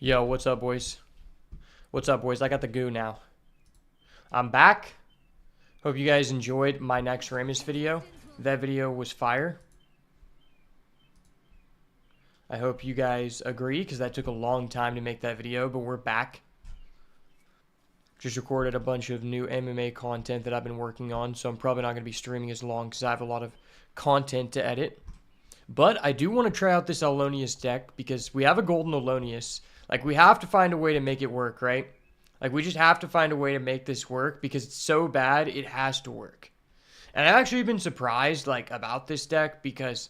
Yo, what's up, boys? What's up, boys? I got the goo now. I'm back. Hope you guys enjoyed my next Ramus video. That video was fire. I hope you guys agree, because that took a long time to make that video, but we're back. Just recorded a bunch of new MMA content that I've been working on, so I'm probably not going to be streaming as long because I have a lot of content to edit. But I do want to try out this Owlonius deck, because we have a golden Owlonius. Like, we have to find a way to make it work, right? Like, we just have to find a way to make this work, because it's so bad, it has to work. And I've actually been surprised, like, about this deck, because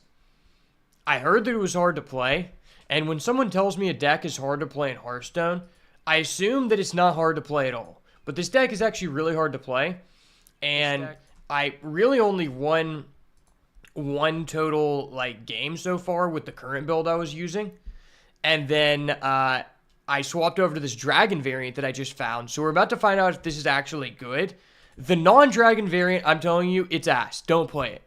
I heard that it was hard to play, and when someone tells me a deck is hard to play in Hearthstone, I assume that it's not hard to play at all. But this deck is actually really hard to play, and I really only won one total, like, game so far with the current build I was using. And then I swapped over to this dragon variant that I just found. So we're about to find out if this is actually good. The non-dragon variant, I'm telling you, it's ass. Don't play it.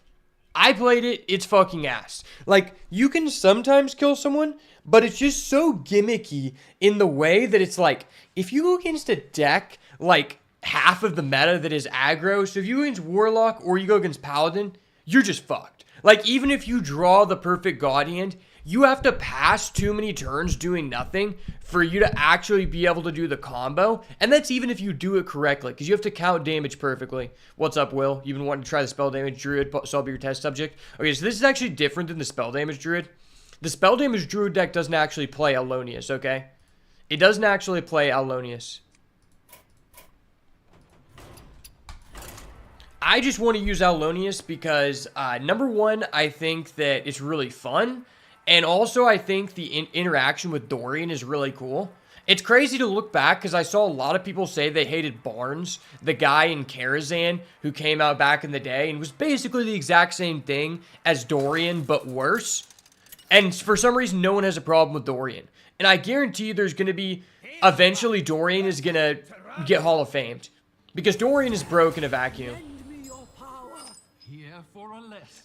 I played it, it's fucking ass. Like, you can sometimes kill someone, but it's just so gimmicky in the way that it's like, if you go against a deck, like, half of the meta that is aggro, so if you go against Warlock or you go against Paladin, you're just fucked. Like, even if you draw the perfect God hand, you have to pass too many turns doing nothing for you to actually be able to do the combo. And that's even if you do it correctly, because you have to count damage perfectly. What's up, Will? You've been wanting to try the spell damage Druid, so I'll be your test subject. Okay, so this is actually different than the spell damage Druid. The spell damage Druid deck doesn't actually play Owlonius, okay? It doesn't actually play Owlonius. I just want to use Owlonius because, number one, I think that it's really fun. And also, I think the interaction with Dorian is really cool. It's crazy to look back because I saw a lot of people say they hated Barnes, the guy in Karazhan who came out back in the day and was basically the exact same thing as Dorian, but worse. And for some reason, no one has a problem with Dorian. And I guarantee you there's going to be, eventually Dorian is going to get Hall of Famed. Because Dorian is broke in a vacuum.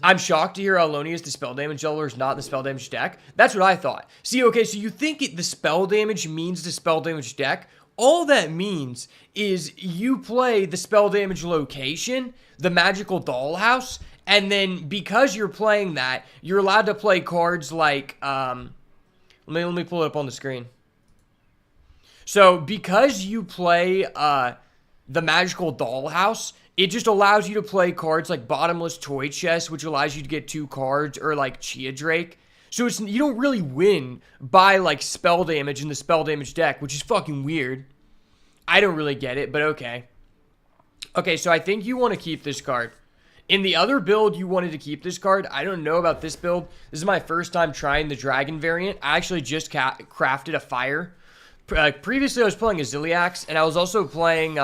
I'm shocked to hear Owlonius, the spell damage leveler, is not the spell damage deck. That's what I thought. See, okay, so you think the spell damage means the spell damage deck. All that means is you play the spell damage location, the magical dollhouse, and then because you're playing that, you're allowed to play cards like, let me pull it up on the screen. So because you play the magical dollhouse, it just allows you to play cards like Bottomless Toy Chest, which allows you to get 2 cards, or like Chia Drake. So it's, you don't really win by like spell damage in the spell damage deck, which is fucking weird. I don't really get it, but okay. Okay, so I think you want to keep this card. In the other build, you wanted to keep this card. I don't know about this build. This is my first time trying the dragon variant. I actually just crafted a fire. Previously, I was playing a Ziliax, and I was also playing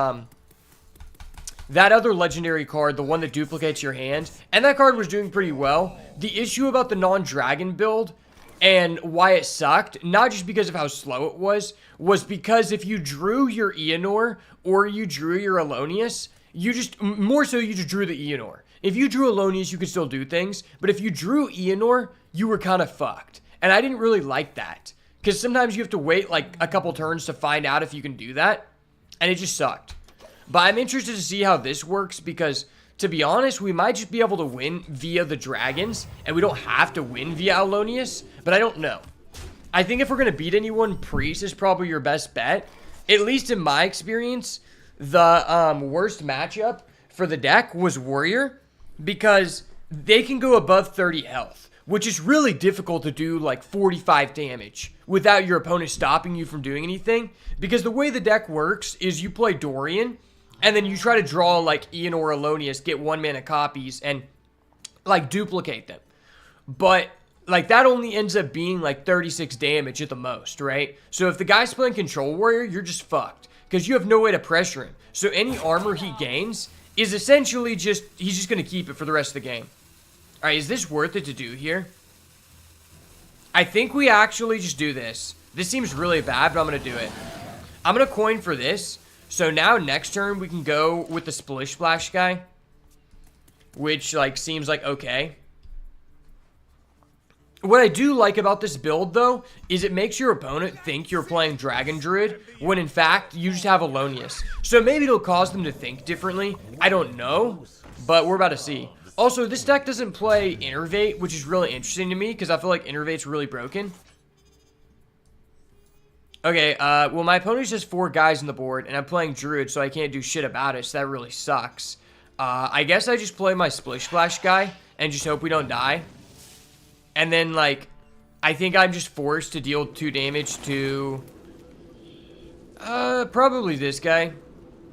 that other legendary card, the one that duplicates your hand, and that card was doing pretty well. The issue about the non-dragon build and why it sucked, not just because of how slow it was because if you drew your Eonor or you drew your Owlonius, you just drew the Eonor. If you drew Owlonius, you could still do things, but if you drew Eonor, you were kind of fucked. And I didn't really like that, because sometimes you have to wait like a couple turns to find out if you can do that, and it just sucked. But I'm interested to see how this works because, to be honest, we might just be able to win via the dragons, and we don't have to win via Owlonius, but I don't know. I think if we're going to beat anyone, Priest is probably your best bet. At least in my experience, the worst matchup for the deck was Warrior, because they can go above 30 health, which is really difficult to do like 45 damage without your opponent stopping you from doing anything, because the way the deck works is you play Dorian, and then you try to draw, like, Eonor or Owlonius, get 1-mana copies, and, like, duplicate them. But, like, that only ends up being, like, 36 damage at the most, right? So if the guy's playing Control Warrior, you're just fucked, because you have no way to pressure him. So any armor he gains is essentially just, he's just going to keep it for the rest of the game. Alright, is this worth it to do here? I think we actually just do this. This seems really bad, but I'm going to do it. I'm going to coin for this. So now next turn we can go with the Splish Splash guy, which like seems like okay. What I do like about this build, though, is it makes your opponent think you're playing Dragon Druid, when in fact, you just have Owlonius. So maybe it'll cause them to think differently. I don't know, but we're about to see. Also, this deck doesn't play Innervate, which is really interesting to me, because I feel like Innervate's really broken. Okay, well, my opponent's just 4 guys on the board, and I'm playing Druid, so I can't do shit about it, so that really sucks. I guess I just play my Splish Splash guy, and just hope we don't die. And then, like, I think I'm just forced to deal 2 damage to, probably this guy.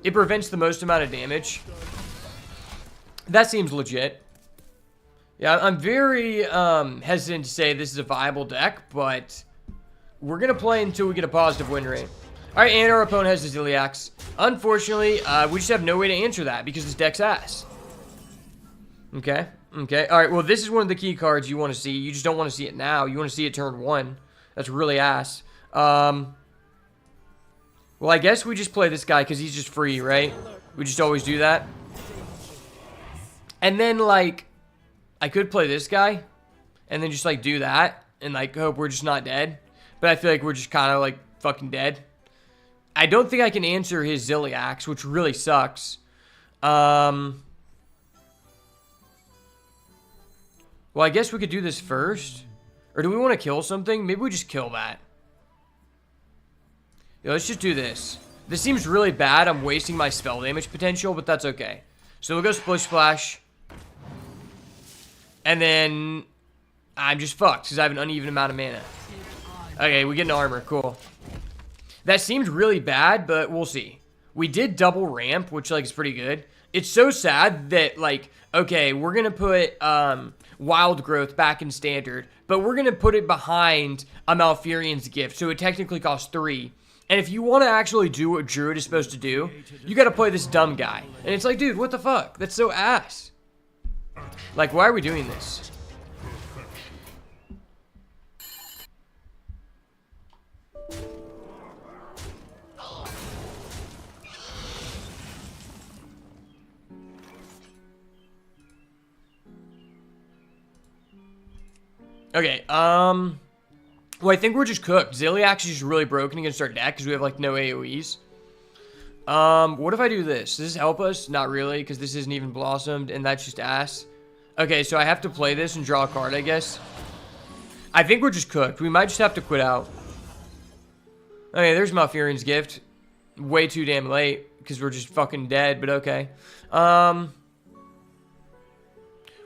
It prevents the most amount of damage. That seems legit. Yeah, I'm very, hesitant to say this is a viable deck, but we're gonna play until we get a positive win rate. Alright, and our opponent has the Ziliax. Unfortunately, we just have no way to answer that because this deck's ass. Okay. Okay, alright, well, this is one of the key cards you want to see. You just don't want to see it now. You want to see it turn 1. That's really ass. Well, I guess we just play this guy because he's just free, right? We just always do that. And then, like, I could play this guy and then just, like, do that and, like, hope we're just not dead. But I feel like we're just kind of, like, fucking dead. I don't think I can answer his Ziliax, which really sucks. Well, I guess we could do this first. Or do we want to kill something? Maybe we just kill that. Yeah, let's just do this. This seems really bad. I'm wasting my spell damage potential, but that's okay. So we'll go Splish Splash. And then I'm just fucked because I have an uneven amount of mana. Okay, we get an armor. Cool. That seemed really bad, but we'll see. We did double ramp, which, like, is pretty good. It's so sad that, like, okay, we're going to put Wild Growth back in Standard, but we're going to put it behind a Malfurion's Gift, so it technically costs 3. And if you want to actually do what Druid is supposed to do, you got to play this dumb guy. And it's like, dude, what the fuck? That's so ass. Like, why are we doing this? Okay, well, I think we're just cooked. Ziliax is just really broken against our deck because we have, like, no AoEs. What if I do this? Does this help us? Not really, because this isn't even blossomed, and that's just ass. Okay, so I have to play this and draw a card, I guess. I think we're just cooked. We might just have to quit out. Okay, there's Malfurion's Gift. Way too damn late, because we're just fucking dead, but okay.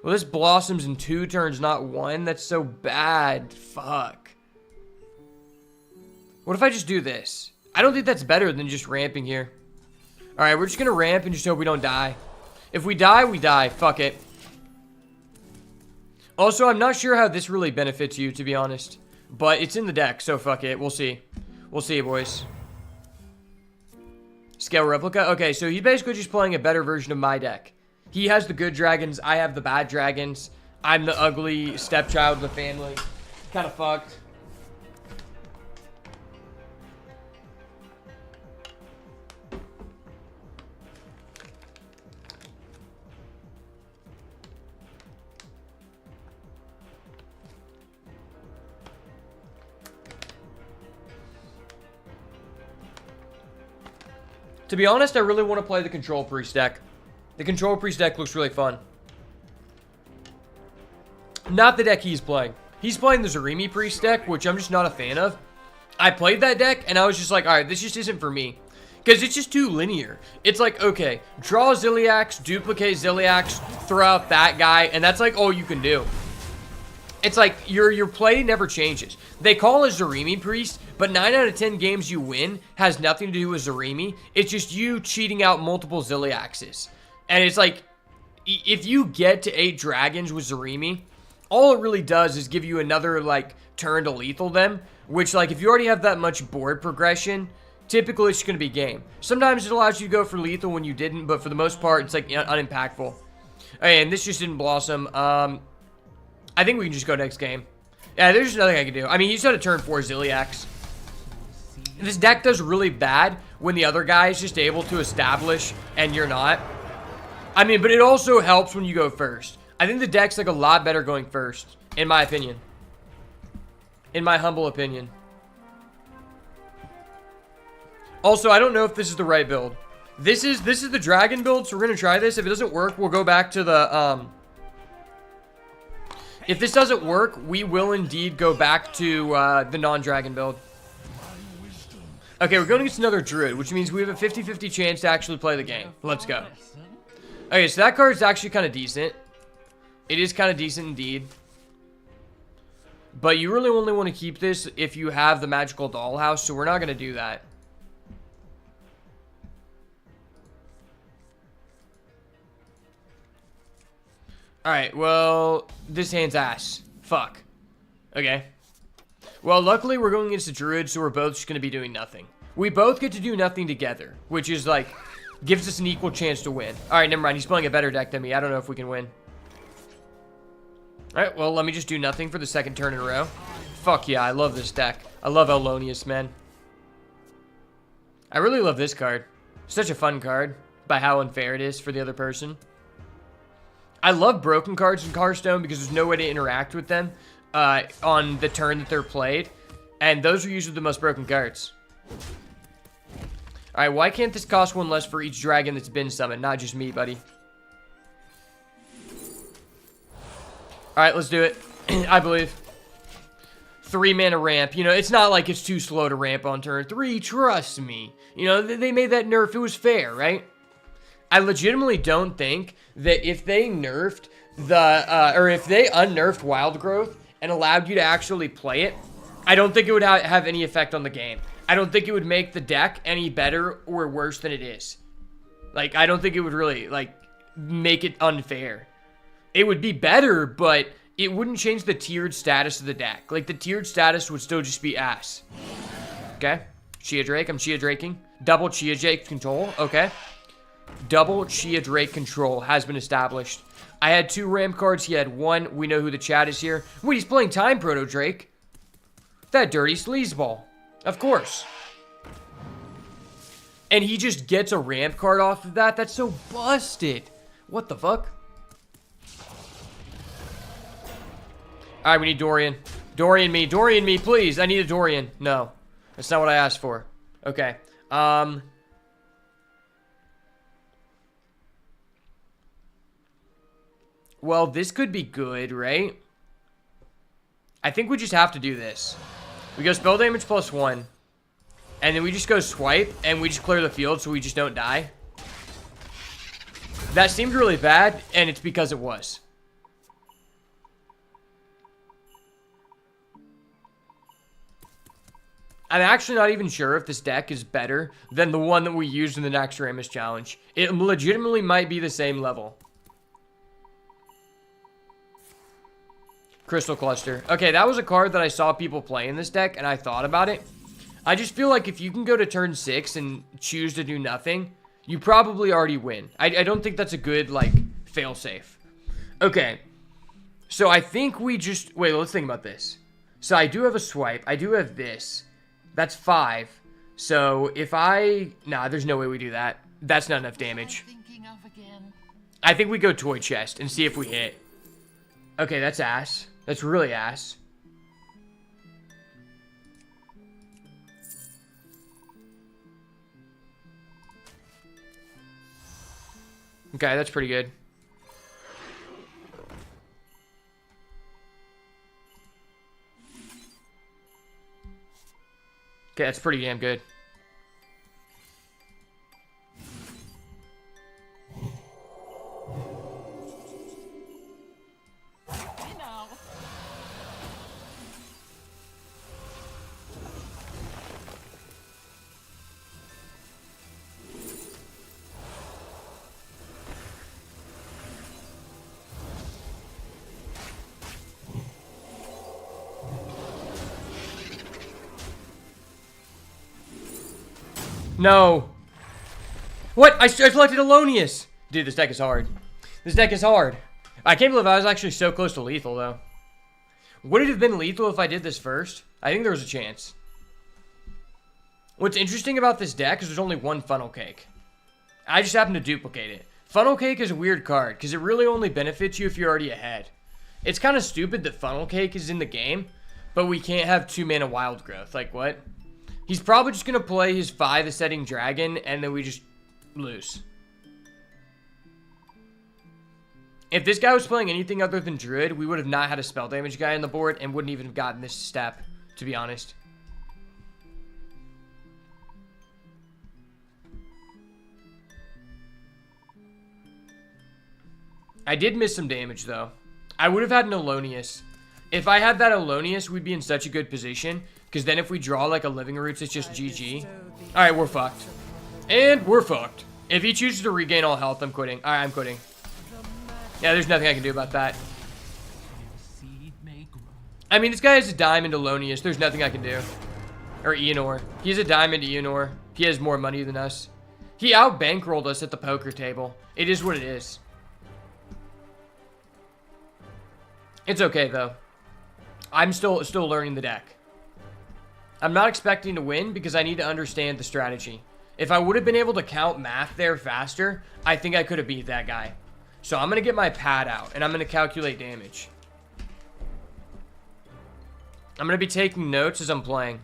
Well, this blossoms in 2 turns, not 1. That's so bad. Fuck. What if I just do this? I don't think that's better than just ramping here. Alright, we're just gonna ramp and just hope we don't die. If we die, we die. Fuck it. Also, I'm not sure how this really benefits you, to be honest. But it's in the deck, so fuck it. We'll see. We'll see, boys. Scale Replica? Okay, so he's basically just playing a better version of my deck. He has the good dragons. I have the bad dragons. I'm the ugly stepchild of the family. Kind of fucked. To be honest, I really want to play the Control Priest deck. The Control Priest deck looks really fun. Not the deck he's playing. He's playing the Zarimi Priest deck, which I'm just not a fan of. I played that deck, and I was just like, alright, this just isn't for me. Because it's just too linear. It's like, okay, draw Ziliax, duplicate Ziliax, throw out that guy, and that's like all you can do. It's like, your play never changes. They call it Zarimi Priest, but 9 out of 10 games you win has nothing to do with Zarimi. It's just you cheating out multiple Ziliaxes. And it's like, if you get to 8 dragons with Zarimi, all it really does is give you another, like, turn to lethal them. Which, like, if you already have that much board progression, typically it's going to be game. Sometimes it allows you to go for lethal when you didn't, but for the most part, it's, like, unimpactful. Okay, and this just didn't blossom. I think we can just go next game. Yeah, there's just nothing I can do. I mean, you just had to turn 4 Ziliax. This deck does really bad when the other guy is just able to establish and you're not. I mean, but it also helps when you go first. I think the deck's like a lot better going first, in my opinion. in my humble opinion. Also, I don't know if this is the right build. This is the dragon build, so we're gonna try this. If it doesn't work, we'll go back to the if this doesn't work, we will indeed go back to the non-dragon build. Okay, we're going against another Druid, which means we have a 50-50 chance to actually play the game. Let's go. Okay, so that card is actually kind of decent. It is kind of decent indeed. But you really only want to keep this if you have the magical dollhouse, so we're not going to do that. Alright, well, this hand's ass. Fuck. Okay. Well, luckily we're going against a Druid, so we're both just going to be doing nothing. We both get to do nothing together, which is like, gives us an equal chance to win. Alright, never mind. He's playing a better deck than me. I don't know if we can win. Alright, well, let me just do nothing for the second turn in a row. Fuck yeah, I love this deck. I love Owlonius, man. I really love this card. Such a fun card, by how unfair it is for the other person. I love broken cards in Hearthstone because there's no way to interact with them on the turn that they're played. And those are usually the most broken cards. Alright, why can't this cost one less for each dragon that's been summoned? Not just me, buddy. Alright, let's do it. I believe. 3 mana ramp. You know, it's not like it's too slow to ramp on turn 3. Trust me. You know, they made that nerf. It was fair, right? I legitimately don't think that if they nerfed the, or if they unnerfed Wild Growth and allowed you to actually play it, I don't think it would have any effect on the game. I don't think it would make the deck any better or worse than it is. Like, I don't think it would really, like, make it unfair. It would be better, but it wouldn't change the tiered status of the deck. Like, the tiered status would still just be ass. Okay. Chia Drake. I'm Chia Draking. Double Chia Drake control. Okay. Double Chia Drake control has been established. I had 2 ramp cards. He had 1. We know who the chat is here. Wait, he's playing Time Proto Drake. That dirty sleazeball. Of course. And he just gets a ramp card off of that? That's so busted. What the fuck? Alright, we need Dorian. Dorian me, please. I need a Dorian. No. That's not what I asked for. Okay. Well, this could be good, right? I think we just have to do this. We go spell damage +1. And then we just go swipe, and we just clear the field so we just don't die. That seemed really bad, and it's because it was. I'm actually not even sure if this deck is better than the one that we used in the Naxxramas challenge. It legitimately might be the same level. Crystal Cluster. Okay, that was a card that I saw people play in this deck, and I thought about it. I just feel like if you can go to turn 6 and choose to do nothing, you probably already win. I don't think that's a good, like, fail-safe. Okay. So I think we just... Wait, let's think about this. So I do have a swipe. I do have this. That's 5. So if I... Nah, there's no way we do that. That's not enough damage. I think we go Toy Chest and see if we hit. Okay, that's ass. That's really ass. Okay, that's pretty good. Okay, that's pretty damn good. No. What? I selected Owlonius. Dude, this deck is hard. This deck is hard. I can't believe I was actually so close to lethal, though. Would it have been lethal if I did this first? I think there was a chance. What's interesting about this deck is there's only one funnel cake. I just happened to duplicate it. Funnel cake is a weird card because it really only benefits you if you're already ahead. It's kind of stupid that funnel cake is in the game, But we can't have 2 mana wild growth. Like, what? He's probably just going to play his 5 ascending dragon, and then we just lose. If this guy was playing anything other than Druid, we would have not had a spell damage guy on the board and wouldn't even have gotten this step, to be honest. I did miss some damage, though. I would have had an Owlonius. If I had that Owlonius, we'd be in such a good position. Because then if we draw like a Living Roots, it's just GG. Alright, we're fucked. And we're fucked. If he chooses to regain all health, I'm quitting. Alright, I'm quitting. Yeah, there's nothing I can do about that. I mean, this guy has a diamond Owlonius. There's nothing I can do. Or Eonor. He has a diamond Eonor. He has more money than us. He out-bankrolled us at the poker table. It is what it is. It's okay, though. I'm still learning the deck. I'm not expecting to win because I need to understand the strategy. If I would have been able to count math there faster, I think I could have beat that guy. So I'm going to get my pad out, and I'm going to calculate damage. I'm going to be taking notes as I'm playing.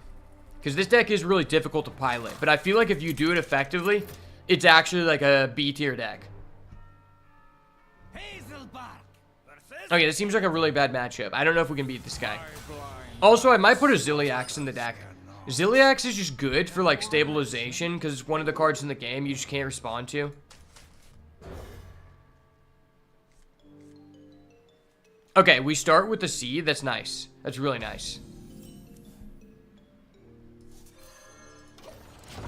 Because this deck is really difficult to pilot. But I feel like if you do it effectively, it's actually like a B tier deck. Okay, this seems like a really bad matchup. I don't know if we can beat this guy. Also, I might put a Ziliax in the deck. Ziliax is just good for, like, stabilization, because it's one of the cards in the game you just can't respond to. Okay, we start with the C. That's nice. That's really nice.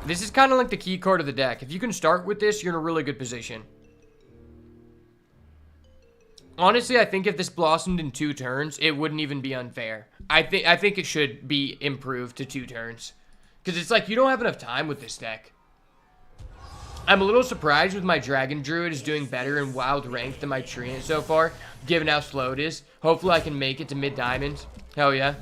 This is kind of like the key card of the deck. If you can start with this, you're in a really good position. Honestly, I think if this blossomed in 2 turns, it wouldn't even be unfair. I think it should be improved to 2 turns. Because it's like, you don't have enough time with this deck. I'm a little surprised with my Dragon Druid is doing better in wild rank than my Treant so far, given how slow it is. Hopefully I can make it to mid-diamond. Hell yeah.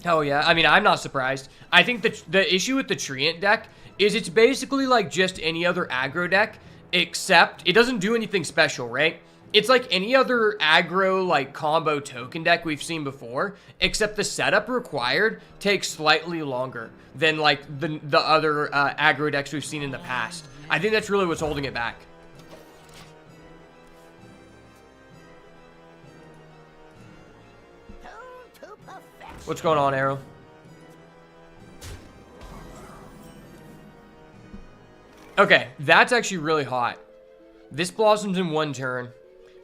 Hell yeah. I mean, I'm not surprised. I think the issue with the Treant deck is it's basically like just any other aggro deck, except it doesn't do anything special, right? It's like any other aggro, like, combo token deck we've seen before, except the setup required takes slightly longer than, like, the other aggro decks we've seen in the past. I think that's really what's holding it back. What's going on, Arrow? Okay, that's actually really hot. This blossoms in 1 turn.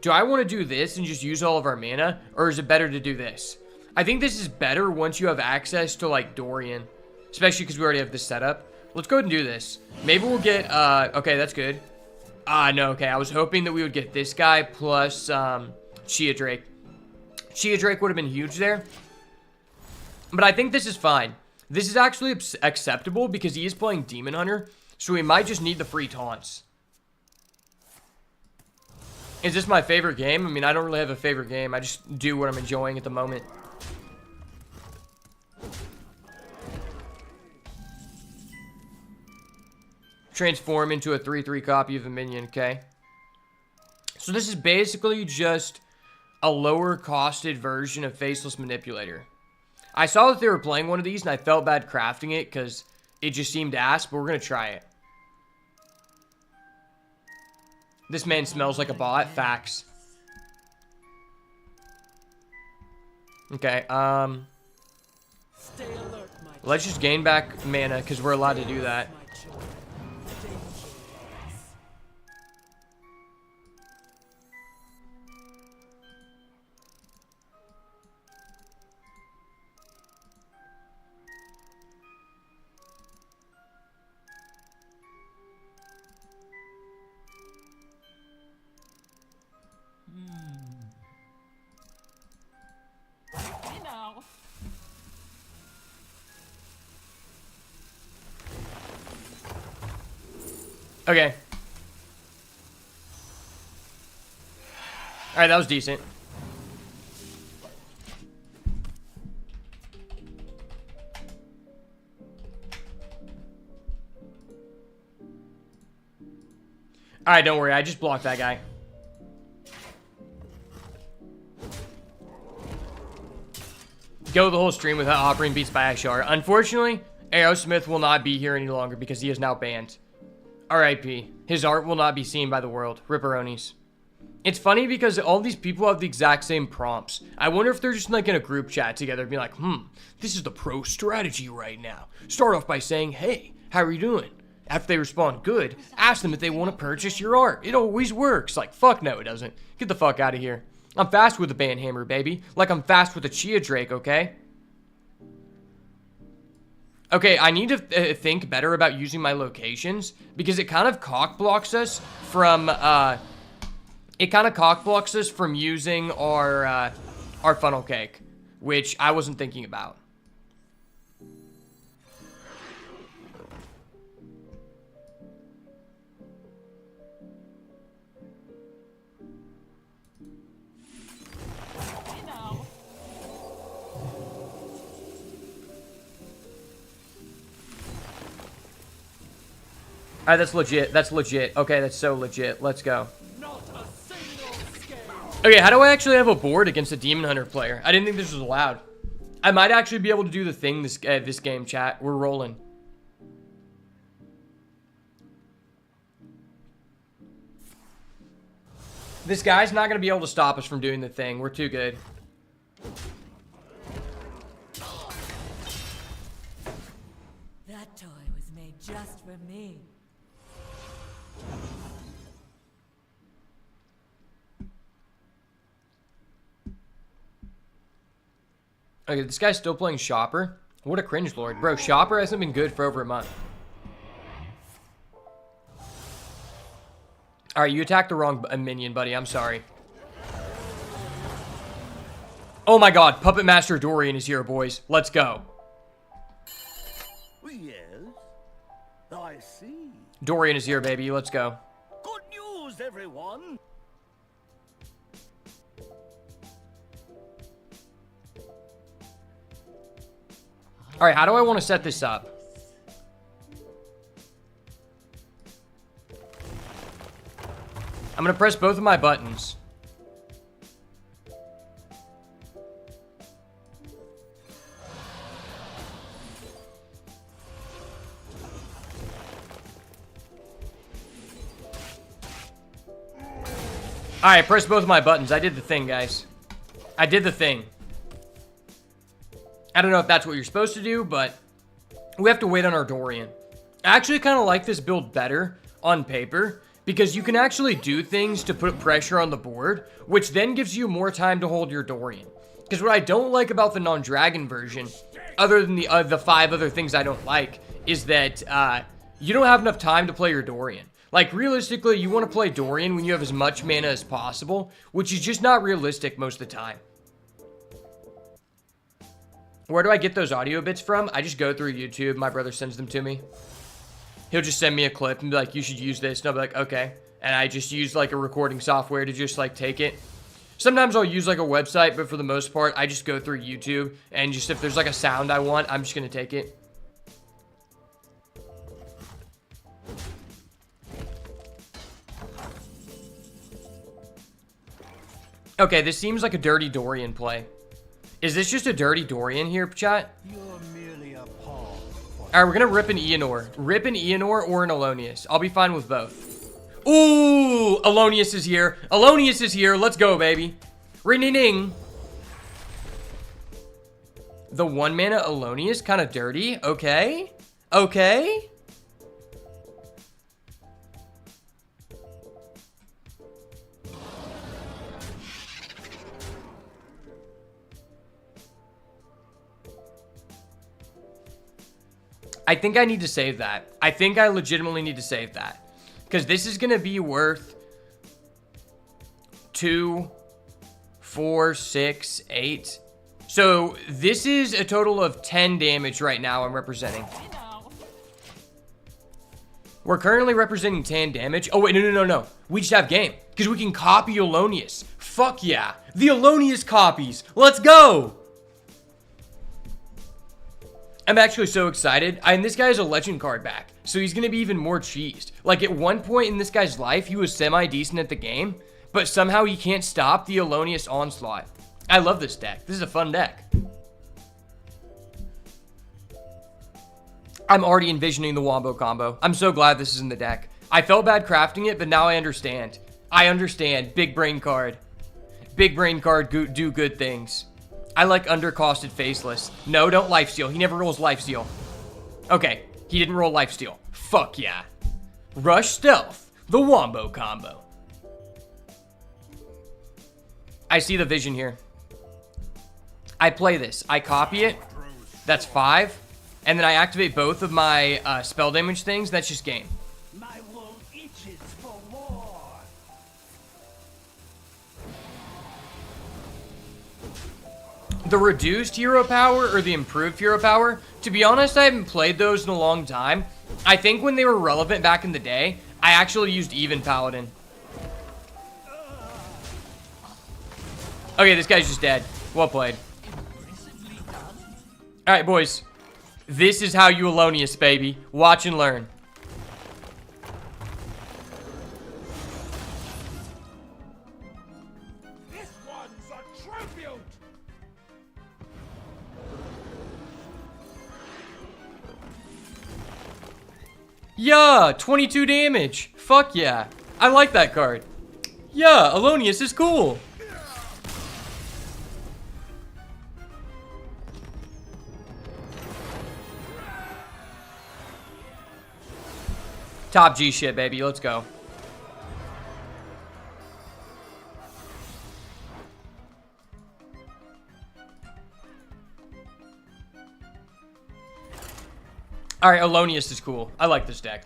Do I want to do this and just use all of our mana? Or is it better to do this? I think this is better once you have access to, like, Dorian. Especially because we already have this setup. Let's go ahead and do this. Maybe we'll get, okay, that's good. No, okay. I was hoping that we would get this guy plus, Chia Drake. Chia Drake would have been huge there. But I think this is fine. This is actually acceptable because he is playing Demon Hunter. So we might just need the free taunts. Is this my favorite game? I mean, I don't really have a favorite game. I just do what I'm enjoying at the moment. Transform into a 3/3 copy of a minion, okay? So this is basically just a lower costed version of Faceless Manipulator. I saw that they were playing one of these and I felt bad crafting it because it just seemed ass, but we're going to try it. This man smells like a bot. Facts. Okay, let's just gain back mana because we're allowed to do that. Okay. Alright, that was decent. Alright, don't worry. I just blocked that guy. go the whole stream without offering beats by Ashar. Unfortunately, Aerosmith will not be here any longer because he is now banned. R.I.P. His art will not be seen by the world. Ripperonis. It's funny because all these people have the exact same prompts. I wonder if they're just like in a group chat together being like, this is the pro strategy right now. Start off by saying, hey, how are you doing? After they respond good, ask them if they want to purchase your art. It always works. Like, fuck no, it doesn't. Get the fuck out of here. I'm fast with a Banhammer, baby. Like I'm fast with a Chia Drake, okay? Okay, I need to think better about using my locations because it kind of cock blocks us from, using our funnel cake, which I wasn't thinking about. Alright, that's legit. That's legit. Okay, that's so legit. Let's go. Okay, how do I actually have a board against a Demon Hunter player? I didn't think this was allowed. I might actually be able to do the thing this game, chat. We're rolling. This guy's not going to be able to stop us from doing the thing. We're too good. That toy was made just for me. Okay, this guy's still playing Shopper. What a cringe lord. Bro, Shopper hasn't been good for over a month. Alright, you attacked the wrong minion, buddy. I'm sorry. Oh my god, Puppet Master Dorian is here, boys. Let's go. Yes, I see. Dorian is here, baby. Let's go. Good news, everyone. Alright, how do I want to set this up? I'm going to press both of my buttons. Alright, press both of my buttons. I did the thing, guys. I did the thing. I don't know if that's what you're supposed to do, but we have to wait on our Dorian. I actually kind of like this build better on paper because you can actually do things to put pressure on the board, which then gives you more time to hold your Dorian. Because what I don't like about the non-dragon version, other than the 5 other things I don't like, is that you don't have enough time to play your Dorian. Like, realistically, you want to play Dorian when you have as much mana as possible, which is just not realistic most of the time. Where do I get those audio bits from? I just go through YouTube. My brother sends them to me. He'll just send me a clip and be like, you should use this. And I'll be like, okay. And I just use like a recording software to just like take it. Sometimes I'll use like a website, but for the most part, I just go through YouTube. And just if there's like a sound I want, I'm just going to take it. Okay, this seems like a dirty Dorian play. Is this just a dirty Dorian here, chat? You're merely a pawn. Alright, we're gonna rip an Eonor. Rip an Eonor or an Owlonius. I'll be fine with both. Ooh! Owlonius is here. Owlonius is here. Let's go, baby. Ring-ding-ding. The 1-mana Owlonius, kind of dirty. Okay. Okay. I think I need to save that. I think I legitimately need to save that. Because this is going to be worth 2, 4, 6, 8. So this is a total of 10 damage right now I'm representing. We're currently representing 10 damage. Oh, wait, no. We just have game. Because we can copy Owlonius. Fuck yeah. The Owlonius copies. Let's go. I'm actually so excited. And this guy has a legend card back. So he's going to be even more cheesed. Like at one point in this guy's life, he was semi-decent at the game. But somehow he can't stop the Owlonius onslaught. I love this deck. This is a fun deck. I'm already envisioning the wombo combo. I'm so glad this is in the deck. I felt bad crafting it, but now I understand. I understand. Big brain card. Big brain card do good things. I like undercosted faceless. No, don't lifesteal. He never rolls lifesteal. Okay, he didn't roll lifesteal. Fuck yeah. Rush Stealth. The wombo combo. I see the vision here. I play this. I copy it. That's 5. And then I activate both of my spell damage things. That's just game. My wool itches for war. The reduced hero power or the improved hero power, to be honest, I haven't played those in a long time. I think when they were relevant back in the day, I actually used even paladin. Okay, this guy's just dead. Well played. Alright, boys. This is how you Owlonius, baby. Watch and learn. This one's a tribute. Yeah, 22 damage. Fuck yeah. I like that card. Yeah, Owlonius is cool. Top G shit, baby. Let's go. Alright, Owlonius is cool. I like this deck.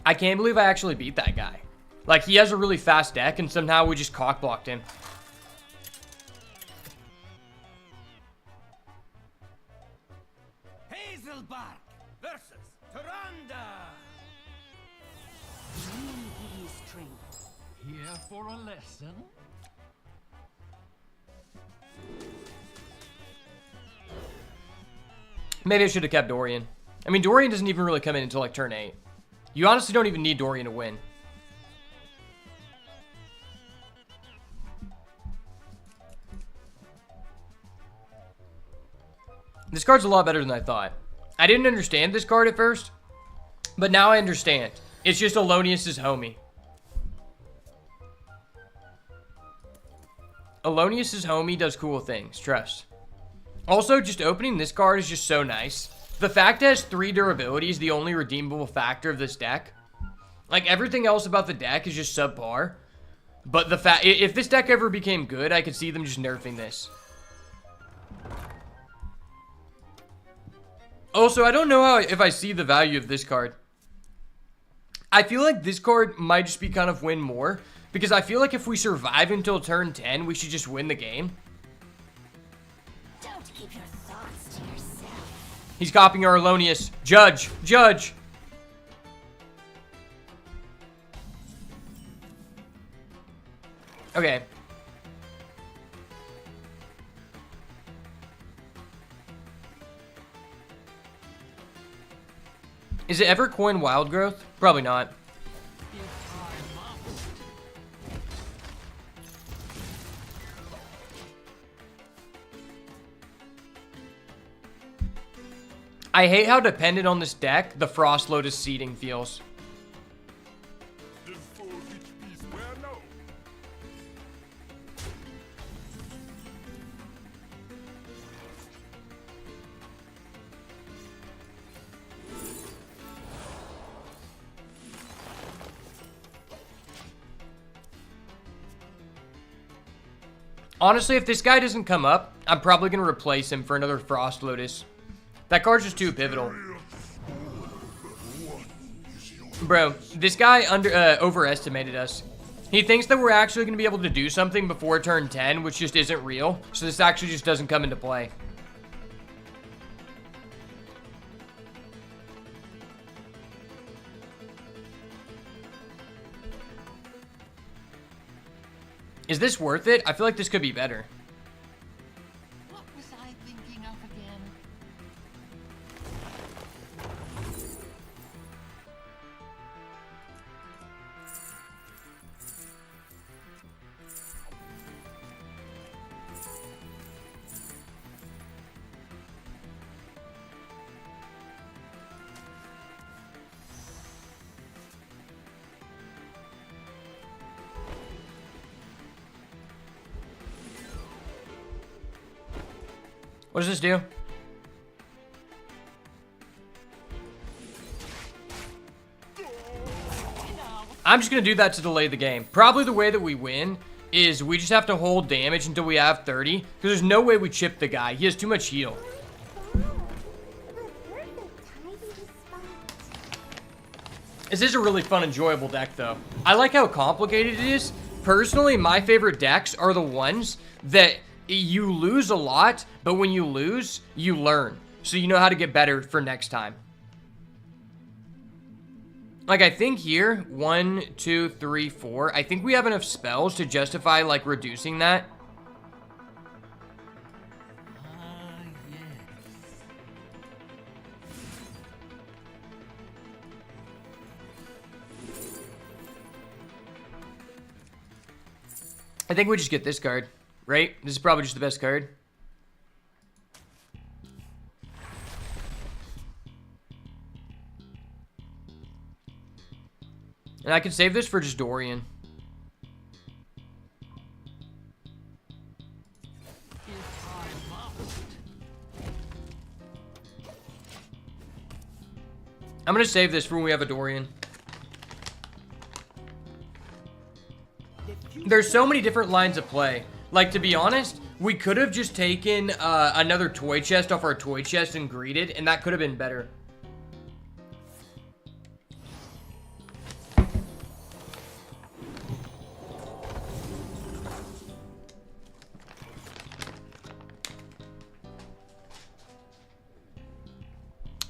I can't believe I actually beat that guy. Like, he has a really fast deck, and somehow we just cockblocked him. Hazelbark versus Tyrande. Strength. Here for a lesson? Maybe I should have kept Dorian. I mean, Dorian doesn't even really come in until, like, turn 8. You honestly don't even need Dorian to win. This card's a lot better than I thought. I didn't understand this card at first, but now I understand. It's just Owlonius' homie. Owlonius' homie does cool things, trust. Also, just opening this card is just so nice. The fact it has 3 durability is the only redeemable factor of this deck. Like, everything else about the deck is just subpar. But the fact, if this deck ever became good, I could see them just nerfing this. Also, I don't know if I see the value of this card. I feel like this card might just be kind of win more. Because I feel like if we survive until turn 10, we should just win the game. Don't keep your thoughts to yourself. He's copying our Owlonius. Judge! Judge! Okay. Is it ever coin wild growth? Probably not. I hate how dependent on this deck the Frost Lotus seeding feels. Honestly, if this guy doesn't come up, I'm probably going to replace him for another Frost Lotus. That card's just too pivotal. Bro, this guy overestimated us. He thinks that we're actually going to be able to do something before turn 10, which just isn't real. So this actually just doesn't come into play. Is this worth it? I feel like this could be better. What was I thinking of again? What does this do? I'm just going to do that to delay the game. Probably the way that we win is we just have to hold damage until we have 30. Because there's no way we chip the guy. He has too much heal. This is a really fun, enjoyable deck, though. I like how complicated it is. Personally, my favorite decks are the ones that you lose a lot, but when you lose, you learn. So you know how to get better for next time. Like, I think here, 1, 2, 3, 4. I think we have enough spells to justify, like, reducing that. I think we just get this card, right? This is probably just the best card. And I can save this for just Dorian. I'm going to save this for when we have a Dorian. There's so many different lines of play. Like, to be honest, we could have just taken another toy chest off our toy chest and greeted, and that could have been better.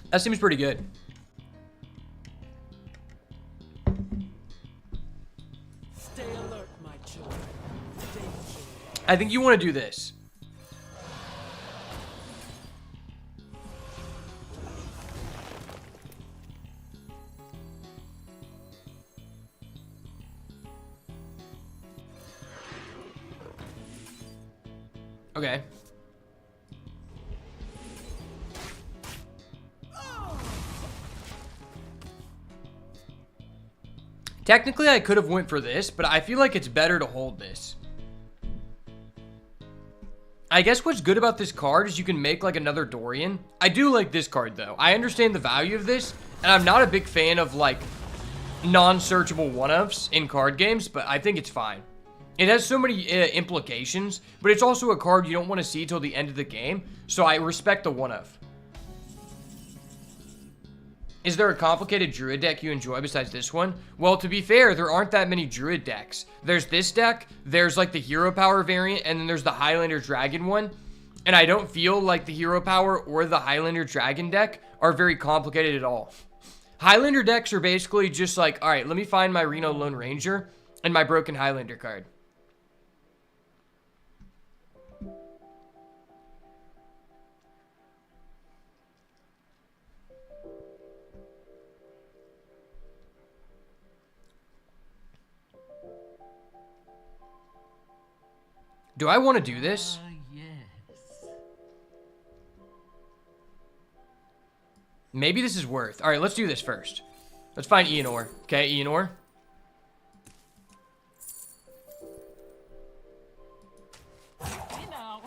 That seems pretty good. Stay alert, my children. I think you want to do this. Okay. Technically, I could have went for this, but I feel like it's better to hold this. I guess what's good about this card is you can make like another Dorian. I do like this card though. I understand the value of this, and I'm not a big fan of like non-searchable one-ofs in card games, but I think it's fine. It has so many implications, but it's also a card you don't want to see till the end of the game, so I respect the one-off. Is there a complicated Druid deck you enjoy besides this one? Well, to be fair, there aren't that many Druid decks. There's this deck, there's like the Hero Power variant, and then there's the Highlander Dragon one. And I don't feel like the Hero Power or the Highlander Dragon deck are very complicated at all. Highlander decks are basically just like, alright, let me find my Reno Lone Ranger and my Broken Highlander card. Do I want to do this? Yes. Maybe this is worth. All right, let's do this first. Let's find Eonor. Okay, Eonor. Hey now.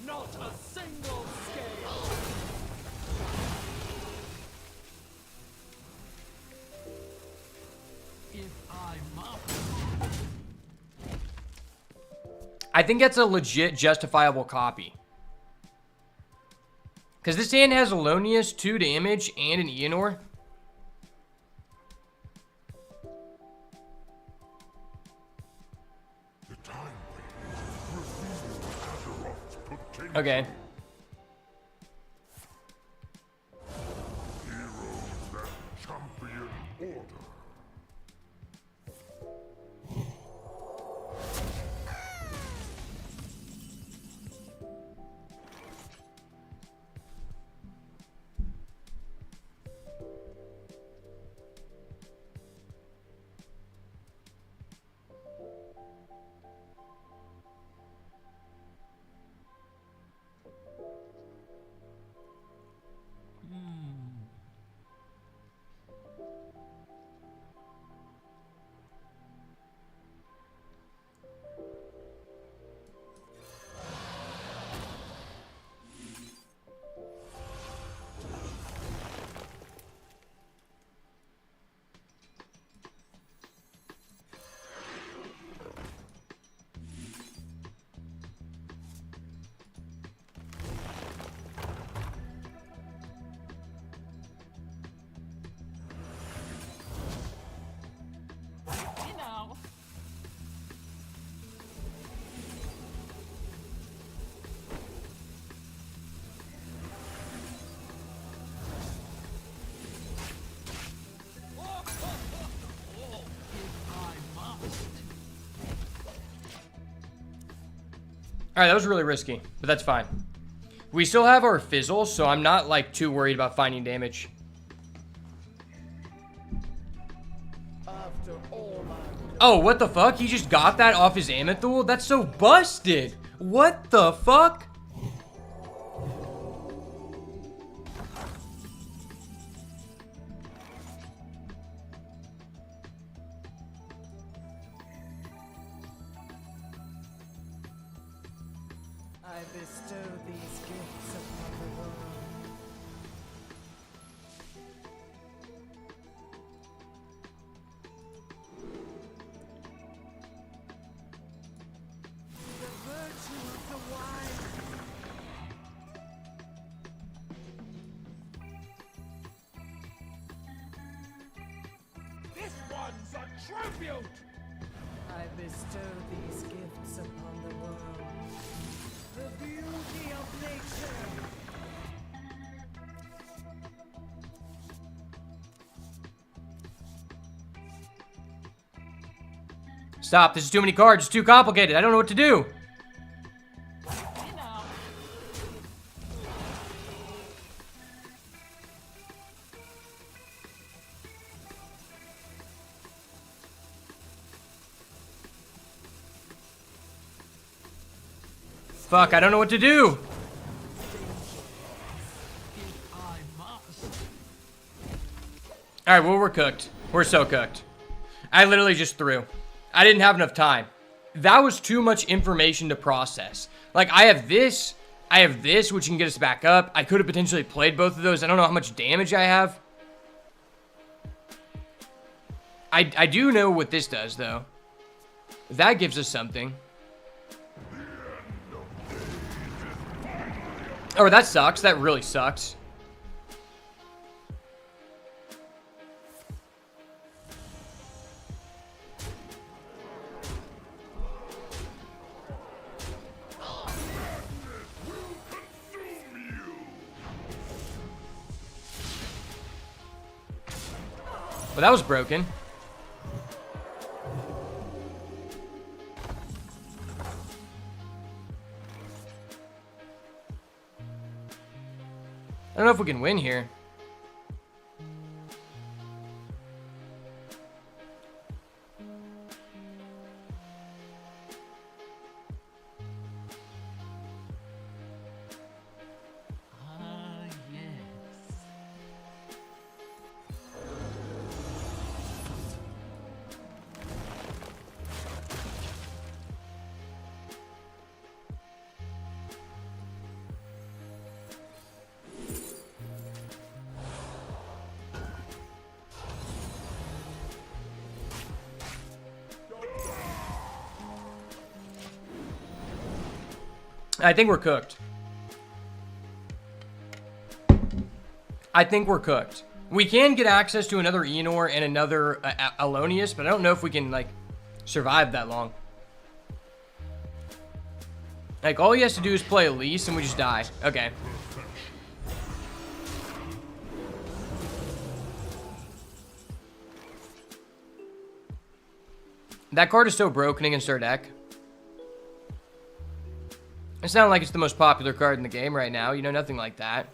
Not a single scale. If I must. I think that's a legit justifiable copy. Because this hand has Owlonius, 2 damage, and an Eonor. Okay. All right, that was really risky, but that's fine. We still have our fizzle, so I'm not like too worried about finding damage. Oh, what the fuck? He just got that off his Amethul? That's so busted. What the fuck? I bestow these gifts upon the world. The virtue of the wine. This one's a tribute! I bestow these gifts upon the world. The beauty of nature. Stop, this is too many cards. It's too complicated. I don't know what to do. Hey now. Fuck, I don't know what to do. If I must. All right, well, we're cooked. We're so cooked. I literally just threw. I didn't have enough time. That was too much information to process. Like, I have this, which can get us back up. I could have potentially played both of those. I don't know how much damage I have. I do know what this does, though. That gives us something. Oh, that sucks. That really sucks. Well, that was broken. I don't know if we can win here. Ah, yes. I think we're cooked. I think we're cooked. We can get access to another Eonor and another Owlonius, but I don't know if we can, like, survive that long. Like, all he has to do is play Elise and we just die. Okay. That card is so broken against our deck. It's not like it's the most popular card in the game right now. You know, nothing like that.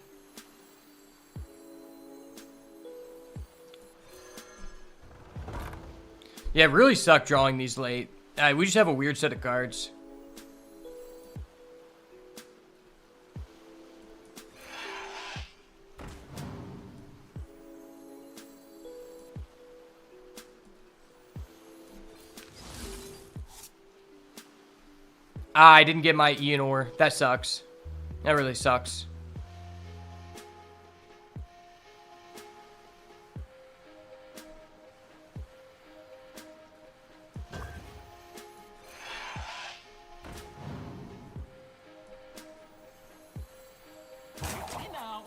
Yeah, it really sucked drawing these late. We just have a weird set of cards. I didn't get my Eonor. That sucks. That really sucks. Hey now.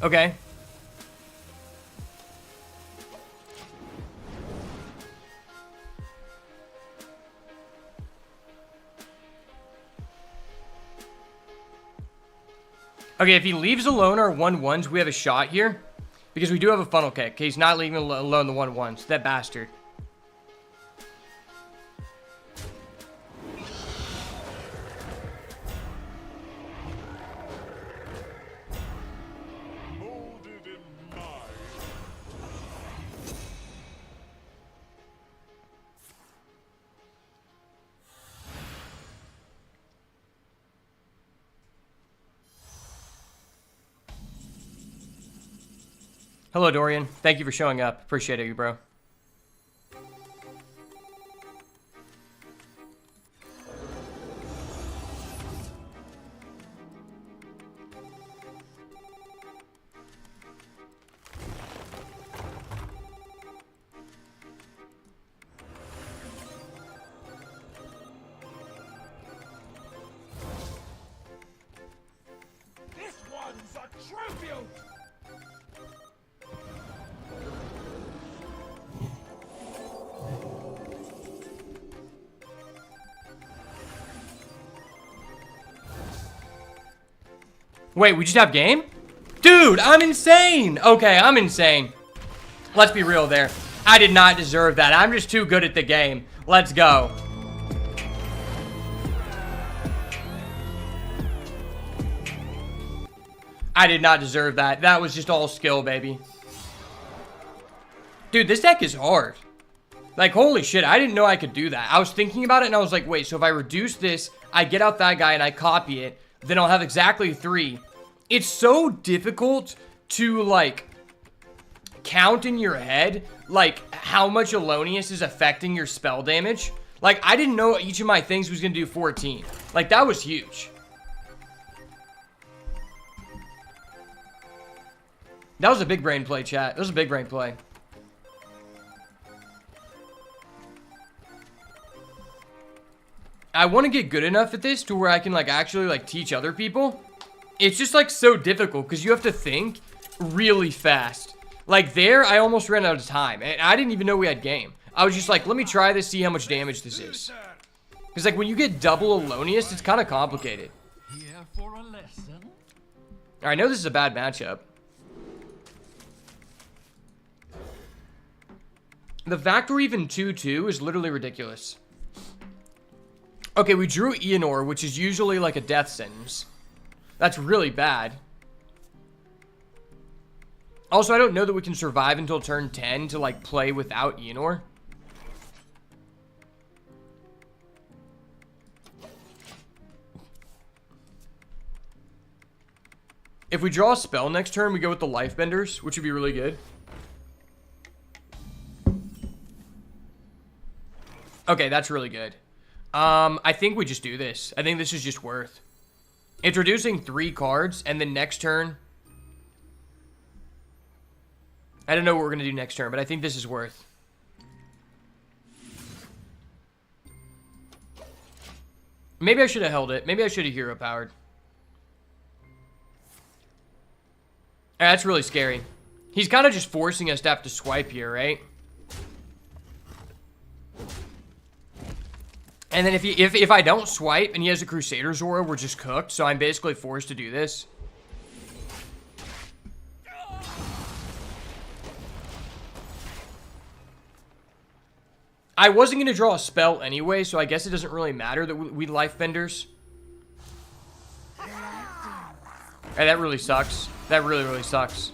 Okay. Okay, if he leaves alone our 1/1s, we have a shot here. Because we do have a funnel kick. He's not leaving alone the 1/1s. That bastard. Hello, Dorian. Thank you for showing up. Appreciate it, bro. This one's a tribute! Wait, we just have game? Dude, I'm insane. Okay, I'm insane. Let's be real there. I did not deserve that. I'm just too good at the game. Let's go. I did not deserve that. That was just all skill, baby. Dude, this deck is hard. Like, holy shit, I didn't know I could do that. I was thinking about it, and I was like, wait, so if I reduce this, I get out that guy, and I copy it, then I'll have exactly 3. It's so difficult to, like, count in your head, like, how much Owlonius is affecting your spell damage. Like, I didn't know each of my things was going to do 14. Like, that was huge. That was a big brain play, chat. That was a big brain play. I want to get good enough at this to where I can, like, actually, like, teach other people. It's just, like, so difficult because you have to think really fast. Like, there, I almost ran out of time. And I didn't even know we had game. I was just like, let me try this, see how much damage this is. Because, like, when you get double Owlonius, it's kind of complicated. Here for a lesson? I know this is a bad matchup. The fact we're even 2-2 is literally ridiculous. Okay, we drew Eonor, which is usually like a death sentence. That's really bad. Also, I don't know that we can survive until turn 10 to, like, play without Eonor. If we draw a spell next turn, we go with the Life Benders, which would be really good. Okay, that's really good. I think we just do this. I think this is just worth. Introducing 3 cards, and then next turn... I don't know what we're going to do next turn, but I think this is worth. Maybe I should have held it. Maybe I should have hero powered. That's really scary. He's kind of just forcing us to have to swipe here, right? And then if I don't swipe and he has a Crusader's Aura, we're just cooked. So I'm basically forced to do this. I wasn't going to draw a spell anyway, so I guess it doesn't really matter that we Life Benders. Hey, that really sucks. That really, really sucks.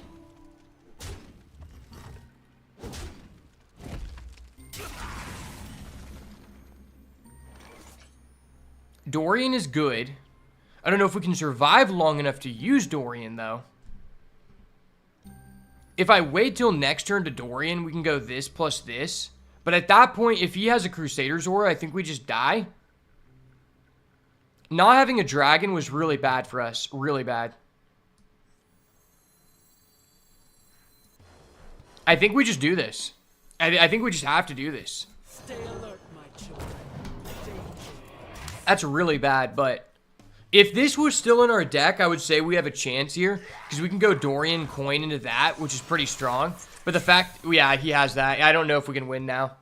Dorian is good. I don't know if we can survive long enough to use Dorian, though. If I wait till next turn to Dorian, we can go this plus this. But at that point, if he has a Crusader's Aura, I think we just die. Not having a dragon was really bad for us. Really bad. I think we just do this. I think we just have to do this. Stay alert, my children. Danger. That's really bad, but if this was still in our deck, I would say we have a chance here because we can go Dorian coin into that, which is pretty strong. But the fact, yeah, he has that. I don't know if we can win now.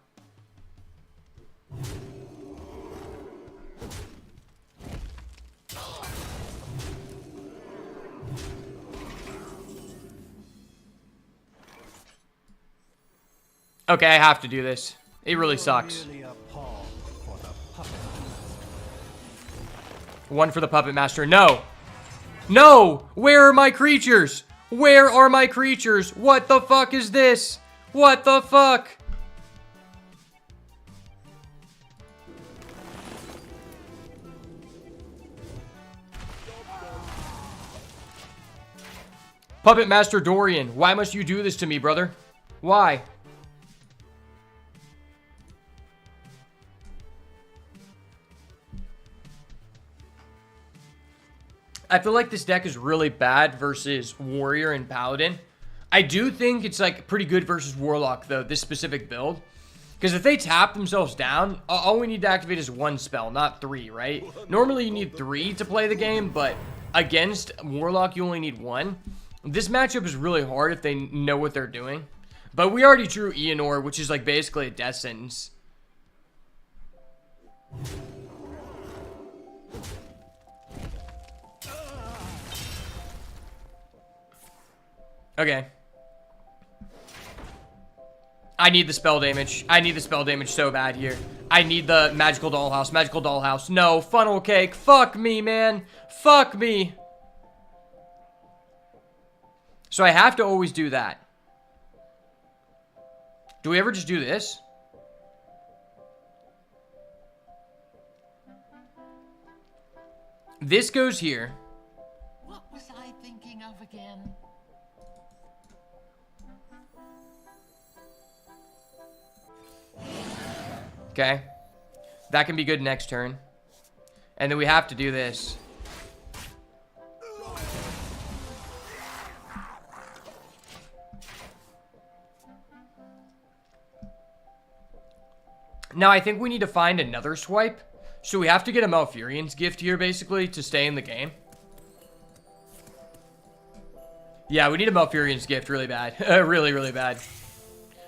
Okay, I have to do this. It really sucks. One for the Puppet Master. No. No! Where are my creatures? Where are my creatures? What the fuck is this? What the fuck? Puppet Master Dorian, why must you do this to me, brother? Why? I feel like this deck is really bad versus Warrior and Paladin. I do think it's like pretty good versus Warlock though, this specific build. Because if they tap themselves down, all we need to activate is 1 spell, not 3, right? Normally you need 3 to play the game, but against Warlock you only need 1. This matchup is really hard if they know what they're doing. But we already drew Eonor, which is like basically a death sentence. Okay. I need the spell damage. I need the spell damage so bad here. I need the magical dollhouse. Magical dollhouse. No, funnel cake. Fuck me, man. Fuck me. So I have to always do that. Do we ever just do this? This goes here. What was I thinking of again? Okay. That can be good next turn. And then we have to do this. Now, I think we need to find another swipe. So we have to get a Malfurion's gift here, basically, to stay in the game. Yeah, we need a Malfurion's gift really bad. Really, really bad.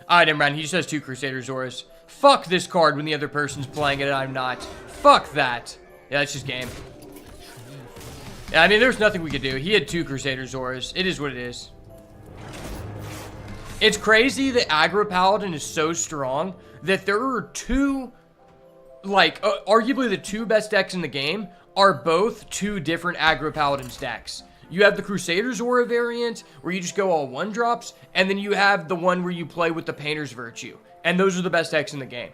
Alright, never mind. He just has 2 Crusader Zoras. Fuck this card when the other person's playing it and I'm not. Fuck that. Yeah, it's just game. Yeah, I mean, there's nothing we could do. He had 2 Crusader Zoras. It is what it is. It's crazy that Aggro Paladin is so strong that there are 2, like, arguably the 2 best decks in the game are both 2 different Aggro Paladin's decks. You have the Crusader Zora variant, where you just go all 1-drops, and then you have the one where you play with the Painter's Virtue. And those are the best decks in the game.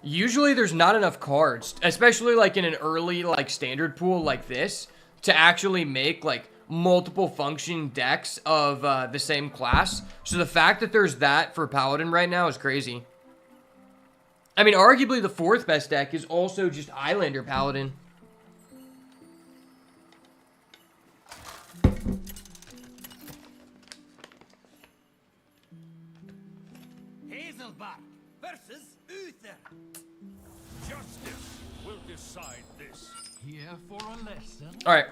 Usually there's not enough cards, especially like in an early like standard pool like this, to actually make like multiple functioning decks of the same class. So the fact that there's that for Paladin right now is crazy. I mean, arguably the 4th best deck is also just Islander Paladin. Hazelbark versus Uther. Justice will decide this. Here for a lesson. Alright.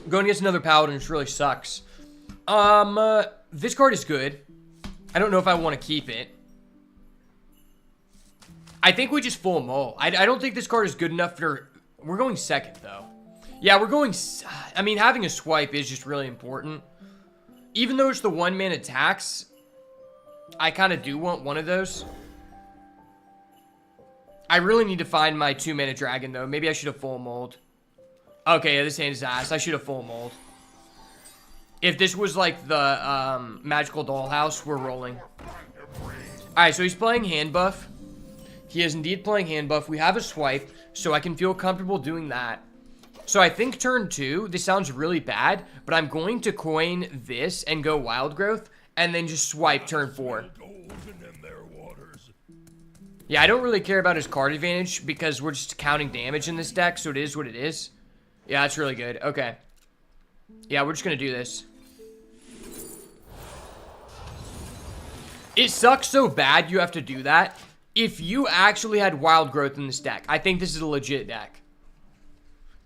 Going against another Paladin, which really sucks. This card is good. I don't know if I want to keep it. I think we just full mull. I don't think this card is good enough for... We're going 2nd, though. Yeah, we're going... I mean, having a swipe is just really important. Even though it's the 1-mana tax, I kind of do want one of those. I really need to find my 2-mana dragon, though. Maybe I should have full mulled. Okay, yeah, this hand is ass. I should have full mulled. If this was like the magical dollhouse, we're rolling. Alright, so he's playing hand buff. He is indeed playing hand buff. We have a swipe, so I can feel comfortable doing that. So I think turn 2, this sounds really bad, but I'm going to coin this and go Wild Growth, and then just swipe turn 4. Yeah, I don't really care about his card advantage, because we're just counting damage in this deck, so it is what it is. Yeah, that's really good. Okay. Yeah, we're just going to do this. It sucks so bad you have to do that. If you actually had Wild Growth in this deck, I think this is a legit deck.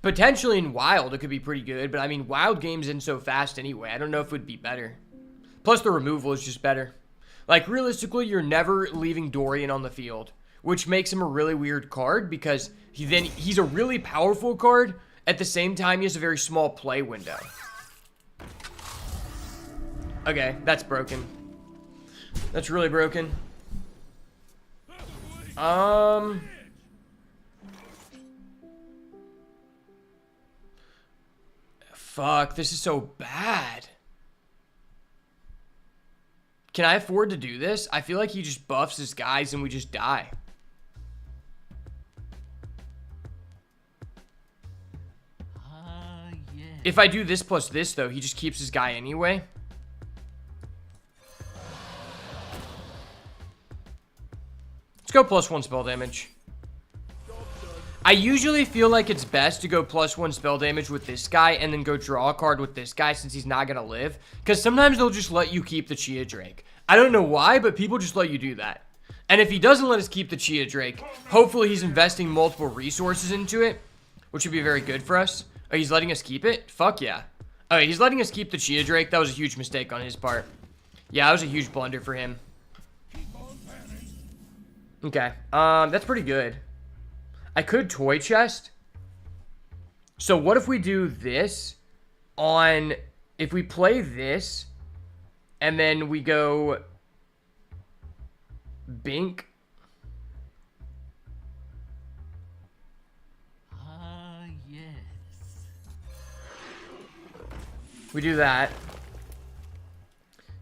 Potentially in Wild, it could be pretty good, but I mean, Wild games in so fast anyway. I don't know if it would be better. Plus, the removal is just better. Like, realistically, you're never leaving Dorian on the field, which makes him a really weird card because he's a really powerful card. At the same time, he has a very small play window. Okay, that's broken. That's really broken. Fuck, this is so bad. Can I afford to do this? I feel like he just buffs his guys and we just die. If I do this plus this, though, he just keeps his guy anyway. Let's go +1 spell damage. I usually feel like it's best to go +1 spell damage with this guy and then go draw a card with this guy since he's not going to live. Because sometimes they'll just let you keep the Chia Drake. I don't know why, but people just let you do that. And if he doesn't let us keep the Chia Drake, hopefully he's investing multiple resources into it, which would be very good for us. Oh, he's letting us keep it? Fuck yeah. Oh, he's letting us keep the Chia Drake. That was a huge mistake on his part. Yeah, that was a huge blunder for him. Okay, that's pretty good. I could toy chest. So what if we do this on, if we play this, and then we go Bink. Yes. We do that.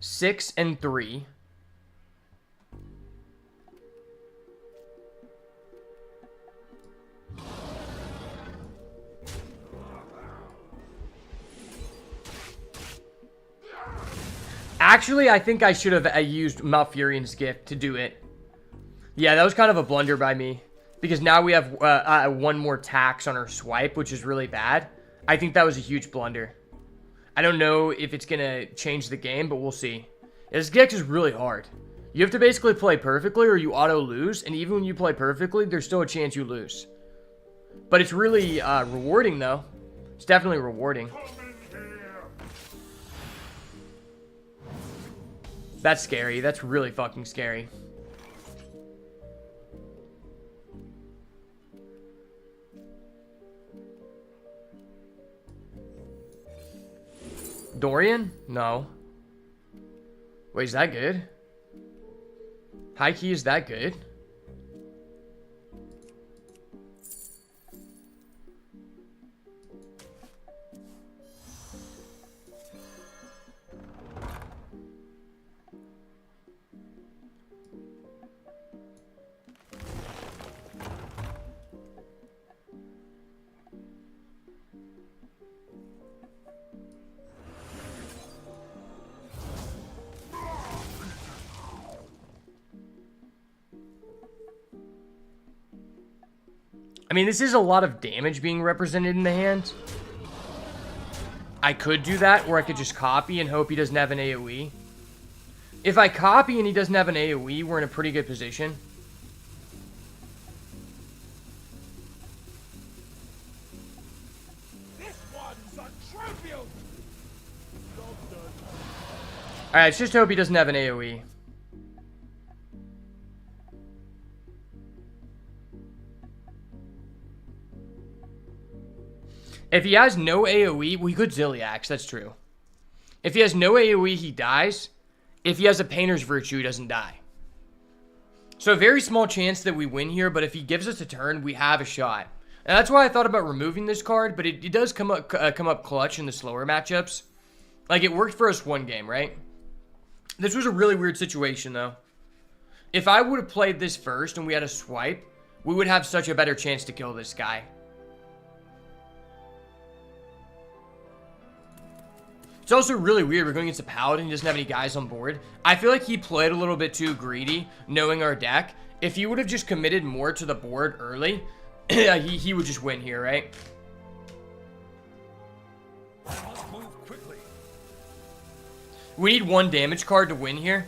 6 and 3. Actually, I think I should have used Malfurion's gift to do it. Yeah, that was kind of a blunder by me. Because now we have one more tax on our swipe, which is really bad. I think that was a huge blunder. I don't know if it's going to change the game, but we'll see. This deck is really hard. You have to basically play perfectly or you auto lose. And even when you play perfectly, there's still a chance you lose. But it's really rewarding, though. It's definitely rewarding. That's scary. That's really fucking scary. Dorian? No. Wait, is that good? High key, is that good? I mean, this is a lot of damage being represented in the hand. I could do that, or I could just copy and hope he doesn't have an AoE. If I copy and he doesn't have an AoE, we're in a pretty good position. This one's a tribute. Alright, let's just hope he doesn't have an AoE. If he has no AoE, well, he could Zilliax, that's true. If he has no AoE, he dies. If he has a Painter's Virtue, he doesn't die. So a very small chance that we win here, but if he gives us a turn, we have a shot. And that's why I thought about removing this card, but it does come up clutch in the slower matchups. Like, it worked for us one game, right? This was a really weird situation, though. If I would have played this first and we had a swipe, we would have such a better chance to kill this guy. It's also really weird. We're going against a Paladin. He doesn't have any guys on board. I feel like he played a little bit too greedy, knowing our deck. If he would have just committed more to the board early, he would just win here, right? Must move quickly. We need one damage card to win here.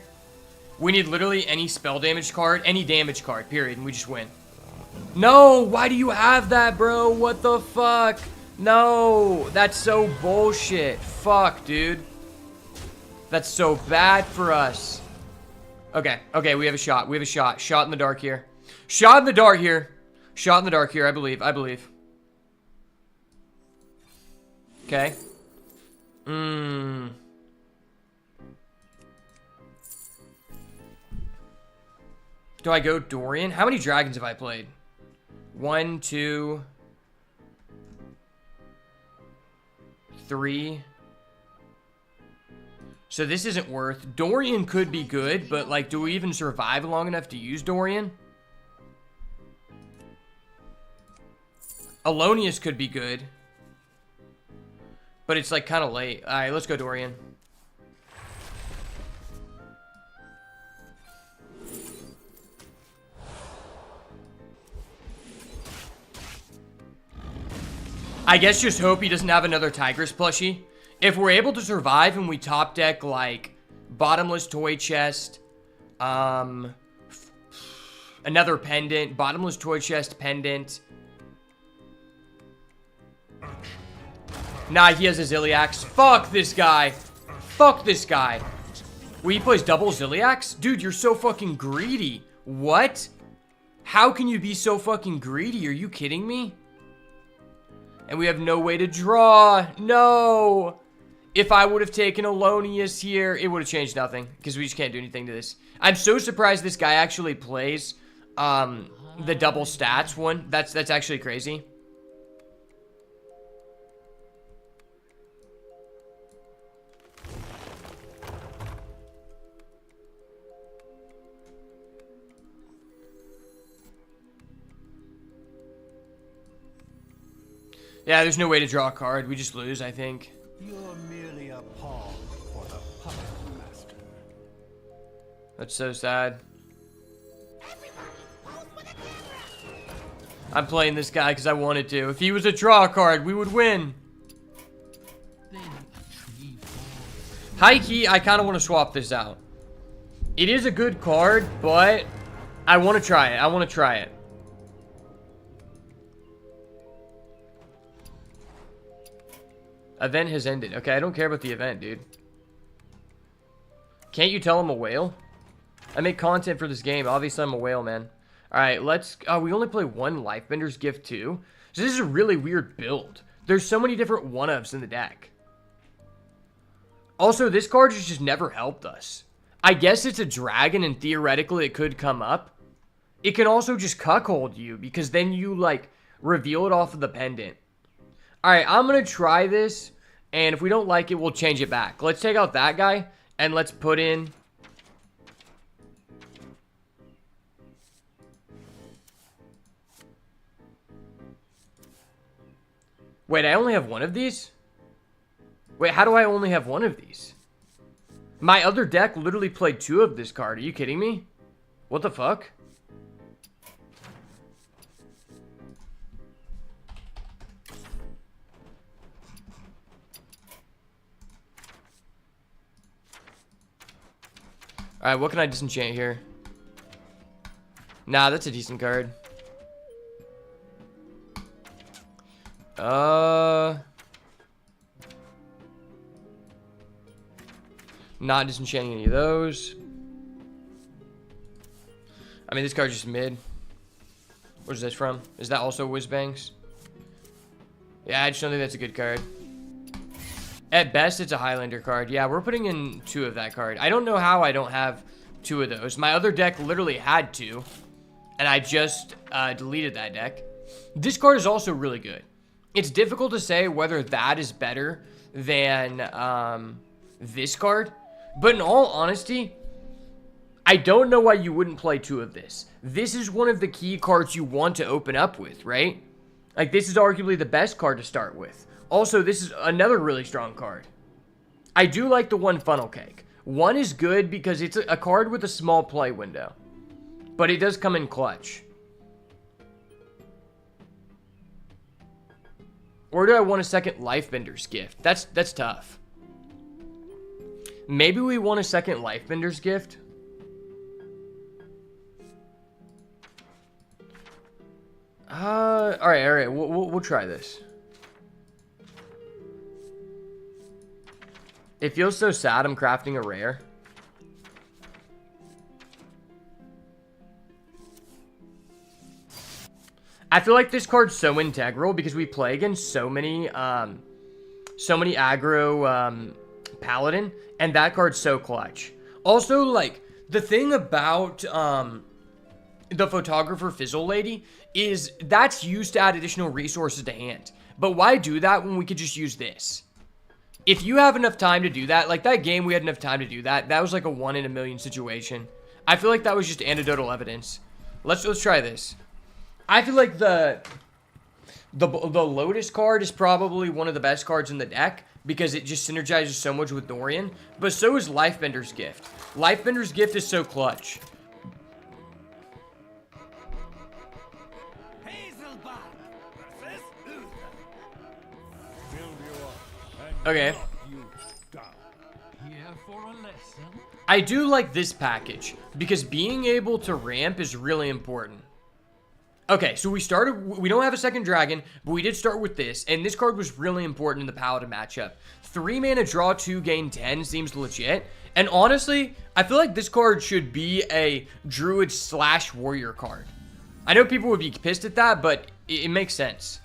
We need literally any spell damage card, any damage card, period, and we just win. No, why do you have that, bro? What the fuck? No, that's so bullshit. Fuck, dude. That's so bad for us. Okay, okay, we have a shot. We have a shot. Shot in the dark here. Shot in the dark here. Shot in the dark here, I believe. I believe. Okay. Do I go Dorian? How many dragons have I played? 1, 2... 3. So this isn't worth. Dorian could be good, but like, do we even survive long enough to use Dorian? Owlonius could be good. but it's like kind of late. All right, let's go Dorian. I guess just hope he doesn't have another Tigress plushie. If we're able to survive and we top deck like bottomless toy chest, another pendant, bottomless toy chest pendant. Nah, he has a Zilliax. Fuck this guy. Fuck this guy. Wait, he plays double Zilliax? Dude, you're so fucking greedy. What? How can you be so fucking greedy? Are you kidding me? And we have no way to draw. No. If I would have taken Owlonius here, it would have changed nothing. Because we just can't do anything to this. I'm so surprised this guy actually plays the double stats one. That's actually crazy. Yeah, there's no way to draw a card. We just lose, I think. You're merely a pawn for the puppet master. That's so sad. I'm playing this guy because I wanted to. If he was a draw card, we would win. High key, I kind of want to swap this out. It is a good card, but I want to try it. I want to try it. Event has ended. Okay, I don't care about the event, dude. Can't you tell I'm a whale? I make content for this game. Obviously, I'm a whale, man. Alright, let's... we only play one Lifebender's Gift, too. So this is a really weird build. There's so many different one-ofs in the deck. Also, this card has just never helped us. I guess it's a dragon, and theoretically it could come up. It can also just cuckold you, because then you, like, reveal it off of the pendant. Alright, I'm going to try this, and if we don't like it, we'll change it back. Let's take out that guy, and let's put in... Wait, I only have one of these? Wait, how do I only have one of these? My other deck literally played two of this card. Are you kidding me? What the fuck? Alright, what can I disenchant here? Nah, that's a decent card. Not disenchanting any of those. I mean, this card's just mid. Where's this from? Is that also Whizbangs? Yeah, I just don't think that's a good card. At best, it's a Highlander card. Yeah, we're putting in two of that card. I don't know how I don't have two of those. My other deck literally had two, and I just deleted that deck. This card is also really good. It's difficult to say whether that is better than this card, but in all honesty, I don't know why you wouldn't play two of this. This is one of the key cards you want to open up with, right? Like, this is arguably the best card to start with. Also, this is another really strong card. I do like the one Funnel Cake. One is good because it's a card with a small play window, but it does come in clutch. Or do I want a second Lifebender's Gift? That's tough. Maybe we want a second Lifebender's Gift. All right. We'll try this. It feels so sad I'm crafting a rare. I feel like this card's so integral because we play against so many aggro paladin, and that card's so clutch. Also, like, the thing about the photographer Fizzle Lady is that's used to add additional resources to hand. But why do that when we could just use this? If you have enough time to do that, like that game, we had enough time to do that. That was like a 1 in a million situation. I feel like that was just anecdotal evidence. Let's try this. I feel like the Lotus card is probably one of the best cards in the deck because it just synergizes so much with Dorian. But so is Lifebender's Gift. Lifebender's Gift is so clutch. Okay. Here for a lesson. I do like this package because being able to ramp is really important. Okay, so we don't have a second dragon, but we did start with this, and this card was really important in the Paladin matchup. 3 mana, draw 2, gain 10 seems legit, and honestly, I feel like this card should be a Druid / Warrior card. I know people would be pissed at that, but it makes sense.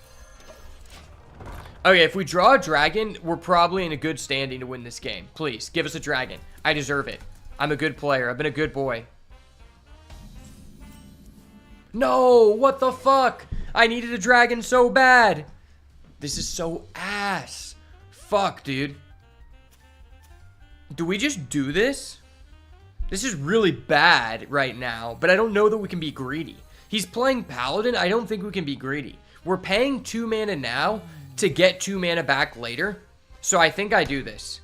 Okay, if we draw a dragon, we're probably in a good standing to win this game. Please, give us a dragon. I deserve it. I'm a good player. I've been a good boy. No, what the fuck? I needed a dragon so bad. This is so ass. Fuck, dude. Do we just do this? This is really bad right now, but I don't know that we can be greedy. He's playing Paladin. I don't think we can be greedy. We're paying 2 mana now to get 2 mana back later, so I think I do this.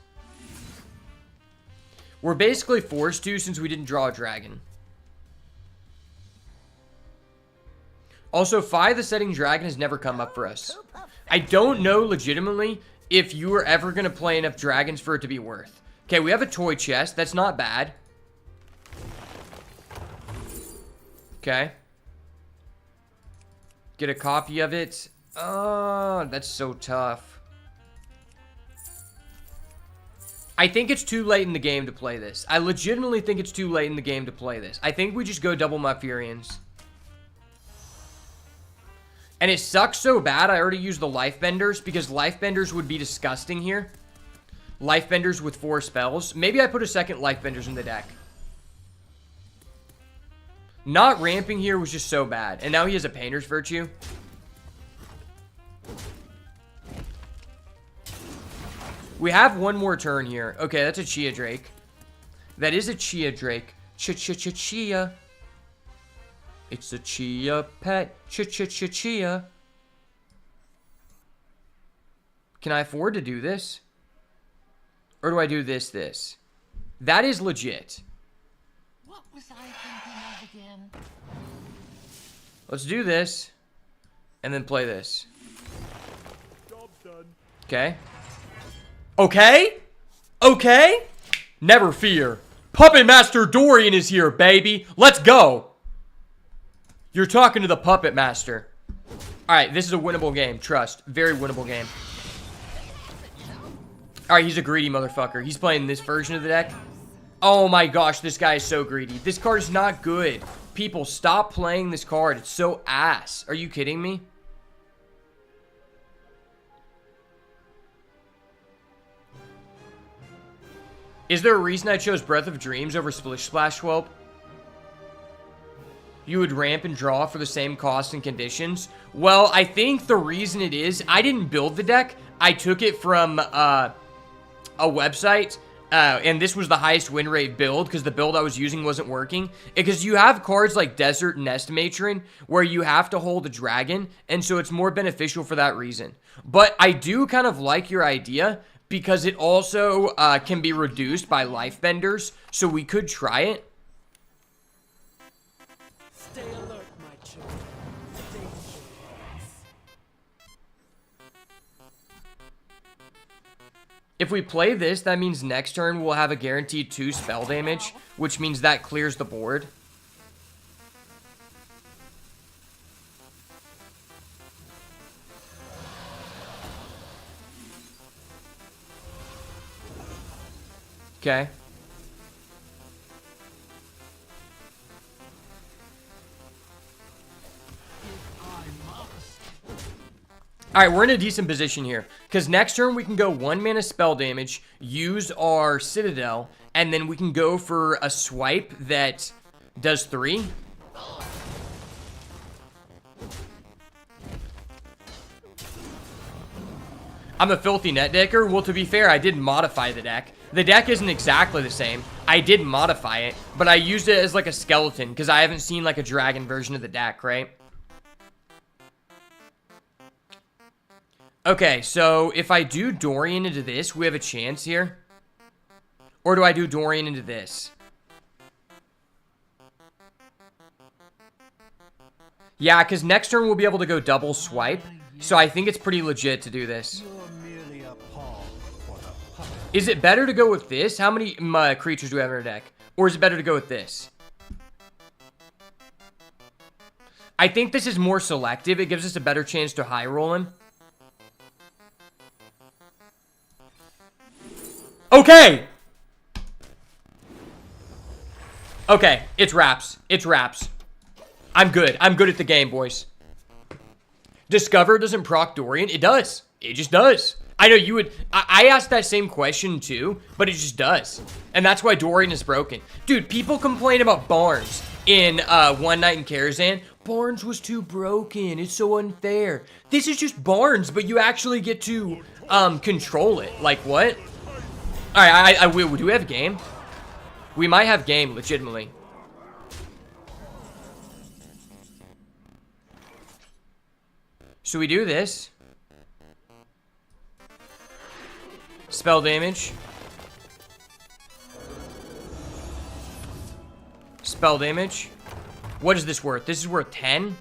We're basically forced to since we didn't draw a dragon. Also, Fi the Setting Dragon has never come up for us. I don't know legitimately if you are ever going to play enough dragons for it to be worth. Okay, we have a toy chest. That's not bad. Okay. Get a copy of it. Oh, that's so tough. I think it's too late in the game to play this. I legitimately think it's too late in the game to play this. I think we just go double Malfurions. And it sucks so bad I already used the Lifebenders because Lifebenders would be disgusting here. Lifebenders with 4 spells. Maybe I put a second Lifebenders in the deck. Not ramping here was just so bad. And now he has a Painter's Virtue. We have one more turn here. Okay, that's a Chia Drake. That is a Chia Drake. Chia. It's a Chia pet. Chia. Can I afford to do this? Or do I do this? That is legit. What was I thinking of again? Let's do this. And then play this. Job done. Okay. Okay? Never fear. Puppet Master Dorian is here, baby. Let's go. You're talking to the Puppet Master. Alright, this is a winnable game. Trust. Very winnable game. Alright, he's a greedy motherfucker. He's playing this version of the deck. Oh my gosh, this guy is so greedy. This card is not good. People, stop playing this card. It's so ass. Are you kidding me? Is there a reason I chose Breath of Dreams over Splish Splash Swope? You would ramp and draw for the same cost and conditions? Well, I think the reason it is, I didn't build the deck. I took it from a website, and this was the highest win rate build because the build I was using wasn't working. Because you have cards like Desert and Nest Matron where you have to hold a dragon, and so it's more beneficial for that reason. But I do kind of like your idea because it also can be reduced by Lifebenders, so we could try it. Stay alert, my children. Danger awaits. If we play this, that means next turn we'll have a guaranteed 2 spell damage, which means that clears the board. Okay. Alright, we're in a decent position here. Because next turn we can go 1 mana spell damage, use our Citadel, and then we can go for a swipe that does 3. I'm a filthy net decker. Well, to be fair, I did modify the deck. The deck isn't exactly the same. I did modify it, but I used it as like a skeleton because I haven't seen like a dragon version of the deck, right? Okay, so if I do Dorian into this, we have a chance here. Or do I do Dorian into this? Yeah, because next turn we'll be able to go double swipe. So I think it's pretty legit to do this. You're merely a pawn for the puppet. Is it better to go with this? How many creatures do we have in our deck? Or is it better to go with this? I think this is more selective. It gives us a better chance to high roll him. Okay! Okay, it's wraps. It's wraps. I'm good. I'm good at the game, boys. Discover doesn't proc Dorian. It does. It just does. I know you would... I asked that same question too, but it just does. And that's why Dorian is broken. Dude, people complain about Barnes in One Night in Karazhan. Barnes was too broken. It's so unfair. This is just Barnes, but you actually get to control it. Like, what? Alright, do we have game? We might have game, legitimately. So we do this. Spell damage. Spell damage. What is this worth? This is worth 10?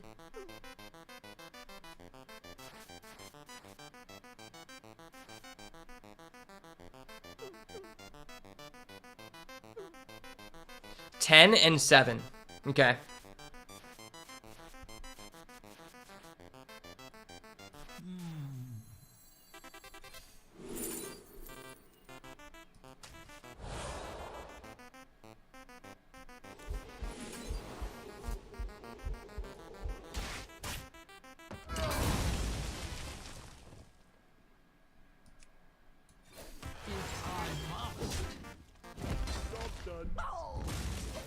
$10 and $7. Okay.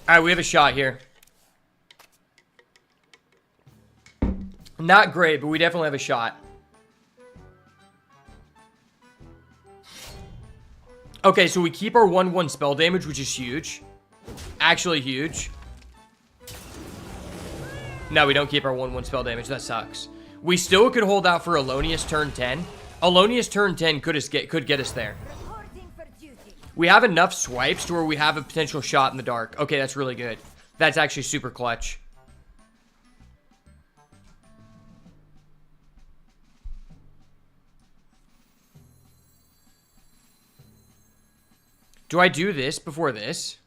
Alright, we have a shot here. Not great, but we definitely have a shot. Okay, so we keep our 1/1 spell damage, which is huge. Actually huge. No, we don't keep our 1/1 spell damage. That sucks. We still could hold out for Owlonius turn 10. Owlonius turn 10 could get us there. We have enough swipes to where we have a potential shot in the dark. Okay, that's really good. That's actually super clutch. Do I do this before this?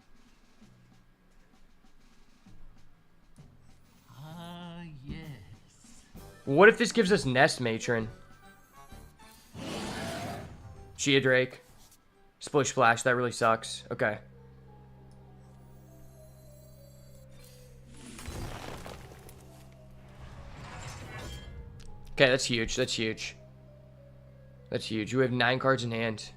Yes. What if this gives us Nest Matron? Chia Drake. Splish Splash, that really sucks. Okay. Okay, that's huge. That's huge. That's huge. We have 9 cards in hand.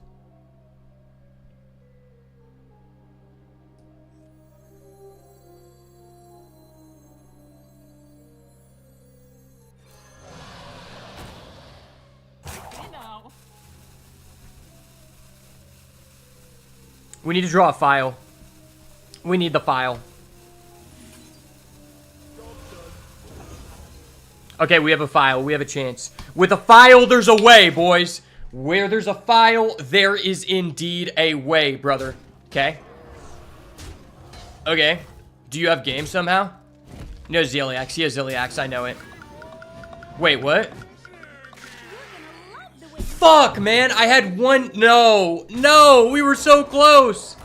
We need to draw a file. We need the file. Okay, we have a file. We have a chance. With a file, there's a way, boys. Where there's a file, there is indeed a way, brother. Okay? Okay. Do you have game somehow? No, Ziliax. He has Ziliax. I know it. Wait, what? Fuck, man. I had one. No. No. We were so close.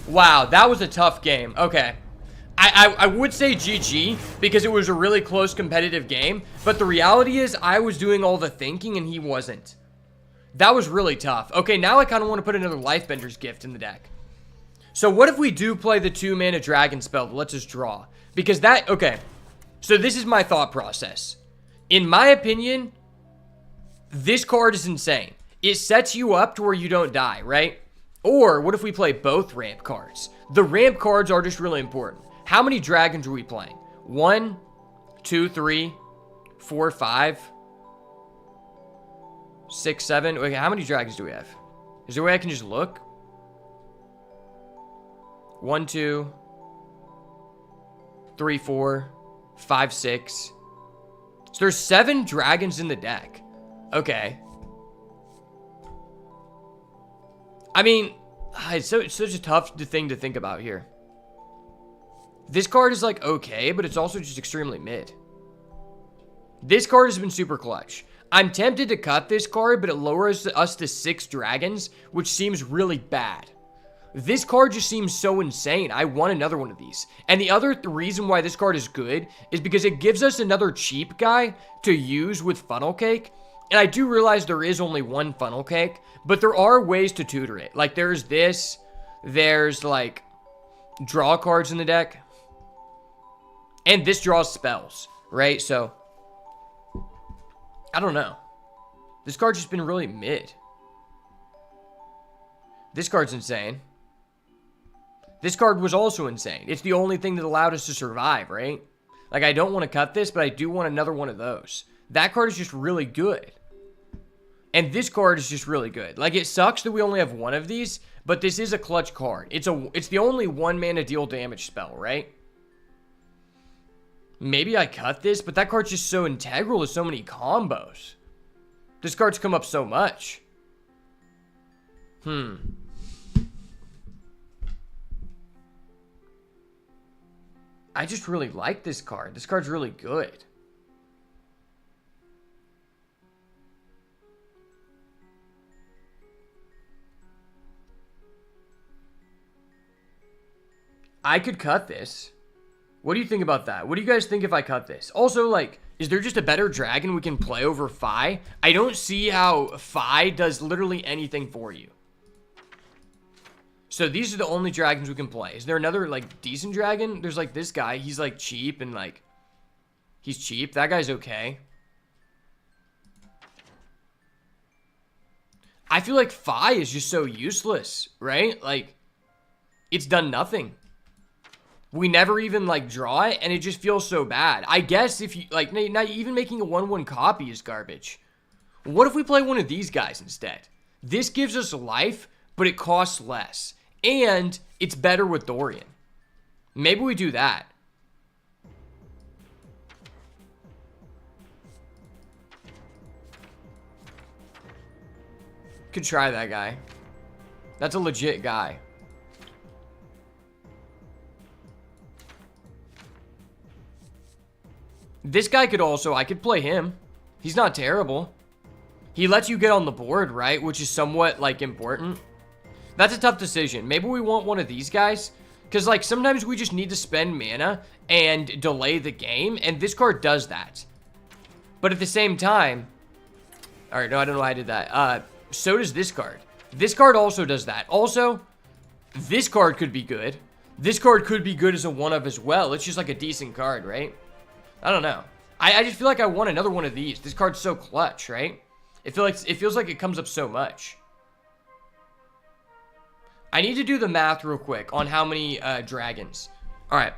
Wow. That was a tough game. Okay. I would say GG because it was a really close competitive game. But the reality is I was doing all the thinking and he wasn't. That was really tough. Okay, now I kind of want to put another Lifebender's Gift in the deck. So what if we do play the 2-mana dragon spell that lets us draw? Because that... Okay. So this is my thought process. In my opinion... This card is insane. It sets you up to where you don't die, right? Or what if we play both ramp cards? The ramp cards are just really important. How many dragons are we playing? 1, 2, 3, 4, 5, 6, 7. Okay, how many dragons do we have? Is there a way I can just look? 1, 2, 3, 4, 5, 6. So there's 7 dragons in the deck. Okay. I mean, it's such a tough thing to think about here. This card is like okay, but it's also just extremely mid. This card has been super clutch. I'm tempted to cut this card, but it lowers us to 6 dragons, which seems really bad. This card just seems so insane. I want another one of these. And the other reason why this card is good is because it gives us another cheap guy to use with Funnel Cake. And I do realize there is only one Funnel Cake, but there are ways to tutor it. Like there's this, there's like draw cards in the deck. And this draws spells, right? So, I don't know. This card's just been really mid. This card's insane. This card was also insane. It's the only thing that allowed us to survive, right? Like, I don't want to cut this, but I do want another one of those. That card is just really good. And this card is just really good. Like, it sucks that we only have one of these, but this is a clutch card. It's the only 1-mana deal damage spell, right? Maybe I cut this, but that card's just so integral to so many combos. This card's come up so much. I just really like this card. This card's really good. I could cut this. What do you think about that? What do you guys think if I cut this? Also, like, is there just a better dragon we can play over Fi? I don't see how Fi does literally anything for you. So these are the only dragons we can play. Is there another, like, decent dragon? There's, like, this guy. He's, like, cheap and, like, he's cheap. That guy's okay. I feel like Fi is just so useless, right? Like, it's done nothing. We never even, like, draw it, and it just feels so bad. I guess if you, like, not even making a 1/1 copy is garbage. What if we play one of these guys instead? This gives us life, but it costs less. And it's better with Dorian. Maybe we do that. Could try that guy. That's a legit guy. This guy could also, I could play him. He's not terrible. He lets you get on the board, right? Which is somewhat, like, important. That's a tough decision. Maybe we want one of these guys. Because, like, sometimes we just need to spend mana and delay the game. And this card does that. But at the same time... Alright, no, I don't know why I did that. So does this card. This card also does that. Also, this card could be good. This card could be good as a one-of as well. It's just, like, a decent card, right? I don't know. I just feel like I want another one of these. This card's so clutch, right? It feels like it comes up so much. I need to do the math real quick on how many dragons. All right.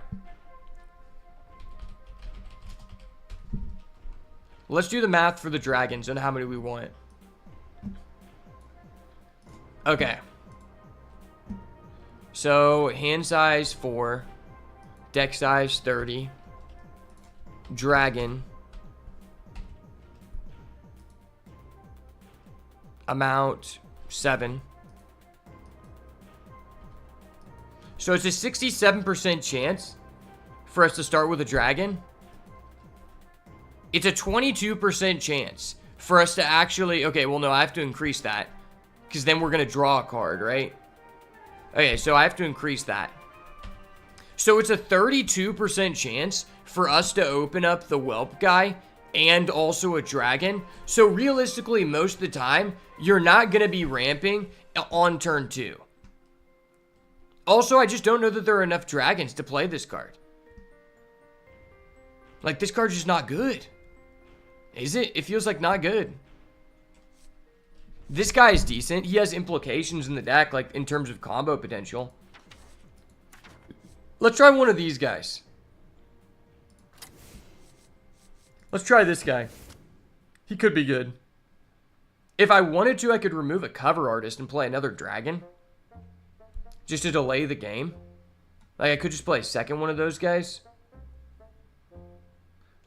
Let's do the math for the dragons and how many we want. Okay. So, hand size 4. Deck size 30. Dragon. Amount 7. So it's a 67% chance for us to start with a dragon. It's a 22% chance for us to actually... Okay, well, no, I have to increase that. Because then we're going to draw a card, right? Okay, so I have to increase that. So it's a 32% chance for us to open up the Whelp guy and also a dragon. So realistically, most of the time, you're not going to be ramping on turn 2. Also, I just don't know that there are enough dragons to play this card. Like, this card's just not good. Is it? It feels like not good. This guy is decent. He has implications in the deck, like, in terms of combo potential. Let's try one of these guys. Let's try this guy. He could be good. If I wanted to, I could remove a cover artist and play another dragon. Just to delay the game. Like, I could just play a second one of those guys.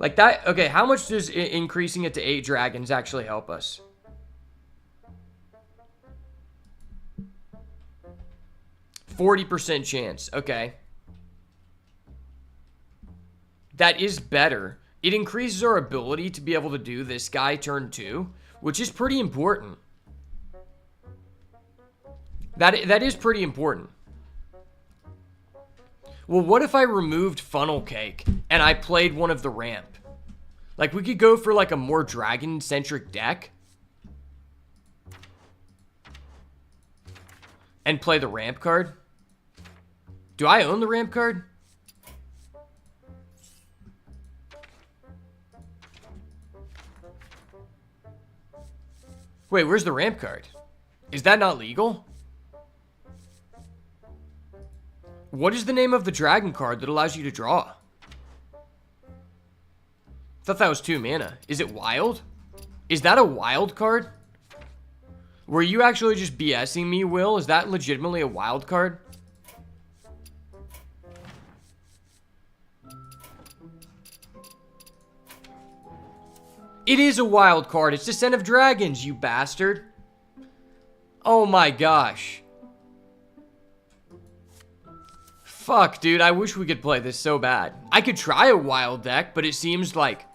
Like that, okay, how much does increasing it to 8 dragons actually help us? %40 chance, okay. That is better. It increases our ability to be able to do this guy turn 2, which is pretty important. That is pretty important. Well, what if I removed Funnel Cake and I played one of the ramp? Like, we could go for, like, a more dragon-centric deck. And play the ramp card. Do I own the ramp card? Wait, where's the ramp card? Is that not legal? What is the name of the dragon card that allows you to draw? Thought that was 2 mana. Is it wild? Is that a wild card? Were you actually just BSing me, Will? Is that legitimately a wild card? It is a wild card. It's Descent of Dragons, you bastard. Oh my gosh. Fuck, dude. I wish we could play this so bad. I could try a wild deck, but it seems like...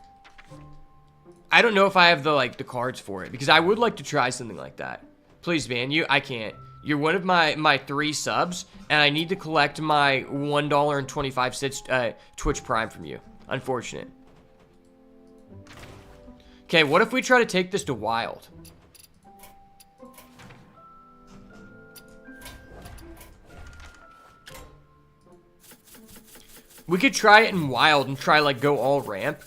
I don't know if I have the cards for it, because I would like to try something like that. Please, man, I can't. You're one of my 3 subs, and I need to collect my $1.25 Twitch Prime from you. Unfortunate. Okay, what if we try to take this to wild? We could try it in wild and try, like, go all ramp.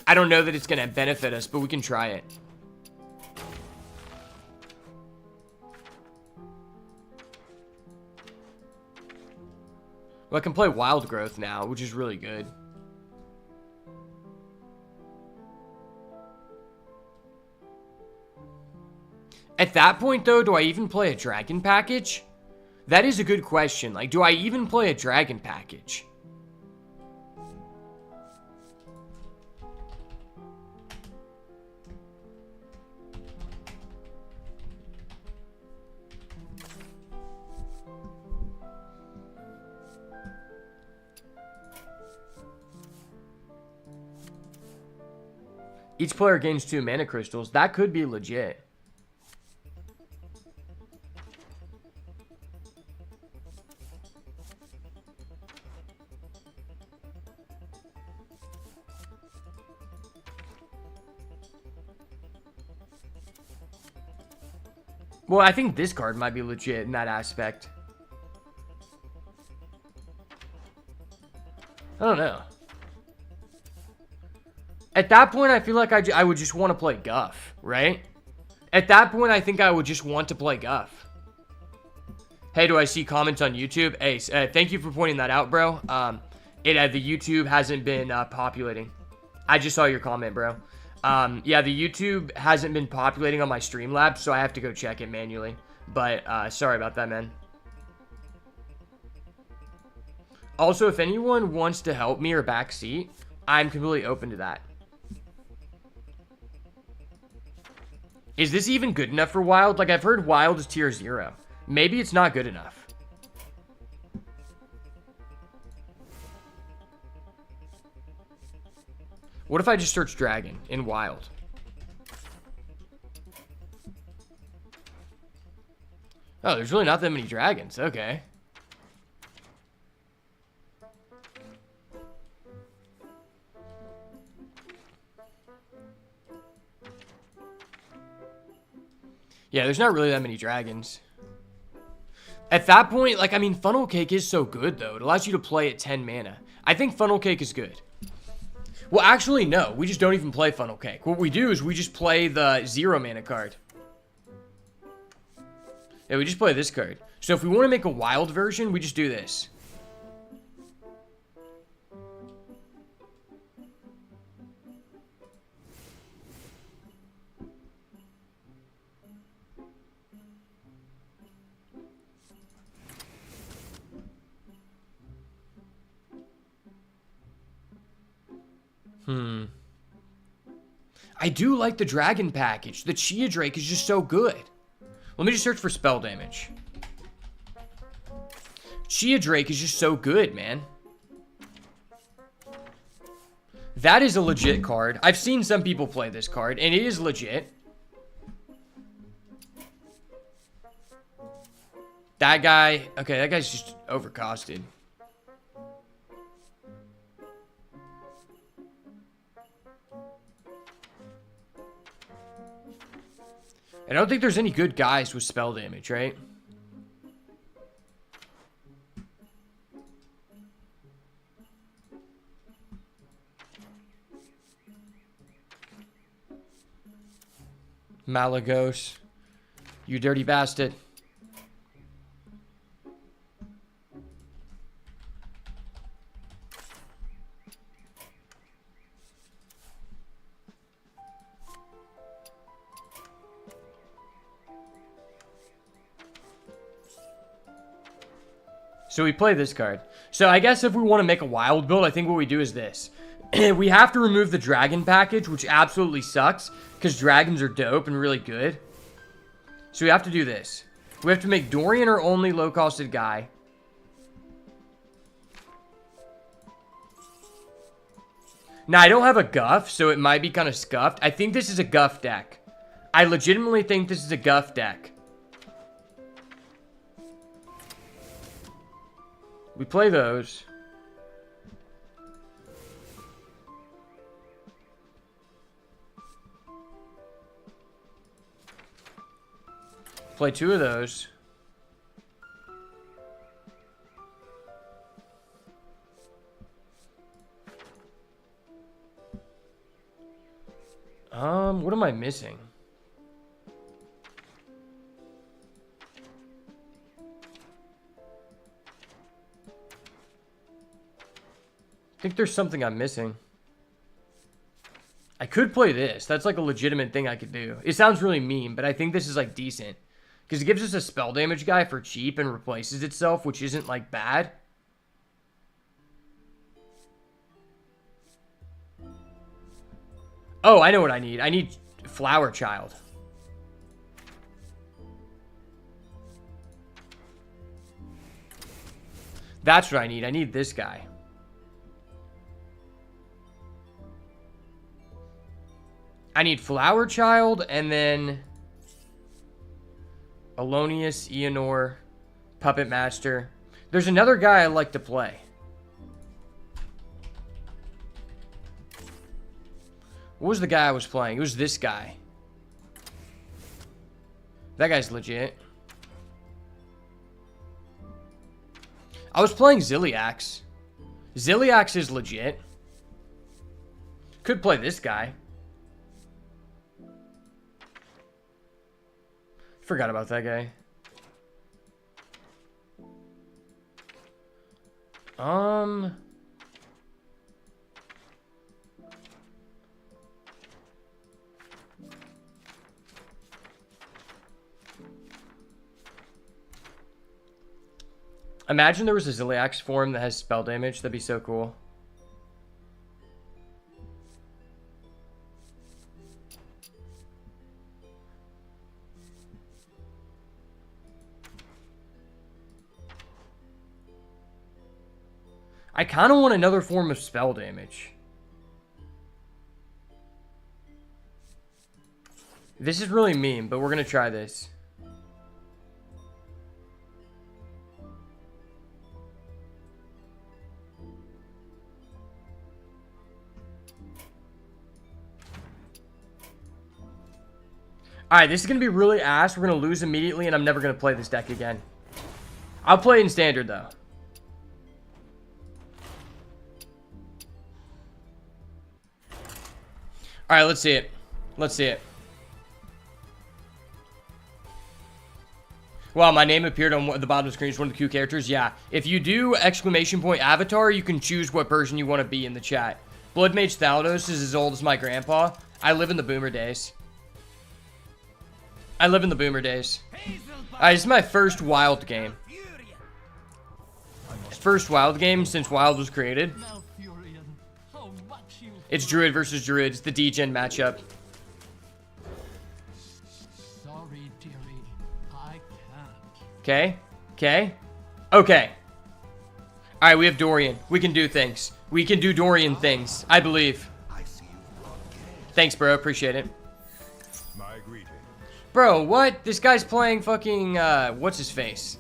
I don't know that it's going to benefit us, but we can try it. Well, I can play Wild Growth now, which is really good. At that point, though, do I even play a dragon package? That is a good question. Like, do I even play a dragon package? Each player gains 2 mana crystals. That could be legit. Well, I think this card might be legit in that aspect. I don't know. At that point, I feel like I would just want to play Guff, right? At that point, I think I would just want to play Guff. Hey, do I see comments on YouTube? Hey, thank you for pointing that out, bro. The YouTube hasn't been populating. I just saw your comment, bro. Yeah, the YouTube hasn't been populating on my Streamlabs, so I have to go check it manually. But, sorry about that, man. Also, if anyone wants to help me or backseat, I'm completely open to that. Is this even good enough for Wild? Like, I've heard Wild is tier 0. Maybe it's not good enough. What if I just search Dragon in Wild? Oh, there's really not that many dragons. Okay. Yeah, there's not really that many dragons. At that point, like, I mean, Funnel Cake is so good, though. It allows you to play at 10 mana. I think Funnel Cake is good. Well, actually, no. We just don't even play Funnel Cake. What we do is we just play the 0 mana card. Yeah, we just play this card. So if we want to make a wild version, we just do this. I do like the dragon package. The Chia Drake is just so good. Let me just search for spell damage. Chia Drake is just so good, man. That is a legit card. I've seen some people play this card, and it is legit. That guy... Okay, that guy's just overcosted. I don't think there's any good guys with spell damage, right? Malagos. You dirty bastard. So we play this card. So I guess if we want to make a wild build, I think what we do is this. We have to remove the dragon package, which absolutely sucks, because dragons are dope and really good. So we have to do this. We have to make Dorian our only low-costed guy. Now, I don't have a Guff, so it might be kind of scuffed. I think this is a Guff deck. I legitimately think this is a Guff deck. We play those. Play 2 of those. What am I missing? I think there's something I'm missing. I could play this. That's like a legitimate thing I could do. It sounds really mean, but I think this is like decent. Because it gives us a spell damage guy for cheap and replaces itself, which isn't like bad. Oh, I know what I need. I need Flower Child. That's what I need. I need this guy. I need Flower Child and then Owlonius, Eonor, Puppet Master. There's another guy I like to play. What was the guy I was playing? It was this guy. That guy's legit. I was playing Ziliax. Ziliax is legit. Could play this guy. Forgot about that guy. Imagine there was a Ziliax form that has spell damage. That'd be so cool. I kind of want another form of spell damage. This is really mean, but we're going to try this. Alright, this is going to be really ass. We're going to lose immediately, and I'm never going to play this deck again. I'll play in standard, though. Alright, let's see it. Let's see it. Wow, my name appeared on the bottom of the screen as one of the Q characters. Yeah, if you do exclamation point avatar, you can choose what person you want to be in the chat. Blood Mage Thaldos is as old as my grandpa. I live in the boomer days. I live in the boomer days. Alright, this is my first wild game. First wild game since Wild was created. Malfurion, how much you It's Druid versus Druid. It's the D-Gen matchup. Sorry, dearie. I can't. Okay. Okay. Okay. Alright, we have Dorian. We can do things. We can do Dorian things. I believe. Thanks, bro. Appreciate it. My greetings. Bro, what? This guy's playing fucking, what's his face?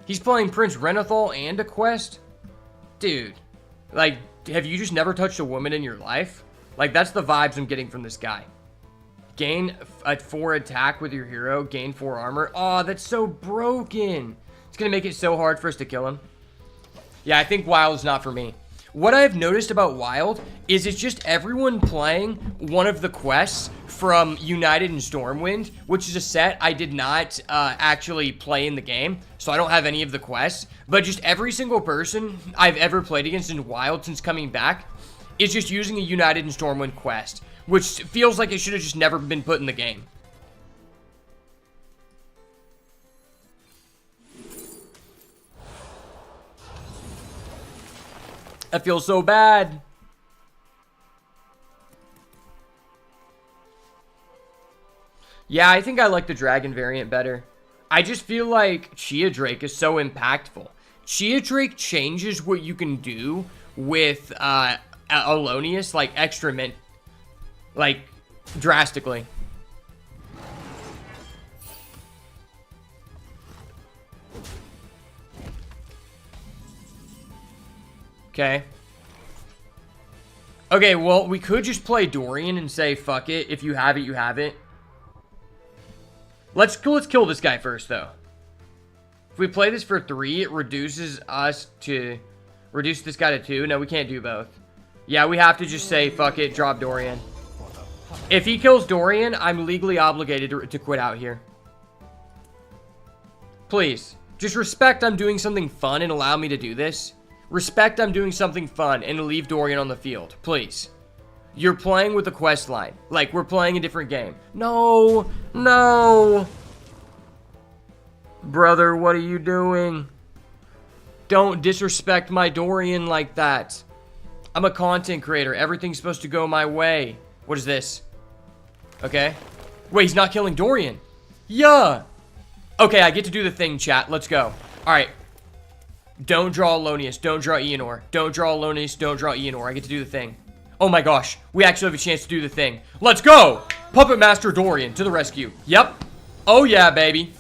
He's playing Prince Renathal and a quest? Dude. Like, have you just never touched a woman in your life? Like, that's the vibes I'm getting from this guy. Gain a 4 attack with your hero. Gain 4 armor. Oh, that's so broken. It's gonna make it so hard for us to kill him. Yeah, I think Wild's not for me. What I've noticed about Wild is it's just everyone playing one of the quests from United and Stormwind, which is a set I did not actually play in the game, so I don't have any of the quests. But just every single person I've ever played against in Wild since coming back is just using a United and Stormwind quest, which feels like it should have just never been put in the game. I feel so bad. Yeah, I think I like the dragon variant better. I just feel like Chia Drake is so impactful. Chia Drake changes what you can do with Owlonius, like extra mint, like drastically. Okay. Okay, well, we could just play Dorian and say, fuck it. If you have it, you have it. Let's kill this guy first, though. If we play this for 3, it reduces us to... Reduce this guy to 2. No, we can't do both. Yeah, we have to just say, fuck it, drop Dorian. If he kills Dorian, I'm legally obligated to quit out here. Please. Just respect I'm doing something fun and allow me to do this. Respect I'm doing something fun and leave Dorian on the field. Please. You're playing with the quest line. Like, we're playing a different game. No. No. Brother, what are you doing? Don't disrespect my Dorian like that. I'm a content creator. Everything's supposed to go my way. What is this? Okay. Wait, he's not killing Dorian. Yeah. Okay, I get to do the thing, chat. Let's go. Alright. Don't draw Owlonius. Don't draw Eonor. Don't draw Owlonius. Don't draw Eonor. I get to do the thing. Oh my gosh. We actually have a chance to do the thing. Let's go! Puppet Master Dorian to the rescue. Yep. Oh yeah, baby.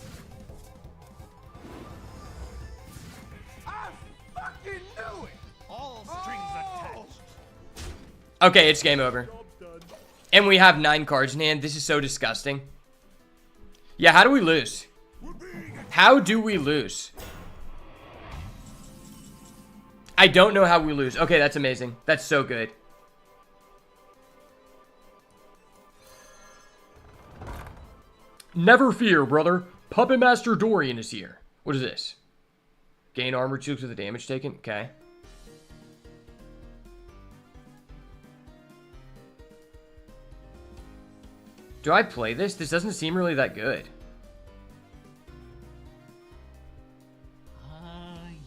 I fucking knew it! All strings attached. Okay, it's game over. And we have 9 cards in hand. This is so disgusting. Yeah, how do we lose? How do we lose? I don't know how we lose. Okay, that's amazing. That's so good. Never fear, brother. Puppet Master Dorian is here. What is this? Gain armor chokes with the damage taken. Okay. Do I play this? This doesn't seem really that good.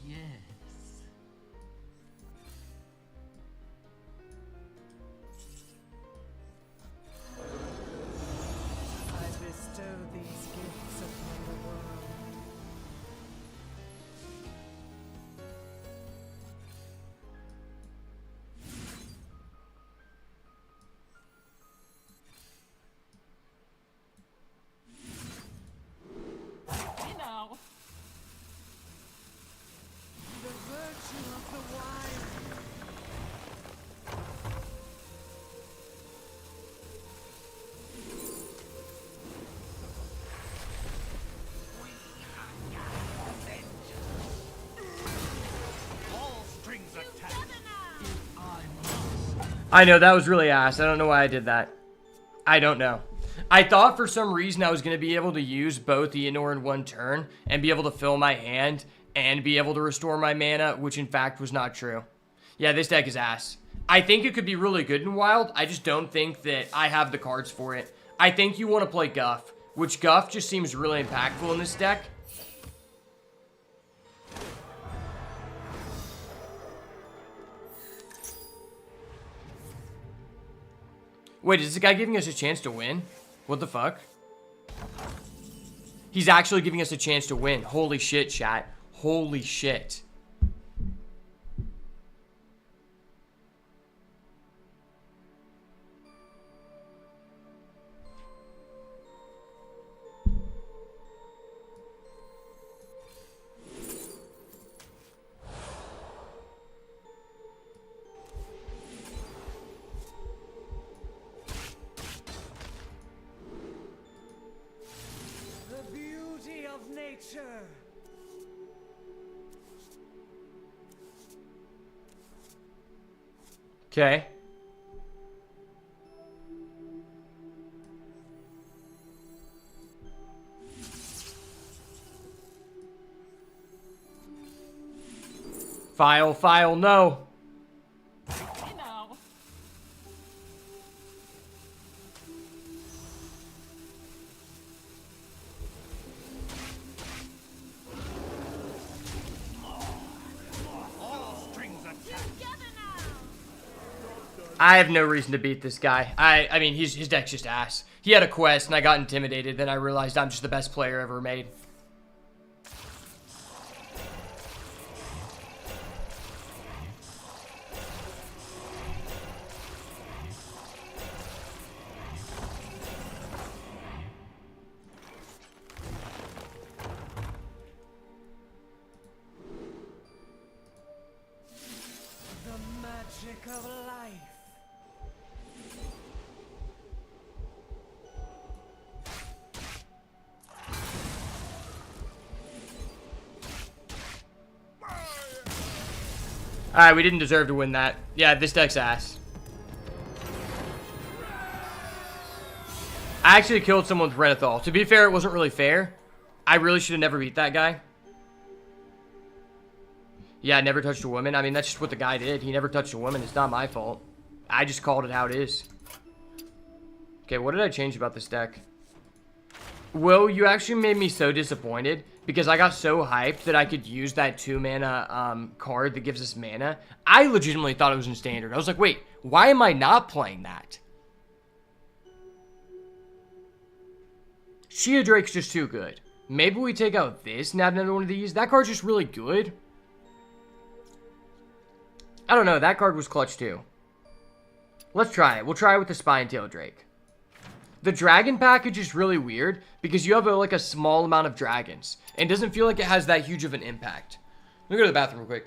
Yes. I bestow these gifts upon the world. You know. The virtue of the wild. All strings attached. I know, that was really ass. I don't know why I did that. I don't know. I thought for some reason I was going to be able to use both Eonor in one turn and be able to fill my hand and be able to restore my mana, which in fact was not true. Yeah, this deck is ass. I think it could be really good in Wild. I just don't think that I have the cards for it. I think you want to play Guff, which Guff just seems really impactful in this deck. Wait, is this guy giving us a chance to win? What the fuck? He's actually giving us a chance to win. Holy shit, chat. Holy shit. The beauty of nature. Okay. File, no. Hey now. All strings attached. I have no reason to beat this guy. I mean, his deck's just ass. He had a quest, and I got intimidated. Then I realized I'm just the best player ever made. The magic of life. Alright, we didn't deserve to win that. Yeah, this deck's ass. I actually killed someone with Renethal. To be fair, it wasn't really fair. I really should have never beat that guy. Yeah, never touched a woman. I mean, that's just what the guy did. He never touched a woman. It's not my fault. I just called it how it is. Okay, what did I change about this deck? Will, you actually made me so disappointed because I got so hyped that I could use that 2-mana card that gives us mana. I legitimately thought it was in standard. I was like, wait, why am I not playing that? Shia Drake's just too good. Maybe we take out this and add another one of these. That card's just really good. I don't know. That card was clutch too. Let's try it. We'll try it with the Spine-Tailed Drake. The dragon package is really weird because you have like a small amount of dragons. And it doesn't feel like it has that huge of an impact. Let me go to the bathroom real quick.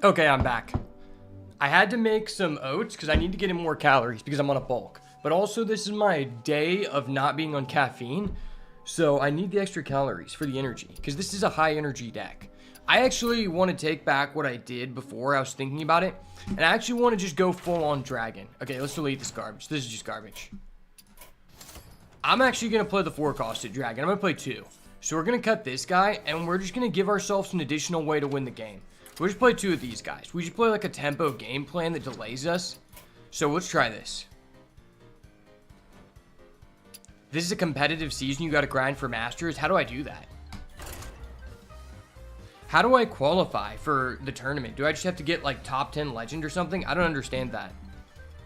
Okay, I'm back. I had to make some oats because I need to get in more calories because I'm on a bulk. But also, this is my day of not being on caffeine. So I need the extra calories for the energy because this is a high energy deck. I actually want to take back what I did before. I was thinking about it. And I actually want to just go full on dragon. Okay, let's delete this garbage. This is just garbage. I'm actually going to play the 4-costed dragon. I'm going to play 2. So we're going to cut this guy. And we're just going to give ourselves an additional way to win the game. We'll just play 2 of these guys. We just play like a tempo game plan that delays us. So let's try this. This is a competitive season. You got to grind for masters. How do I do that? How do I qualify for the tournament? Do I just have to get like top 10 legend or something? I don't understand that.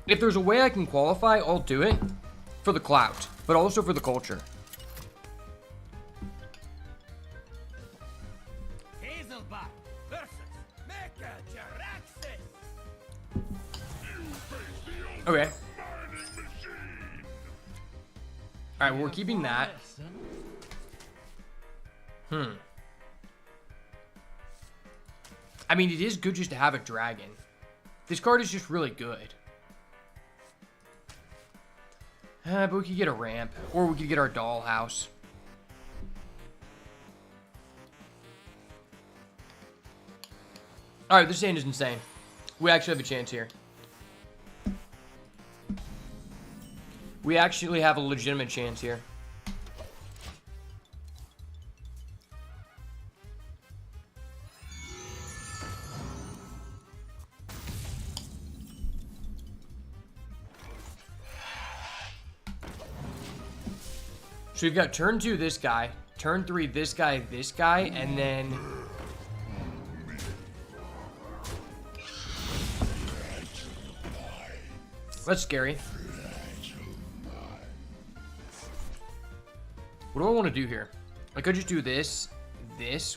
If there's a way I can qualify, I'll do it for the clout, but also for the culture. Hazelback versus Mecha Jaraxxus. Okay. Alright, we're keeping that. I mean, it is good just to have a dragon. This card is just really good. But we could get a ramp. Or we could get our dollhouse. Alright, this hand is insane. We actually have a chance here. We actually have a legitimate chance here. So we've got turn 2 this guy, turn 3 this guy, and then... That's scary. What do I want to do here? I could just do this,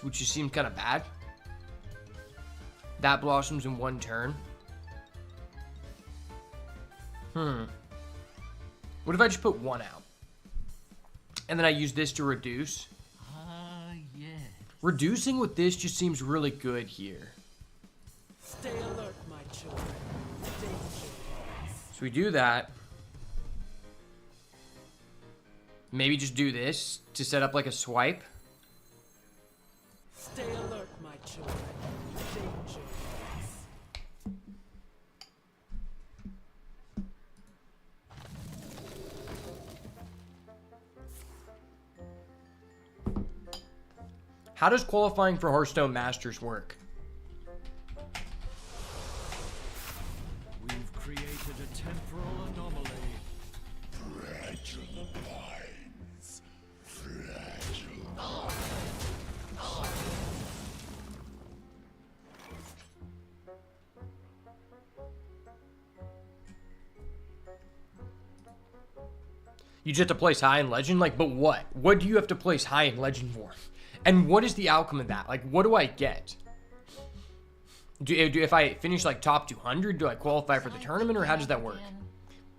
which just seems kind of bad. That blossoms in 1 turn. What if I just put 1 out? And then I use this to reduce. Yes. Reducing with this just seems really good here. Stay alert, my children. Danger. So we do that. Maybe just do this to set up like a swipe. Stay alert, my children. Danger. How does qualifying for Hearthstone Masters work? We've created a temporal anomaly. Fragile minds. Fragile minds. You just have to place high in Legend? Like, but what? What do you have to place high in Legend for? And what is the outcome of that? Like, what do I get? If I finish, like, top 200, do I qualify for the tournament, or how does that work?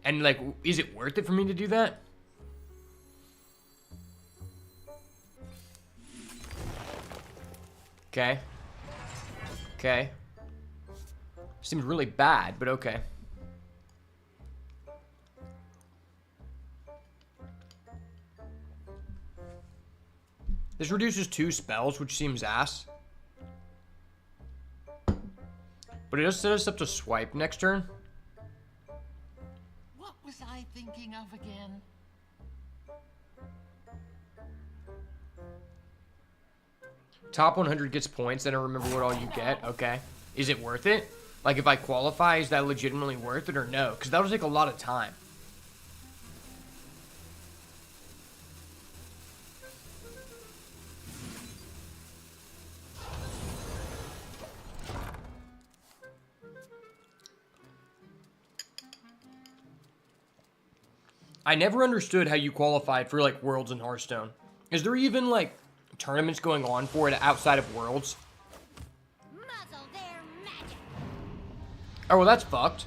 And, like, is it worth it for me to do that? Okay. Okay. Seems really bad, but okay. This reduces 2 spells, which seems ass. But it does set us up to swipe next turn. What was I thinking of again? Top 100 gets points. I don't remember what all you get. Okay. Is it worth it? Like, if I qualify, is that legitimately worth it or no? Because that'll take a lot of time. I never understood how you qualified for, like, Worlds in Hearthstone. Is there even, like, tournaments going on for it outside of Worlds? Muzzle their magic. Oh, well, that's fucked.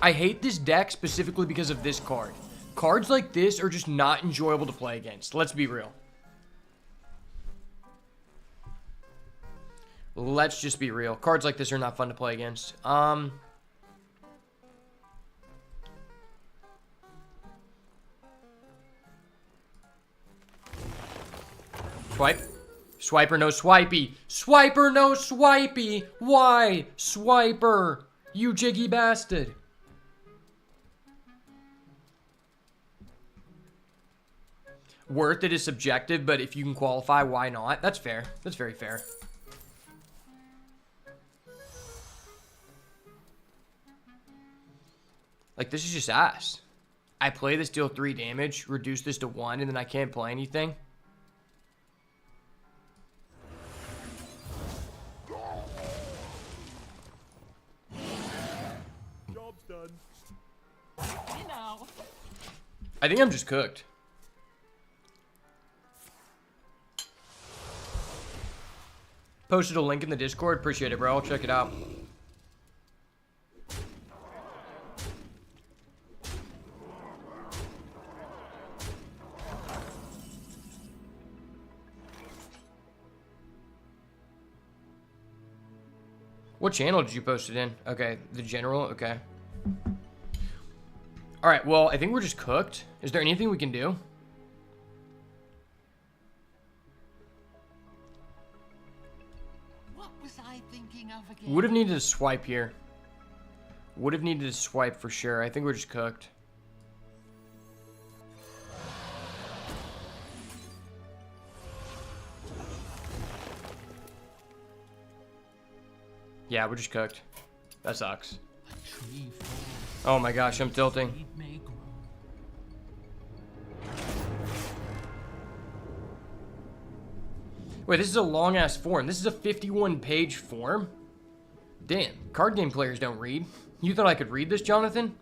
I hate this deck specifically because of this card. Cards like this are just not enjoyable to play against. Let's be real. Let's just be real. Cards like this are not fun to play against. Swipe. Swiper, no swipey. Swiper, no swipey. Why? Swiper. You jiggy bastard. Worth it is subjective, but if you can qualify, why not? That's fair. That's very fair. Like, this is just ass. I play this, deal 3 damage, reduce this to 1, and then I can't play anything. Job's done. You know. I think I'm just cooked. Posted a link in the Discord. Appreciate it, bro. I'll check it out. What channel did you post it in? Okay, the general. Okay. All right, well, I think we're just cooked. Is there anything we can do? What was I thinking of again? Would have needed to swipe here. Would have needed to swipe for sure. I think we're just cooked. Yeah, we're just cooked. That sucks. A tree falls, Oh my gosh, I'm tilting. seed may grow. Wait, this is a long-ass form. This is a 51-page form? Damn, card game players don't read. You thought I could read this, Jonathan?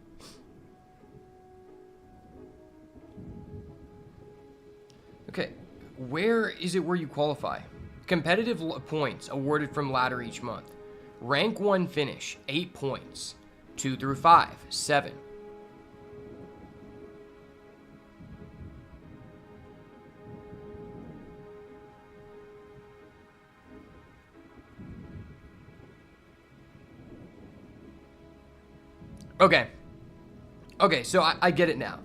Okay, where is it where you qualify? Competitive points awarded from ladder each month. Rank 1 finish, 8 points. 2 through 5, 7. Okay. Okay, so I get it now.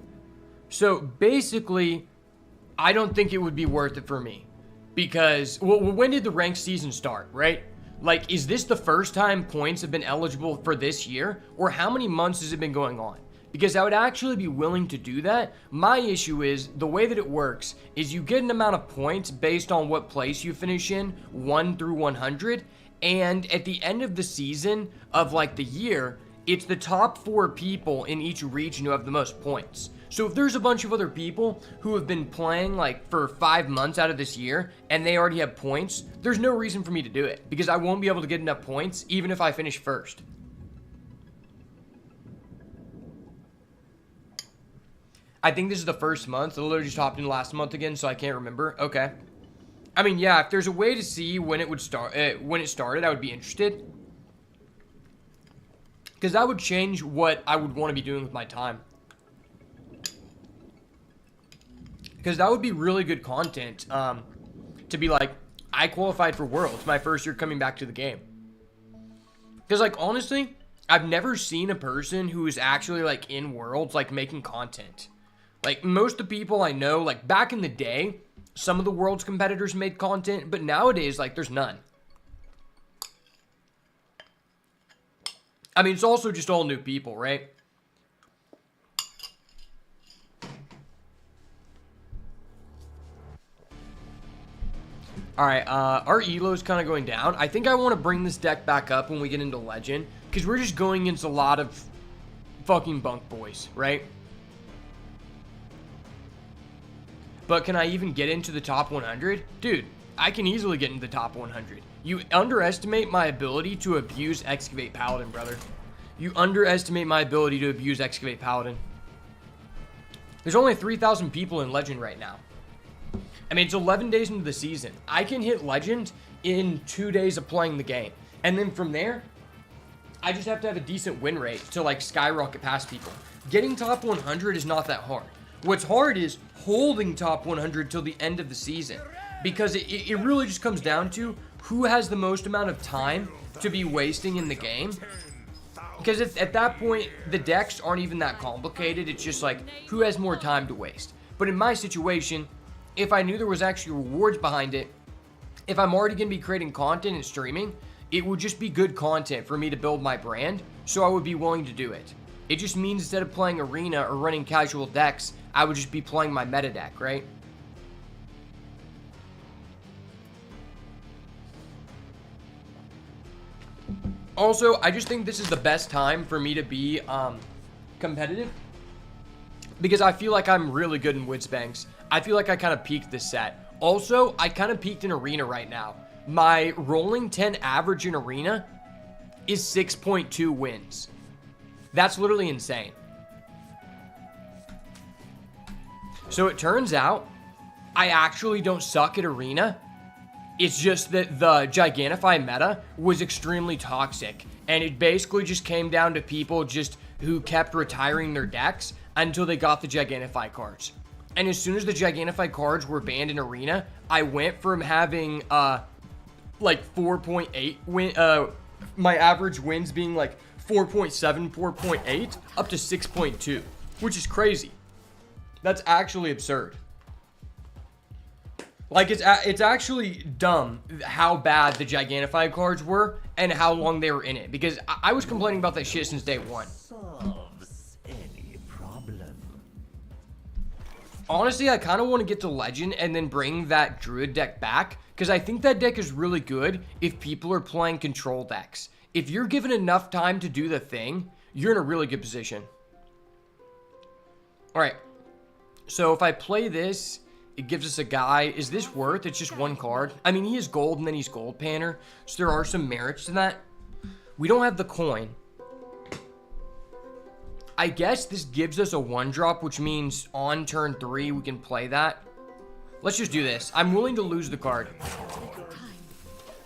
So basically, I don't think it would be worth it for me. Because, well, when did the ranked season start, right? Like, is this the first time points have been eligible for this year? Or how many months has it been going on? Because I would actually be willing to do that. My issue is, the way that it works is you get an amount of points based on what place you finish in, 1 through 100. And at the end of the season of, like, the year, it's the top 4 people in each region who have the most points. So if there's a bunch of other people who have been playing like for 5 months out of this year and they already have points, there's no reason for me to do it because I won't be able to get enough points even if I finish first. I think this is the first month. I literally just hopped in last month again, so I can't remember. Okay. I mean, yeah, if there's a way to see when it would start, when it started, I would be interested. Because that would change what I would want to be doing with my time. Because that would be really good content to be like, I qualified for Worlds my first year coming back to the game. Because, like, honestly, I've never seen a person who is actually, like, in Worlds, like, making content. Like, most of the people I know, like, back in the day, some of the Worlds competitors made content, but nowadays, like, there's none. I mean, it's also just all new people, right? Alright, our elo's kind of going down. I think I want to bring this deck back up when we get into Legend, because we're just going against a lot of fucking bunk boys, right? But can I even get into the top 100? Dude, I can easily get into the top 100. You underestimate my ability to abuse Excavate Paladin, brother. You underestimate my ability to abuse Excavate Paladin. There's only 3,000 people in Legend right now. I mean, it's 11 days into the season. I can hit Legend in 2 days of playing the game. And then from there, I just have to have a decent win rate to, like, skyrocket past people. Getting top 100 is not that hard. What's hard is holding top 100 till the end of the season. because it really just comes down to who has the most amount of time to be wasting in the game. Because at that point, the decks aren't even that complicated. It's just like, who has more time to waste? But in my situation, if I knew there was actually rewards behind it, if I'm already going to be creating content and streaming, it would just be good content for me to build my brand, so I would be willing to do it. It just means instead of playing Arena or running casual decks, I would just be playing my meta deck, right? Also, I just think this is the best time for me to be competitive, because I feel like I'm really good in Widsbanks. I feel like I kind of peaked this set. Also, I kind of peaked in Arena right now. My rolling 10 average in Arena is 6.2 wins. That's literally insane. So it turns out I actually don't suck at Arena. It's just that the Gigantify meta was extremely toxic, and it basically just came down to people just who kept retiring their decks until they got the Gigantify cards. And as soon as the Gigantify cards were banned in Arena, I went from having like 4.8 win, my average wins being like 4.7, 4.8 up to 6.2, which is crazy. That's actually absurd. Like, it's actually dumb how bad the Gigantify cards were and how long they were in it. Because I was complaining about that shit since day one. Solves any problem. Honestly, I kind of want to get to Legend and then bring that Druid deck back. Because I think that deck is really good if people are playing control decks. If you're given enough time to do the thing, you're in a really good position. Alright. So if I play this, it gives us a guy. Is this worth? It's just one card. I mean, he is gold and then he's gold panner. So there are some merits to that. We don't have the coin. I guess this gives us a 1-drop, which means on turn 3 we can play that. Let's just do this. I'm willing to lose the card.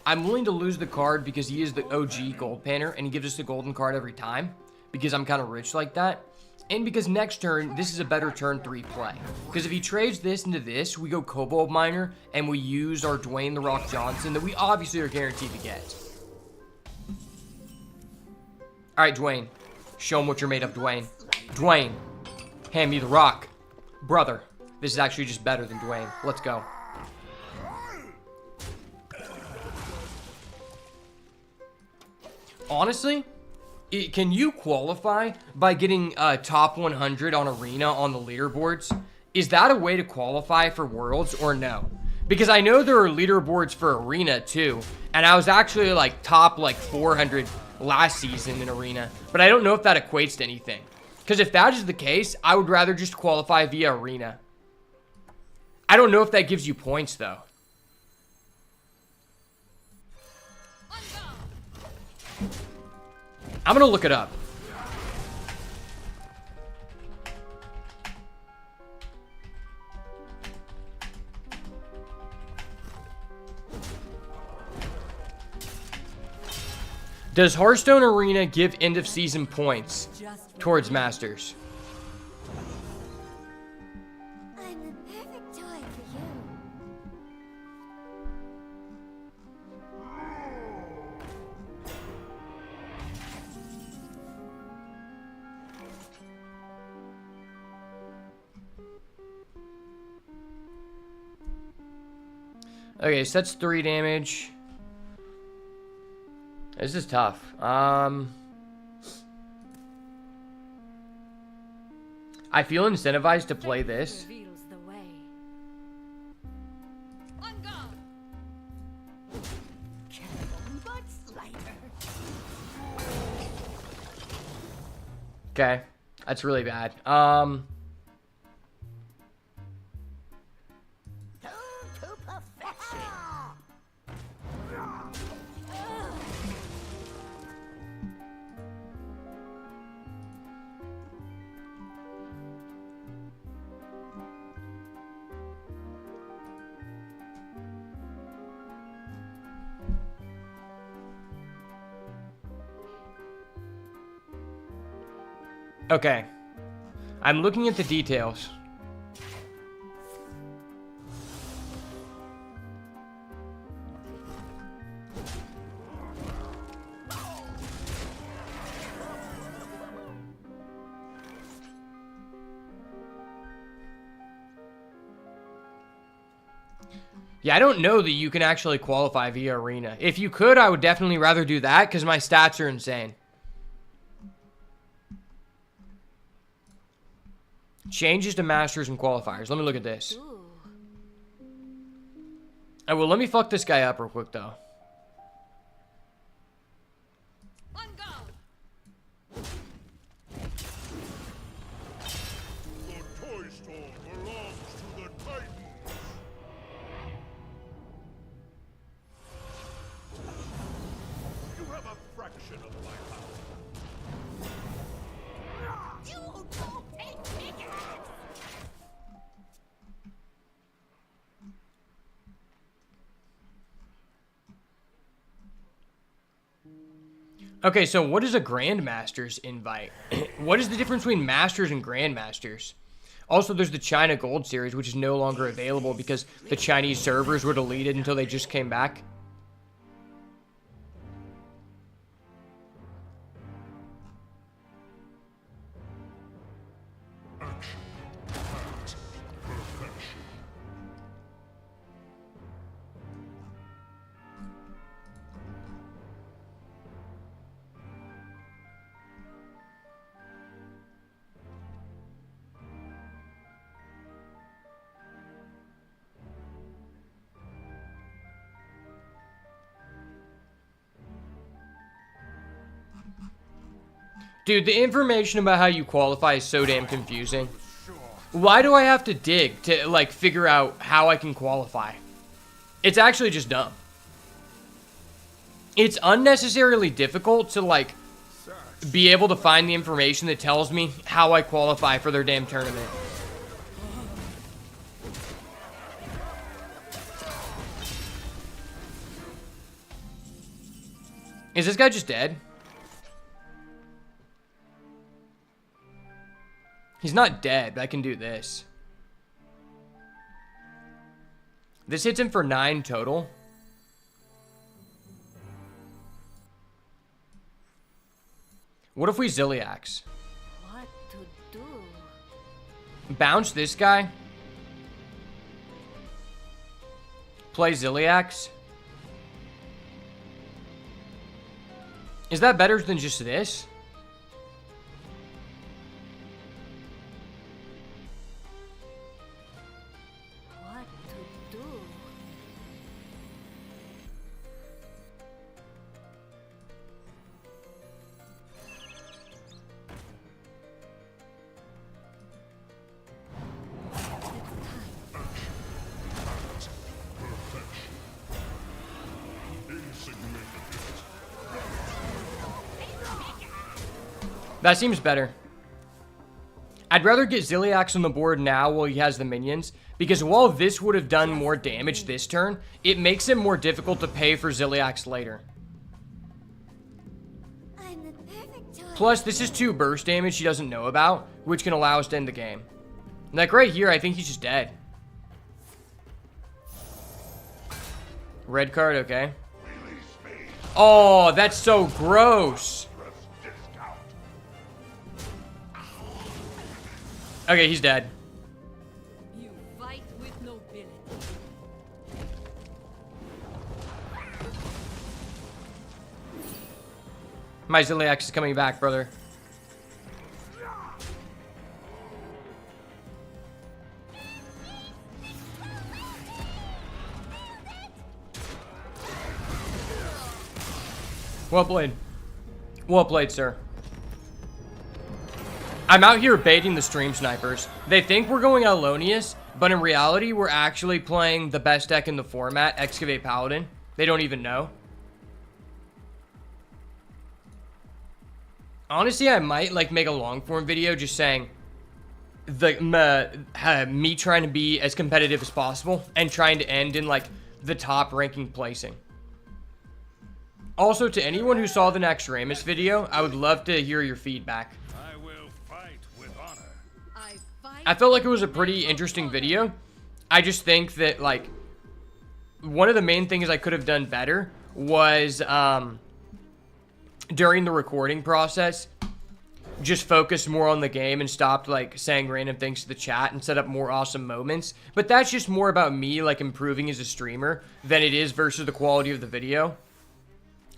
I'm willing to lose the card because he is the OG gold panner and he gives us the golden card every time. Because I'm kind of rich like that. And because next turn, this is a better turn 3 play. Because if he trades this into this, we go Kobold Miner, and we use our Dwayne The Rock Johnson that we obviously are guaranteed to get. Alright, Dwayne. Show him what you're made of, Dwayne. Dwayne. Hand me the rock. Brother. This is actually just better than Dwayne. Let's go. Honestly, can you qualify by getting top 100 on Arena on the leaderboards? Is that a way to qualify for Worlds or no? Because I know there are leaderboards for Arena too, and I was actually like top like 400 last season in Arena, but I don't know if that equates to anything. Because if that is the case, I would rather just qualify via Arena. I don't know if that gives you points though. I'm gonna look it up. Does Hearthstone Arena give end of season points towards Masters? I'm the perfect toy for you. Okay, so that's 3 damage. This is tough. I feel incentivized to play this. Reveals the way. On guard. Okay, that's really bad. Okay. I'm looking at the details. Yeah, I don't know that you can actually qualify via arena. If you could, I would definitely rather do that because my stats are insane. Changes to masters and qualifiers. Let me look at this. Oh, well, let me fuck this guy up real quick, though. On guard. The toy store belongs to the Titans. You have a fraction of my power. You don't take tickets. Okay, so what is a Grandmaster's invite? What is the difference between Masters and Grandmasters? Also, there's the China Gold Series, which is no longer available because the Chinese servers were deleted until they just came back. Dude, the information about how you qualify is so damn confusing. Why do I have to dig to, like, figure out how I can qualify? It's actually just dumb. It's unnecessarily difficult to, like, be able to find the information that tells me how I qualify for their damn tournament. Is this guy just dead? He's not dead, but I can do this. This hits him for 9 total. What if we Zilliax? What to do? Bounce this guy. Play Zilliax. Is that better than just this? What to do? That seems better. I'd rather get Zilliax on the board now while he has the minions, because while this would have done more damage this turn, it makes it more difficult to pay for Zilliax later. I'm the perfect toy. Plus, this is 2 burst damage he doesn't know about, which can allow us to end the game. Like right here, I think he's just dead. Red card, okay. Oh, that's so gross. Okay, he's dead. You fight with nobility. My Zilliax is coming back, brother. Well played. Well played, sir. I'm out here baiting the stream snipers. They think we're going Owlonius, but in reality, we're actually playing the best deck in the format, Excavate Paladin. They don't even know. Honestly, I might like make a long form video just saying me trying to be as competitive as possible and trying to end in like the top ranking placing. Also, to anyone who saw the next Ramus video, I would love to hear your feedback. I will fight with honor. I felt like it was a pretty interesting video. I just think that, like, one of the main things I could have done better was, during the recording process, just focused more on the game and stopped like saying random things to the chat and set up more awesome moments. But that's just more about me like improving as a streamer than it is versus the quality of the video.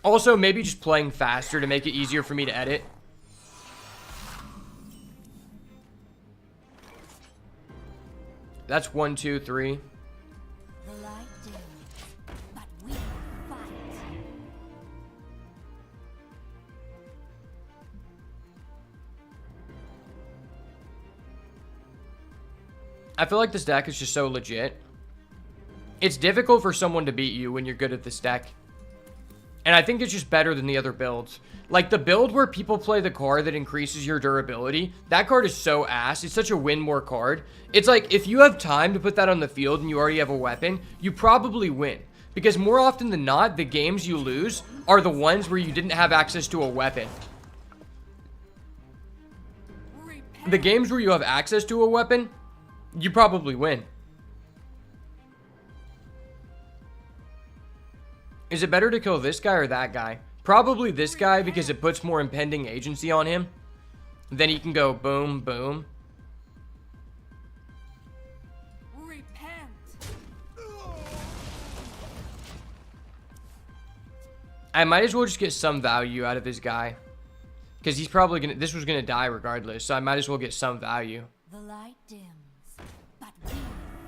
Also, maybe just playing faster to make it easier for me to edit. That's 1, 2, 3. The light dim, but we fight. I feel like this deck is just so legit. It's difficult for someone to beat you when you're good at this deck. And I think it's just better than the other builds. Like the build where people play the card that increases your durability, that card is so ass. It's such a win more card. It's like if you have time to put that on the field and you already have a weapon, you probably win. Because more often than not, the games you lose are the ones where you didn't have access to a weapon. The games where you have access to a weapon, you probably win. Is it better to kill this guy or that guy? Probably this guy because it puts more impending agency on him. Then he can go boom, boom. Repent. I might as well just get some value out of this guy. Because he's probably gonna, this was gonna die regardless. So I might as well get some value. The light dims, but we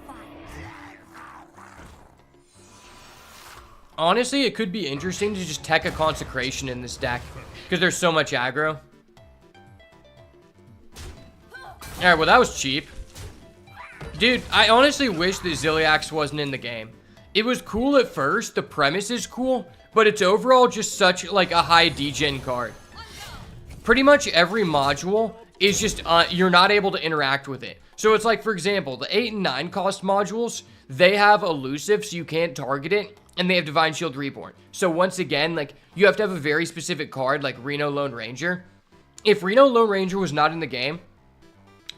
fight. Honestly, it could be interesting to just tech a consecration in this deck. Because there's so much aggro. Alright, well that was cheap. Dude, I honestly wish that Ziliax wasn't in the game. It was cool at first, the premise is cool, but it's overall just such like a high degen card. Pretty much every module is just, you're not able to interact with it. So it's like, for example, the 8 and 9 cost modules, they have elusive, so you can't target it, and they have Divine Shield Reborn. So once again, like, you have to have a very specific card, like Reno Lone Ranger. If Reno Lone Ranger was not in the game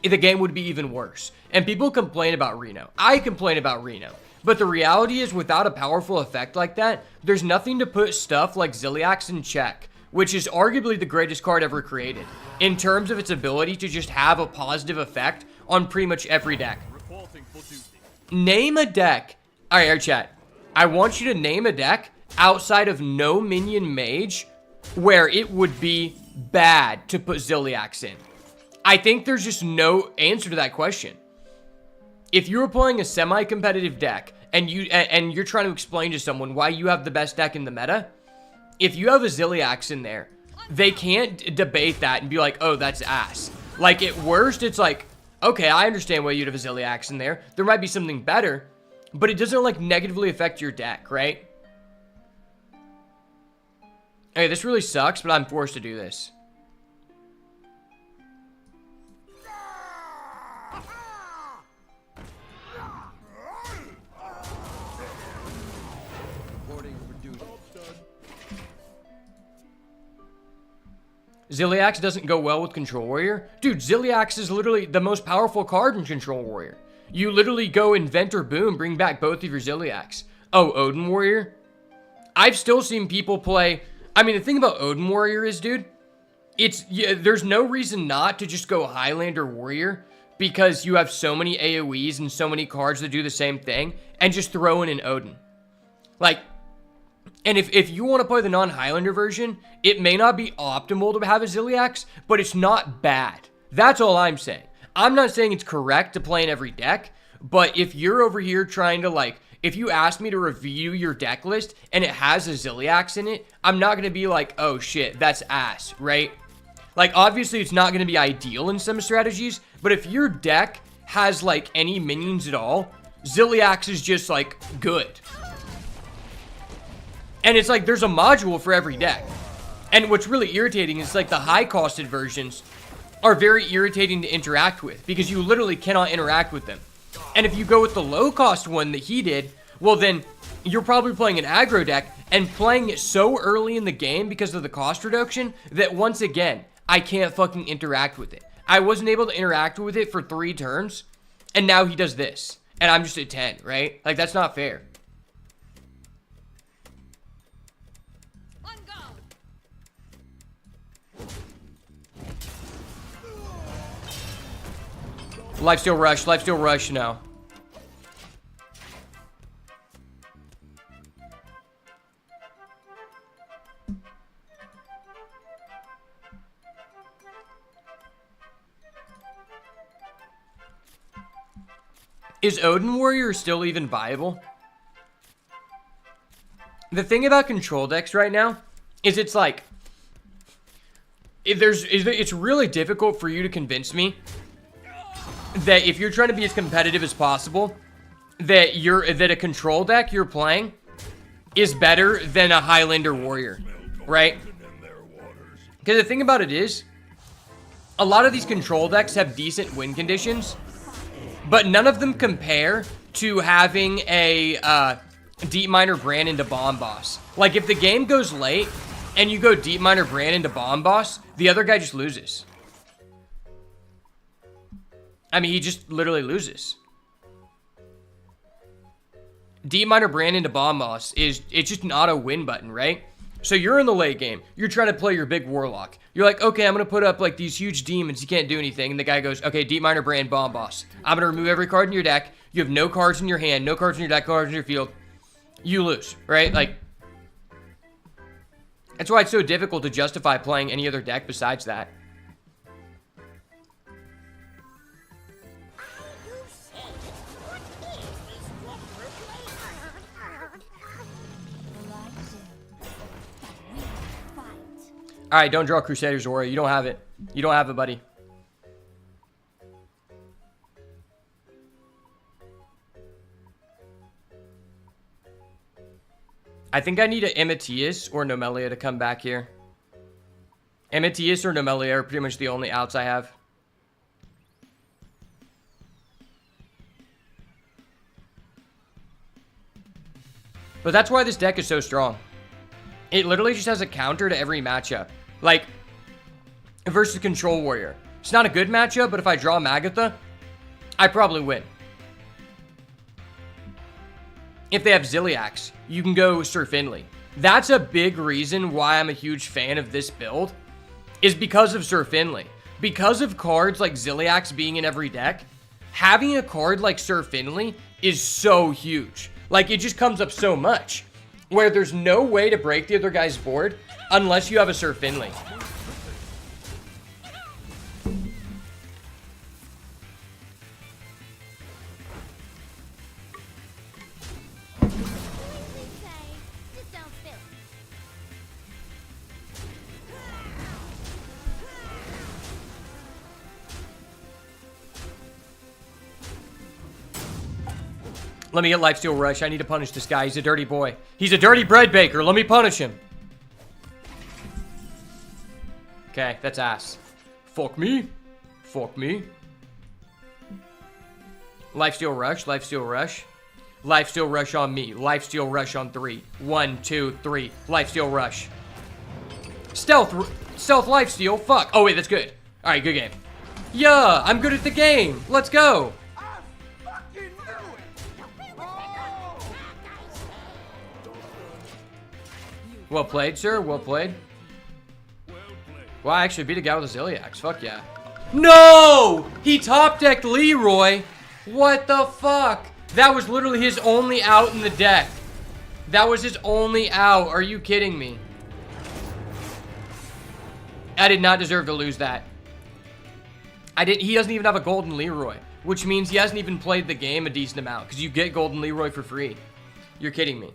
would be even worse. And people complain about Reno. I complain about Reno. But the reality is, without a powerful effect like that, there's nothing to put stuff like Ziliax in check, which is arguably the greatest card ever created, in terms of its ability to just have a positive effect on pretty much every deck. Name a deck. Alright, chat. I want you to name a deck outside of no minion mage where it would be bad to put Ziliax in. I think there's just no answer to that question. If you were playing a semi-competitive deck and you're trying to explain to someone why you have the best deck in the meta, if you have a Ziliax in there, they can't debate that and be like, oh, that's ass. Like, at worst, it's like, okay, I understand why you'd have a Ziliax in there. There might be something better, but it doesn't, like, negatively affect your deck, right? Hey, this really sucks, but I'm forced to do this. Ziliax doesn't go well with Control Warrior. Dude, Ziliax is literally the most powerful card in Control Warrior. You literally go Inventor Boom, bring back both of your Ziliax. Oh, Odin Warrior? I've still seen people play... I mean, the thing about Odin Warrior is, dude, there's no reason not to just go Highlander Warrior because you have so many AoEs and so many cards that do the same thing, and just throw in an Odin. Like... And if you want to play the non-Highlander version, it may not be optimal to have a Ziliax, but it's not bad. That's all I'm saying. I'm not saying it's correct to play in every deck, but if you're over here trying to, like, if you ask me to review your deck list and it has a Ziliax in it, I'm not going to be like, oh shit, that's ass, right? Like, obviously it's not going to be ideal in some strategies, but if your deck has, like, any minions at all, Ziliax is just, like, good. And it's like, there's a module for every deck. And what's really irritating is, like, the high-costed versions are very irritating to interact with because you literally cannot interact with them. And if you go with the low-cost one that he did, well, then you're probably playing an aggro deck and playing it so early in the game because of the cost reduction that, once again, I can't fucking interact with it. I wasn't able to interact with it for 3 turns, and now he does this. And I'm just at 10, right? Like, that's not fair. Lifesteal Rush. Lifesteal Rush, no. Is Odin Warrior still even viable? The thing about control decks right now is it's like, it's really difficult for you to convince me that if you're trying to be as competitive as possible, that a control deck you're playing is better than a Highlander Warrior, right? Because the thing about it is, a lot of these control decks have decent win conditions, but none of them compare to having a Deep Miner Brand into Bomb Boss. Like, if the game goes late and you go Deep Miner Brand into Bomb Boss, the other guy just loses. I mean, he just literally loses. Deep Miner Brand into Bomb Boss it's just an auto win button, right? So you're in the late game. You're trying to play your big Warlock. You're like, okay, I'm going to put up like these huge demons. You can't do anything. And the guy goes, okay, Deep Miner Brand, Bomb Boss. I'm going to remove every card in your deck. You have no cards in your hand, no cards in your deck, no cards in your field. You lose, right? Like, that's why it's so difficult to justify playing any other deck besides that. All right, don't draw Crusader's Aura. You don't have it. You don't have it, buddy. I think I need an Emetius or Nomelia to come back here. Emetius or Nomelia are pretty much the only outs I have. But that's why this deck is so strong. It literally just has a counter to every matchup. Like, versus Control Warrior. It's not a good matchup, but if I draw Magatha, I probably win. If they have Ziliax, you can go Sir Finley. That's a big reason why I'm a huge fan of this build, is because of Sir Finley. Because of cards like Ziliax being in every deck, having a card like Sir Finley is so huge. Like, it just comes up so much, where there's no way to break the other guy's board unless you have a Sir Finley. Let me get Lifesteal Rush. I need to punish this guy. He's a dirty boy. He's a dirty bread baker. Let me punish him. Okay, that's ass. Fuck me. Fuck me. Lifesteal Rush. Lifesteal Rush. Lifesteal Rush on me. Lifesteal Rush on 3. 1, 2, 3. Lifesteal Rush. Stealth Lifesteal. Fuck. Oh, wait, that's good. All right, good game. Yeah, I'm good at the game. Let's go. Well played, sir. Well played. Well, I actually beat a guy with a Ziliax. Fuck yeah. No! He top-decked Leroy. What the fuck? That was literally his only out in the deck. That was his only out. Are you kidding me? I did not deserve to lose that. He doesn't even have a golden Leroy, which means he hasn't even played the game a decent amount, because you get golden Leroy for free. You're kidding me.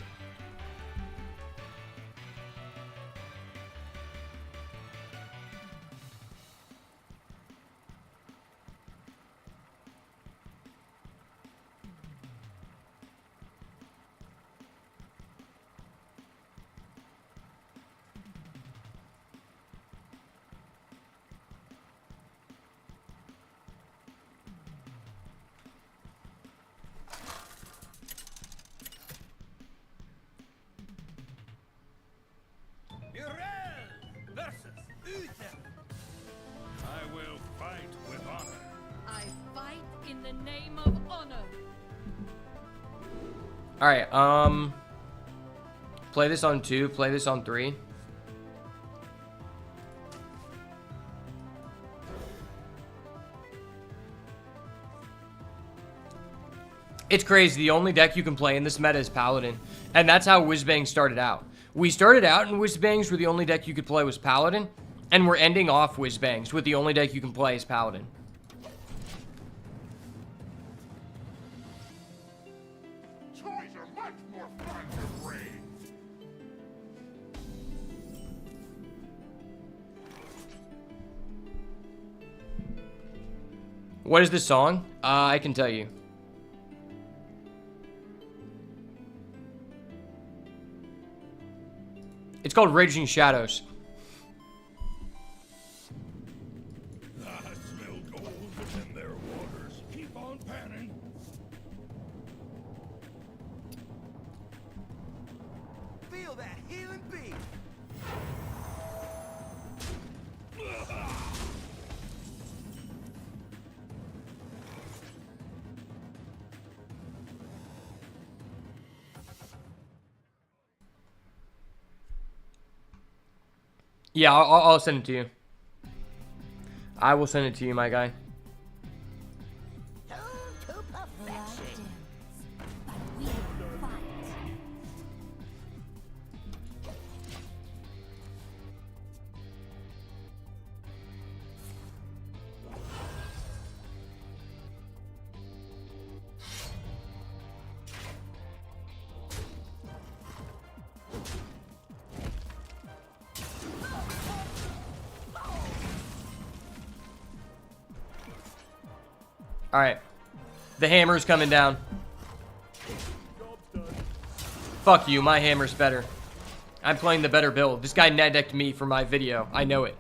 I will fight with honor. I fight in the name of honor. Alright, play this on 2, play this on 3. It's crazy. The only deck you can play in this meta is Paladin. And that's how Whizbang started out. We started out in Whizbangs where the only deck you could play was Paladin. And we're ending off Whizbangs with the only deck you can play is Paladin. Toys are much more fun to raid. What is this song? I can tell you. It's called Raging Shadows. I smell gold within their waters. Keep on panning. Feel that healing beat. Yeah, I'll send it to you. I will send it to you, my guy. The light dims, but we will fight. Alright. The hammer's coming down. Fuck you, my hammer's better. I'm playing the better build. This guy net decked me for my video. I know it.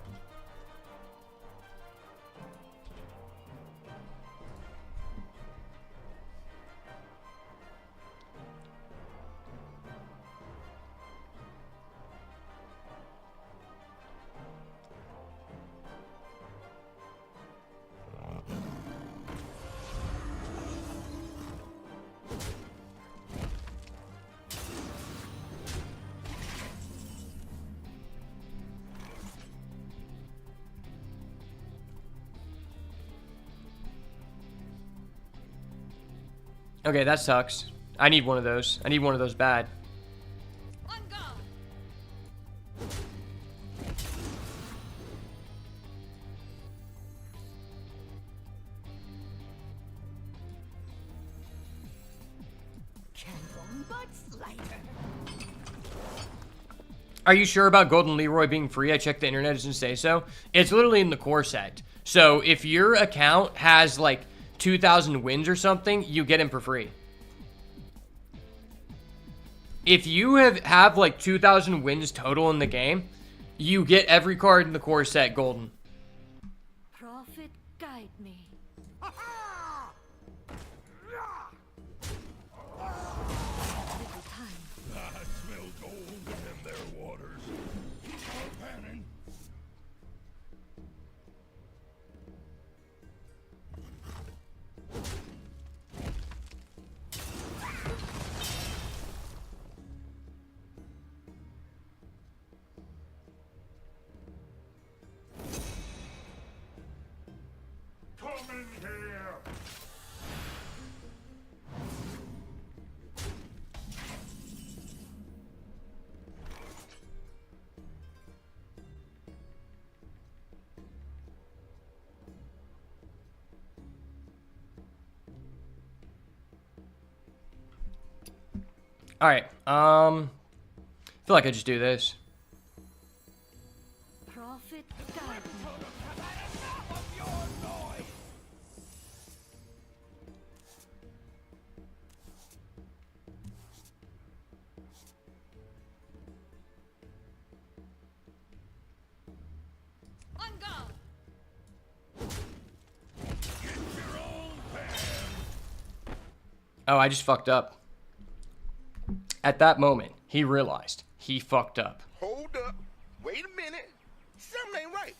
Okay, that sucks. I need one of those. I need one of those bad. On guard. Candle butts lighter. Are you sure about Golden Leroy being free? I checked the internet, it doesn't say so. It's literally in the core set. So if your account has like 2,000 wins or something, you get him for free. If you have like 2,000 wins total in the game, you get every card in the core set golden. Prophet, guide me. Little time. I smell gold within their waters. Keep on panning. Come in here. All right. I feel like I just do this. Prophet, guide me. On guard. Oh, I just fucked up. At that moment, he realized he fucked up. Hold up. Wait a minute. Something ain't right.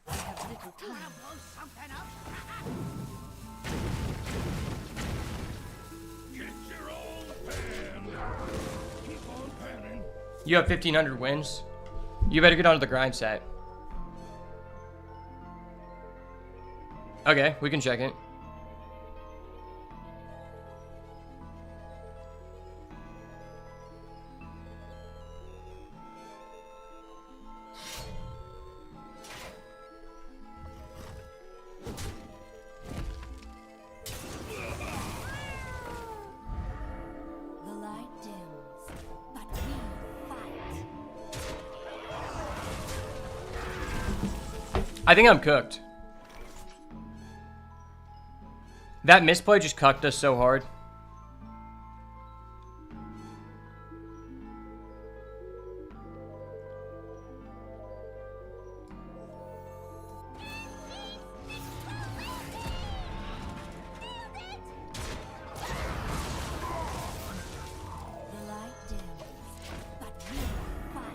I have little time. Get your own pan. Keep on panning. You have 1,500 wins. You better get onto the grind set. Okay, we can check it. The light dims, but we fight. I think I'm cooked. That misplay just cucked us so hard. The light dims, but we fight.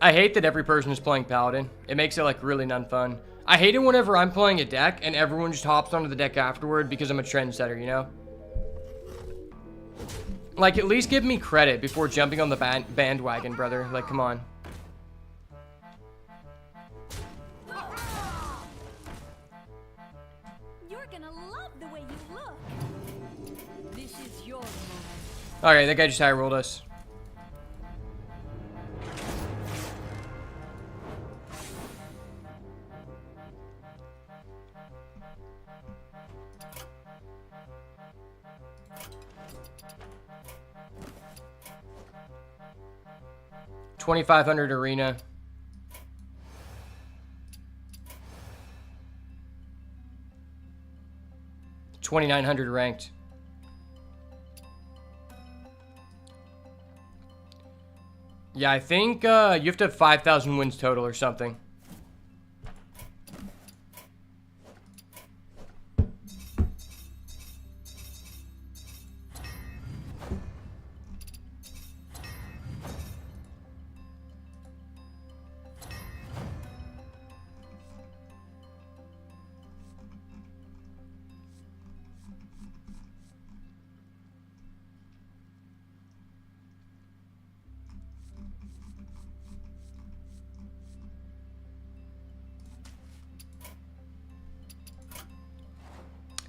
I hate that every person is playing Paladin. It makes it like really non-fun. I hate it whenever I'm playing a deck and everyone just hops onto the deck afterward because I'm a trendsetter, you know? Like, at least give me credit before jumping on the bandwagon, brother. Like, come on. You're gonna love the way you look. This is your moment. Alright, that guy just high rolled us. $2,500 arena. $2,900 ranked. Yeah, I think you have to have 5,000 wins total or something.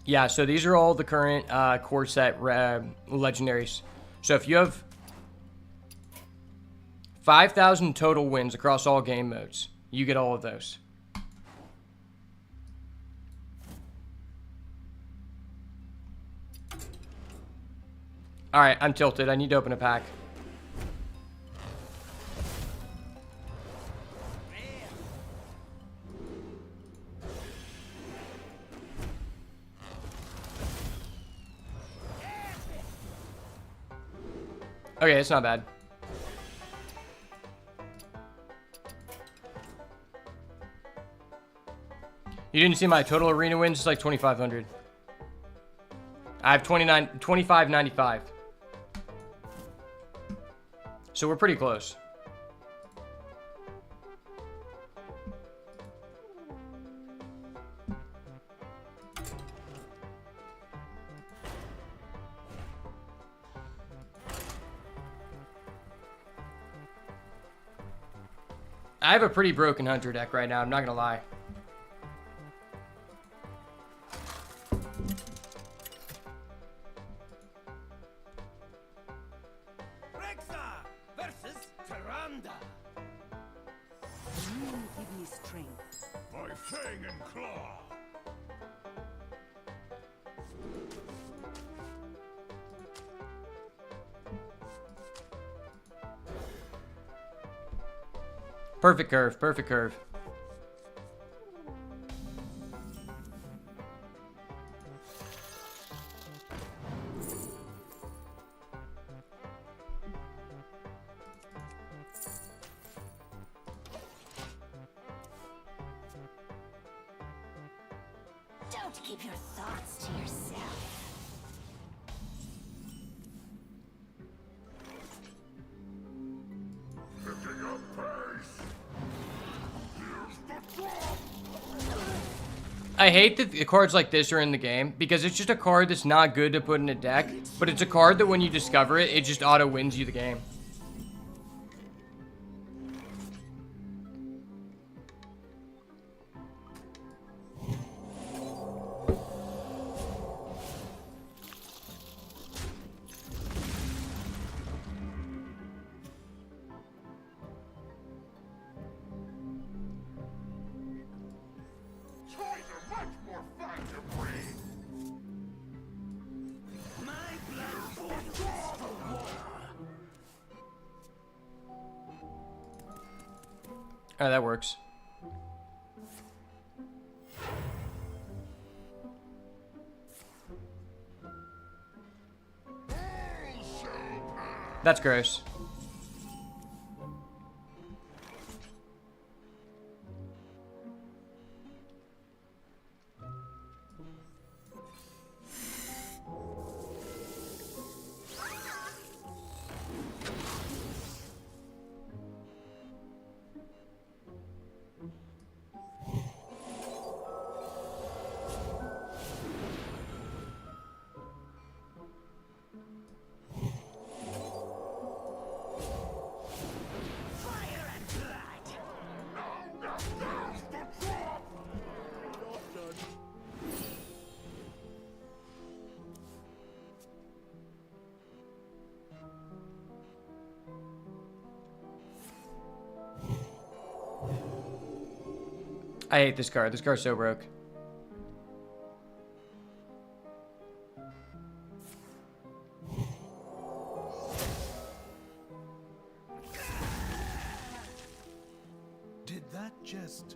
Yeah, so these are all the current core set legendaries. So if you have 5,000 total wins across all game modes, you get all of those. Alright, I'm tilted. I need to open a pack. Okay, it's not bad. You didn't see my total arena wins? It's like 2,500. I have 25.95. So we're pretty close. I have a pretty broken hunter deck right now, I'm not gonna lie. Rexa versus Tyrande. You give me strength. By fang and claw. Perfect curve, perfect curve. Don't keep your thoughts to yourself. Picking up pace. Here's the drop. I hate that the cards like this are in the game because it's just a card that's not good to put in a deck, but it's a card that when you discover it, it just auto wins you the game. Toys are much more fun to breed. Oh, that works. That's gross. I hate this card. This card's so broke. Did that just...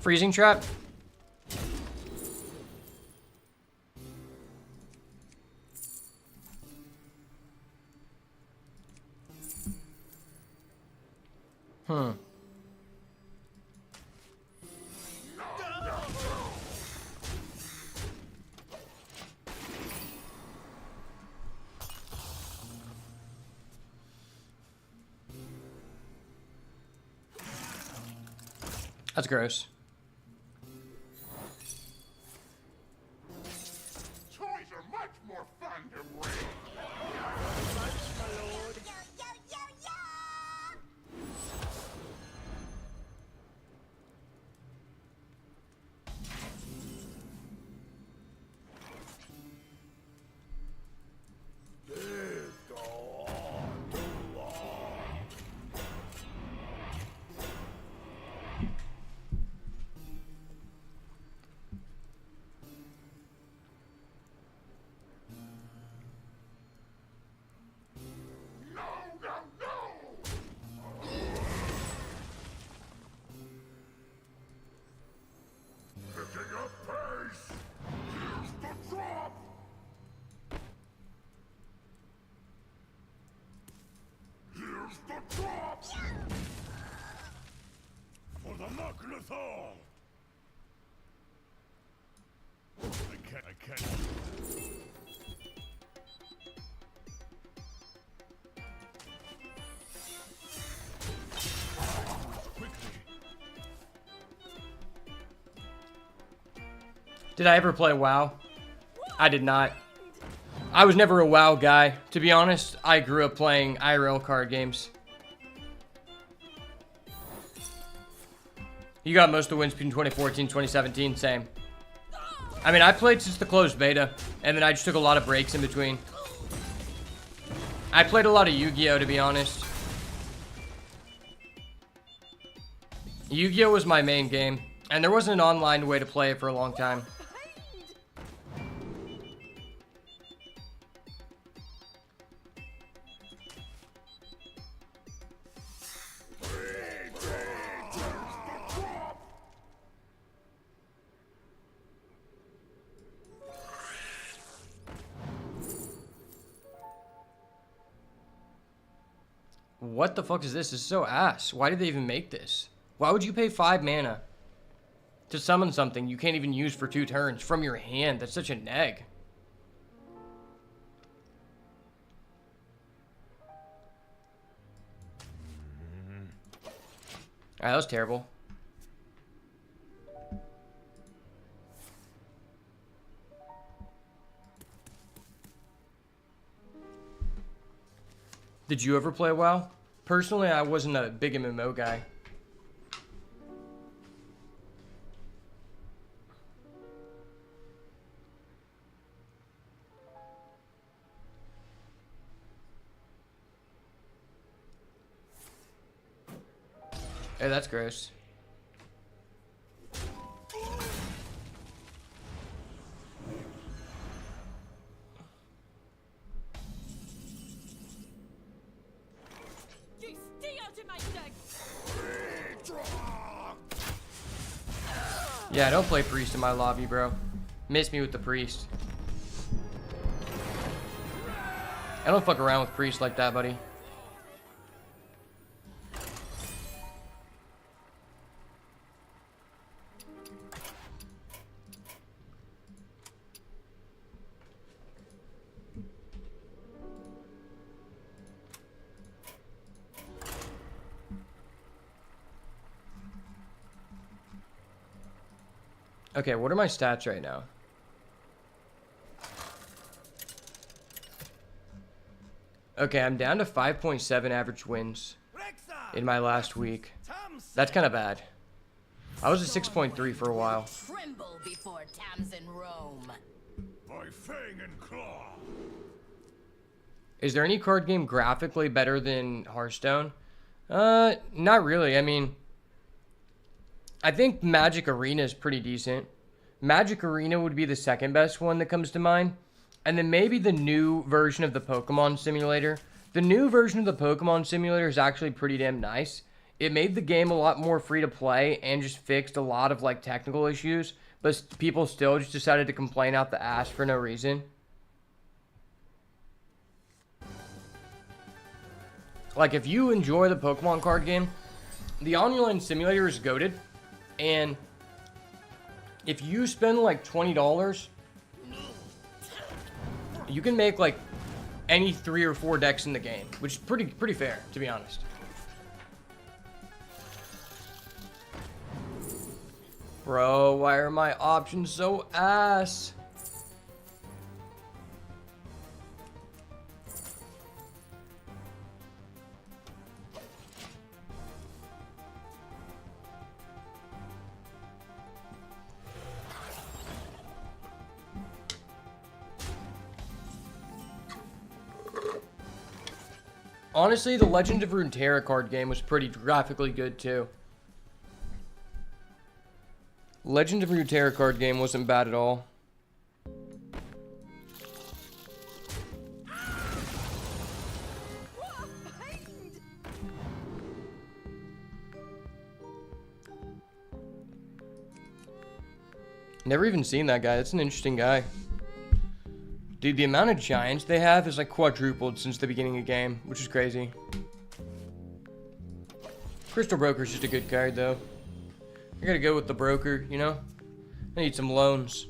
Freezing trap. That's gross. Toys are much more fun to breed. Picking up pace. Here's the drop. Here's the drop. For the Mucklathal. I can't. Did I ever play WoW? I did not. I was never a WoW guy. To be honest, I grew up playing IRL card games. You got most of the wins between 2014 and 2017, same. I mean, I played since the closed beta, and then I just took a lot of breaks in between. I played a lot of Yu-Gi-Oh, to be honest. Yu-Gi-Oh was my main game, and there wasn't an online way to play it for a long time. What the fuck is this? This is so ass. Why did they even make this? Why would you pay 5 mana to summon something you can't even use for 2 turns from your hand? That's such a neg. Alright, that was terrible. Did you ever play WoW? Personally, I wasn't a big MMO guy. Hey, that's gross. You stay out of my deck. Yeah, don't play priest in my lobby, bro. Miss me with the priest. I don't fuck around with priest like that, buddy. Okay, what are my stats right now? Okay, I'm down to 5.7 average wins in my last week. That's kind of bad. I was at 6.3 for a while. Tremble before Tamsin Rome. By fang and claw. Is there any card game graphically better than Hearthstone? Not really. I mean, I think Magic Arena is pretty decent. Magic Arena would be the second best one that comes to mind. And then maybe the new version of the Pokemon Simulator. The new version of the Pokemon Simulator is actually pretty damn nice. It made the game a lot more free to play and just fixed a lot of like technical issues. But people still just decided to complain out the ass for no reason. Like, if you enjoy the Pokemon card game, the online simulator is goated. And if you spend like $20, you can make like any 3 or 4 decks in the game, which is pretty fair, to be honest. Bro, why are my options so ass? Honestly, the Legend of Runeterra card game was pretty graphically good too. Legend of Runeterra card game wasn't bad at all. Never even seen that guy. That's an interesting guy. Dude, the amount of giants they have is like quadrupled since the beginning of the game, which is crazy. Crystal Broker's just a good card, though. I gotta go with the broker, you know? I need some loans.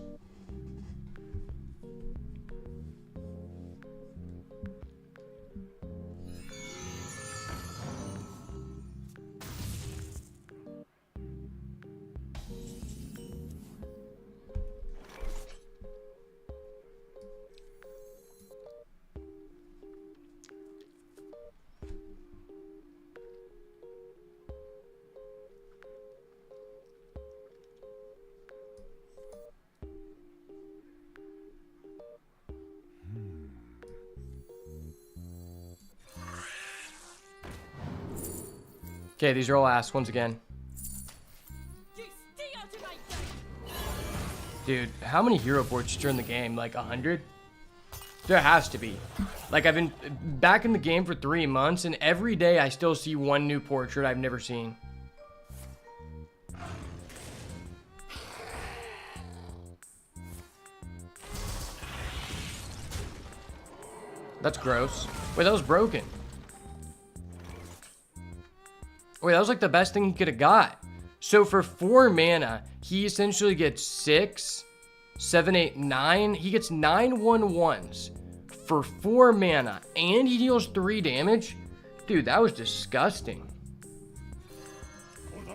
Okay, these are all ass once again. Dude, how many hero portraits are in the game? Like 100? There has to be. Like, I've been back in the game for 3 months, and every day I still see one new portrait I've never seen. That's gross. Wait, that was broken. Wait, that was like the best thing he could have got. So for 4 mana, he essentially gets 6, 7, 8, 9. He gets 9 1/1s for 4 mana, and he deals 3 damage. Dude, that was disgusting. For the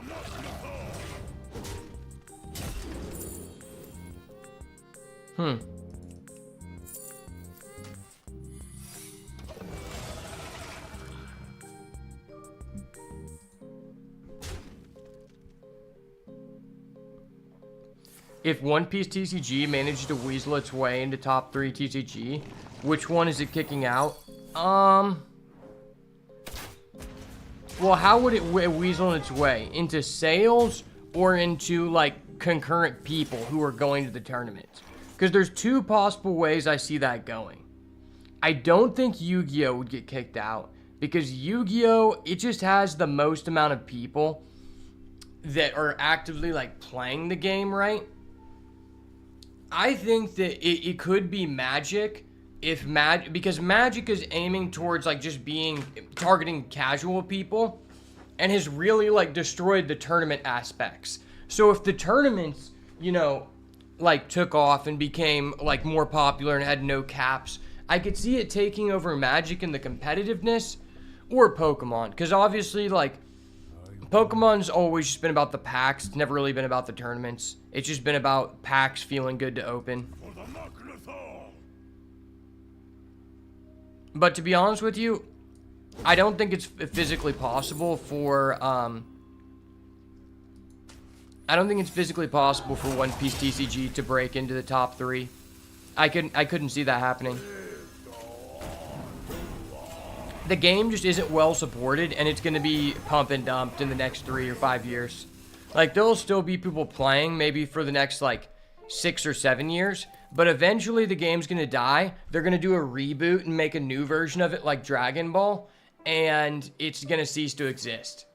If One Piece TCG managed to weasel its way into top 3 TCG, which one is it kicking out? Well, how would it weasel its way? Into sales or into, like, concurrent people who are going to the tournament? Because there's 2 possible ways I see that going. I don't think Yu-Gi-Oh! Would get kicked out. Because Yu-Gi-Oh! It just has the most amount of people that are actively, like, playing the game, right? I think that it could be Magic if because Magic is aiming towards like just targeting casual people and has really like destroyed the tournament aspects. So if the tournaments, you know, like took off and became like more popular and had no caps, I could see it taking over Magic in the competitiveness or Pokemon. Because obviously like Pokemon's always just been about the packs. It's never really been about the tournaments. It's just been about packs feeling good to open. But to be honest with you, I don't think it's physically possible for One Piece TCG to break into the top 3. I couldn't see that happening. The game just isn't well supported, and it's going to be pump and dumped in the next 3 or 5 years. Like, there'll still be people playing, maybe for the next, like, 6 or 7 years, but eventually the game's going to die. They're going to do a reboot and make a new version of it, like Dragon Ball, and it's going to cease to exist.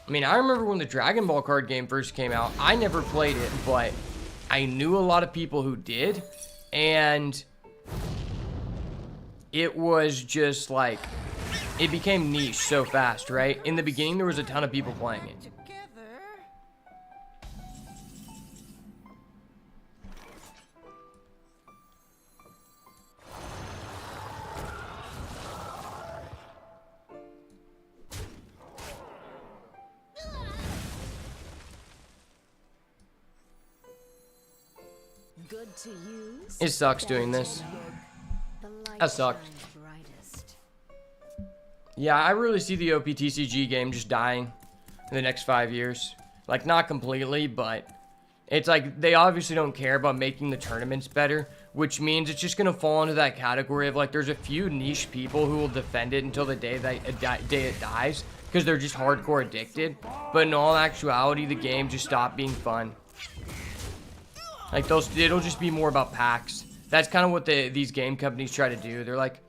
I mean, I remember when the Dragon Ball card game first came out. I never played it, but I knew a lot of people who did, and it was just like, it became niche so fast, right? In the beginning, there was a ton of people playing it. Good to use. It sucks doing this. That sucked. Yeah, I really see the OPTCG game just dying in the next 5 years. Like, not completely, but it's like they obviously don't care about making the tournaments better, which means it's just going to fall into that category of, like, there's a few niche people who will defend it until the day it dies because they're just hardcore addicted. But in all actuality, the game just stopped being fun. Like, it'll just be more about packs. That's kind of what these game companies try to do. They're like,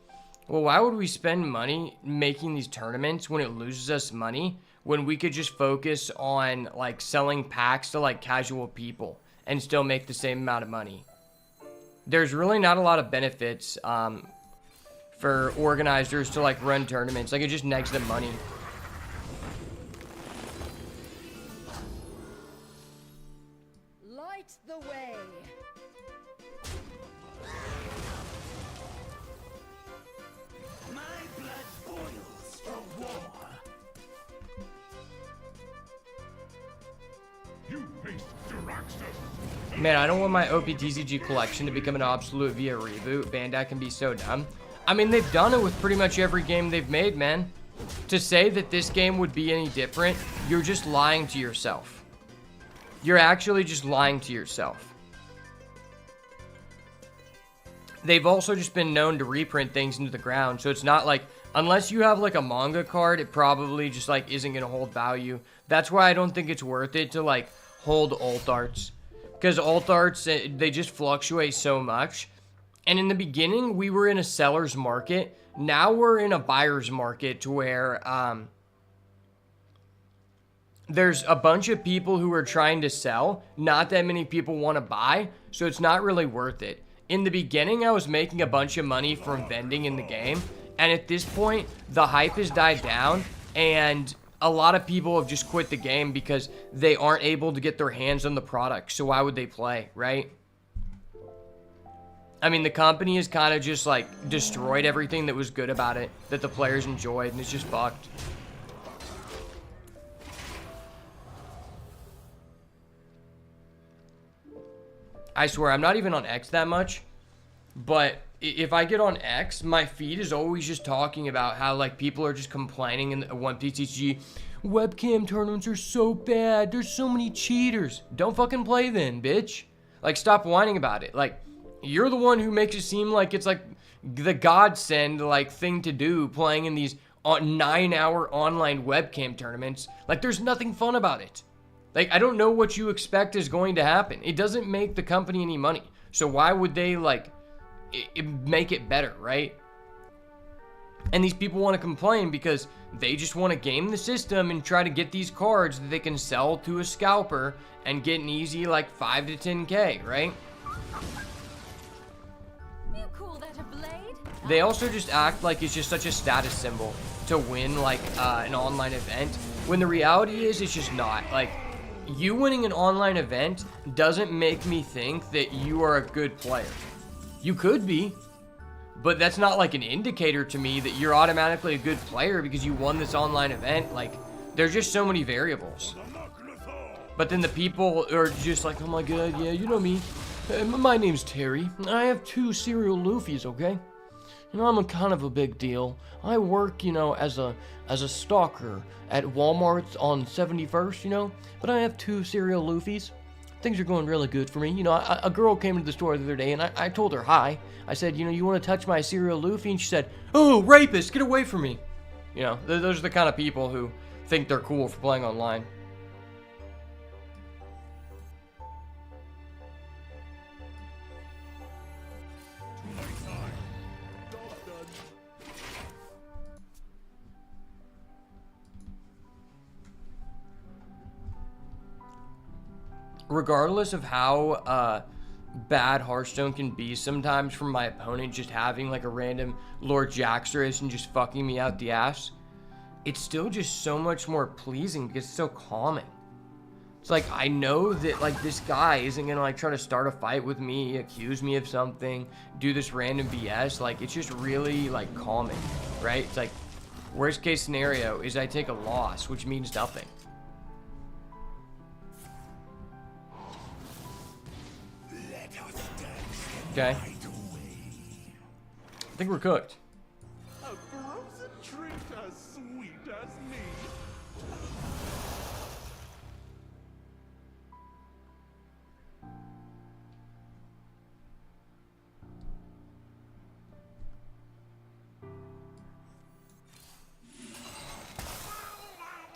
well, why would we spend money making these tournaments when it loses us money when we could just focus on, like, selling packs to, like, casual people and still make the same amount of money? There's really not a lot of benefits for organizers to, like, run tournaments. Like, it just negs them money. Light the way. My blood boils for war. You faced Jiraxus. Man, I don't want my OPTCG collection to become an obsolete via reboot. Bandai can be so dumb. I mean, they've done it with pretty much every game they've made, man. To say that this game would be any different, you're just lying to yourself. You're actually just lying to yourself. They've also just been known to reprint things into the ground, so it's not like, unless you have like a manga card, it probably just like isn't going to hold value. That's why I don't think it's worth it to like hold alt arts. Because alt arts, they just fluctuate so much. And in the beginning, we were in a seller's market. Now we're in a buyer's market to where there's a bunch of people who are trying to sell. Not that many people want to buy, so it's not really worth it. In the beginning, I was making a bunch of money from vending in the game. And at this point, the hype has died down. And a lot of people have just quit the game because they aren't able to get their hands on the product. So why would they play, right? I mean, the company has kind of just, like, destroyed everything that was good about it, that the players enjoyed, and it's just fucked. I swear, I'm not even on X that much. But if I get on X, my feed is always just talking about how, like, people are just complaining in the One Piece TCG. Webcam tournaments are so bad. There's so many cheaters. Don't fucking play then, bitch. Like, stop whining about it. Like, you're the one who makes it seem like it's, like, the godsend, like, thing to do playing in these 9-hour online webcam tournaments. Like, there's nothing fun about it. Like, I don't know what you expect is going to happen. It doesn't make the company any money. So why would they, like, make it better, right? And these people want to complain because they just want to game the system and try to get these cards that they can sell to a scalper and get an easy, like, 5 to 10K, right? You call that a blade? They also just act like it's just such a status symbol to win, like, an online event, when the reality is it's just not. Like, you winning an online event doesn't make me think that you are a good player. You could be, but that's not like an indicator to me that you're automatically a good player because you won this online event. Like, there's just so many variables. But then the people are just like, oh my god, yeah, you know me. My name's Terry. I have 2 cereal Luffy's, okay? You know, I'm a kind of a big deal. I work, you know, as a stalker at Walmart on 71st, you know? But I have 2 cereal Luffy's. Things are going really good for me. You know, a girl came into the store the other day, and I told her hi. I said, you know, you want to touch my cereal Luffy? And she said, oh, rapist, get away from me. You know, those are the kind of people who think they're cool for playing online. Regardless of how bad Hearthstone can be sometimes from my opponent just having like a random Lord Jaxxerus and just fucking me out the ass, it's still just so much more pleasing because it's so calming. It's like, I know that like this guy isn't gonna like try to start a fight with me, accuse me of something, do this random BS. Like, it's just really like calming, right? It's like, worst case scenario is I take a loss, which means nothing. Okay. I think we're cooked. A frozen treat as sweet as me.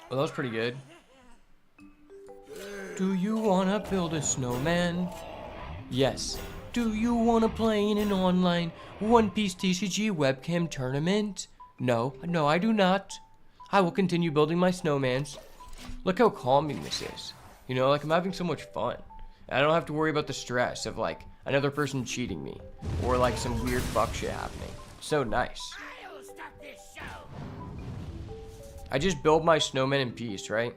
Well, that was pretty good. Do you wanna build a snowman? Yes. Do you wanna play in an online One Piece TCG webcam tournament? No, I do not. I will continue building my snowmans. Look how calming this is. You know, like, I'm having so much fun. I don't have to worry about the stress of like another person cheating me or like some weird fuck shit happening. So nice. I just build my snowman in peace, right?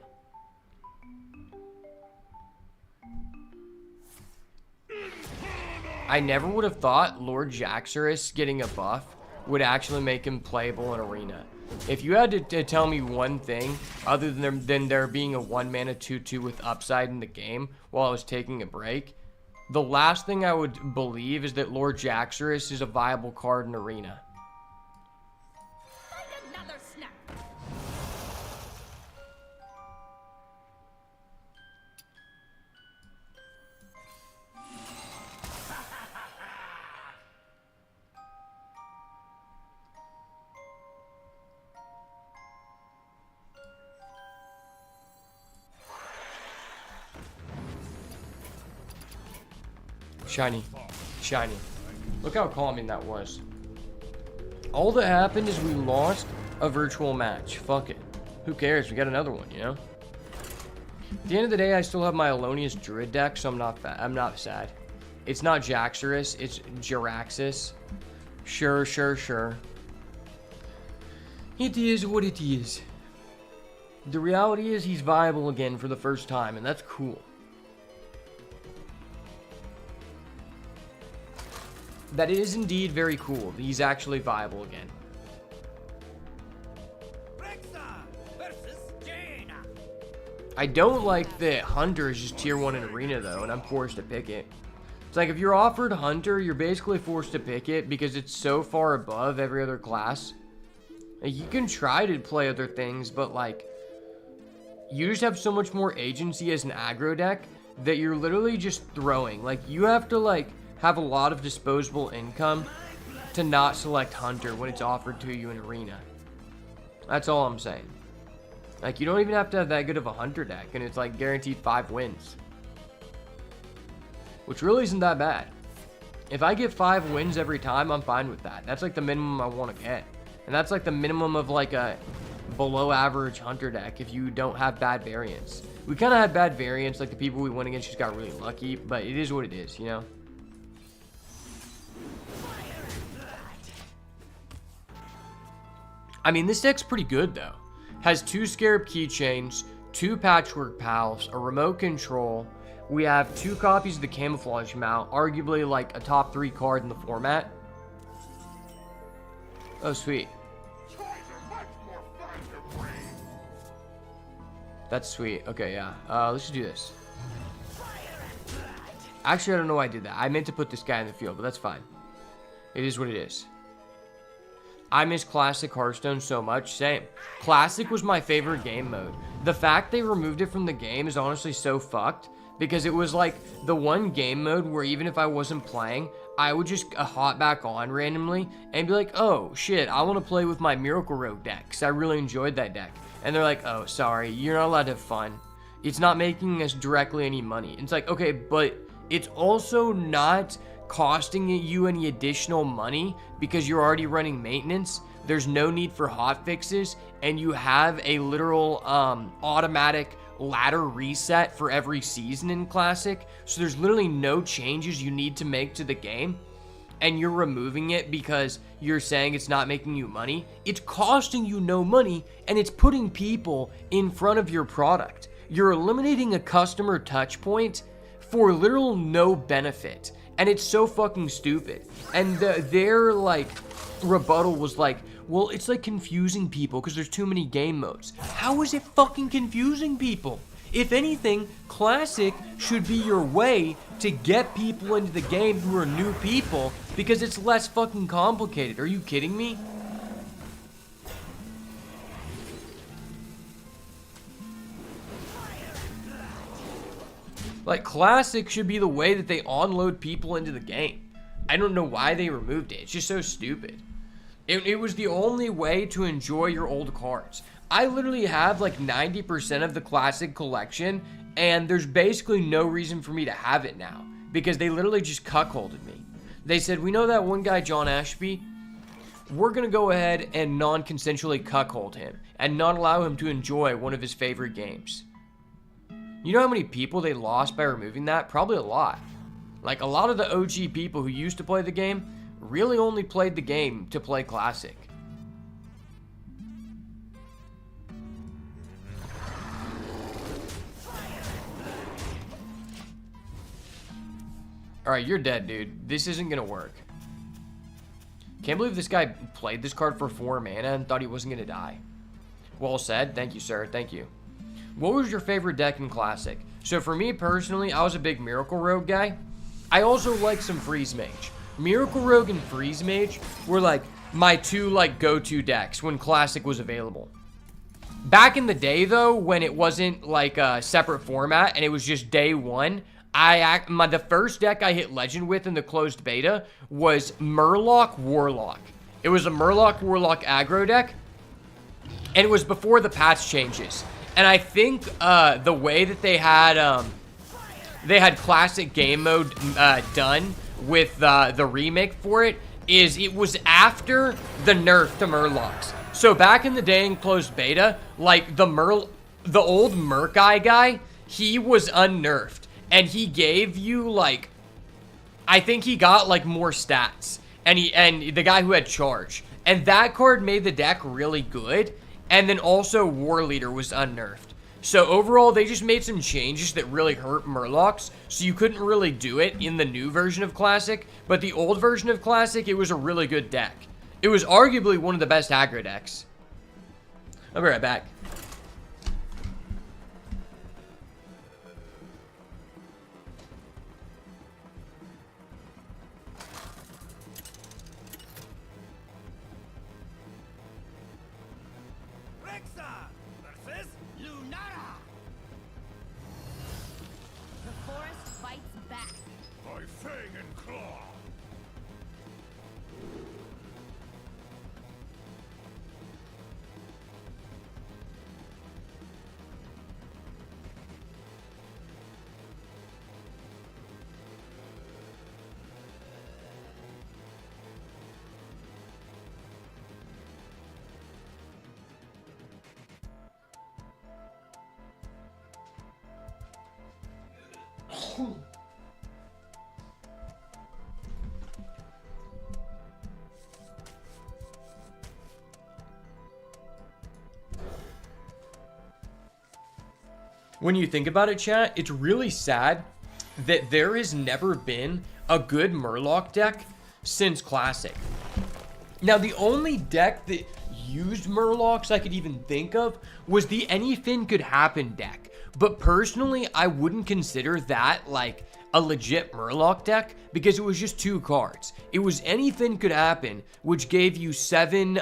I never would have thought Lord Jaxxerus getting a buff would actually make him playable in Arena. If you had to tell me one thing, other than there being a 1-mana 2/2 with upside in the game while I was taking a break, the last thing I would believe is that Lord Jaxxerus is a viable card in Arena. Another snap. Shiny. Shiny. Look how calming that was. All that happened is we lost a virtual match. Fuck it. Who cares? We got another one, you know? At the end of the day, I still have my Owlonius Druid deck, so I'm not sad. It's not Jaxxerus, it's Jiraxis. Sure. It is what it is. The reality is he's viable again for the first time, and that's cool. That is indeed very cool. He's actually viable again. I don't like that Hunter is just tier 1 in Arena though, and I'm forced to pick it. It's like if you're offered Hunter, you're basically forced to pick it because it's so far above every other class. Like, you can try to play other things, but like, you just have so much more agency as an aggro deck that you're literally just throwing. Like, you have to like have a lot of disposable income to not select Hunter when it's offered to you in Arena. That's all I'm saying. Like, you don't even have to have that good of a Hunter deck, and it's like guaranteed 5 wins. Which really isn't that bad. If I get 5 wins every time, I'm fine with that. That's like the minimum I want to get. And that's like the minimum of like a below average Hunter deck if you don't have bad variants. We kind of had bad variants, like the people we went against just got really lucky, but it is what it is, you know? I mean, this deck's pretty good though. Has 2 Scarab Keychains, 2 Patchwork Pals, a remote control. We have 2 copies of the Camouflage Mount, arguably like a top 3 card in the format. Oh, sweet. That's sweet. Okay, yeah. Let's just do this. Actually, I don't know why I did that. I meant to put this guy in the field, but that's fine. It is what it is. I miss Classic Hearthstone so much. Same. Classic was my favorite game mode. The fact they removed it from the game is honestly so fucked, because it was like the one game mode where even if I wasn't playing, I would just hop back on randomly and be like, oh shit, I want to play with my Miracle Rogue deck because I really enjoyed that deck. And they're like, oh, sorry, you're not allowed to have fun. It's not making us directly any money. It's like, okay, but it's also not costing you any additional money because you're already running maintenance. There's no need for hot fixes, and you have a literal automatic ladder reset for every season in Classic. So there's literally no changes you need to make to the game, and you're removing it because you're saying it's not making you money. It's costing you no money, and it's putting people in front of your product. You're eliminating a customer touch point for literal no benefit, and it's so fucking stupid. And their like rebuttal was like, well, it's like confusing people because there's too many game modes. How is it fucking confusing people? If anything, Classic should be your way to get people into the game who are new people because it's less fucking complicated. Are you kidding me? Like, Classic should be the way that they onload people into the game. I don't know why they removed it. It's just so stupid. It was the only way to enjoy your old cards. I literally have like 90% of the Classic collection, and there's basically no reason for me to have it now because they literally just cuckolded me. They said, we know that one guy, John Ashby, we're going to go ahead and non-consensually cuckold him and not allow him to enjoy one of his favorite games. You know how many people they lost by removing that? Probably a lot. Like, a lot of the OG people who used to play the game really only played the game to play Classic. Alright, you're dead, dude. This isn't gonna work. Can't believe this guy played this card for 4 mana and thought he wasn't gonna die. Well said. Thank you, sir. Thank you. What was your favorite deck in Classic? So for me personally, I was a big Miracle Rogue guy. I also like some Freeze Mage. Miracle Rogue and Freeze Mage were like my 2 like go-to decks when Classic was available. Back in the day though, when it wasn't like a separate format and it was just day 1, the first deck I hit Legend with in the closed beta was Murloc Warlock. It was a Murloc Warlock aggro deck, and it was before the patch changes. And I think the way that they had Classic game mode done with the remake for it is it was after the nerf to Murlocs. So back in the day in closed beta, like the old Murkai guy, he was unnerfed. And he gave you, like, I think he got, like, more stats. And the guy who had charge. And that card made the deck really good. And then also War Leader was unnerfed. So overall, they just made some changes that really hurt Murlocs. So you couldn't really do it in the new version of Classic. But the old version of Classic, it was a really good deck. It was arguably one of the best aggro decks. I'll be right back. Alexa versus Lunara. The forest fights back. By fang and claw. When you think about it, chat, it's really sad that there has never been a good Murloc deck since Classic. Now, the only deck that used Murlocs I could even think of was the Anything Could Happen deck. But personally, I wouldn't consider that like a legit Murloc deck because it was just 2 cards. It was Anything Could Happen, which gave you 7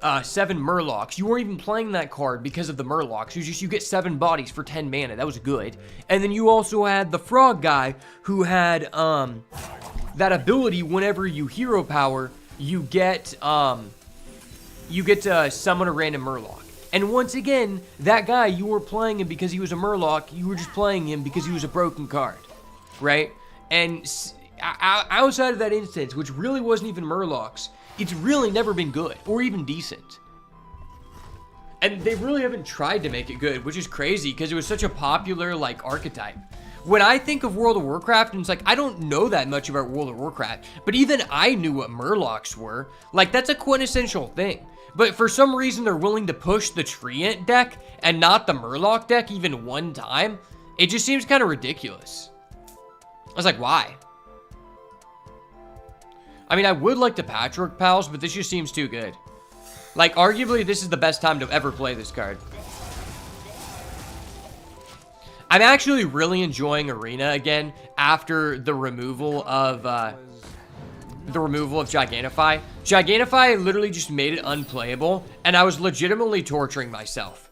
Murlocs. You weren't even playing that card because of the Murlocs. It was just you get 7 bodies for 10 mana. That was good. And then you also had the Frog guy who had that ability whenever you hero power, you get to summon a random Murloc. And once again, that guy, you were playing him because he was a Murloc. You were just playing him because he was a broken card, right? And outside of that instance, which really wasn't even Murlocs, it's really never been good or even decent. And they really haven't tried to make it good, which is crazy because it was such a popular like archetype. When I think of World of Warcraft, and it's like, I don't know that much about World of Warcraft, but even I knew what Murlocs were. Like, that's a quintessential thing. But for some reason, they're willing to push the Treant deck and not the Murloc deck even one time. It just seems kind of ridiculous. I was like, why? I mean, I would like the Patchwork Pals, but this just seems too good. Like, arguably, this is the best time to ever play this card. I'm actually really enjoying Arena again after the removal of Gigantify. Gigantify literally just made it unplayable, and I was legitimately torturing myself.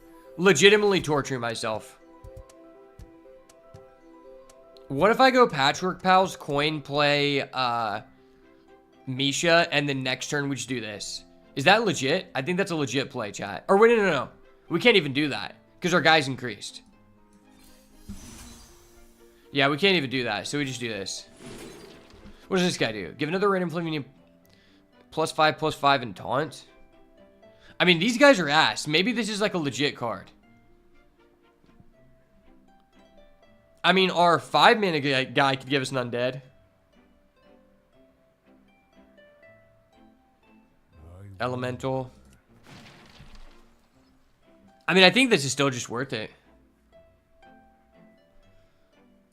What if I go Patchwork Pals, coin play, Misha, and then next turn we just do this? Is that legit? I think that's a legit play, chat. Or wait, no. We can't even do that, because our guy's increased. Yeah, we can't even do that, so we just do this. What does this guy do? Give another random Flaminio +5/+5 and taunt? I mean, these guys are ass. Maybe this is like a legit card. I mean, our 5-mana guy could give us an undead. Elemental. I mean, I think this is still just worth it.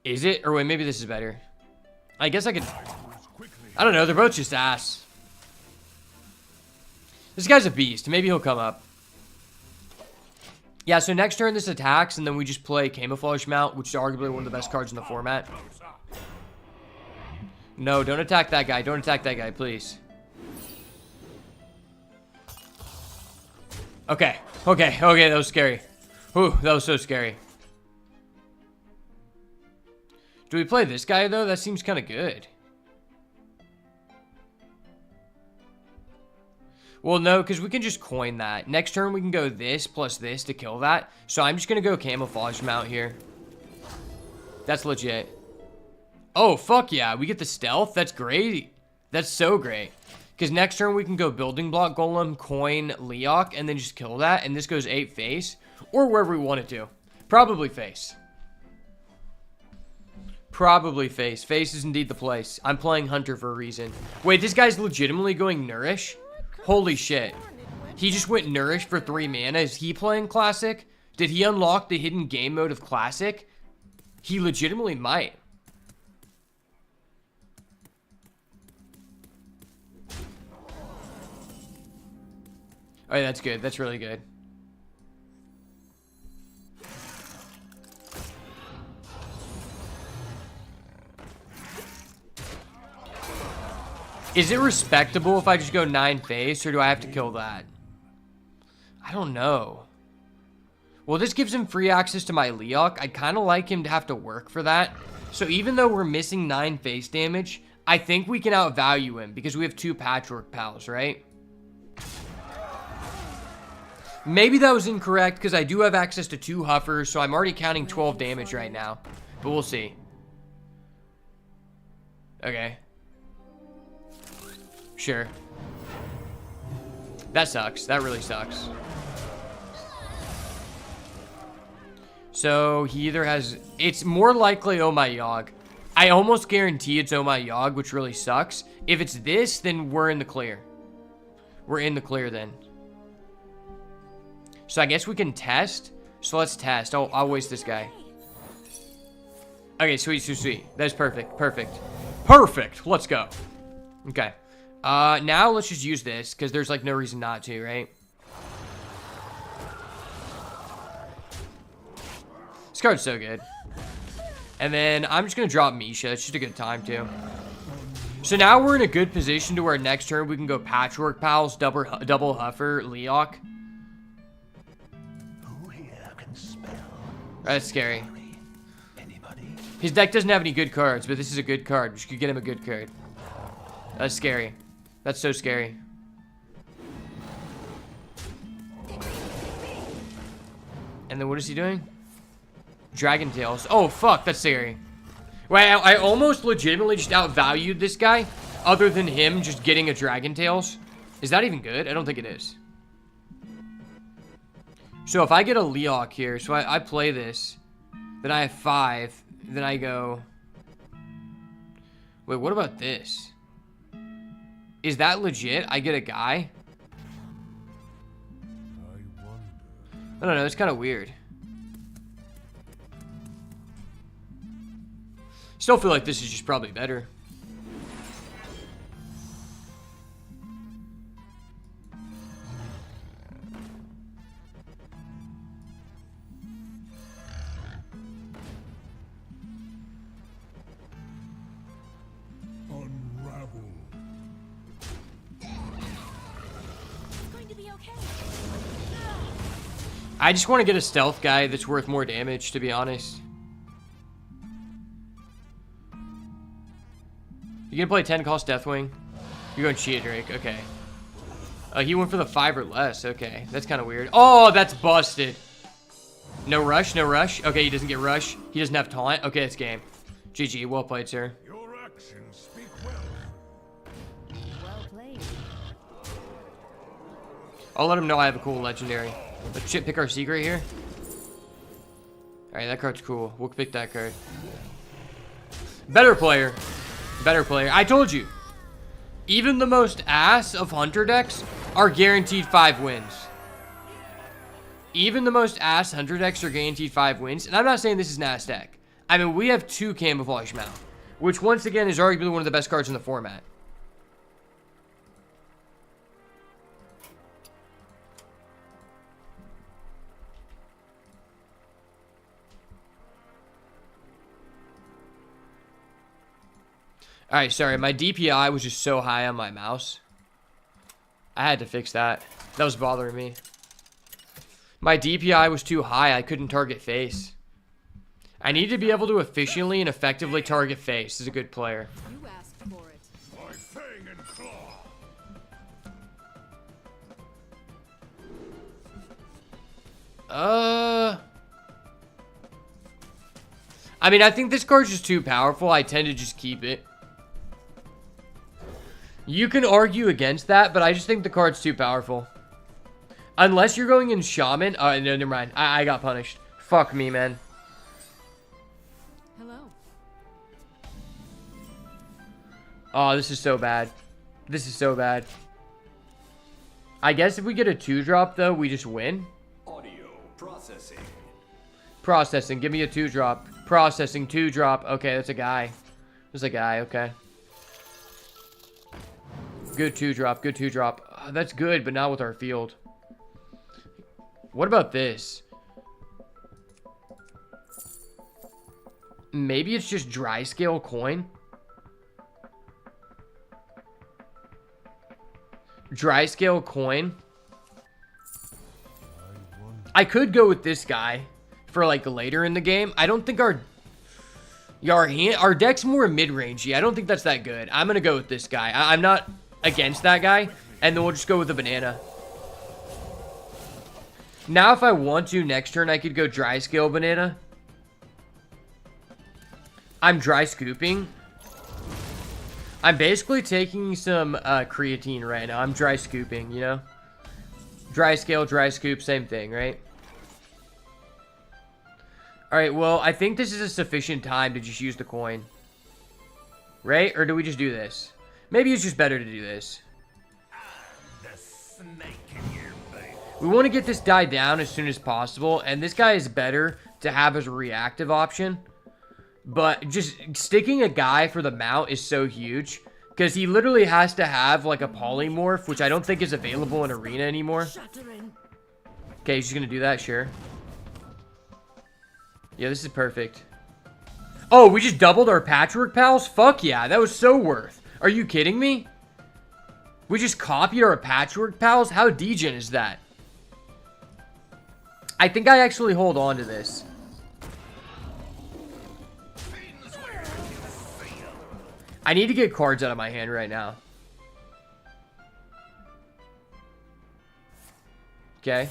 Is it? Or wait, maybe this is better. I guess I could... I don't know. They're both just ass. This guy's a beast. Maybe he'll come up. Yeah, so next turn this attacks, and then we just play Camouflage Mount, which is arguably one of the best cards in the format. No, don't attack that guy. Don't attack that guy, please. Okay. That was scary. Whew, that was so scary. Do we play this guy, though? That seems kind of good. Well, no, because we can just coin that. Next turn, we can go this plus this to kill that. So I'm just going to go Camouflage Mount here. That's legit. Oh, fuck yeah. We get the stealth? That's great. That's so great. Because next turn, we can go Building Block Golem, coin Leok, and then just kill that. And this goes 8 face. Or wherever we want it to. Probably face. Probably face. Face is indeed the place. I'm playing Hunter for a reason. Wait, this guy's legitimately going Nourish? Holy shit. He just went Nourish for 3 mana. Is he playing Classic? Did he unlock the hidden game mode of Classic? He legitimately might. Oh, yeah, that's good. That's really good. Is it respectable if I just go 9 face, or do I have to kill that? I I don't know. Well, this gives him free access to my Leok. I'd kind of like him to have to work for that. So even though we're missing 9 face damage, I think we can outvalue him because we have 2 Patchwork Pals, right? Maybe that was incorrect because I do have access to 2 Huffers, so I'm already counting 12 damage right now. But we'll see. Okay. Sure. That sucks. That really sucks. So he either has... It's more likely Oh My Yogg. I almost guarantee it's Oh My Yogg, which really sucks. If it's this, then we're in the clear. We're in the clear then. So I guess we can test. So let's test. I'll waste this guy. Okay, sweet, sweet, sweet. That's perfect. Perfect. Perfect. Let's go. Okay. Now let's just use this because there's like no reason not to, right? This card's so good. And then I'm just going to drop Misha. It's just a good time too. So now we're in a good position to where next turn we can go Patchwork Pals, double Huffer, Leok. That's scary. His deck doesn't have any good cards, but this is a good card. We should get him a good card. That's scary. That's so scary. And then what is he doing? Dragon Tails. Oh, fuck. That's scary. Wait, I almost legitimately just outvalued this guy, other than him just getting a Dragon Tails. Is that even good? I don't think it is. So if I get a Leok here, so I play this, then I have 5, then I go... Wait, what about this? Is that legit? I get a guy? I don't know, it's kind of weird. Still feel like this is just probably better. Unravel. It's going to be okay. I just want to get a stealth guy that's worth more damage, to be honest. You gonna play 10 cost Deathwing? You're going Chia Drake, okay. He went for the 5 or less, okay. That's kind of weird. Oh, that's busted. No rush, no rush. Okay, he doesn't get rush. He doesn't have taunt. Okay, it's game. GG, well played, sir. Your actions speak well. Well played. I'll let him know I have a cool legendary. Let's pick our secret here. Alright, that card's cool. We'll pick that card. Better player. Better player. I told you. Even the most ass of Hunter decks are guaranteed 5 wins. Even the most ass Hunter decks are guaranteed 5 wins. And I'm not saying this is an ass deck. I mean, we have 2 Camouflage Mouth, which once again is arguably one of the best cards in the format. Alright, sorry. My DPI was just so high on my mouse. I had to fix that. That was bothering me. My DPI was too high. I couldn't target face. I need to be able to efficiently and effectively target face as a good player. You asked for it. My fang and claw. I mean, I think this card's just too powerful. I tend to just keep it. You can argue against that, but I just think the card's too powerful. Unless you're going in Shaman. Oh, no, never mind. I got punished. Fuck me, man. Hello. Oh, this is so bad. This is so bad. I guess if we get a 2-drop, though, we just win. Audio processing. Processing. Give me a 2-drop. Processing. 2-drop. Okay, that's a guy. There's a guy. Okay. Good 2-drop. Good 2-drop. That's good, but not with our field. What about this? Maybe it's just dry scale coin. Dry scale coin. I could go with this guy for like later in the game. I don't think our deck's more mid-rangey. I don't think that's that good. I'm gonna go with this guy. I'm not against that guy, and then we'll just go with the banana. Now, if I want to, next turn I could go dry scale banana. I'm dry scooping. I'm basically taking some creatine right now. I'm dry scooping, you know? Dry scale, dry scoop, same thing, right? Alright, well, I think this is a sufficient time to just use the coin. Right? Or do we just do this? Maybe it's just better to do this. The snake in your face. We want to get this die down as soon as possible, and this guy is better to have as a reactive option. But just sticking a guy for the mount is so huge, because he literally has to have like a polymorph, which I don't think is available in Arena anymore. Okay, he's just going to do that, sure. Yeah, this is perfect. Oh, we just doubled our Patchwork Pals? Fuck yeah, that was so worth. Are you kidding me? We just copied our Patchwork Pals? How degen is that? I think I actually hold on to this. I need to get cards out of my hand right now. Okay.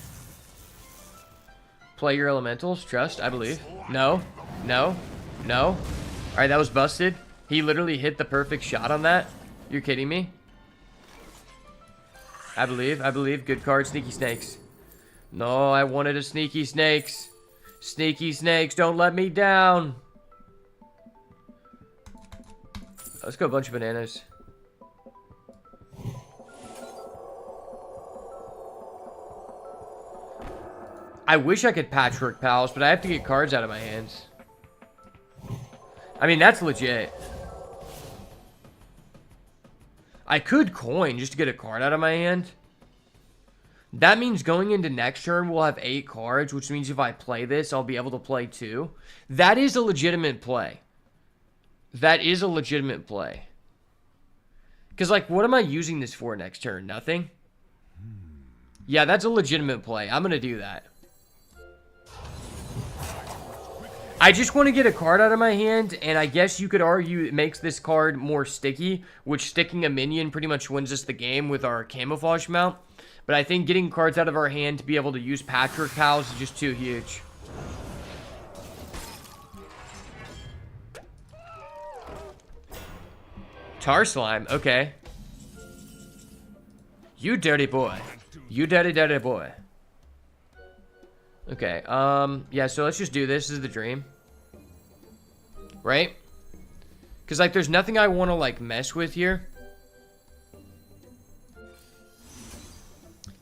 Play your elementals. Trust, I believe. No. No. No. Alright, that was busted. He literally hit the perfect shot on that. You're kidding me? I believe. I believe. Good card. Sneaky Snakes. No, I wanted a Sneaky Snakes. Sneaky Snakes, don't let me down. Let's go a bunch of bananas. I wish I could Patchwork Pals, but I have to get cards out of my hands. I mean, that's legit. I could coin just to get a card out of my hand. That means going into next turn, we'll have 8 cards, which means if I play this, I'll be able to play 2. That is a legitimate play. That is a legitimate play. Because, like, what am I using this for next turn? Nothing? Yeah, that's a legitimate play. I'm going to do that. I just want to get a card out of my hand, and I guess you could argue it makes this card more sticky, which sticking a minion pretty much wins us the game with our camouflage mount. But I think getting cards out of our hand to be able to use Patchwork Pals is just too huge. Tar Slime, okay. You dirty boy. You dirty, dirty boy. Okay, yeah, so let's just do this. This is the dream. Right? Because, like, there's nothing I want to, like, mess with here.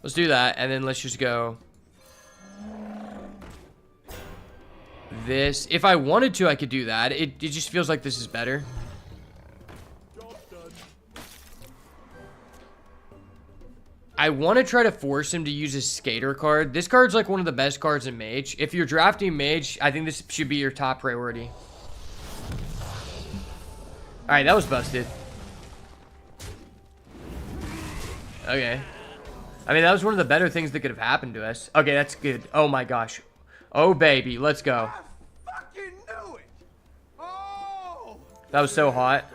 Let's do that, and then let's just go this. If I wanted to, I could do that. It just feels like this is better. I want to try to force him to use his Skater card. This card's like one of the best cards in Mage. If you're drafting Mage, I think this should be your top priority. Alright, that was busted. Okay. I mean, that was one of the better things that could have happened to us. Okay, that's good. Oh my gosh. Oh baby, let's go. I fucking knew it. Oh! That was so hot.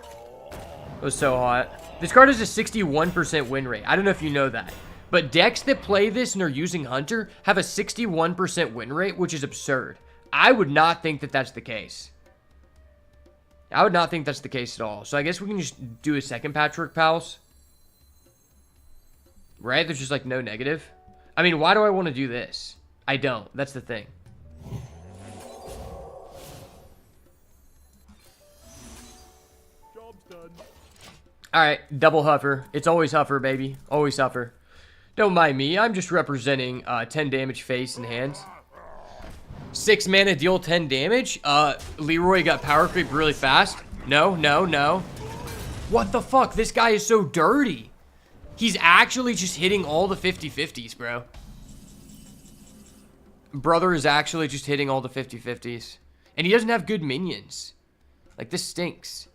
It was so hot. This card has a 61% win rate. I don't know if you know that. But decks that play this and are using Hunter have a 61% win rate, which is absurd. I would not think that that's the case. I would not think that's the case at all. So I guess we can just do a second Patchwork Pals. Right? There's just like no negative. I mean, why do I want to do this? I don't. That's the thing. Job's done. Alright, double Huffer. It's always Huffer, baby. Always Huffer. Don't mind me. I'm just representing 10 damage face and hands. 6 mana, deal 10 damage. Leroy got power creep really fast. No, no, no. What the fuck? This guy is so dirty. He's actually just hitting all the 50-50s, bro. Brother is actually just hitting all the 50-50s. And he doesn't have good minions. Like, this stinks.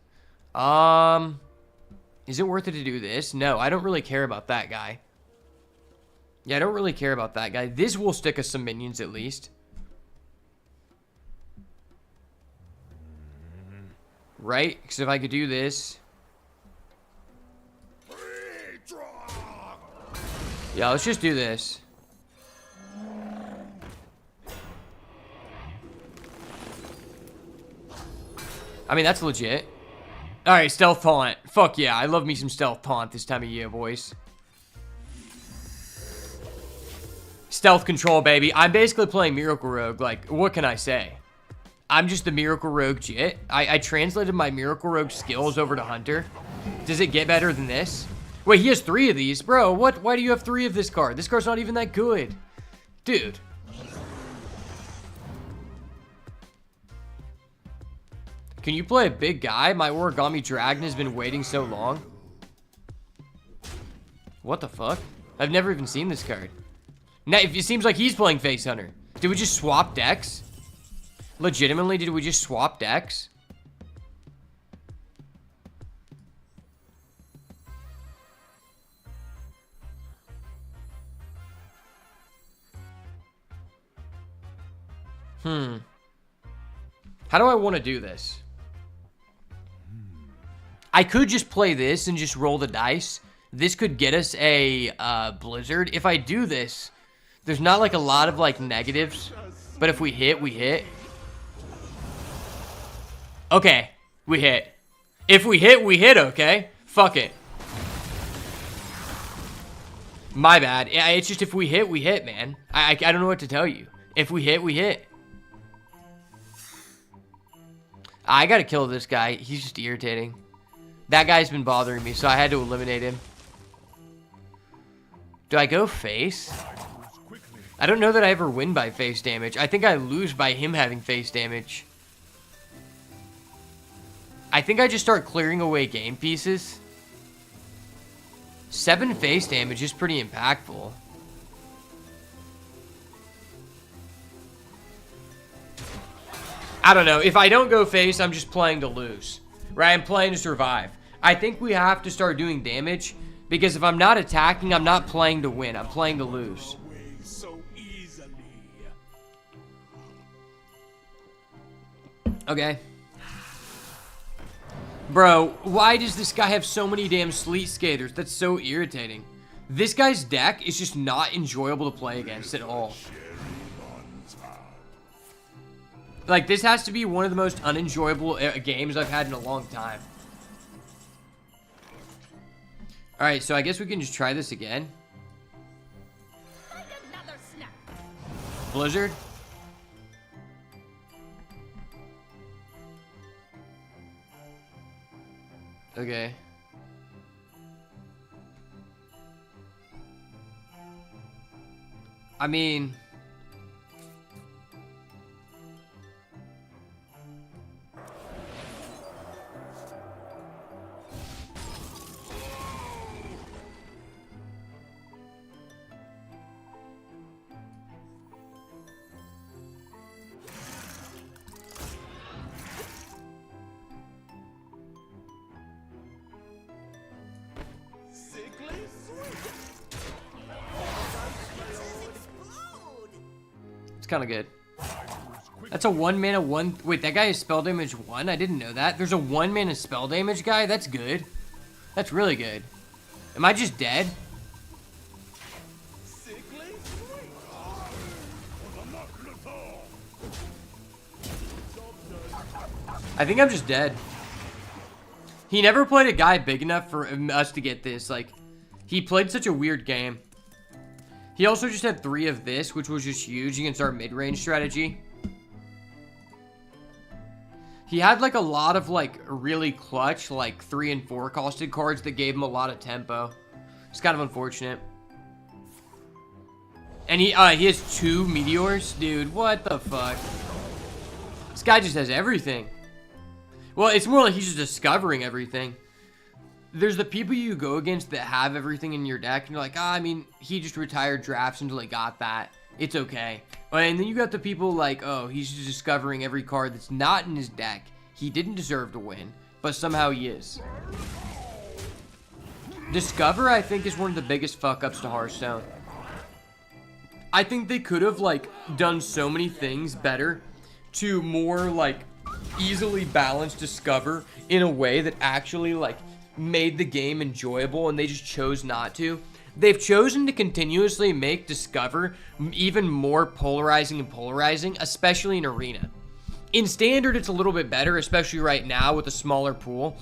Is it worth it to do this? No, I don't really care about that guy. Yeah, I don't really care about that guy. This will stick us some minions at least. Right? Because if I could do this... Yeah, let's just do this. I mean, that's legit. Alright, stealth taunt. Fuck yeah, I love me some stealth taunt this time of year, boys. Stealth control, baby. I'm basically playing Miracle Rogue. Like, what can I say? I'm just the Miracle Rogue Jit. I translated my Miracle Rogue skills over to Hunter. Does it get better than this? Wait, he has 3 of these? Bro, what? Why do you have 3 of this card? This card's not even that good. Dude. Can you play a big guy? My Origami Dragon has been waiting so long. What the fuck? I've never even seen this card. Now, it seems like he's playing Face Hunter. Did we just swap decks? Legitimately, did we just swap decks? How do I want to do this? I could just play this and just roll the dice. This could get us a Blizzard. If I do this, there's not like a lot of like negatives. But if we hit, we hit. Okay, we hit. If we hit, we hit, okay? Fuck it. My bad. It's just if we hit, man. I don't know what to tell you. If we hit, we hit. I gotta kill this guy. He's just irritating. That guy's been bothering me, so I had to eliminate him. Do I go face? I don't know that I ever win by face damage. I think I lose by him having face damage. I think I just start clearing away game pieces. 7 face damage is pretty impactful. I don't know. If I don't go face, I'm just playing to lose. Right? I'm playing to survive. I think we have to start doing damage. Because if I'm not attacking, I'm not playing to win. I'm playing to lose. So easily. Okay. Bro, why does this guy have so many damn Sleet Skaters? That's so irritating. This guy's deck is just not enjoyable to play against at all. Like, this has to be one of the most unenjoyable games I've had in a long time. Alright, so I guess we can just try this again. Blizzard? Okay. I mean... kind of good. That's a 1 mana 1. Wait, that guy is spell damage 1? I didn't know that. There's a 1 mana spell damage guy? That's good. That's really good. Am I just dead? I think I'm just dead. He never played a guy big enough for us to get this. Like, he played such a weird game. He also just had 3 of this, which was just huge against our mid-range strategy. He had, like, a lot of, like, really clutch, like, 3 and 4 costed cards that gave him a lot of tempo. It's kind of unfortunate. And he has 2 meteors? Dude, what the fuck? This guy just has everything. Well, it's more like he's just discovering everything. There's the people you go against that have everything in your deck, and you're like, I mean, he just retired drafts until he got that. It's okay. And then you got the people like, oh, he's just discovering every card that's not in his deck. He didn't deserve to win, but somehow he is. Discover, I think, is one of the biggest fuck-ups to Hearthstone. I think they could have, like, done so many things better to more, like, easily balance Discover in a way that actually, like, made the game enjoyable, and they just chose not to. They've chosen to continuously make Discover even more polarizing and polarizing, especially in Arena. In Standard, it's a little bit better, especially right now with a smaller pool.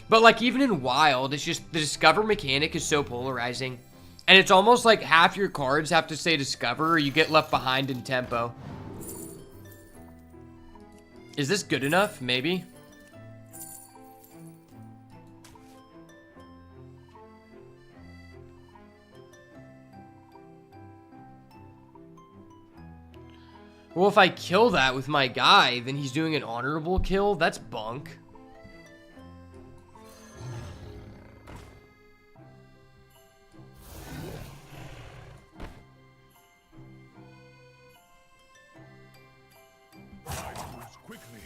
But, like, even in Wild, it's just the Discover mechanic is so polarizing. And it's almost like half your cards have to say Discover or you get left behind in tempo. Is this good enough? Maybe. Well, if I kill that with my guy, then he's doing an honorable kill? That's bunk. Quickly.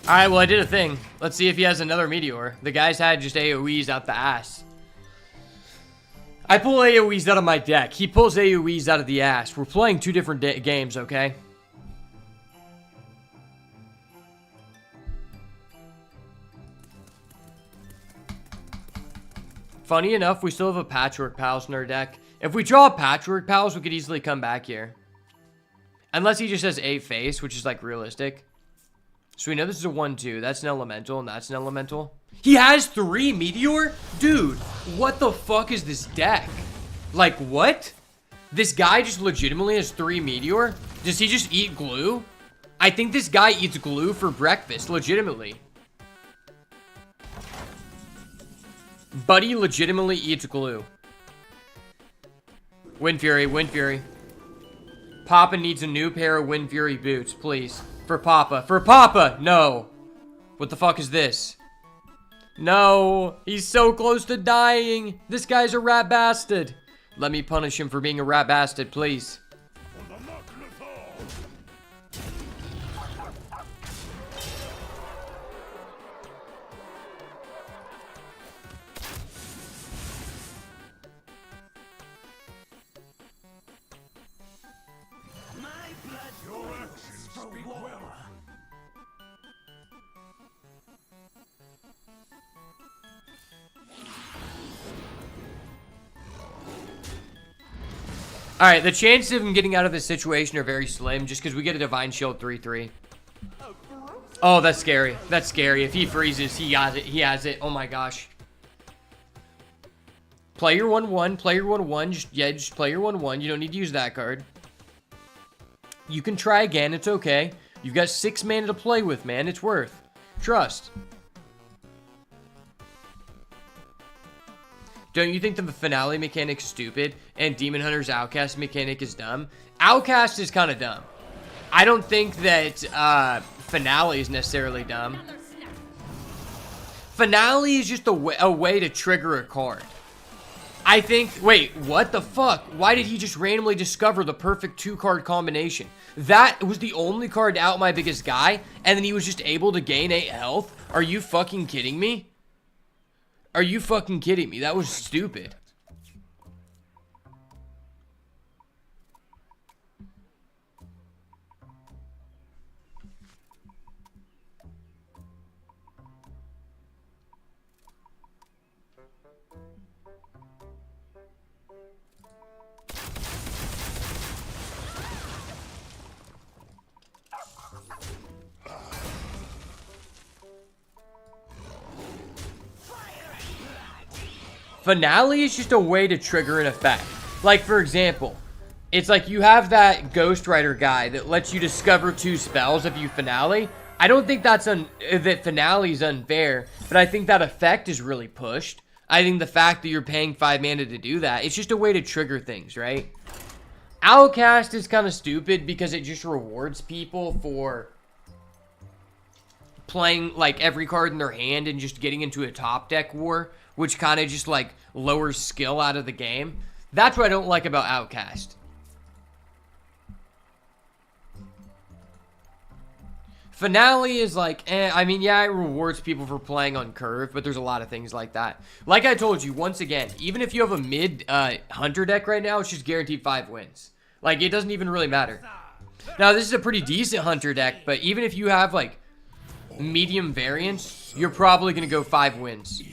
Alright, well, I did a thing. Let's see if he has another Meteor. The guy's had just AoEs out the ass. I pull AoEs out of my deck. He pulls AoEs out of the ass. We're playing two different games, okay? Funny enough, we still have a Patchwork Pals in our deck. If we draw a Patchwork Pals, we could easily come back here. Unless he just has 8 face, which is, like, realistic. So we know this is a 1-2. That's an Elemental, and that's an Elemental. He has 3 Meteor? Dude, what the fuck is this deck? Like, what? This guy just legitimately has 3 Meteor? Does he just eat glue? I think this guy eats glue for breakfast, legitimately. Buddy legitimately eats glue. Wind Fury, Wind Fury. Papa needs a new pair of Wind Fury boots, please. For Papa. For Papa! No. What the fuck is this? No. He's so close to dying. This guy's a rat bastard. Let me punish him for being a rat bastard, please. Alright, the chances of him getting out of this situation are very slim just because we get a Divine Shield 3-3. Oh, that's scary. That's scary. If he freezes, he has it. He has it. Oh my gosh. Play your 1-1. Play your 1-1. Just play your 1-1. You don't need to use that card. You can try again. It's okay. You've got 6 mana to play with, man. It's worth. Trust. Don't you think the finale mechanic's stupid and Demon Hunter's Outcast mechanic is dumb? Outcast is kind of dumb. I don't think that finale is necessarily dumb. Finale is just a way to trigger a card. I think, wait, what the fuck? Why did he just randomly discover the perfect 2-card combination? That was the only card to out my biggest guy, and then he was just able to gain 8 health? Are you fucking kidding me? Are you fucking kidding me? That was stupid. Finale is just a way to trigger an effect. Like, for example, it's like you have that Ghost Rider guy that lets you discover 2 spells if you finale. I don't think that's that finale is unfair, but I think that effect is really pushed. I think the fact that you're paying 5 mana to do that, it's just a way to trigger things, right? Outcast is kind of stupid because it just rewards people for playing like every card in their hand and just getting into a top deck war, which kind of just like lowers skill out of the game. That's what I don't like about Outcast. Finale is like, I mean, yeah, it rewards people for playing on curve, but there's a lot of things like that. Like I told you, once again, even if you have a mid Hunter deck right now, it's just guaranteed 5 wins. Like, it doesn't even really matter. Now, this is a pretty decent Hunter deck, but even if you have, like, medium variance, you're probably going to go 5 wins.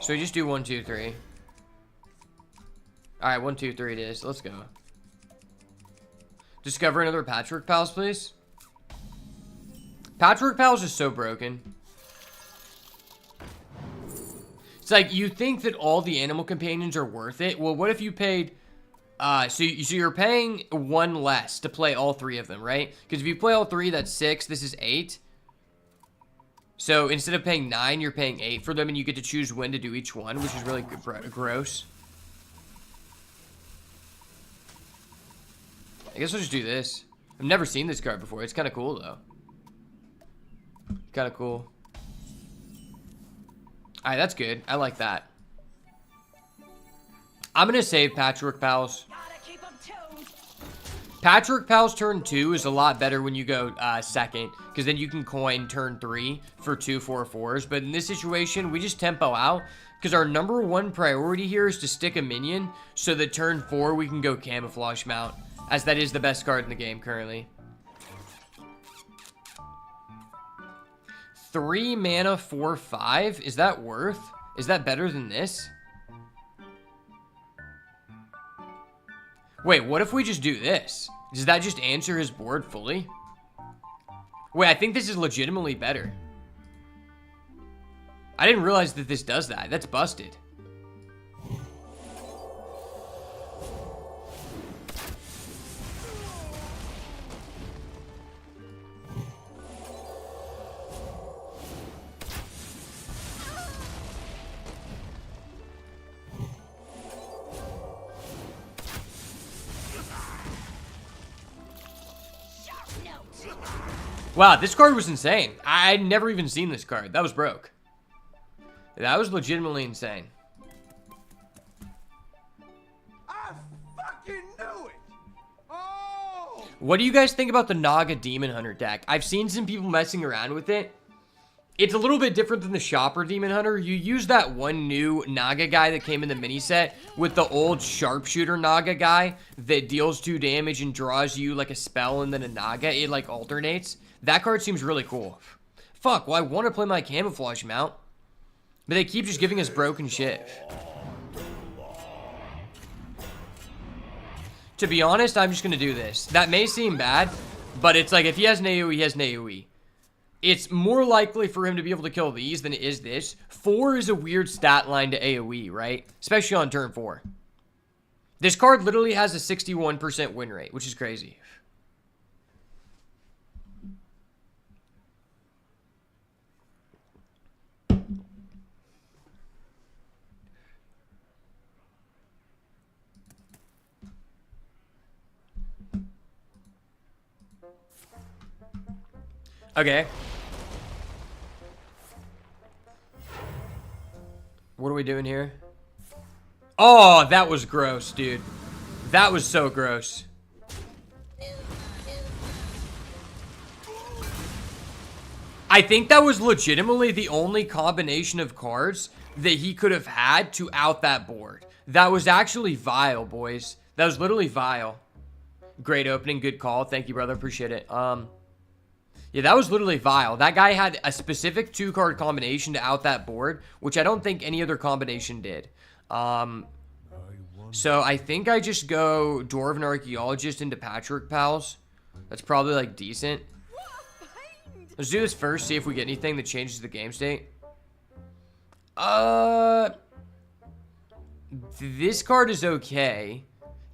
So we just do 1, 2, 3. Alright, 1, 2, 3 it is. Let's go. Discover another Patchwork Pals, please. Patchwork Pals is so broken. It's like, you think that all the animal companions are worth it. Well, what if you paid... So you're paying 1 less to play all 3 of them, right? Because if you play all 3, that's 6. This is 8. So instead of paying 9, you're paying 8 for them, and you get to choose when to do each one, which is really gross. I guess I'll just do this. I've never seen this card before. It's kind of cool, though. Kind of cool. Alright, that's good. I like that. I'm going to save Patchwork Pals. Patchwork Pals turn 2 is a lot better when you go second, because then you can coin turn 3 for 2 4/4s. But in this situation, we just tempo out, because our number 1 priority here is to stick a minion, so that turn 4 we can go Camouflage Mount, as that is the best card in the game currently. 3 mana 4/5. Is that worth? Is that better than this? Wait, what if we just do this? Does that just answer his board fully? Wait, I think this is legitimately better. I didn't realize that this does that. That's busted. Wow, this card was insane. I'd never even seen this card. That was broke. That was legitimately insane. I fucking knew it! Oh! What do you guys think about the Naga Demon Hunter deck? I've seen some people messing around with it. It's a little bit different than the Shopper Demon Hunter. You use that one new Naga guy that came in the mini set with the old Sharpshooter Naga guy that deals 2 damage and draws you like a spell and then a Naga. It like alternates. That card seems really cool. Fuck, well I want to play my Camouflage Mount, but they keep just giving us broken shit. To be honest, I'm just going to do this. That may seem bad, but it's like if he has an AoE, he has an AoE. It's more likely for him to be able to kill these than it is this. 4 is a weird stat line to AoE, right? Especially on turn 4. This card literally has a 61% win rate, which is crazy. Okay. What are we doing here? Oh, that was gross, dude. That was so gross. I think that was legitimately the only combination of cards that he could have had to out that board. That was actually vile, boys. That was literally vile. Great opening, good call. Thank you, brother. Appreciate it. Yeah, that was literally vile. That guy had a specific 2-card combination to out that board, which I don't think any other combination did. So I think I just go Dwarven Archaeologist into Patchwork Pals. That's probably, like, decent. Let's do this first, see if we get anything that changes the game state. This card is okay.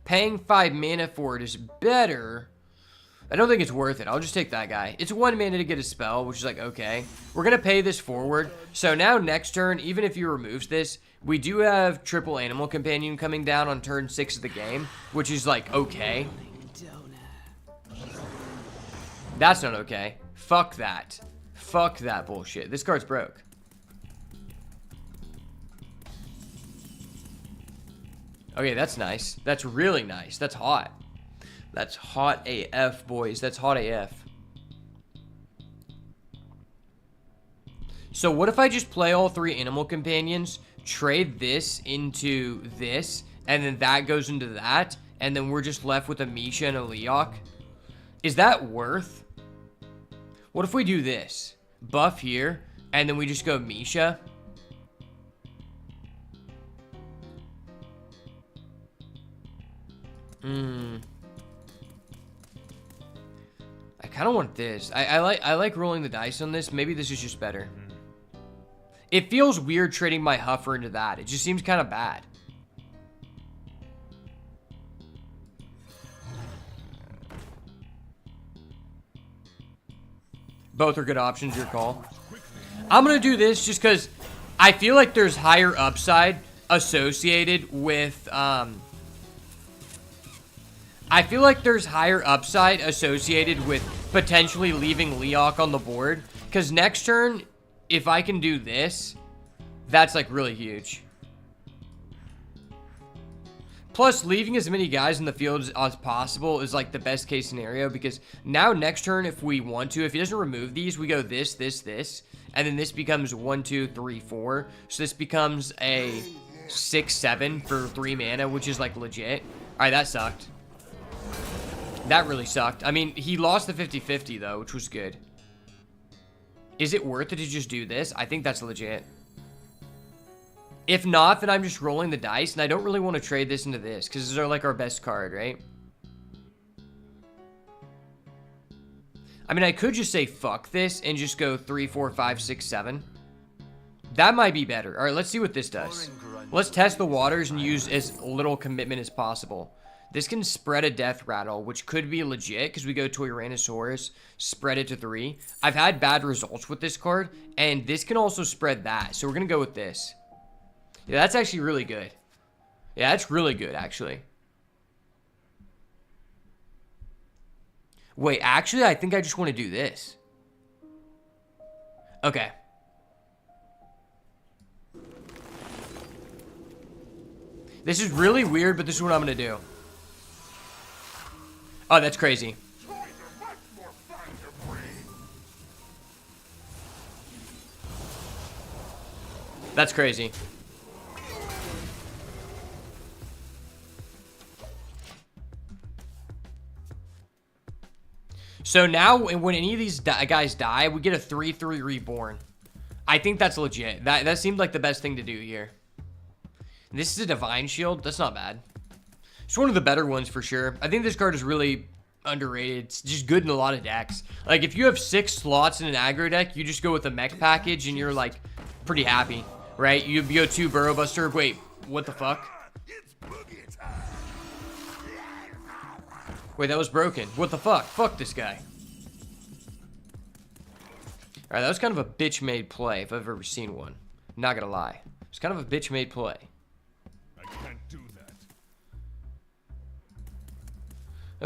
Paying 5 mana for it is better. I don't think it's worth it. I'll just take that guy. It's 1 mana to get a spell, which is like, okay. We're going to pay this forward. So now next turn, even if he removes this, we do have triple Animal Companion coming down on turn 6 of the game, which is like, okay. That's not okay. Fuck that. Fuck that bullshit. This card's broke. Okay, that's nice. That's really nice. That's hot. That's hot AF, boys. That's hot AF. So what if I just play all 3 animal companions, trade this into this, and then that goes into that, and then we're just left with a Misha and a Leok? Is that worth? What if we do this? Buff here, and then we just go Misha? I kind of want this. I like rolling the dice on this. Maybe this is just better. It feels weird trading my Huffer into that. It just seems kind of bad. Both are good options, your call. I'm going to do this just because I feel like there's higher upside associated with... I feel like there's higher upside associated with potentially leaving Leok on the board. Because next turn, if I can do this, that's like really huge. Plus, leaving as many guys in the field as possible is like the best case scenario. Because now next turn, if we want to, if he doesn't remove these, we go this, this, this. And then this becomes 1, 2, 3, 4. So this becomes a 6, 7 for 3 mana, which is like legit. Alright, that sucked. That really sucked. I mean, he lost the 50-50 though, which was good. Is it worth it to just do this? I think that's legit. If not, then I'm just rolling the dice, and I don't really want to trade this into this, because this is like our best card, right? I mean, I could just say fuck this, and just go 3, 4, 5, 6, 7. That might be better. Alright, let's see what this does. Let's test the waters and use as little commitment as possible. This can spread a death rattle, which could be legit because we go Tyrannosaurus, spread it to 3. I've had bad results with this card, and this can also spread that. So we're going to go with this. Yeah, that's actually really good. Yeah, that's really good, actually. Wait, actually, I think I just want to do this. Okay. This is really weird, but this is what I'm going to do. Oh, that's crazy. That's crazy. So now, when any of these guys die, we get a 3/3 reborn. I think that's legit. That seemed like the best thing to do here. This is a Divine Shield. That's not bad. It's one of the better ones for sure. I think this card is really underrated. It's just good in a lot of decks. Like, if you have 6 slots in an aggro deck, you just go with the mech package and you're, like, pretty happy, right? You go 2 Burrow Buster. Wait, what the fuck? Wait, that was broken. What the fuck? Fuck this guy. Alright, that was kind of a bitch-made play, if I've ever seen one. Not gonna lie. It's kind of a bitch-made play. I can't do that.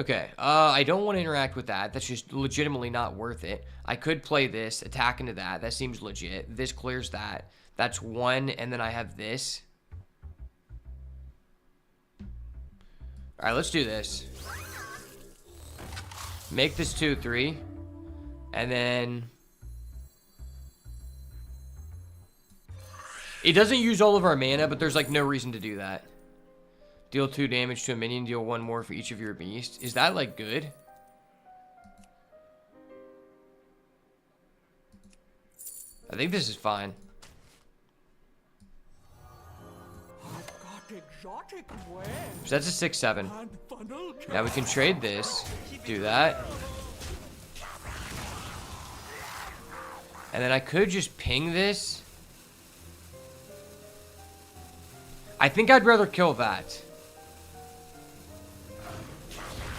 Okay, I don't want to interact with that. That's just legitimately not worth it. I could play this, attack into that. That seems legit. This clears that. That's 1, and then I have this. Alright, let's do this. Make this 2/3. And then... It doesn't use all of our mana, but there's like no reason to do that. Deal 2 damage to a minion, deal 1 more for each of your beasts. Is that like good? I think this is fine. So that's a 6/7. Now we can trade this. Do that. And then I could just ping this. I think I'd rather kill that.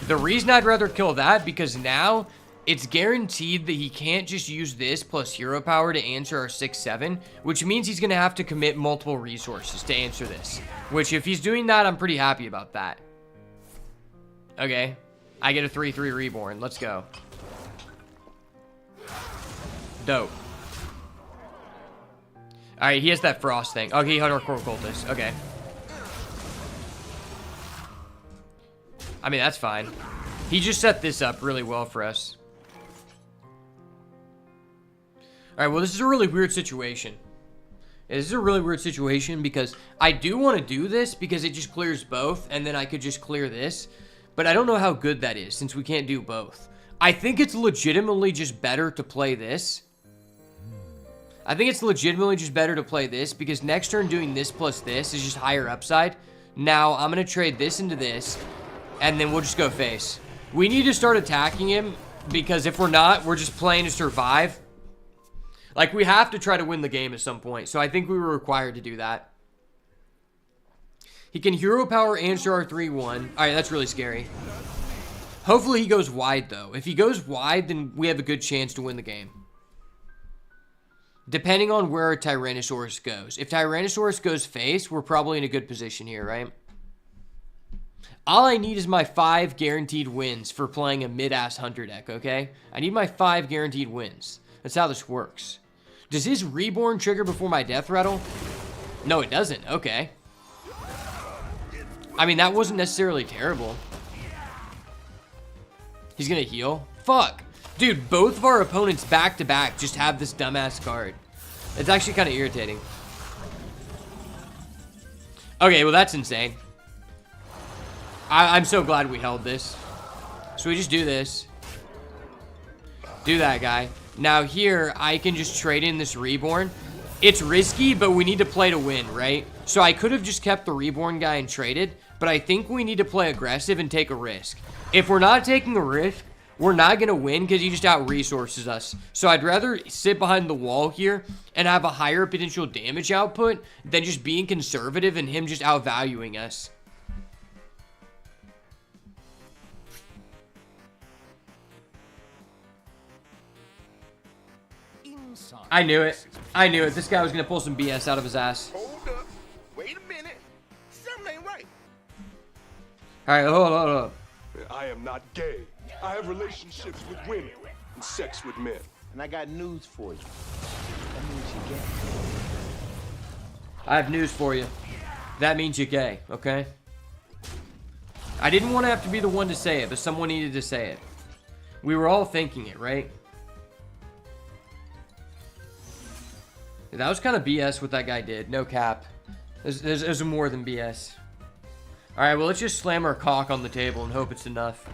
The reason I'd rather kill that, because now it's guaranteed that he can't just use this plus hero power to answer our 6/7, which means he's going to have to commit multiple resources to answer this. Which, if he's doing that, I'm pretty happy about that. Okay. I get a 3/3 reborn. Let's go. Dope. Alright, he has that frost thing. Okay, he had our core cultist. Okay. I mean, that's fine. He just set this up really well for us. Alright, well, this is a really weird situation. This is a really weird situation because I do want to do this because it just clears both, and then I could just clear this. But I don't know how good that is since we can't do both. I think it's legitimately just better to play this. I think it's legitimately just better to play this because next turn doing this plus this is just higher upside. Now, I'm going to trade this into this, and then we'll just go face. We need to start attacking him because if we're not, we're just playing to survive. Like, we have to try to win the game at some point, so I think we were required to do that. He can hero power answer our 3-1. Alright, that's really scary. Hopefully he goes wide, though. If he goes wide, then we have a good chance to win the game. Depending on where our Tyrannosaurus goes. If Tyrannosaurus goes face, we're probably in a good position here, right? All I need is my 5 guaranteed wins for playing a mid-ass Hunter deck, okay? I need my 5 guaranteed wins. That's how this works. Does his Reborn trigger before my Death Rattle? No, it doesn't. Okay. I mean, that wasn't necessarily terrible. He's gonna heal? Fuck. Dude, both of our opponents back-to-back just have this dumbass card. It's actually kind of irritating. Okay, well, that's insane. I'm so glad we held this. So we just do this. Do that, guy. Now here, I can just trade in this Reborn. It's risky, but we need to play to win, right? So I could have just kept the Reborn guy and traded, but I think we need to play aggressive and take a risk. If we're not taking a risk, we're not going to win because he just out-resources us. So I'd rather sit behind the wall here and have a higher potential damage output than just being conservative and him just outvaluing us. I knew it. I knew it. This guy was going to pull some BS out of his ass. Hold up. Wait a minute. Something ain't right. Alright, hold up. I am not gay. I have relationships with women and sex with men. And I got news for you. That means you're gay. I have news for you. That means you're gay, okay? I didn't want to have to be the one to say it, but someone needed to say it. We were all thinking it, right? That was kind of BS what that guy did. No cap. There's more than BS. Alright, well, let's just slam our cock on the table and hope it's enough.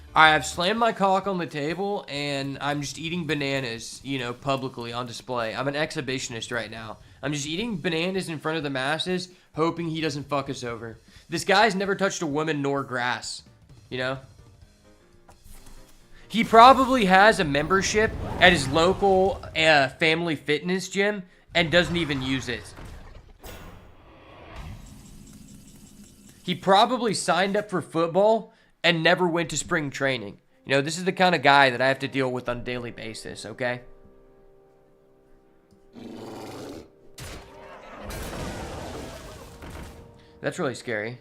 Alright, I've slammed my cock on the table, and I'm just eating bananas, you know, publicly on display. I'm an exhibitionist right now. I'm just eating bananas in front of the masses, hoping he doesn't fuck us over. This guy's never touched a woman nor grass, you know? He probably has a membership at his local family fitness gym and doesn't even use it. He probably signed up for football and never went to spring training. You know, this is the kind of guy that I have to deal with on a daily basis, okay? That's really scary.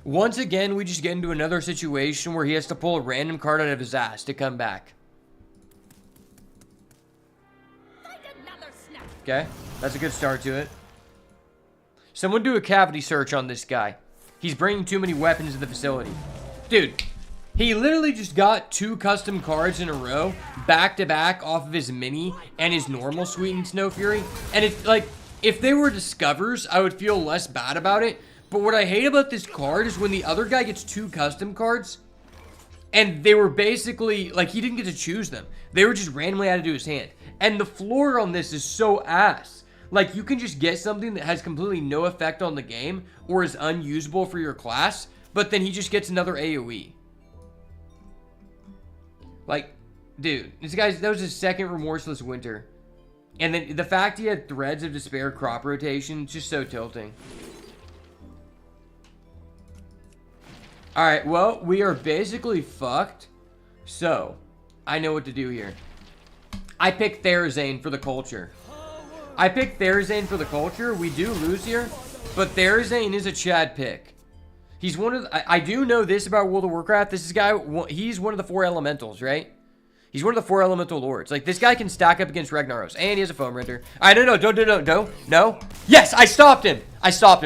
Once again, we just get into another situation where he has to pull a random card out of his ass to come back. Okay, that's a good start to it. Someone do a cavity search on this guy. He's bringing too many weapons to the facility. Dude, he literally just got 2 custom cards in a row, back to back off of his mini and his normal Sweetened Snow Fury. And it's like, if they were discovers, I would feel less bad about it. But what I hate about this card is when the other guy gets 2 custom cards, and they were basically, like, he didn't get to choose them. They were just randomly added to his hand. And the floor on this is so ass. Like, you can just get something that has completely no effect on the game, or is unusable for your class, but then he just gets another AoE. Like, dude, this guy's, that was his second Remorseless Winter. And then the fact he had Threads of Despair crop rotation, just so tilting. Alright, well, we are basically fucked. So, I know what to do here. I picked Therazane for the culture. We do lose here, but Therazane is a Chad pick. He's one of the, I do know this about World of Warcraft. This is guy, he's one of the 4 elementals, right? He's one of the 4 elemental lords. Like, this guy can stack up against Ragnaros. And he has a foam render. Alright, no. Yes, I stopped him.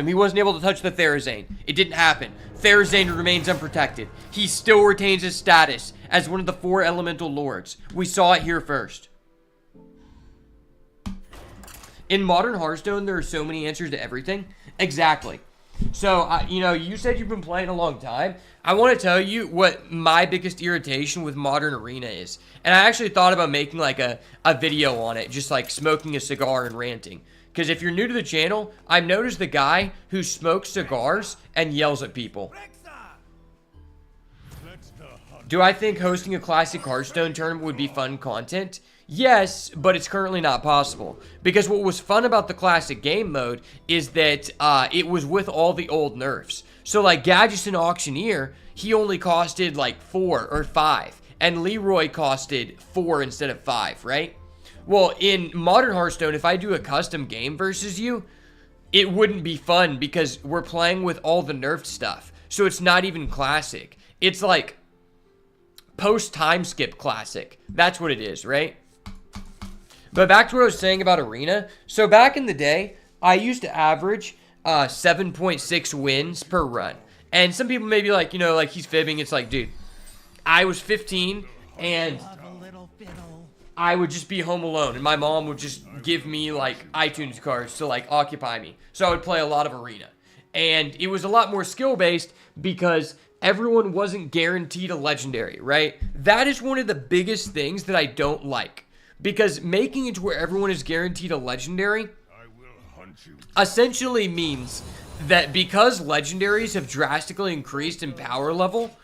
He wasn't able to touch the Therazane. It didn't happen. Therazane remains unprotected. He still retains his status as one of the 4 elemental lords. We saw it here first. In modern Hearthstone, there are so many answers to everything. Exactly. So, you know, you said you've been playing a long time. I want to tell you what my biggest irritation with modern Arena is. And I actually thought about making like a video on it, just like smoking a cigar and ranting. Because if you're new to the channel, I've noticed the guy who smokes cigars and yells at people. Do I think hosting a classic Hearthstone tournament would be fun content? Yes, but it's currently not possible. Because what was fun about the classic game mode is that it was with all the old nerfs. So like Gadgetzan Auctioneer, he only costed like 4 or 5. And Leroy costed 4 instead of 5, right? Well, in modern Hearthstone, if I do a custom game versus you, it wouldn't be fun because we're playing with all the nerfed stuff. So it's not even classic. It's like post-time skip classic. That's what it is, right? But back to what I was saying about Arena. So back in the day, I used to average 7.6 wins per run. And some people may be like, you know, like he's fibbing. It's like, dude, I was 15 and I would just be home alone. And my mom would just give me like iTunes cards to like occupy me. So I would play a lot of Arena. And it was a lot more skill-based because everyone wasn't guaranteed a legendary, right? That is one of the biggest things that I don't like. Because making it to where everyone is guaranteed a legendary essentially means that because legendaries have drastically increased in power level,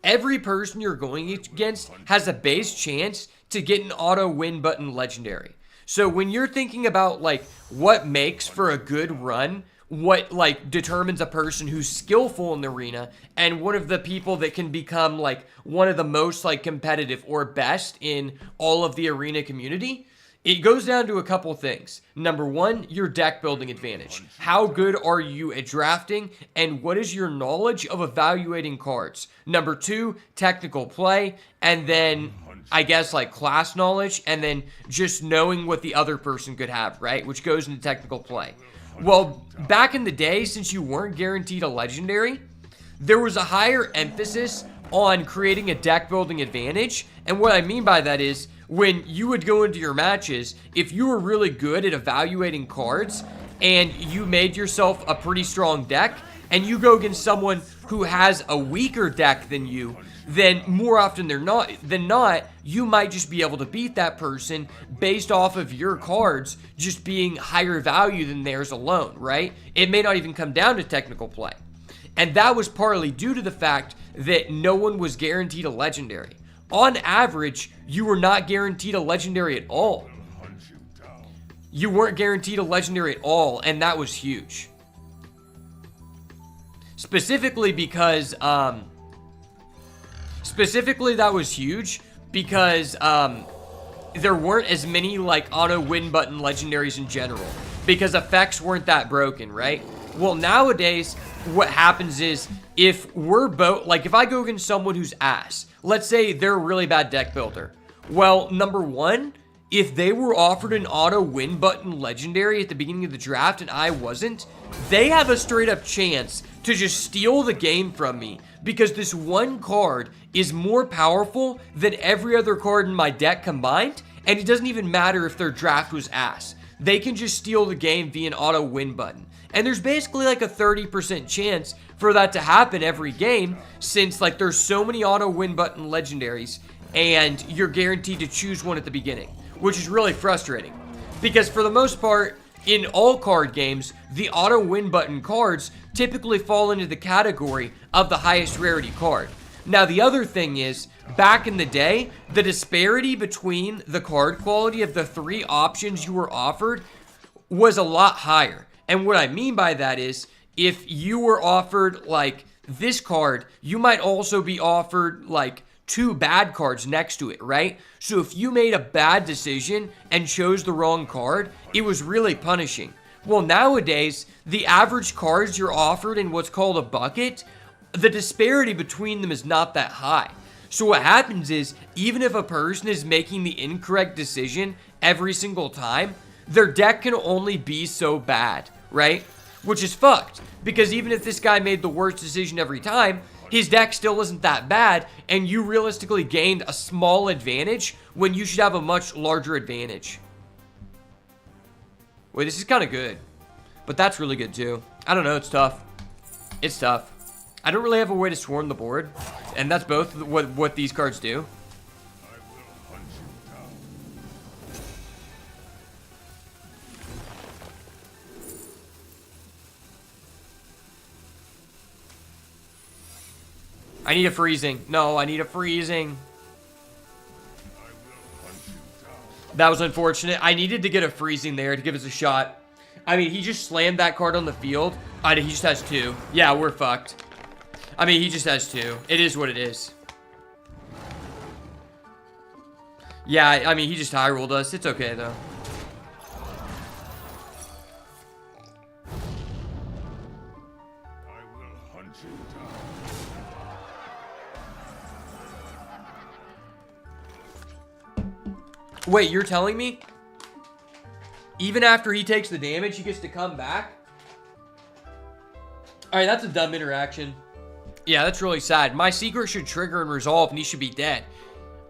every person you're going against has a base chance to get an auto win button legendary. So when you're thinking about like what makes for a good run, what like determines a person who's skillful in the arena and one of the people that can become like one of the most like competitive or best in all of the arena community, it goes down to a couple things. Number one, your deck building advantage. How good are you at drafting and what is your knowledge of evaluating cards? Number two, technical play, and then I guess like class knowledge, and then just knowing what the other person could have, right? Which goes into technical play. Well, back in the day, since you weren't guaranteed a legendary, there was a higher emphasis on creating a deck building advantage. And what I mean by that is when you would go into your matches, if you were really good at evaluating cards and you made yourself a pretty strong deck and you go against someone who has a weaker deck than you, then more often than not, you might just be able to beat that person based off of your cards just being higher value than theirs alone, right? It may not even come down to technical play. And that was partly due to the fact that no one was guaranteed a legendary. On average, you were not guaranteed a legendary at all. You weren't guaranteed a legendary at all, and that was huge. Specifically because, that was huge because there weren't as many like auto win button legendaries in general because effects weren't that broken, right? Well, nowadays what happens is if we're both like if I go against someone who's ass, let's say they're a really bad deck builder. Well, number one, if they were offered an auto win button legendary at the beginning of the draft and I wasn't, they have a straight up chance to just steal the game from me because this one card is more powerful than every other card in my deck combined, and it doesn't even matter if their draft was ass. They can just steal the game via an auto win button. And there's basically like a 30% chance for that to happen every game since like there's so many auto win button legendaries and you're guaranteed to choose one at the beginning, which is really frustrating because for the most part, in all card games, the auto win button cards typically fall into the category of the highest rarity card. Now, the other thing is, back in the day, the disparity between the card quality of the 3 options you were offered was a lot higher. And what I mean by that is, if you were offered like this card, you might also be offered like 2 bad cards next to it, right? So if you made a bad decision and chose the wrong card, it was really punishing. Well, nowadays, the average cards you're offered in what's called a bucket, the disparity between them is not that high. So what happens is, even if a person is making the incorrect decision every single time, their deck can only be so bad, right? Which is fucked, because even if this guy made the worst decision every time, his deck still isn't that bad, and you realistically gained a small advantage when you should have a much larger advantage. Wait, this is kind of good, but that's really good too. I don't know, it's tough. It's tough. I don't really have a way to swarm the board, and that's both what these cards do. I will hunt you down. I need a freezing. No, I need a freezing. I will hunt you down. That was unfortunate. I needed to get a freezing there to give us a shot. I mean, he just slammed that card on the field. He just has 2. Yeah, we're fucked. I mean, he just has 2. It is what it is. Yeah, I mean, he just high rolled us. It's okay, though. I will hunt you down. Wait, you're telling me? Even after he takes the damage, he gets to come back? Alright, that's a dumb interaction. Yeah, that's really sad. My secret should trigger and resolve, and he should be dead.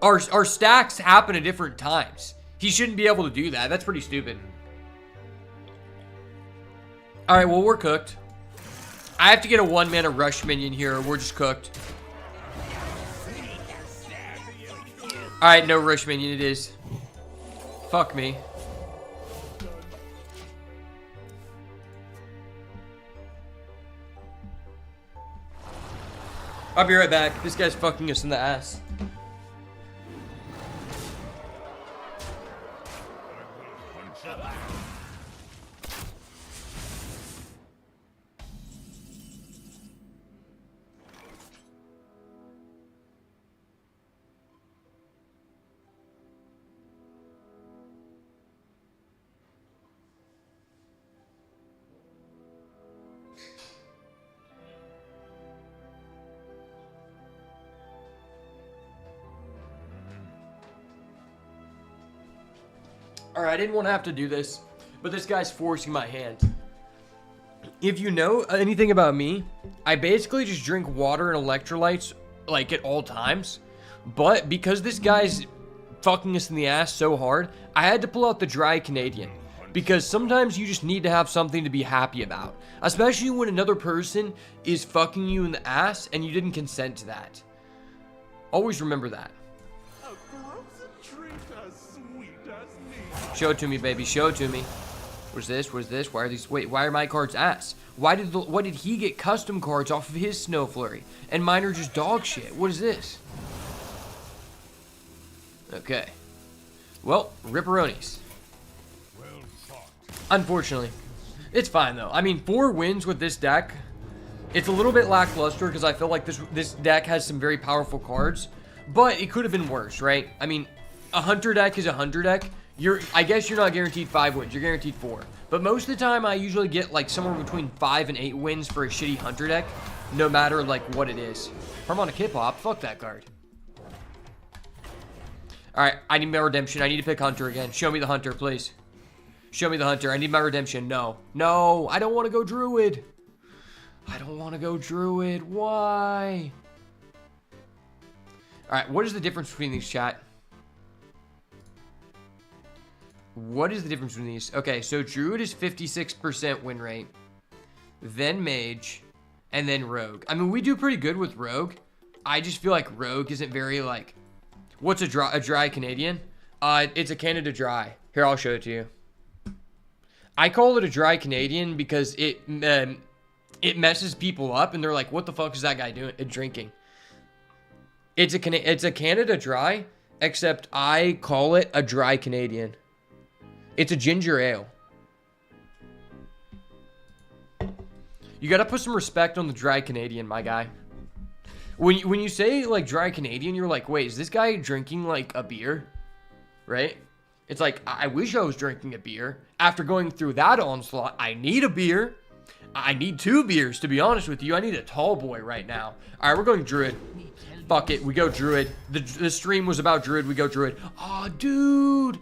Our stacks happen at different times. He shouldn't be able to do that. That's pretty stupid. Alright, well, we're cooked. I have to get a 1-mana rush minion here, or we're just cooked. Alright, no rush minion it is. Fuck me. I'll be right back. This guy's fucking us in the ass. Alright, I didn't want to have to do this, but this guy's forcing my hand. If you know anything about me, I basically just drink water and electrolytes, like, at all times. But because this guy's fucking us in the ass so hard, I had to pull out the dry Canadian. Because sometimes you just need to have something to be happy about. Especially when another person is fucking you in the ass and you didn't consent to that. Always remember that. Show it to me, baby. Show it to me. What's this? What's this? Why are these? Wait, why are my cards ass? What did he get custom cards off of his Snow Flurry? And mine are just dog shit. What is this? Okay. Well, Ripperonis. Unfortunately. It's fine, though. I mean, 4 wins with this deck. It's a little bit lackluster because I feel like this deck has some very powerful cards. But it could have been worse, right? I mean, a Hunter deck is a Hunter deck. I guess you're not guaranteed 5 wins. You're guaranteed 4. But most of the time, I usually get like somewhere between 5 and 8 wins for a shitty Hunter deck, no matter like what it is. Harmonic Hip Hop, fuck that card. All right, I need my redemption. I need to pick Hunter again. Show me the Hunter, please. Show me the Hunter. I need my redemption. No, no, I don't want to go Druid. I don't want to go Druid. Why? All right, what is the difference between these, chat? What is the difference between these? Okay, so Druid is 56% win rate, then Mage, and then Rogue. I mean, we do pretty good with Rogue. I just feel like Rogue isn't very, like... What's a dry Canadian? It's a Canada Dry. Here, I'll show it to you. I call it a dry Canadian because it messes people up, and they're like, what the fuck is that guy doing? Drinking. It's a Canada dry, except I call it a dry Canadian. It's a ginger ale. You gotta put some respect on the dry Canadian, my guy. When you say like dry Canadian, you're like, wait, is this guy drinking like a beer? Right? It's like, I wish I was drinking a beer. After going through that onslaught, I need a beer. I need 2 beers, to be honest with you. I need a tall boy right now. All right, we're going Druid. Fuck it, we go Druid. The stream was about Druid, we go Druid. Aw, dude.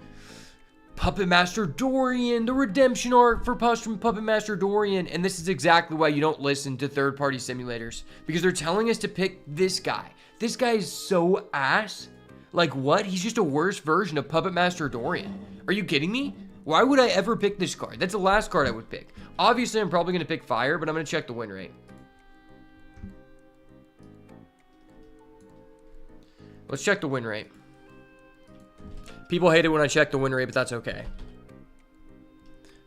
Puppet Master Dorian, the redemption arc for Puppet Master Dorian. And this is exactly why you don't listen to third-party simulators. Because they're telling us to pick this guy. This guy is so ass. Like, what? He's just a worse version of Puppet Master Dorian. Are you kidding me? Why would I ever pick this card? That's the last card I would pick. Obviously, I'm probably going to pick Fire, but I'm going to check the win rate. Let's check the win rate. People hate it when I check the win rate, but that's okay.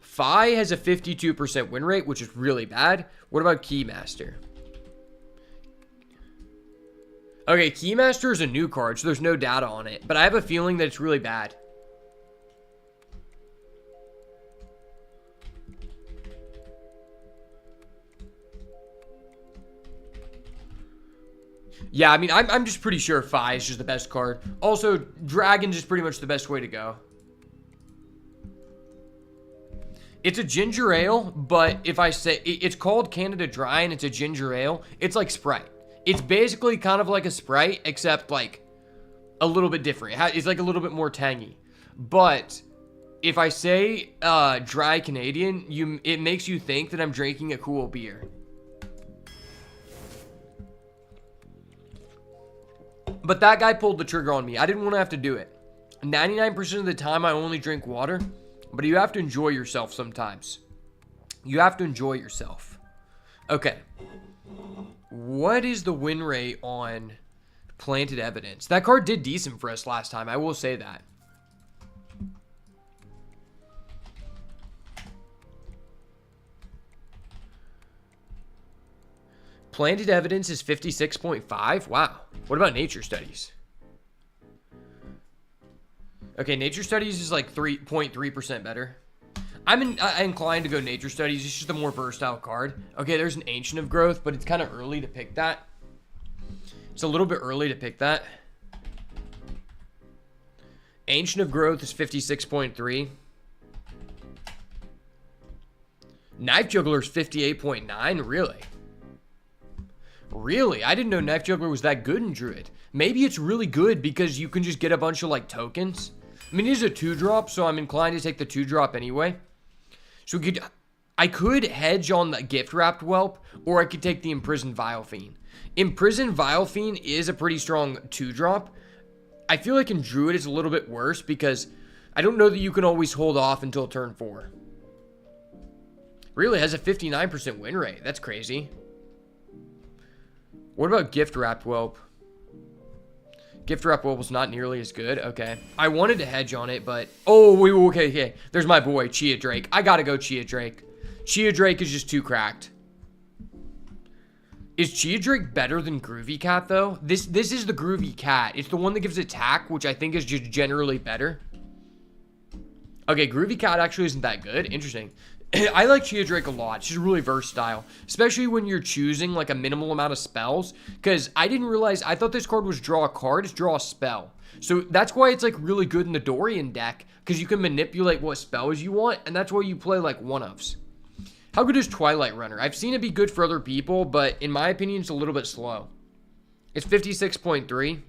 Fi has a 52% win rate, which is really bad. What about Keymaster? Okay, Keymaster is a new card, so there's no data on it. But I have a feeling that it's really bad. Yeah, I mean, I'm just pretty sure Fi is just the best card. Also, Dragon's is pretty much the best way to go. It's a ginger ale, but if I say... It's called Canada Dry, and it's a ginger ale. It's like Sprite. It's basically kind of like a Sprite, except like a little bit different. It's like a little bit more tangy. But if I say dry Canadian, it makes you think that I'm drinking a cool beer. But that guy pulled the trigger on me. I didn't want to have to do it. 99% of the time, I only drink water. But you have to enjoy yourself sometimes. You have to enjoy yourself. Okay. What is the win rate on Planted Evidence? That card did decent for us last time. I will say that. Planted Evidence is 56.5. Wow. What about Nature Studies? Okay, Nature Studies is like 3.3% better. I'm inclined to go Nature Studies. It's just a more versatile card. Okay, there's an Ancient of Growth, but it's kind of early to pick that. It's a little bit early to pick that. Ancient of Growth is 56.3. Knife Juggler is 58.9. Really? Really? I didn't know Knife Juggler was that good in Druid. Maybe it's really good because you can just get a bunch of like tokens. I mean, it is a 2-drop, so I'm inclined to take the 2-drop anyway. So I could hedge on the Gift Wrapped Whelp, or I could take the Imprisoned Vile Fiend. Imprisoned Vile Fiend is a pretty strong 2-drop. I feel like in Druid it's a little bit worse because I don't know that you can always hold off until turn 4. Really has a 59% win rate. That's crazy. What about Gift Wrapped Whelp? Gift Wrapped Whelp was not nearly as good. Okay. I wanted to hedge on it, but... Oh, wait, okay. There's my boy, Chia Drake. I gotta go Chia Drake. Chia Drake is just too cracked. Is Chia Drake better than Groovy Cat, though? This is the Groovy Cat. It's the one that gives attack, which I think is just generally better. Okay, Groovy Cat actually isn't that good. Interesting. I like Chia Drake a lot. She's really versatile, especially when you're choosing like a minimal amount of spells. Because I didn't realize, I thought this card was draw a card, it's draw a spell. So that's why it's like really good in the Dorian deck, because you can manipulate what spells you want, and that's why you play like one-ofs. How good is Twilight Runner? I've seen it be good for other people, but in my opinion, it's a little bit slow. It's 56.3.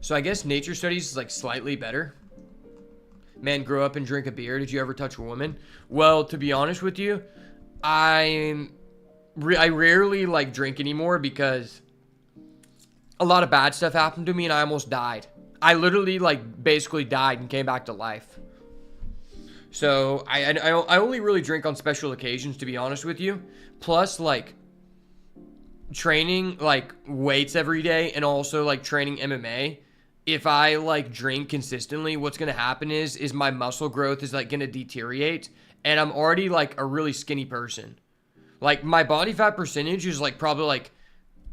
So I guess Nature Studies is like slightly better. Man, grow up and drink a beer. Did you ever touch a woman? Well, to be honest with you, I rarely like drink anymore because a lot of bad stuff happened to me and I almost died. I literally like basically died and came back to life. So I only really drink on special occasions, to be honest with you. Plus like training like weights every day and also like training MMA. If I like drink consistently, what's going to happen is my muscle growth is like going to deteriorate, and I'm already like a really skinny person. Like, my body fat percentage is, like, probably, like,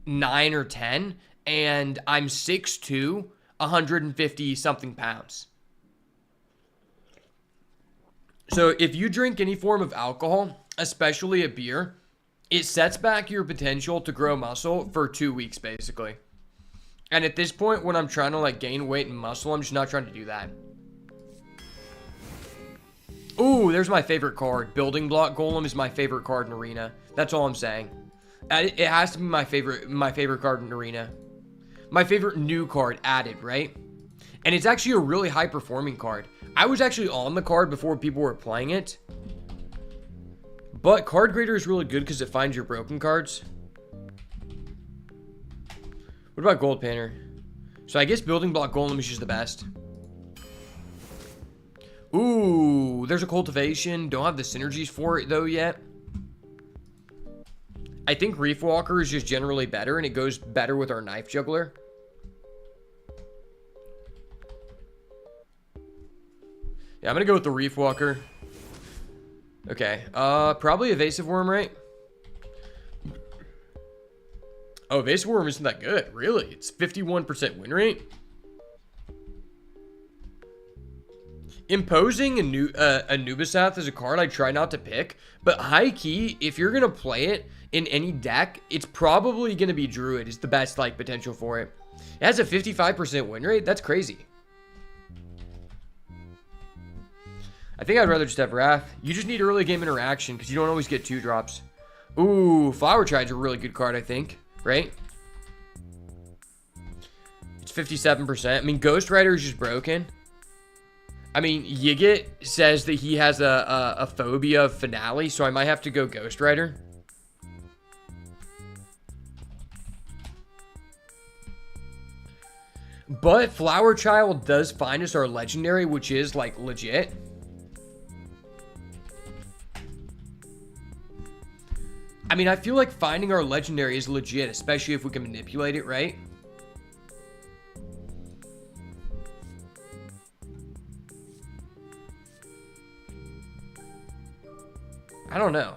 9 or 10, and I'm 6'2", 150-something pounds. So, if you drink any form of alcohol, especially a beer, it sets back your potential to grow muscle for 2 weeks, basically. And at this point, when I'm trying to, like, gain weight and muscle, I'm just not trying to do that. Ooh, there's my favorite card. Building Block Golem is my favorite card in Arena. That's all I'm saying. It has to be my favorite card in Arena. My favorite new card added, right? And it's actually a really high-performing card. I was actually on the card before people were playing it. But Card Grader is really good because it finds your broken cards. What about Gold Painter? So I guess Building Block Golem is just the best. Ooh, there's a Cultivation. Don't have the synergies for it, though, yet. I think Reef Walker is just generally better, and it goes better with our Knife Juggler. Yeah, I'm going to go with the Reef Walker. Okay, probably Evasive Worm, right? Oh, Evasive Worm isn't that good, really. It's 51% win rate. Imposing Anubisath as a card I try not to pick, but high key, if you're going to play it in any deck, it's probably going to be Druid is the best like potential for it. It has a 55% win rate. That's crazy. I think I'd rather just have Wrath. You just need early game interaction because you don't always get 2-drops. Ooh, Flower Tride's a really good card, I think. Right? It's 57%. I mean, Ghost Rider is just broken. I mean, Yigit says that he has a phobia of Finale, so I might have to go Ghost Rider. But Flower Child does find us our legendary, which is, like, legit. I mean, I feel like finding our legendary is legit, especially if we can manipulate it, right? I don't know.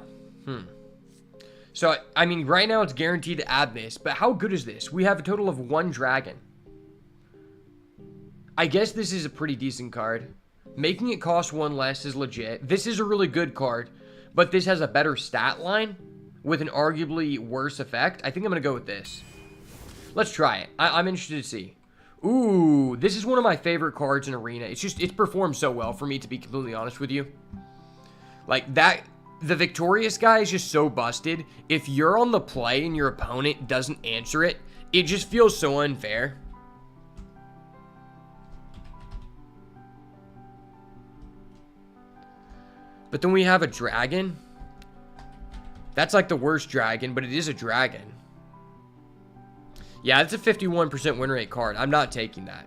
So, I mean, right now it's guaranteed to add this, but how good is this? We have a total of 1 dragon. I guess this is a pretty decent card. Making it cost 1 less is legit. This is a really good card, but this has a better stat line with an arguably worse effect. I think I'm going to go with this. Let's try it. I'm interested to see. Ooh, this is one of my favorite cards in Arena. It's performed so well for me, to be completely honest with you. Like, that... The Victorious guy is just so busted. If you're on the play and your opponent doesn't answer it, it just feels so unfair. But then we have a dragon. That's like the worst dragon, but it is a dragon. Yeah, it's a 51% win rate card. I'm not taking that.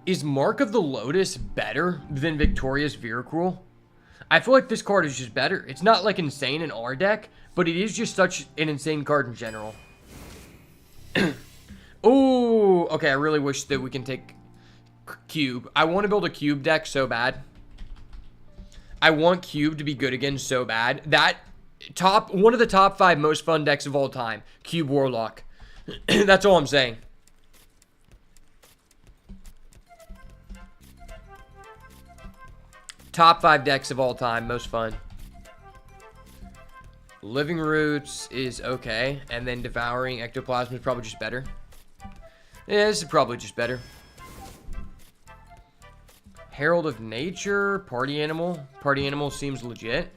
Is Mark of the Lotus better than Victorious Viracruel? I feel like this card is just better. It's not like insane in our deck, but it is just such an insane card in general. Oh, okay. I really wish that we can take Cube. I want to build a Cube deck so bad. I want Cube to be good again so bad. One of the top 5 most fun decks of all time. Cube Warlock. That's all I'm saying. Top 5 decks of all time, most fun. Living Roots is okay, and then Devouring Ectoplasm is probably just better. Yeah, this is probably just better. Herald of Nature, Party Animal. Party Animal seems legit.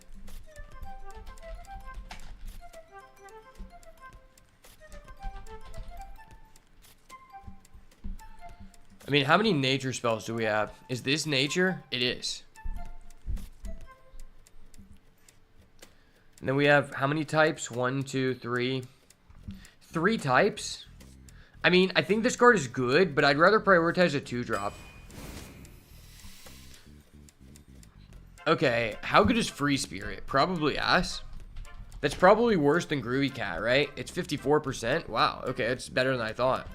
I mean, how many nature spells do we have? Is this nature? It is. And then we have how many types? 1, 2, 3. 3 types? I mean, I think this card is good, but I'd rather prioritize a 2-drop. Okay, how good is Free Spirit? Probably ass. That's probably worse than Groovy Cat, right? It's 54%. Wow, okay, it's better than I thought.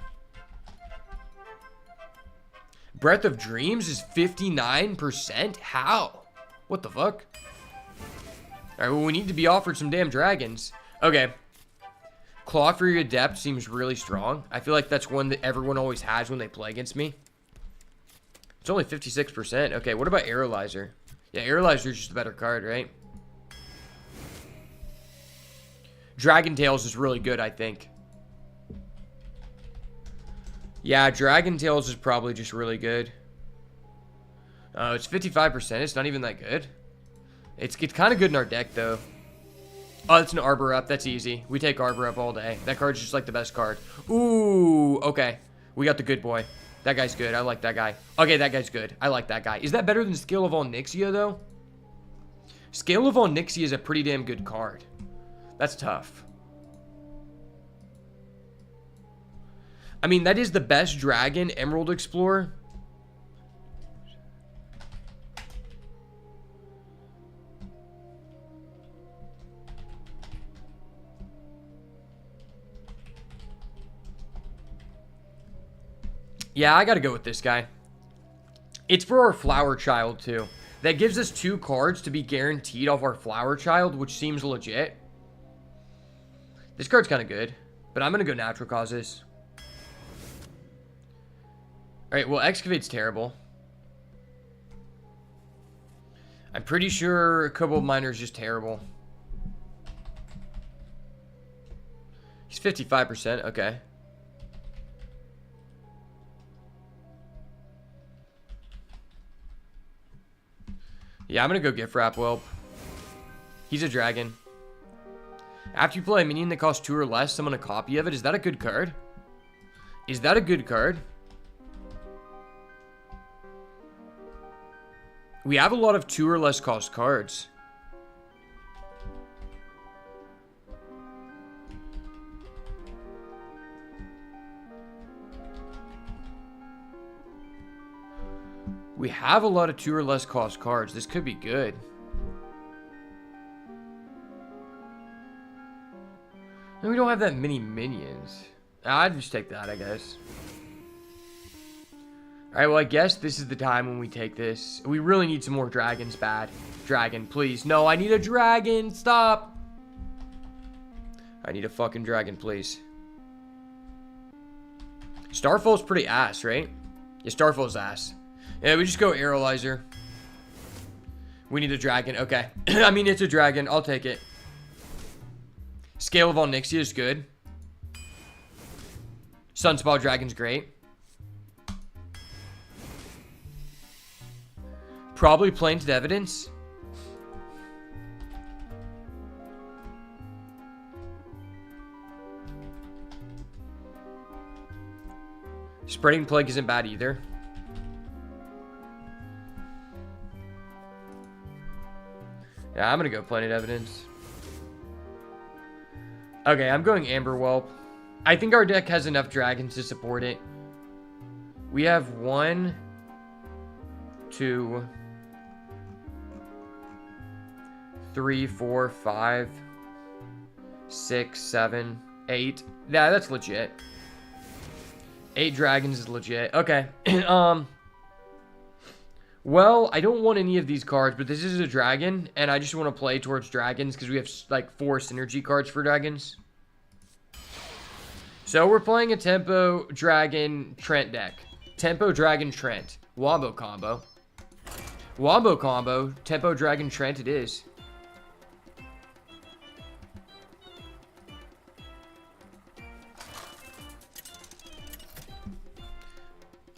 Breath of Dreams is 59%? How? What the fuck? Alright, well, we need to be offered some damn dragons. Okay. Claw Fury Adept seems really strong. I feel like that's one that everyone always has when they play against me. It's only 56%. Okay, what about Arrowlizer? Yeah, Arrowlizer is just a better card, right? Dragon Tails is really good, I think. Yeah, Dragon Tails is probably just really good. It's 55%. It's not even that good. It's kind of good in our deck, though. Oh, it's an Arbor Up. That's easy. We take Arbor Up all day. That card's just like the best card. Ooh, okay. We got the good boy. That guy's good. I like that guy. Okay, that guy's good. I like that guy. Is that better than Scale of Onyxia, though? Scale of Onyxia is a pretty damn good card. That's tough. I mean, that is the best dragon, Emerald Explorer. Yeah, I gotta go with this guy. It's for our Flower Child, too. That gives us 2 cards to be guaranteed off our Flower Child, which seems legit. This card's kind of good, but I'm gonna go Natural Causes. Alright, well, Excavate's terrible. I'm pretty sure Kobold Miner is just terrible. He's 55%, okay. Yeah, I'm gonna go Gift Wrap Whelp. He's a dragon. After you play a minion that costs 2 or less, summon a copy of it. Is that a good card? Is that a good card? We have a lot of 2 or less cost cards. We have a lot of 2 or less cost cards. This could be good. And we don't have that many minions. I'd just take that, I guess. Alright, well, I guess this is the time when we take this. We really need some more dragons bad. Dragon, please. No, I need a dragon. Stop. I need a fucking dragon, please. Starfall's pretty ass, right? Yeah, Starfall's ass. Yeah, we just go Arrowlizer. We need a dragon. Okay. I mean, it's a dragon. I'll take it. Scale of Onyxia is good. Sunspot Dragon's great. Probably Plains Evidence. Spreading Plague isn't bad either. Yeah, I'm gonna go Planet Evidence. Okay, I'm going Amber Whelp. I think our deck has enough dragons to support it. We have 1, 2, 3, 4, 5, 6, 7, 8. Yeah, that's legit. 8 dragons is legit. Okay. Well, I don't want any of these cards, but this is a dragon, and I just want to play towards dragons because we have, like, 4 synergy cards for dragons. So we're playing a Tempo Dragon Trent deck. Tempo Dragon Trent. Wombo combo. Wombo combo. Tempo Dragon Trent it is.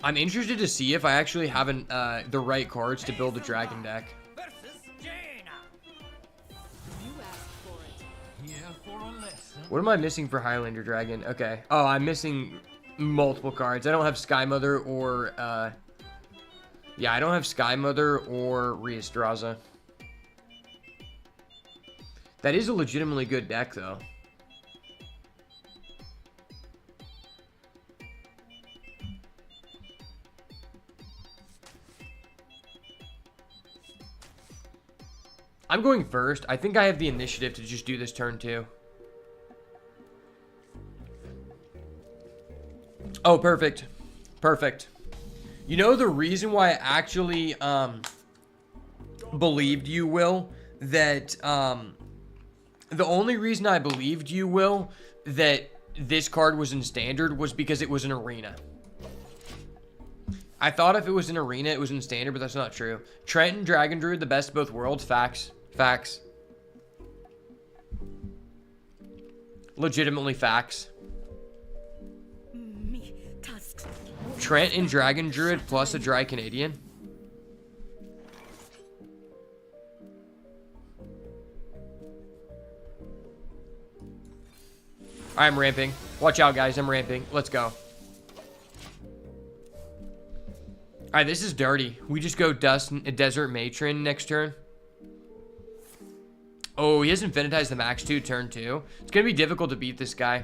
I'm interested to see if I actually have the right cards to build a dragon deck. What am I missing for Highlander Dragon? Okay. Oh, I'm missing multiple cards. I don't have Sky Mother or, yeah, I don't have Sky Mother or Rheastraza. That is a legitimately good deck, though. I'm going first. I think I have the initiative to just do this turn, too. Oh, perfect. Perfect. You know the reason why I actually believed you, Will, that the only reason I believed you, Will, that this card was in standard was because it was an arena. I thought if it was an arena, it was in standard, but that's not true. Trent and Dragon Druid, the best of both worlds. Facts. Facts. Legitimately facts. Trent and Dragon Druid plus a Dry Canadian. I'm ramping. Watch out, guys. I'm ramping. Let's go. Alright, this is dirty. We just go Desert Matron next turn. Oh, he has Infinitized the Max 2 turn 2. It's going to be difficult to beat this guy.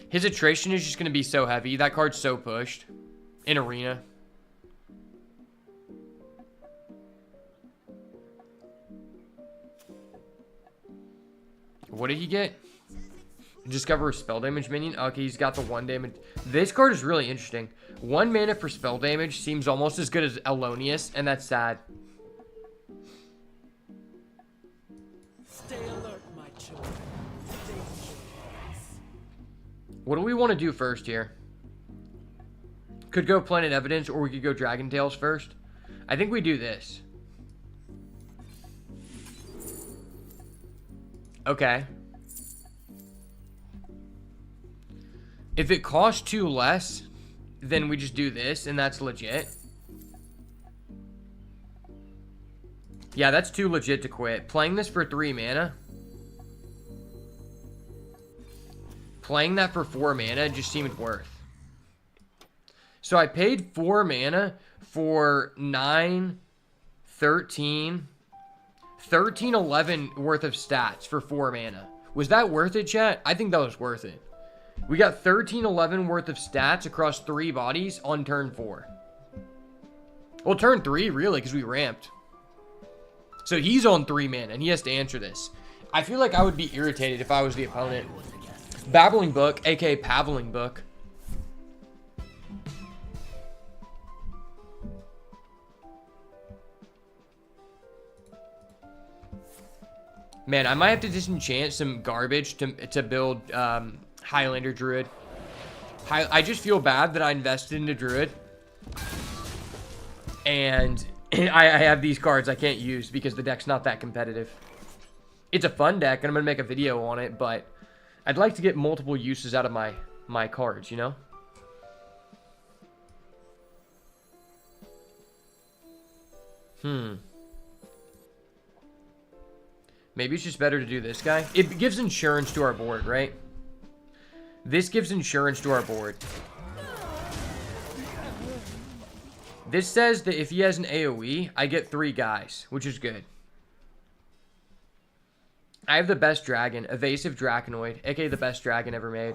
His Attrition is just going to be so heavy. That card's so pushed. In Arena. What did he get? Discover a spell damage minion. Okay, he's got the 1 damage. This card is really interesting. 1 mana for spell damage seems almost as good as Owlonius, and that's sad. Stay alert, my children. What do we want to do first here? Could go Planet Evidence, or we could go Dragon Tales first. I think we do this. Okay. If it costs 2 less, then we just do this, and that's legit. Yeah, that's too legit to quit. Playing this for 3 mana. Playing that for 4 mana just seemed worth. So I paid 4 mana for 9, 13, 11 worth of stats for 4 mana. Was that worth it, chat? I think that was worth it. We got 11 worth of stats across 3 bodies on turn 4. Well, turn 3, really, because we ramped. So he's on 3 mana, and he has to answer this. I feel like I would be irritated if I was the opponent. Babbling Book, aka Paveling Book. Man, I might have to disenchant some garbage to build Highlander Druid. I just feel bad that I invested into Druid. And I have these cards I can't use because the deck's not that competitive. It's a fun deck, and I'm going to make a video on it, but I'd like to get multiple uses out of my cards, you know? Maybe it's just better to do this guy. It gives insurance to our board, right? This gives insurance to our board. This says that if he has an AoE, I get 3 guys, which is good. I have the best dragon, Evasive Draconoid, aka the best dragon ever made.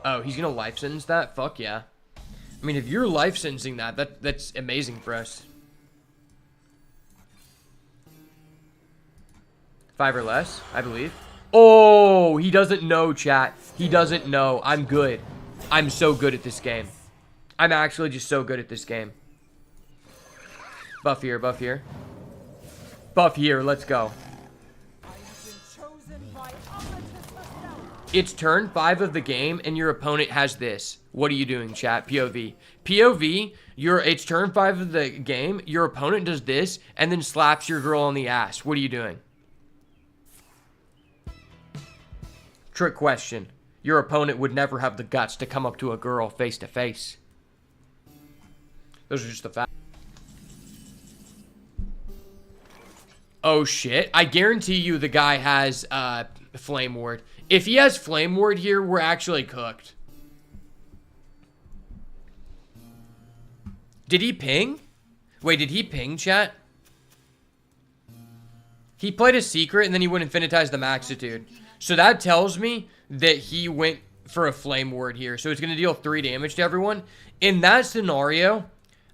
Oh, he's gonna life sentence that? Fuck yeah. I mean, if you're life sentencing that's amazing for us. 5 or less, I believe. Oh, he doesn't know, chat. He doesn't know. I'm good. I'm so good at this game. I'm actually just so good at this game. Buff here, buff here. Buff here, let's go. It's turn 5 of the game, and your opponent has this. What are you doing, chat? POV. POV, it's turn 5 of the game, your opponent does this, and then slaps your girl on the ass. What are you doing? Trick question. Your opponent would never have the guts to come up to a girl face to face. Those are just the facts. Oh shit. I guarantee you the guy has Flame Ward. If he has Flame Ward here, we're actually cooked. Did he ping? Wait, did he ping, chat? He played a secret and then he went Infinitize the Maxitude. So that tells me that he went for a Flame Ward here. So it's going to deal 3 damage to everyone. In that scenario,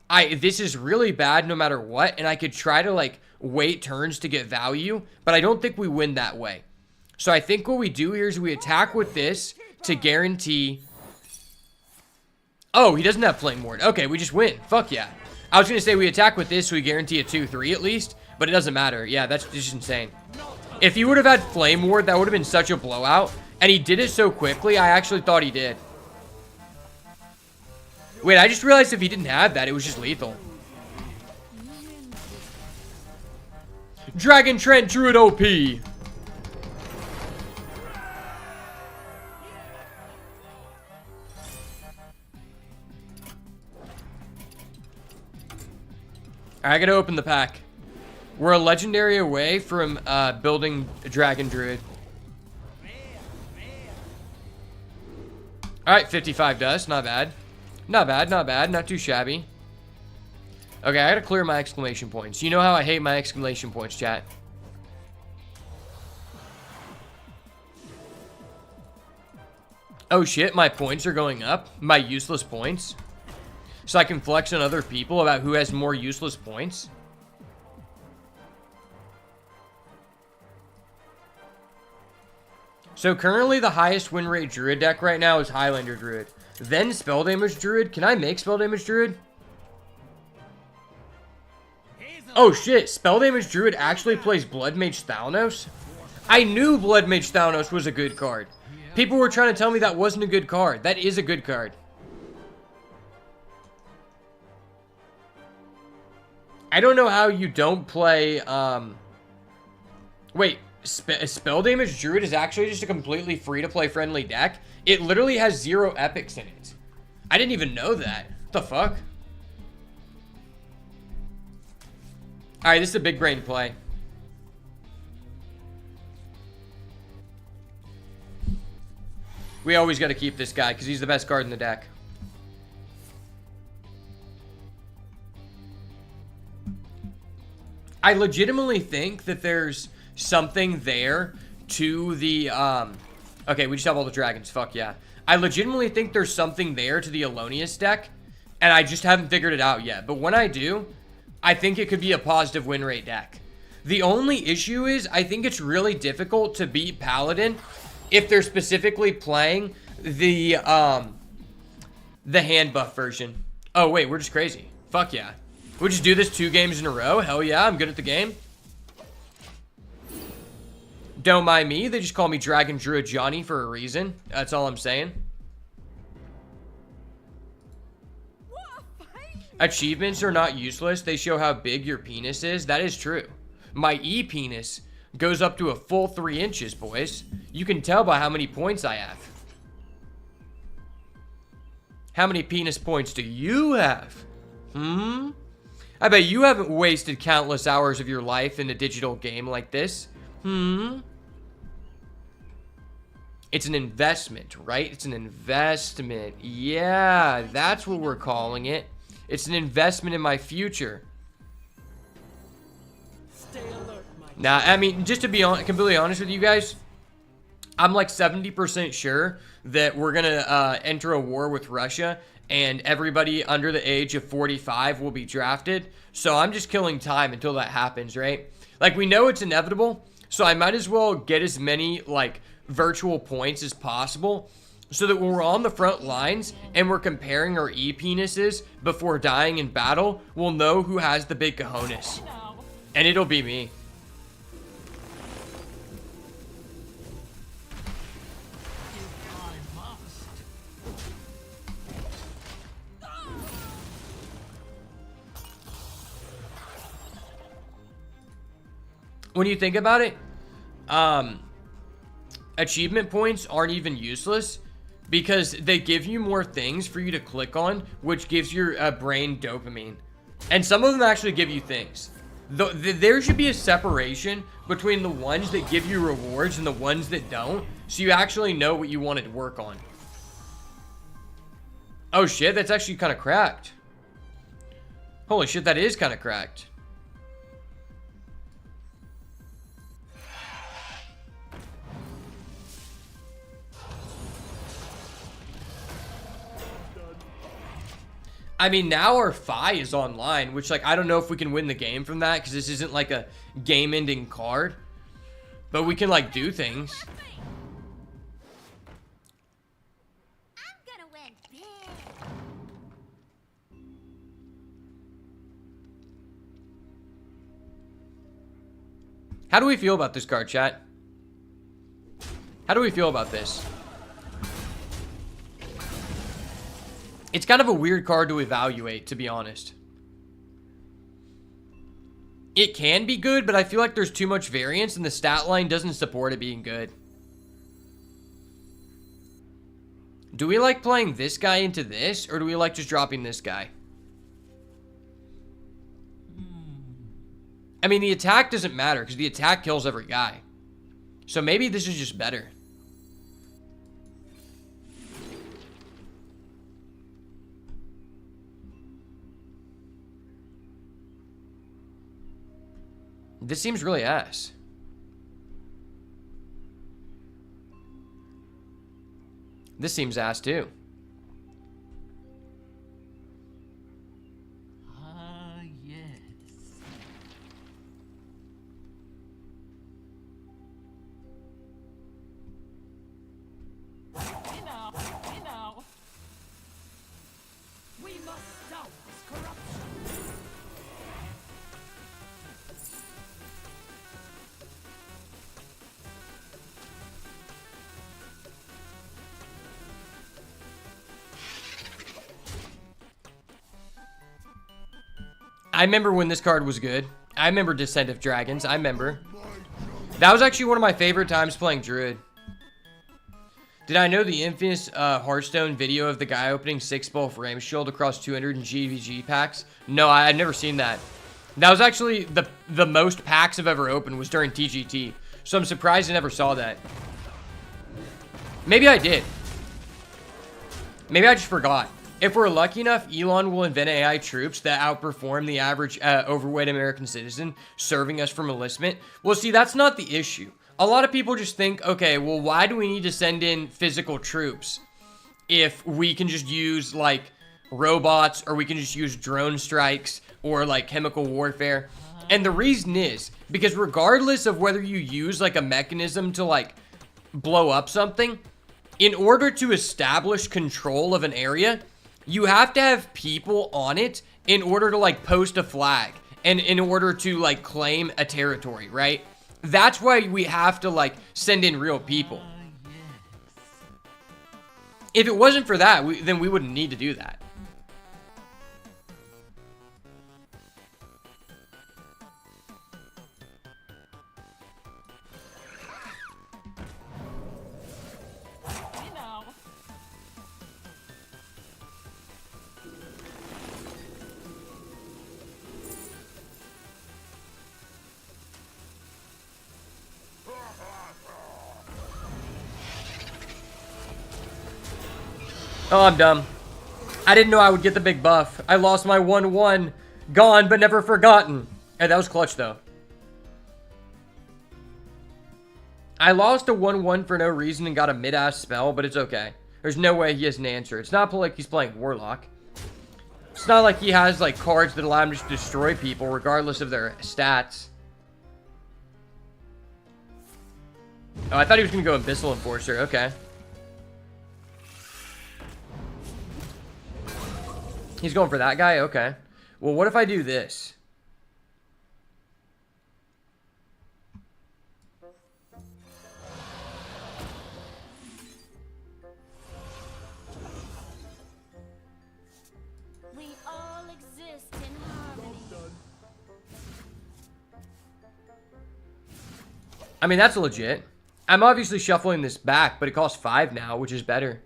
this is really bad no matter what. And I could try to, like, wait turns to get value. But I don't think we win that way. So I think what we do here is we attack with this to guarantee Oh, he doesn't have Flame Ward. Okay, we just win. Fuck yeah. I was going to say we attack with this so we guarantee a 2-3 at least, but it doesn't matter. Yeah, that's just insane. If he would have had Flame Ward, that would have been such a blowout. And he did it so quickly, I actually thought he did. Wait, I just realized if he didn't have that, it was just lethal. Dragon Trent Druid OP. I gotta open the pack. We're a legendary away from building a Dragon Druid. Alright, 55 dust. Not bad. Not bad, not bad. Not too shabby. Okay, I gotta clear my exclamation points. You know how I hate my exclamation points, chat. Oh shit, my points are going up. My useless points. So I can flex on other people about who has more useless points. So currently the highest win rate Druid deck right now is Highlander Druid. Then Spell Damage Druid. Can I make Spell Damage Druid? Oh shit, Spell Damage Druid actually plays Blood Mage Thalnos? I knew Blood Mage Thalnos was a good card. People were trying to tell me that wasn't a good card. That is a good card. I don't know how you don't play, Wait, Spell Damage Druid is actually just a completely free-to-play friendly deck? It literally has 0 epics in it. I didn't even know that. What the fuck? Alright, this is a big brain play. We always got to keep this guy because he's the best card in the deck. I legitimately think that there's something there to the, okay, we just have all the dragons. Fuck yeah. I legitimately think there's something there to the Owlonius deck, and I just haven't figured it out yet. But when I do, I think it could be a positive win rate deck. The only issue is I think it's really difficult to beat Paladin if they're specifically playing the hand buff version. Oh, wait, we're just crazy. Fuck yeah. We'll just do this 2 games in a row. Hell yeah, I'm good at the game. Don't mind me. They just call me Dragon Druid Johnny for a reason. That's all I'm saying. Achievements are not useless. They show how big your penis is. That is true. My E-penis goes up to a full 3 inches, boys. You can tell by how many points I have. How many penis points do you have? I bet you haven't wasted countless hours of your life in a digital game like this. It's an investment, right? It's an investment. Yeah, that's what we're calling it. It's an investment in my future. Nah, I mean, just to be completely honest with you guys, I'm like 70% sure that we're gonna enter a war with Russia and everybody under the age of 45 will be drafted. So I'm just killing time until that happens, right? Like, we know it's inevitable, so I might as well get as many, like, virtual points as possible so that when we're on the front lines and we're comparing our E-penises before dying in battle, we'll know who has the big cojones. And it'll be me. When you think about it, achievement points aren't even useless because they give you more things for you to click on, which gives your brain dopamine. And some of them actually give you things. There should be a separation between the ones that give you rewards and the ones that don't, so you actually know what you wanted to work on. Oh shit, that's actually kind of cracked. Holy shit, that is kind of cracked. I mean, now our Fi is online, which, like, I don't know if we can win the game from that, because this isn't, like, a game-ending card. But we can, like, do things. I'm gonna win big. How do we feel about this card, chat? How do we feel about this? It's kind of a weird card to evaluate, to be honest. It can be good, but I feel like there's too much variance and the stat line doesn't support it being good. Do we like playing this guy into this, or do we like just dropping this guy? I mean, the attack doesn't matter, because the attack kills every guy. So maybe this is just better. This seems really ass. This seems ass too. Yes. Hey now, hey now. We must stop this corruption. I remember when this card was good. I remember Descent of Dragons. I remember. That was actually one of my favorite times playing Druid. Did I know the infamous Hearthstone video of the guy opening 6-ball Frame Shield across 200 GVG packs? No, I've never seen that. That was actually the most packs I've ever opened was during TGT. So I'm surprised I never saw that. Maybe I did. Maybe I just forgot. If we're lucky enough, Elon will invent AI troops that outperform the average overweight American citizen, serving us from enlistment. Well, see, that's not the issue. A lot of people just think, okay, well, why do we need to send in physical troops if we can just use, like, robots, or we can just use drone strikes, or, like, chemical warfare? And the reason is, because regardless of whether you use, like, a mechanism to, like, blow up something, in order to establish control of an area, you have to have people on it in order to, like, post a flag and in order to, like, claim a territory, right? That's why we have to, like, send in real people. If it wasn't for that, then we wouldn't need to do that. Hey now. Oh, I'm dumb. I didn't know I would get the big buff. I lost my 1-1. Gone, but never forgotten. Hey, that was clutch, though. I lost a 1-1 for no reason and got a mid-ass spell, but it's okay. There's no way he has an answer. It's not like he's playing Warlock. It's not like he has, like, cards that allow him to just destroy people regardless of their stats. Oh, I thought he was going to go Abyssal Enforcer. Okay. He's going for that guy? Okay. Well, what if I do this? We all exist in harmony. I mean, that's legit. I'm obviously shuffling this back, but it costs 5 now, which is better.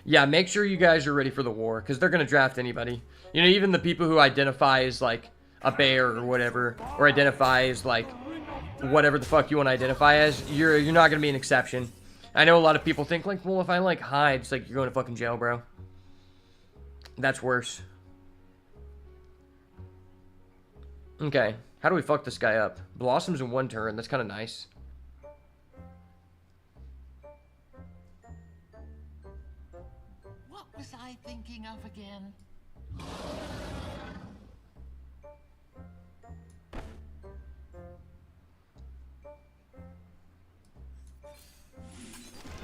Yeah, make sure you guys are ready for the war, because they're going to draft anybody. You know, even the people who identify as, like, a bear or whatever, or identify as, like, whatever the fuck you want to identify as, you're not going to be an exception. I know a lot of people think, like, well, if I, like, hide, it's like, you're going to fucking jail, bro. That's worse. Okay, how do we fuck this guy up? Blossoms in 1 turn, that's kind of nice. What was I thinking of again?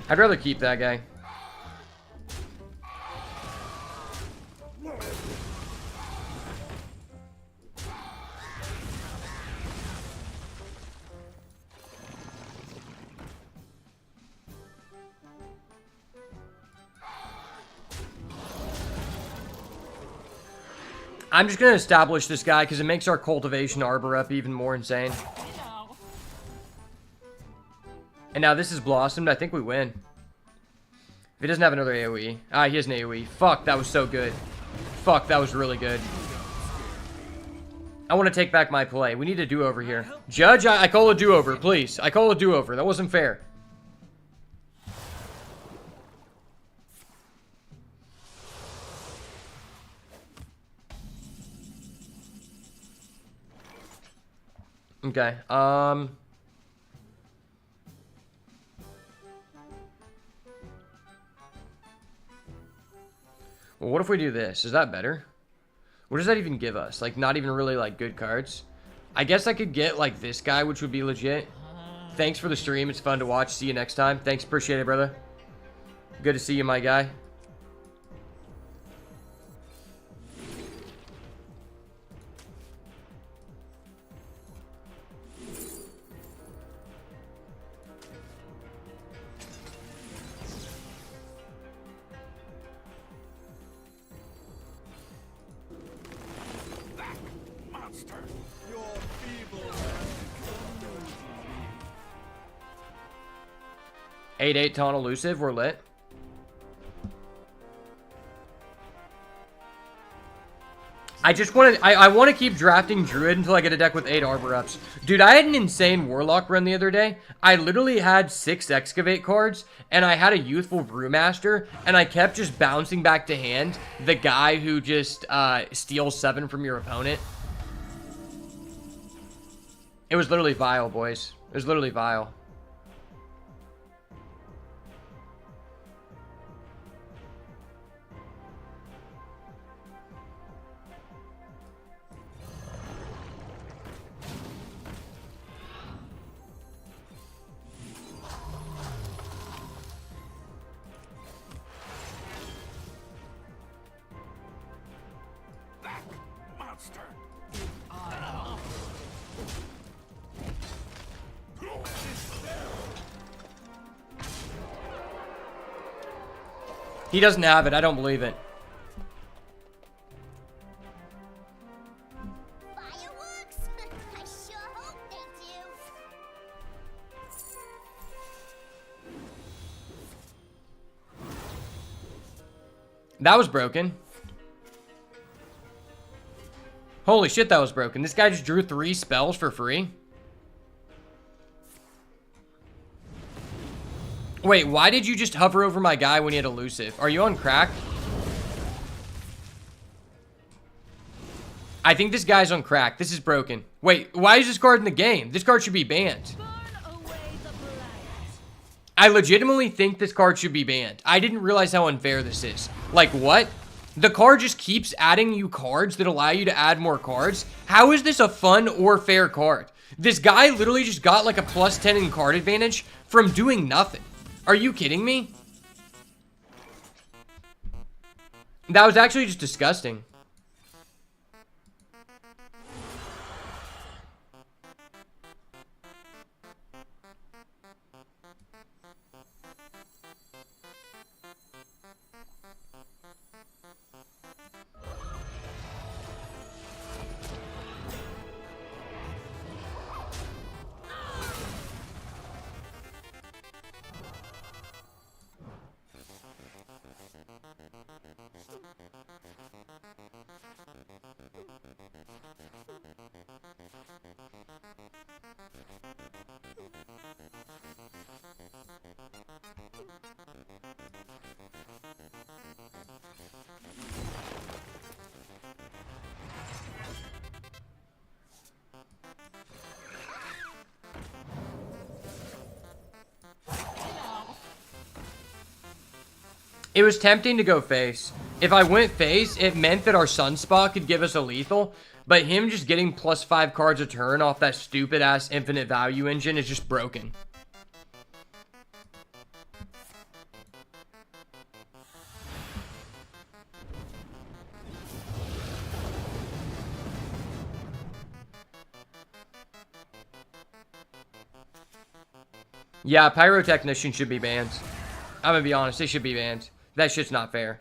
I'd rather keep that guy. I'm just going to establish this guy because it makes our cultivation arbor up even more insane. And now this is blossomed. I think we win. If he doesn't have another AoE. Ah, he has an AoE. Fuck, that was so good. Fuck, that was really good. I want to take back my play. We need a do-over here. Judge, I call a do-over, please. I call a do-over. That wasn't fair. Okay, Well, what if we do this? Is that better? What does that even give us? Like, not even really, like, good cards? I guess I could get, like, this guy, which would be legit. Thanks for the stream. It's fun to watch. See you next time. Thanks. Appreciate it, brother. Good to see you, my guy. Monster. 8-8 taunt elusive. We're lit. I just want to... I want to keep drafting Druid until I get a deck with 8 Arbor ups. Dude, I had an insane Warlock run the other day. I literally had 6 Excavate cards, and I had a Youthful Brewmaster, and I kept just bouncing back to hand the guy who just steals 7 from your opponent. It was literally vile, boys. It was literally vile. Monster. He doesn't have it. I don't believe it. Fireworks? I sure hope they do. That was broken. Holy shit, that was broken. This guy just drew 3 spells for free. Wait, why did you just hover over my guy when he had elusive? Are you on crack? I think this guy's on crack. This is broken. Wait, why is this card in the game? This card should be banned. I legitimately think this card should be banned. I didn't realize how unfair this is. Like, what? The card just keeps adding you cards that allow you to add more cards? How is this a fun or fair card? This guy literally just got like a +10 in card advantage from doing nothing. Are you kidding me? That was actually just disgusting. It was tempting to go face. If I went face, it meant that our Sunspot could give us a lethal, but him just getting +5 cards a turn off that stupid-ass infinite value engine is just broken. Yeah, Pyrotechnician should be banned. I'm gonna be honest, they should be banned. That shit's not fair.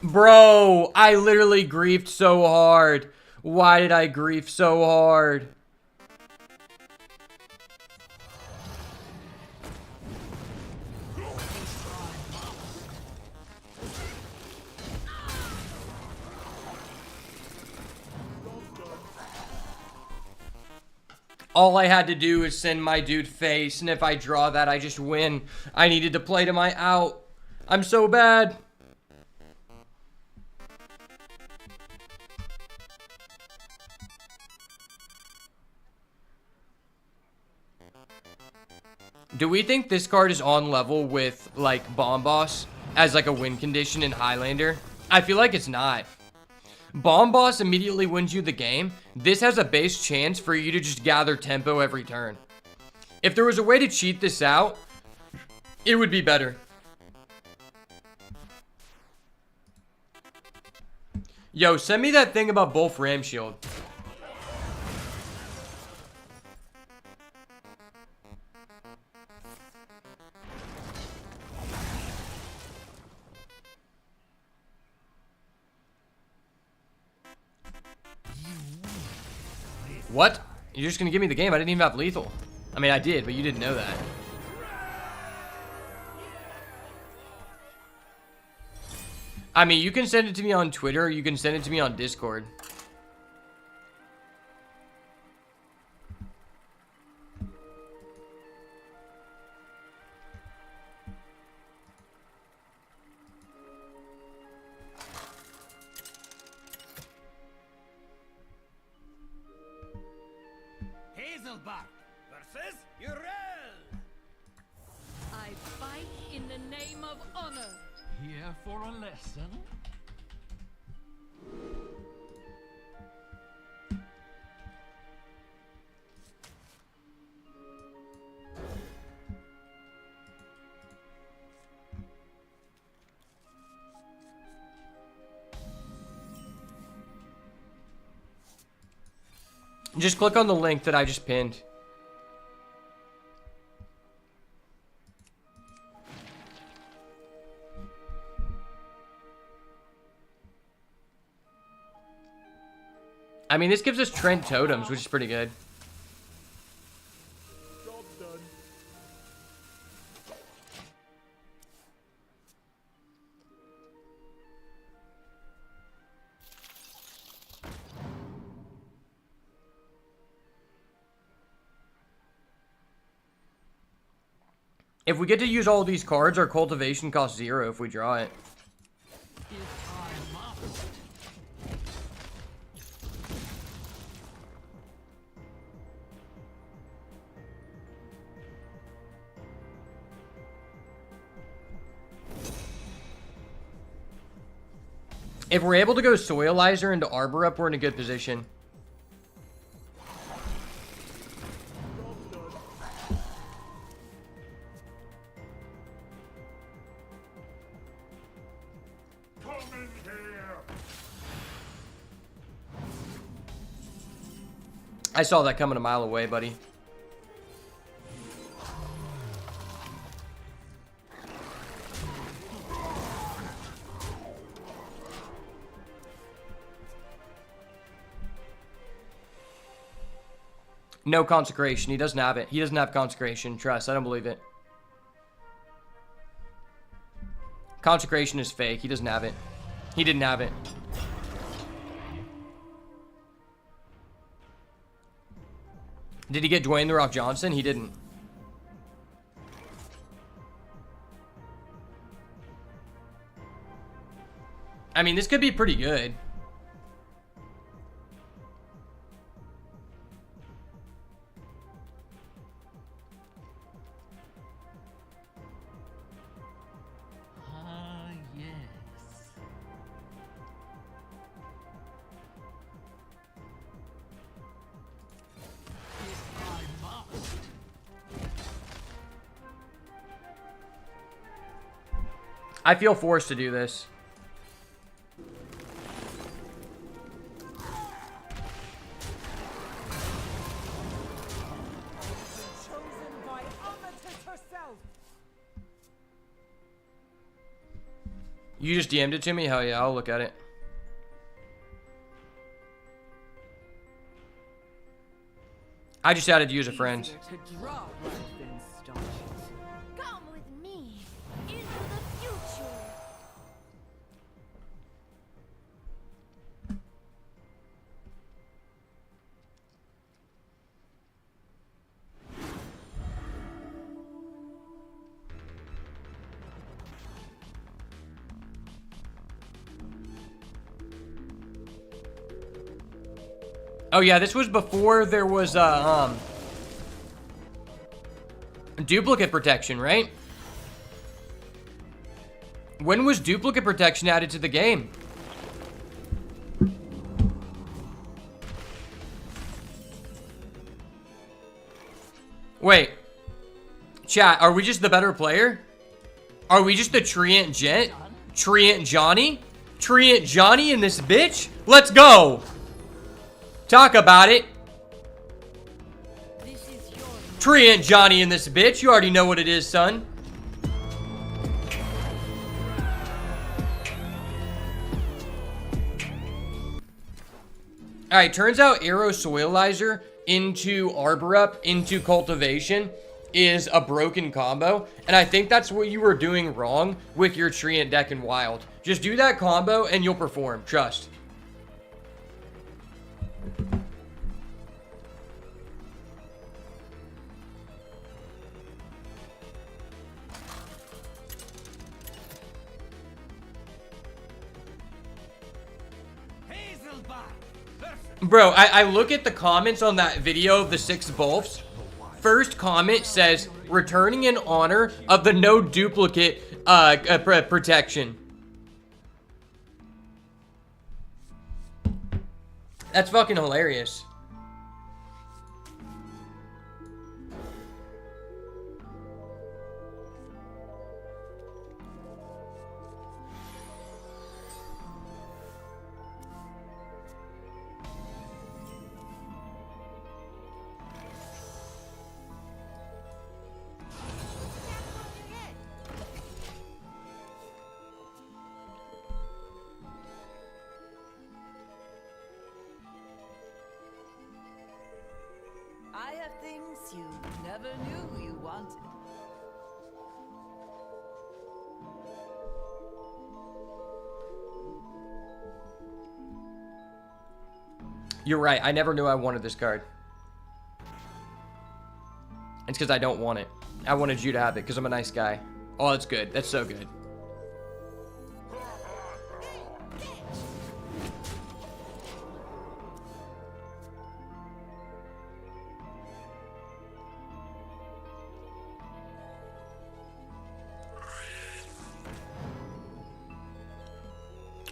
Bro, I literally griefed so hard. Why did I grief so hard? All I had to do is send my dude face, and if I draw that, I just win. I needed to play to my out. I'm so bad. Do we think this card is on level with, like, Bomb Boss as, like, a win condition in Highlander? I feel like it's not. Bomb Boss immediately wins you the game. This has a base chance for you to just gather tempo every turn. If there was a way to cheat this out, it would be better. Yo, send me that thing about Bolf Ram Shield. What? You're just gonna give me the game? I didn't even have lethal. I mean, I did, but you didn't know that. I mean, you can send it to me on Twitter, or you can send it to me on Discord. Hazelbark versus Urel. I fight in the name of honor. Here for a lesson? Just click on the link that I just pinned. I mean, this gives us Trent totems, which is pretty good. Job done. If we get to use all these cards, our cultivation costs 0 if we draw it. If I must. If we're able to go Soilizer into Arbor Up, we're in a good position. Come in here. I saw that coming a mile away, buddy. No consecration. He doesn't have it. He doesn't have consecration. Trust. I don't believe it. Consecration is fake. He doesn't have it. He didn't have it. Did he get Dwayne The Rock Johnson? He didn't. I mean, this could be pretty good. Yes. If I must. I feel forced to do this. Chosen by Amatis herself. You just DM'd it to me? Hell yeah, I'll look at it. I just added you as a friend. Easier to draw blood than staunch it. Come with me into the future. Oh yeah, this was before there was duplicate protection, right? When was duplicate protection added to the game? Wait. Chat, are we just the better player? Are we just the Treant Gent? Treant Johnny? Treant Johnny in this bitch? Let's go! Talk about it. This is your Treant Johnny in this bitch. You already know what it is, son. Alright, turns out Arrow Soilizer into Arbor Up into Cultivation is a broken combo. And I think that's what you were doing wrong with your Treant deck in Wild. Just do that combo and you'll perform. Trust. Bro, I look at the comments on that video of the 6 Bolfs. First comment says, returning in honor of the no duplicate protection. That's fucking hilarious. I have things you never knew you wanted. You're right. I never knew I wanted this card. It's because I don't want it. I wanted you to have it because I'm a nice guy. Oh, that's good. That's so good.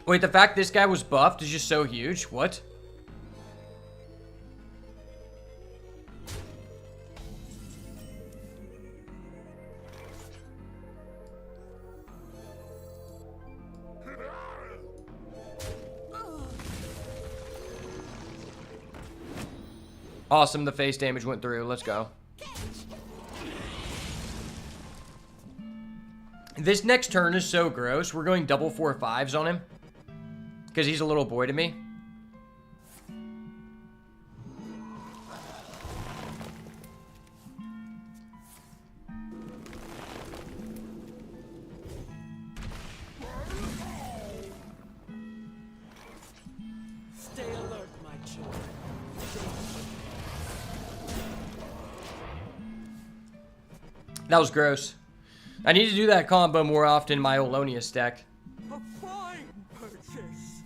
Wait, the fact this guy was buffed is just so huge. What? Awesome, the face damage went through. Let's go. This next turn is so gross. We're going double 4/5s on him. Because he's a little boy to me. Stay alert, my children. That was gross. I need to do that combo more often in my Owlonius deck. A fine purchase.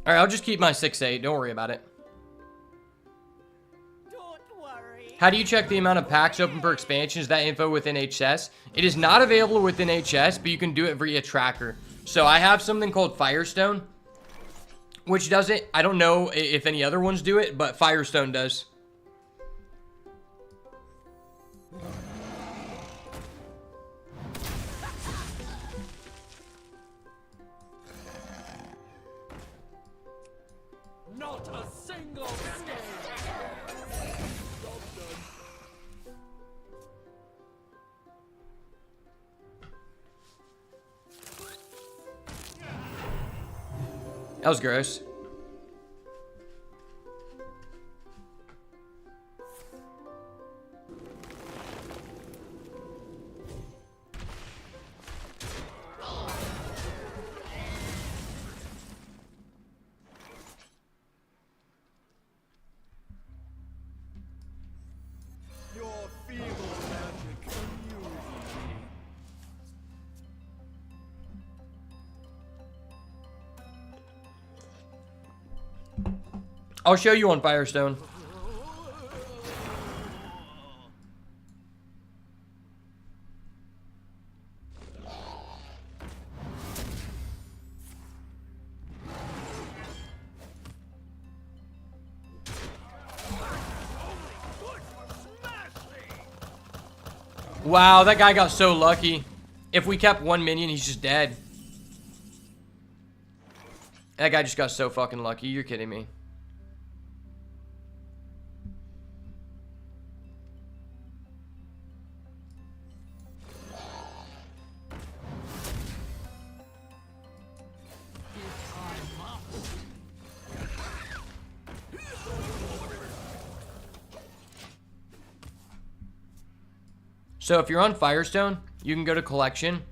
All right, I'll just keep my 6-8. Don't worry about it. Don't worry. How do you check the amount of packs open per expansion? Is that info within HS? It is not available within HS, but you can do it via tracker. So I have something called Firestone, which does it. I don't know if any other ones do it, but Firestone does. Not a single stone. That was gross. Your feeble magic amuses me. I'll show you on Firestone. Wow, that guy got so lucky. If we kept one minion, he's just dead. That guy just got so fucking lucky. You're kidding me. So if you're on Firestone, you can go to collection.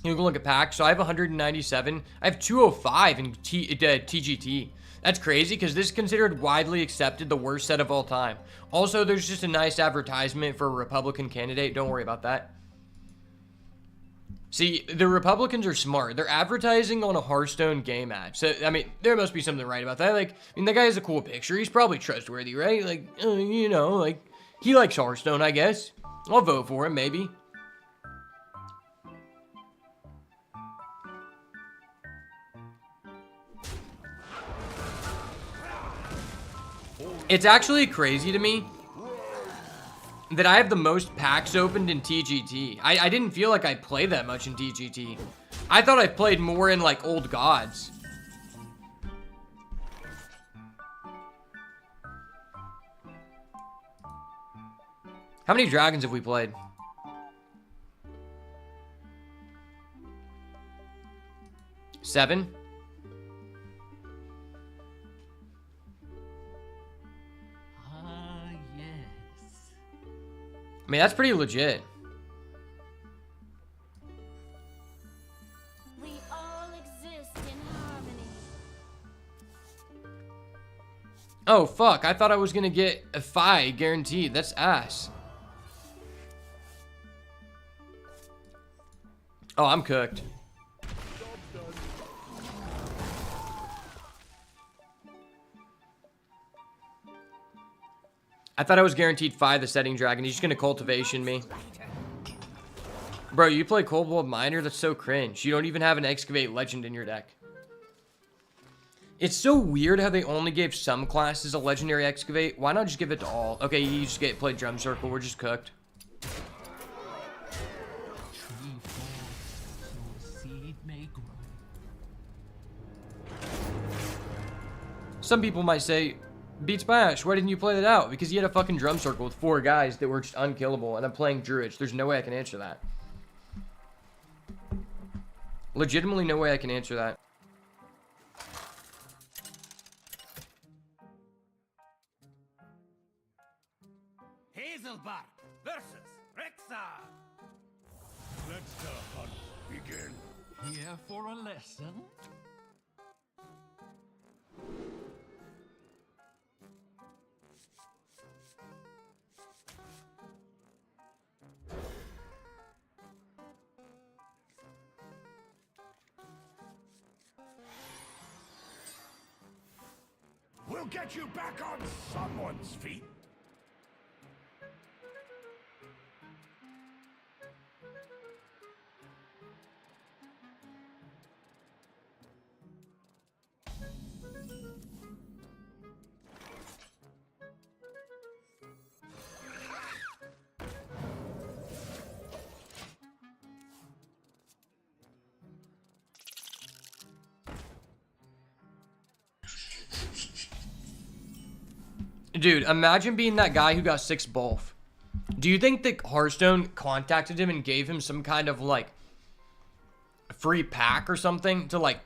You can look at packs. So I have 197. I have 205 in TGT. That's crazy because this is considered widely accepted the worst set of all time. Also, there's just a nice advertisement for a Republican candidate. Don't worry about that. See, the Republicans are smart. They're advertising on a Hearthstone game ad. So, I mean, there must be something right about that. Like, I mean, that guy has a cool picture. He's probably trustworthy, right? Like, you know, like, he likes Hearthstone, I guess. I'll vote for him, maybe. It's actually crazy to me that I have the most packs opened in TGT. I didn't feel like I played that much in TGT. I thought I played more in, like, Old Gods. How many dragons have we played? Seven? Yes. I mean, that's pretty legit. We all exist in harmony. Oh, fuck. I thought I was gonna get a 5 guaranteed. That's ass. Oh, I'm cooked. I thought I was guaranteed 5 the setting dragon. He's just gonna cultivation me. Bro, you play Cold Blood Miner? That's so cringe. You don't even have an Excavate Legend in your deck. It's so weird how they only gave some classes a legendary Excavate. Why not just give it to all? Okay, you just get play Drum Circle. We're just cooked. Some people might say, Beat Smash, why didn't you play that out? Because you had a fucking Drum Circle with 4 guys that were just unkillable, and I'm playing Druids. There's no way I can answer that. Legitimately no way I can answer that. Hazelbark versus Rexar. Let the hunt begin. Here for a lesson? We'll get you back on someone's feet. Dude, imagine being that guy who got 6 both. Do you think that Hearthstone contacted him and gave him some kind of, like, free pack or something to, like,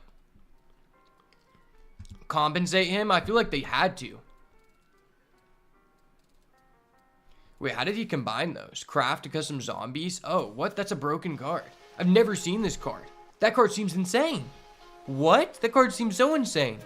compensate him? I feel like they had to. Wait, how did he combine those? Craft to custom zombies? Oh, what? That's a broken card. I've never seen this card. That card seems insane. What? That card seems so insane.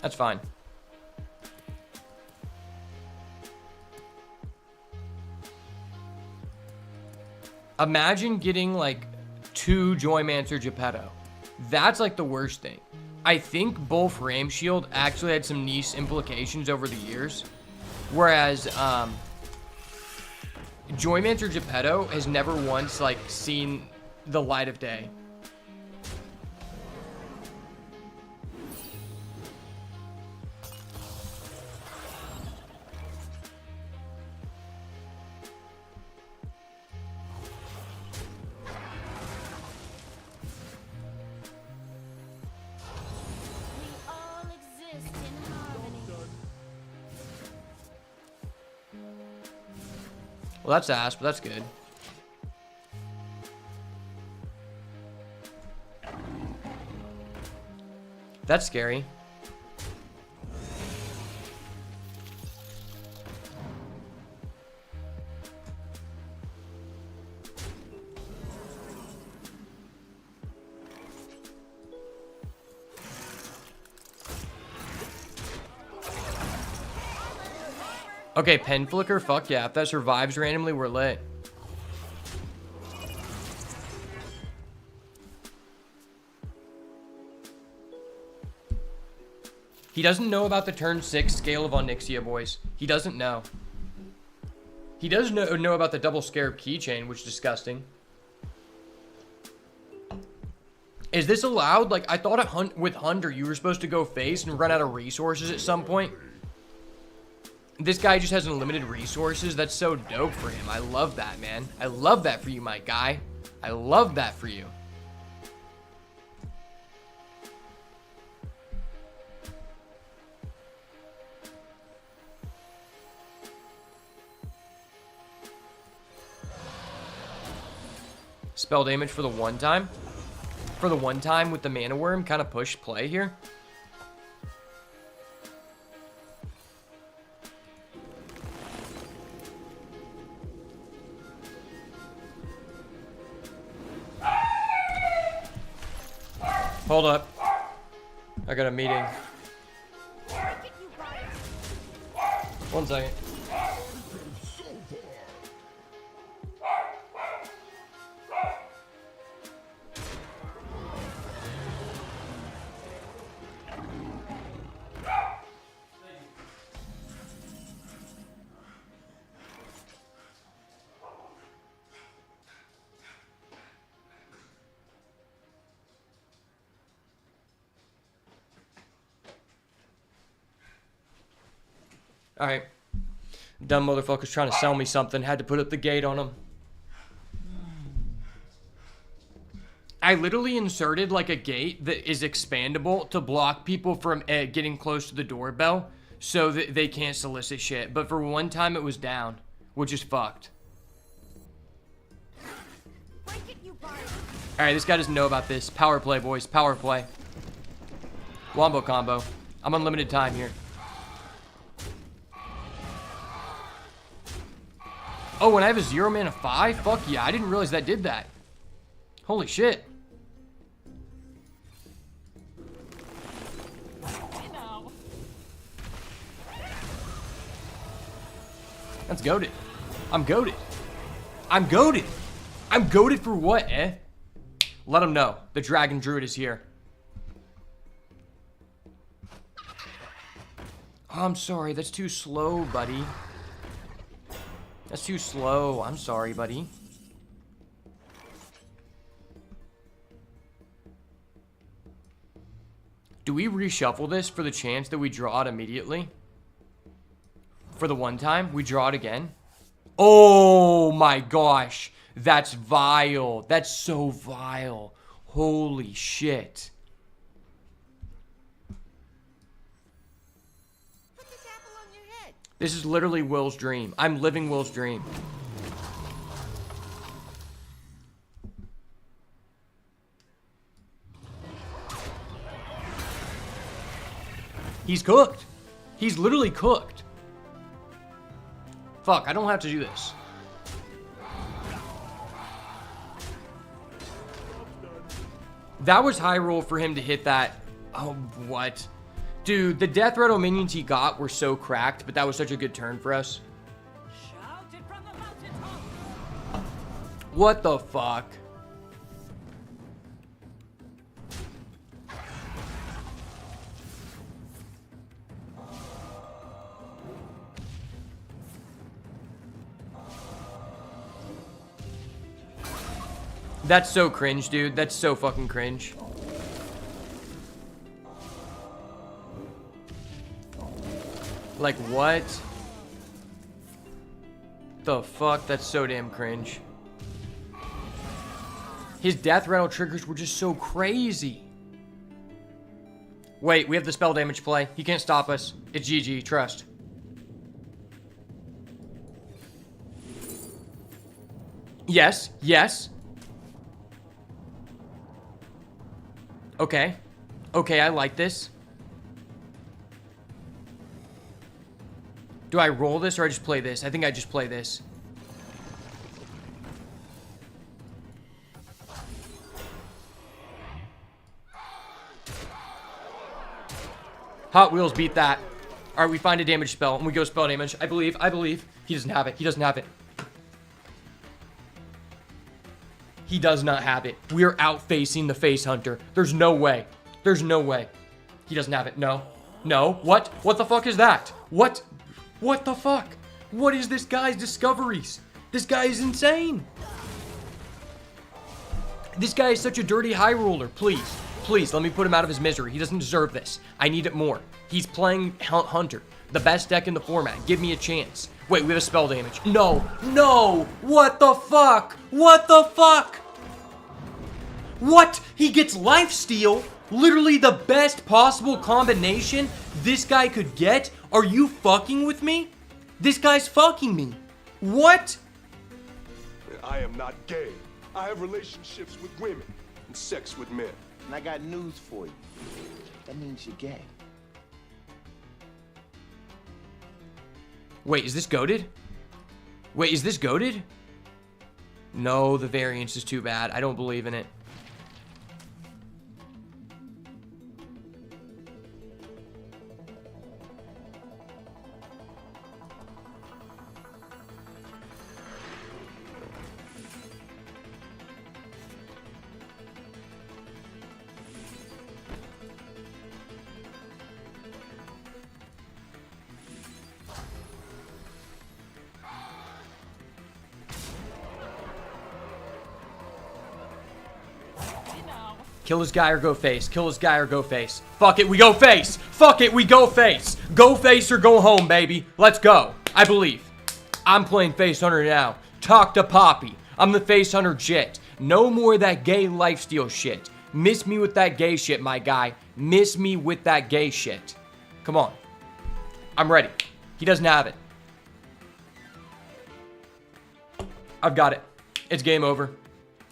That's fine. Imagine getting like 2 Joymancer Geppetto. That's like the worst thing. I think both Ram Shield actually had some nice implications over the years. Whereas Joymancer Geppetto has never once like seen the light of day. Well, that's ass, but that's good. That's scary. Okay, pen flicker, fuck yeah. If that survives randomly, we're lit. He doesn't know about the turn 6 scale of Onyxia, boys. He doesn't know. He does know about the double scarab keychain, which is disgusting. Is this allowed? Like, I thought with Hunter, you were supposed to go face and run out of resources at some point. This guy just has unlimited resources. That's so dope for him. I love that, man. I love that for you, my guy. I love that for you. Spell damage for the one time. For the one time with the Mana Worm, kind of push play here. Hold up. I got a meeting. 1 second. Alright. Dumb motherfucker's trying to sell me something. Had to put up the gate on him. I literally inserted like a gate that is expandable to block people from getting close to the doorbell so that they can't solicit shit. But for one time it was down, which is fucked. All right, this guy doesn't know about this. Power play, boys. Power play. Wombo combo. I'm unlimited time here. Oh, and I have a 0 mana 5? Fuck yeah, I didn't realize that did that. Holy shit. That's goated. I'm goated. I'm goated. I'm goated for what, eh? Let him know. The Dragon Druid is here. Oh, I'm sorry. That's too slow, buddy. That's too slow. I'm sorry, buddy. Do we reshuffle this for the chance that we draw it immediately? For the one time, we draw it again? Oh my gosh. That's vile. That's so vile. Holy shit. Put this apple on your head. This is literally Will's dream. I'm living Will's dream. He's cooked. He's literally cooked. Fuck, I don't have to do this. That was high roll for him to hit that. Oh, what? Dude, the Death Rattle minions he got were so cracked, but that was such a good turn for us. Shout it from the mountaintop. What the fuck? That's so cringe, dude. That's so fucking cringe. Like, what? The fuck? That's so damn cringe. His Death Rattle triggers were just so crazy. Wait, we have the spell damage play. He can't stop us. It's GG, trust. Yes, yes. Okay. Okay, I like this. Do I roll this or I just play this? I think I just play this. Hot Wheels beat that. Alright, we find a damage spell and we go spell damage. I believe. He doesn't have it. He doesn't have it. He does not have it. We are out facing the face hunter. There's no way. There's no way. He doesn't have it. No. No. What? What the fuck is that? What? What the fuck? What is this guy's discoveries? This guy is insane. This guy is such a dirty high roller. Please. Please, let me put him out of his misery. He doesn't deserve this. I need it more. He's playing Hunter. The best deck in the format. Give me a chance. Wait, we have a spell damage. No. No. What the fuck? What the fuck? What? He gets lifesteal? Literally the best possible combination this guy could get? Are you fucking with me? This guy's fucking me. What? I am not gay. I have relationships with women and sex with men. And I got news for you. That means you're gay. Wait, is this goated? Wait, is this goated? No, the variance is too bad. I don't believe in it. Kill this guy or go face. Kill this guy or go face. Fuck it, we go face. Fuck it, we go face. Go face or go home, baby. Let's go. I believe. I'm playing Face Hunter now. Talk to Poppy. I'm the Face Hunter Jit. No more of that gay lifesteal shit. Miss me with that gay shit, my guy. Miss me with that gay shit. Come on. I'm ready. He doesn't have it. I've got it. It's game over.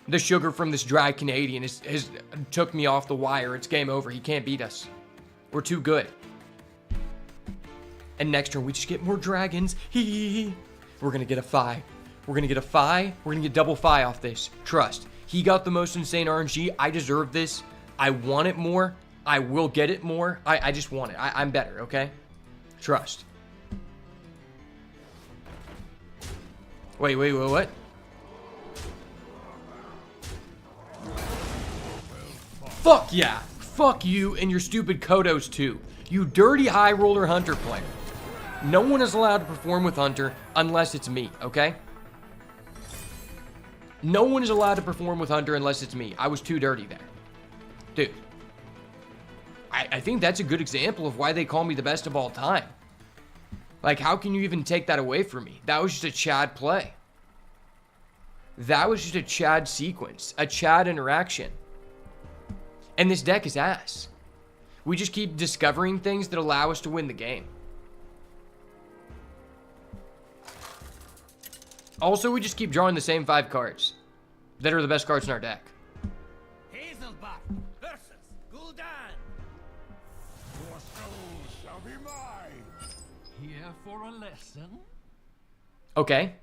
The sugar from this dry Canadian has took me off the wire. It's game over. He can't beat us. We're too good. And next turn, we just get more dragons. Hee. We're going to get a Fi. We're going to get a Fi. We're going to get double Fi off this. Trust. He got the most insane RNG. I deserve this. I want it more. I will get it more. I just want it. I'm better, okay? Trust. Wait, what? Fuck yeah. Fuck you and your stupid Kodos too. You dirty high roller Hunter player. No one is allowed to perform with Hunter unless it's me, okay? No one is allowed to perform with Hunter unless it's me. I was too dirty there. Dude. I think that's a good example of why they call me the best of all time. Like, how can you even take that away from me? That was just a Chad play. That was just a Chad sequence. A Chad interaction. And this deck is ass. We just keep discovering things that allow us to win the game. Also, we just keep drawing the same 5 cards that are the best cards in our deck. Hazelbuff versus Gul'dan. Your soul shall be mine. Here for a lesson? Okay.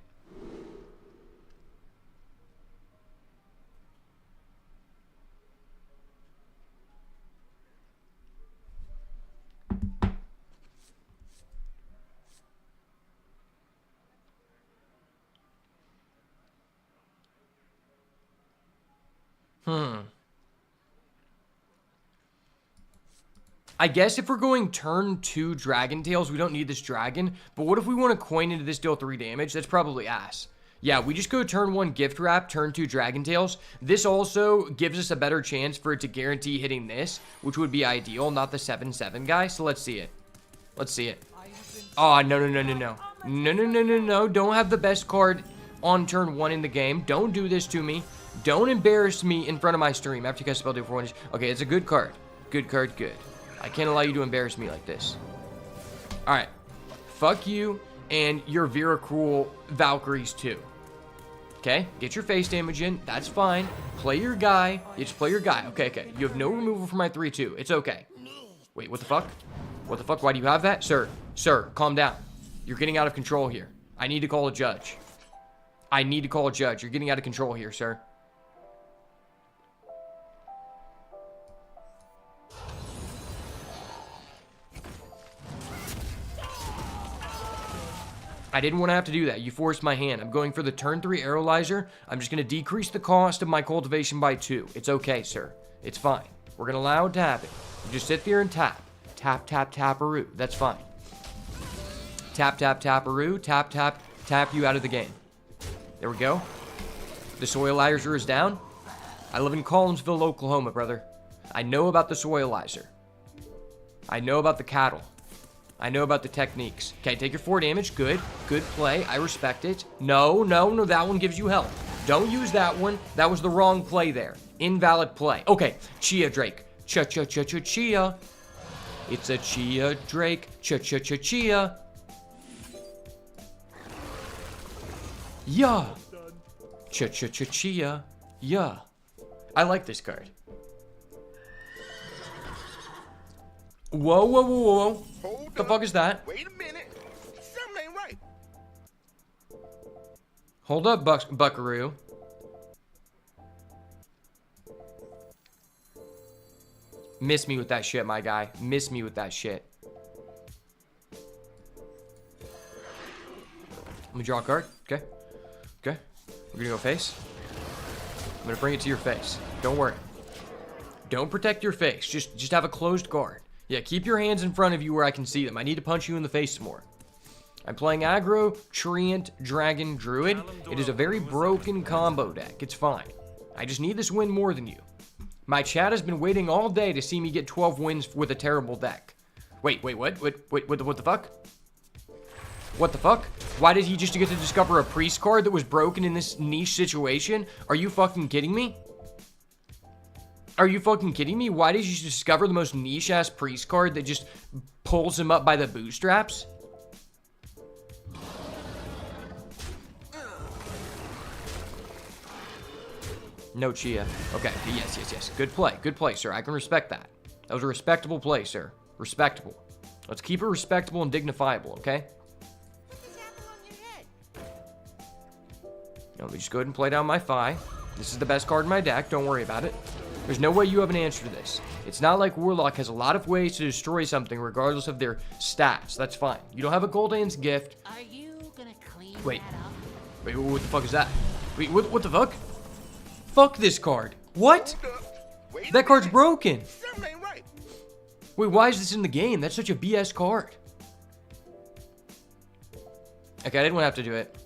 I guess if we're going turn 2 Dragon Tails, we don't need this dragon. But what if we want to coin into this deal 3 damage? That's probably ass. Yeah, we just go turn 1 Gift Wrap, turn 2 Dragon Tails. This also gives us a better chance for it to guarantee hitting this, which would be ideal, not the 7/7 guy. So let's see it. Let's see it. Oh, no. No. Don't have the best card on turn 1 in the game. Don't do this to me. Don't embarrass me in front of my stream after you cast spell deal for 1. Okay, it's a good card. Good card, good. I can't allow you to embarrass me like this. Alright. Fuck you and your Vera Cruel Valkyries too. Okay? Get your face damage in. That's fine. Play your guy. You just play your guy. Okay. You have no removal for my 3/2. It's okay. Wait, what the fuck? What the fuck? Why do you have that? Sir, calm down. You're getting out of control here. I need to call a judge. You're getting out of control here, sir. I didn't want to have to do that. You forced my hand. I'm going for the turn 3 Arrowlizer. I'm just going to decrease the cost of my cultivation by 2. It's okay, sir. It's fine. We're going to allow it to happen. You just sit there and tap. Tap, tap, tap-a-roo. That's fine. Tap, tap, tap-a-roo. Tap, tap, tap you out of the game. There we go. The Soilizer is down. I live in Collinsville, Oklahoma, brother. I know about the Soilizer. I know about the cattle. I know about the techniques. Okay, take your 4 damage. Good play. I respect it. No, that one gives you health. Don't use that one. That was the wrong play there. Invalid play. Okay, Chia Drake. Chia. It's a Chia Drake. Chia. Yeah. Chia. Yeah. I like this card. Whoa. What the fuck is that? Wait a minute. Something ain't right. Hold up, Buckaroo. Miss me with that shit, my guy. Miss me with that shit. Let me draw a card. Okay. We're gonna go face. I'm gonna bring it to your face. Don't worry. Don't protect your face. Just have a closed guard. Yeah, keep your hands in front of you where I can see them. I need to punch you in the face more. I'm playing aggro, Treant, Dragon, Druid. It is a very broken combo deck. It's fine. I just need this win more than you. My chat has been waiting all day to see me get 12 wins with a terrible deck. Wait, what the fuck? What the fuck? Why did he just get to discover a priest card that was broken in this niche situation? Are you fucking kidding me? Why did you discover the most niche-ass priest card that just pulls him up by the bootstraps? No Chia. Okay, yes. Good play, sir. I can respect that. That was a respectable play, sir. Respectable. Let's keep it respectable and dignifiable, okay? Let me just go ahead and play down my Fi. This is the best card in my deck. Don't worry about it. There's no way you have an answer to this. It's not like Warlock has a lot of ways to destroy something regardless of their stats. That's fine. You don't have a Gul'dan's Gift. Are you gonna clean Wait. that up? Wait, what the fuck is that? Wait, what the fuck? Fuck this card. What? That card's broken. Wait, why is this in the game? That's such a BS card. Okay, I didn't want to have to do it.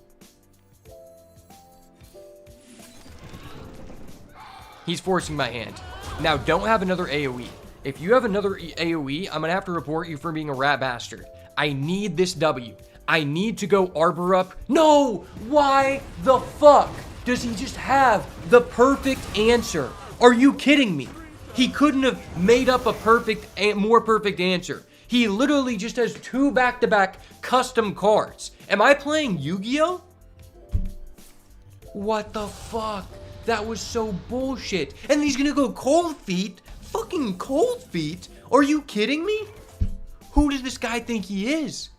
He's forcing my hand. Now, don't have another AoE. If you have another AoE, I'm going to have to report you for being a rat bastard. I need this W. I need to go Arbor up. No! Why the fuck does he just have the perfect answer? Are you kidding me? He couldn't have made up a more perfect answer. He literally just has 2 back-to-back custom cards. Am I playing Yu-Gi-Oh? What the fuck? That was so bullshit. And he's gonna go Cold Feet? Fucking Cold Feet? Are you kidding me? Who does this guy think he is?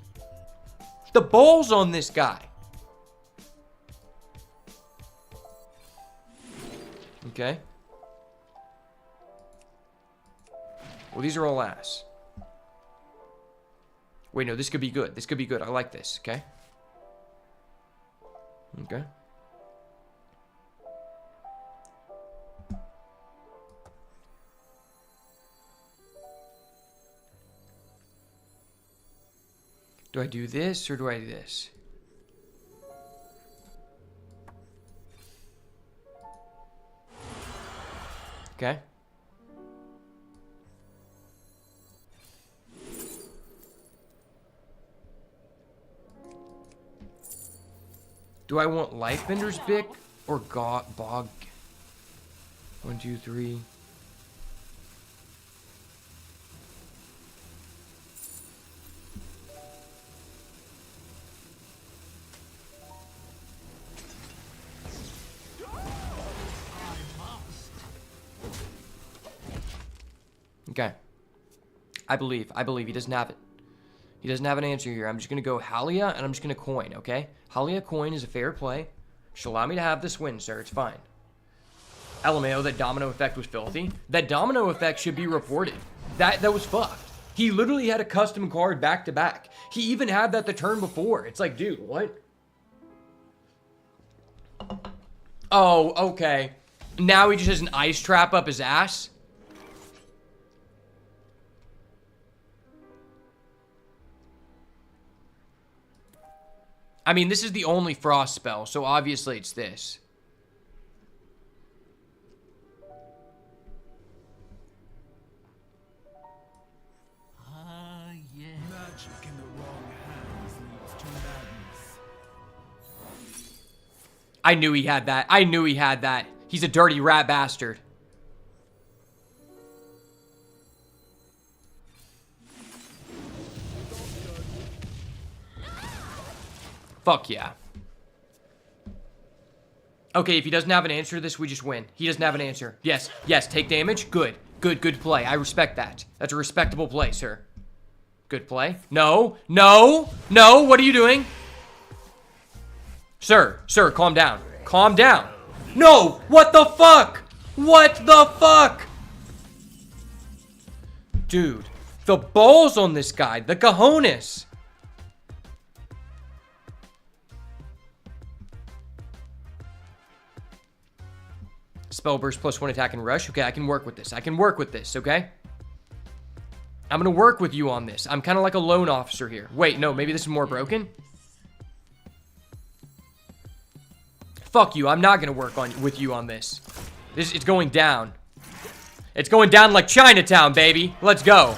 The balls on this guy. Okay. Well, these are all ass. Wait, no, this could be good. This could be good. I like this, okay? Okay. Do I do this or do I do this? Okay. Do I want Lifebender's Bick or Bog? 1, 2, 3. Okay. I believe he doesn't have it. He doesn't have an answer here. I'm just going to go Halia, and I'm just going to coin, okay? Halia coin is a fair play. Should allow me to have this win, sir. It's fine. LMAO, that domino effect was filthy. That domino effect should be reported. That was fucked. He literally had a custom card back to back. He even had that the turn before. It's like, dude, what? Oh, okay. Now he just has an ice trap up his ass? I mean, this is the only frost spell, so obviously it's this. Yeah. Magic in the wrong hands leads to madness. I knew he had that. I knew he had that. He's a dirty rat bastard. Fuck yeah. Okay, if he doesn't have an answer to this, we just win. He doesn't have an answer. Yes, take damage. Good play. I respect that. That's a respectable play, sir. Good play. No, what are you doing? Sir, calm down. Calm down. No, what the fuck? What the fuck? Dude, the balls on this guy, the cojones. Spell burst +1 attack and rush. Okay, I can work with this. Okay? I'm gonna work with you on this. I'm kind of like a loan officer here. Wait, no, maybe this is more broken? Fuck you, I'm not gonna work with you on this. It's going down. It's going down like Chinatown, baby. Let's go.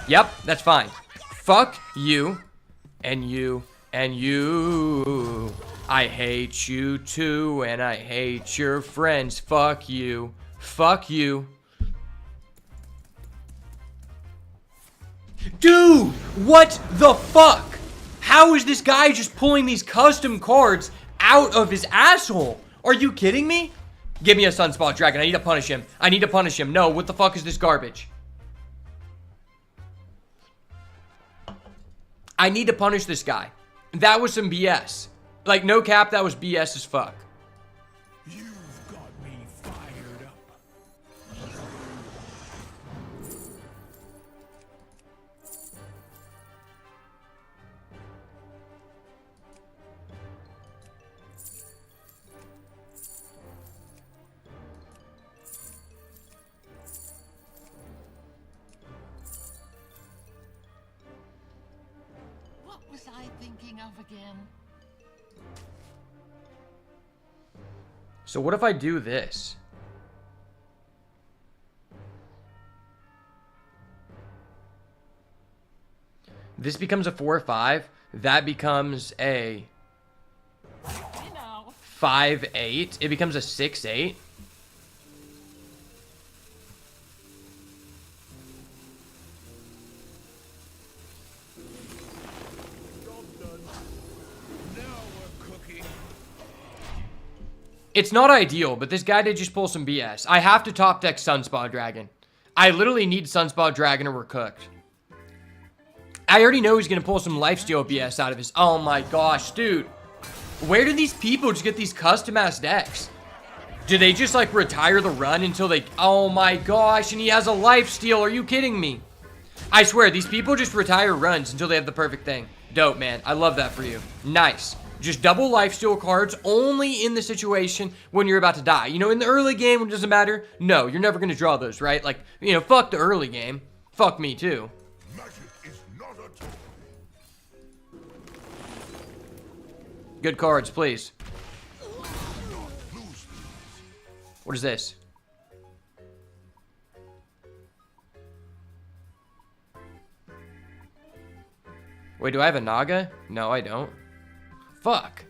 Yep, that's fine. Fuck you, and you, and you. I hate you too, and I hate your friends. Fuck you. Fuck you. Dude, what the fuck? How is this guy just pulling these custom cards out of his asshole? Are you kidding me? Give me a Sunspot Dragon. I need to punish him. I need to punish him. No, what the fuck is this garbage? I need to punish this guy. That was some BS. Like, no cap, that was BS as fuck. You've got me fired up. What was I thinking of again? So what if I do this? This becomes a 4 or 5. That becomes a 5-8. It becomes a 6-8. It's not ideal, but this guy did just pull some BS. I have to top deck Sunspot Dragon. I literally need Sunspot Dragon or we're cooked. I already know he's going to pull some lifesteal BS out of his... Oh my gosh, dude. Where do these people just get these custom-ass decks? Do they just, like, retire the run until they... Oh my gosh, and he has a lifesteal. Are you kidding me? I swear, these people just retire runs until they have the perfect thing. Dope, man. I love that for you. Nice. Just double lifesteal cards only in the situation when you're about to die. You know, in the early game, when it doesn't matter. No, you're never going to draw those, right? Like, you know, fuck the early game. Fuck me, too. Magic is not a toy. Good cards, please. What is this? Wait, do I have a Naga? No, I don't. Fuck.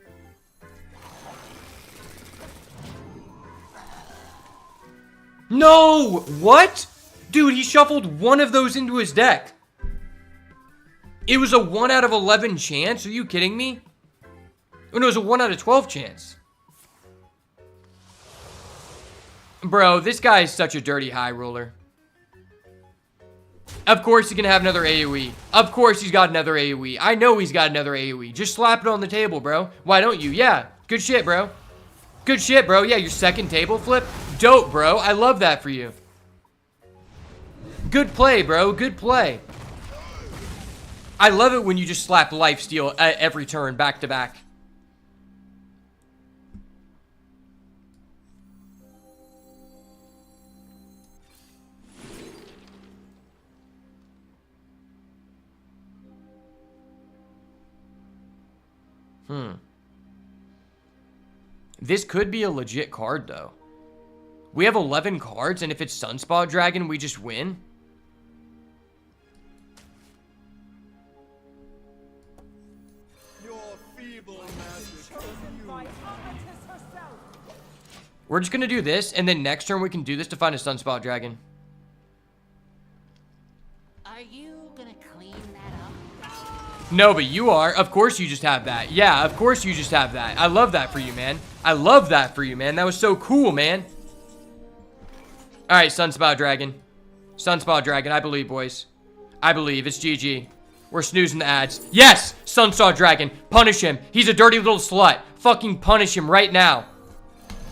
No! What? Dude, he shuffled one of those into his deck. It was a 1 out of 11 chance? Are you kidding me? Oh, no, it was a 1 out of 12 chance. Bro, this guy is such a dirty high roller. Of course he's gonna have another AoE. Of course he's got another AoE. I know he's got another AoE. Just slap it on the table, bro. Why don't you? Yeah. Good shit, bro. Good shit, bro. Yeah, your second table flip. Dope, bro. I love that for you. Good play, bro. Good play. I love it when you just slap lifesteal at every turn, back to back. This could be a legit card, though. We have 11 cards, and if it's Sunspot Dragon, we just win. Your feeble magic. We're just gonna do this, and then next turn we can do this to find a Sunspot Dragon. Are you gonna clean that up? No, but you are. Of course you just have that. Yeah, of course you just have that. I love that for you, man. I love that for you, man. That was so cool, man. All right, Sunspot Dragon. Sunspot Dragon, I believe, boys. I believe. It's GG. We're snoozing the ads. Yes! Sunspot Dragon. Punish him. He's a dirty little slut. Fucking punish him right now.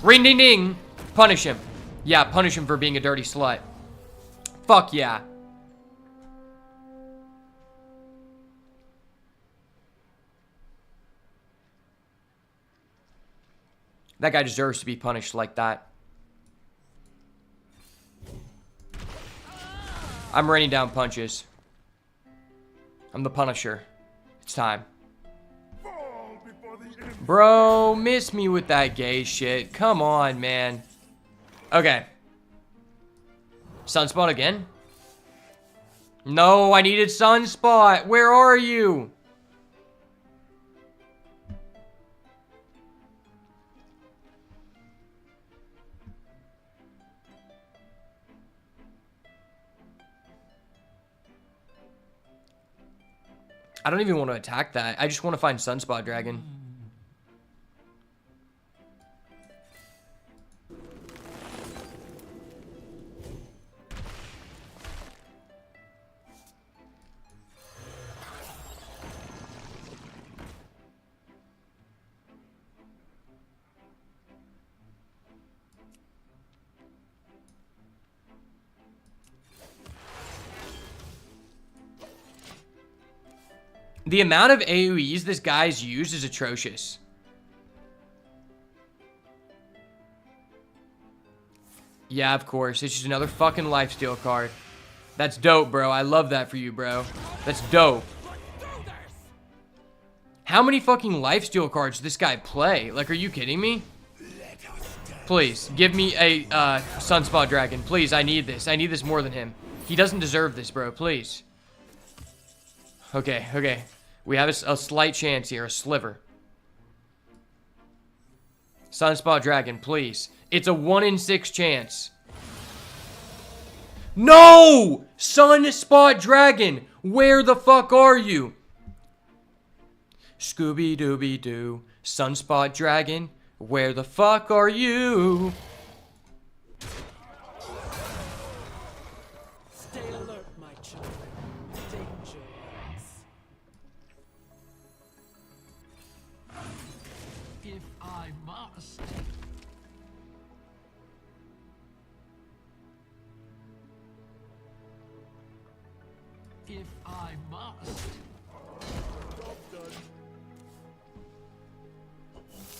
Ring ding ding. Punish him. Yeah, punish him for being a dirty slut. Fuck yeah. That guy deserves to be punished like that. I'm raining down punches. I'm the Punisher. It's time. Bro, miss me with that gay shit. Come on, man. Okay. Sunspot again? No, I needed Sunspot. Where are you? I don't even want to attack that. I just want to find Sunspot Dragon. The amount of AoEs this guy's used is atrocious. Yeah, of course. It's just another fucking lifesteal card. That's dope, bro. I love that for you, bro. That's dope. How many fucking lifesteal cards does this guy play? Like, are you kidding me? Please, give me a Sunspot Dragon. Please, I need this. I need this more than him. He doesn't deserve this, bro. Please. Okay, okay. We have a slight chance here. A sliver. Sunspot Dragon, please. It's a 1 in 6 chance. No! Sunspot Dragon, where the fuck are you? Scooby-Dooby-Doo, Sunspot Dragon, where the fuck are you? Stay alert, my children. Danger lurks. If I must. If I must.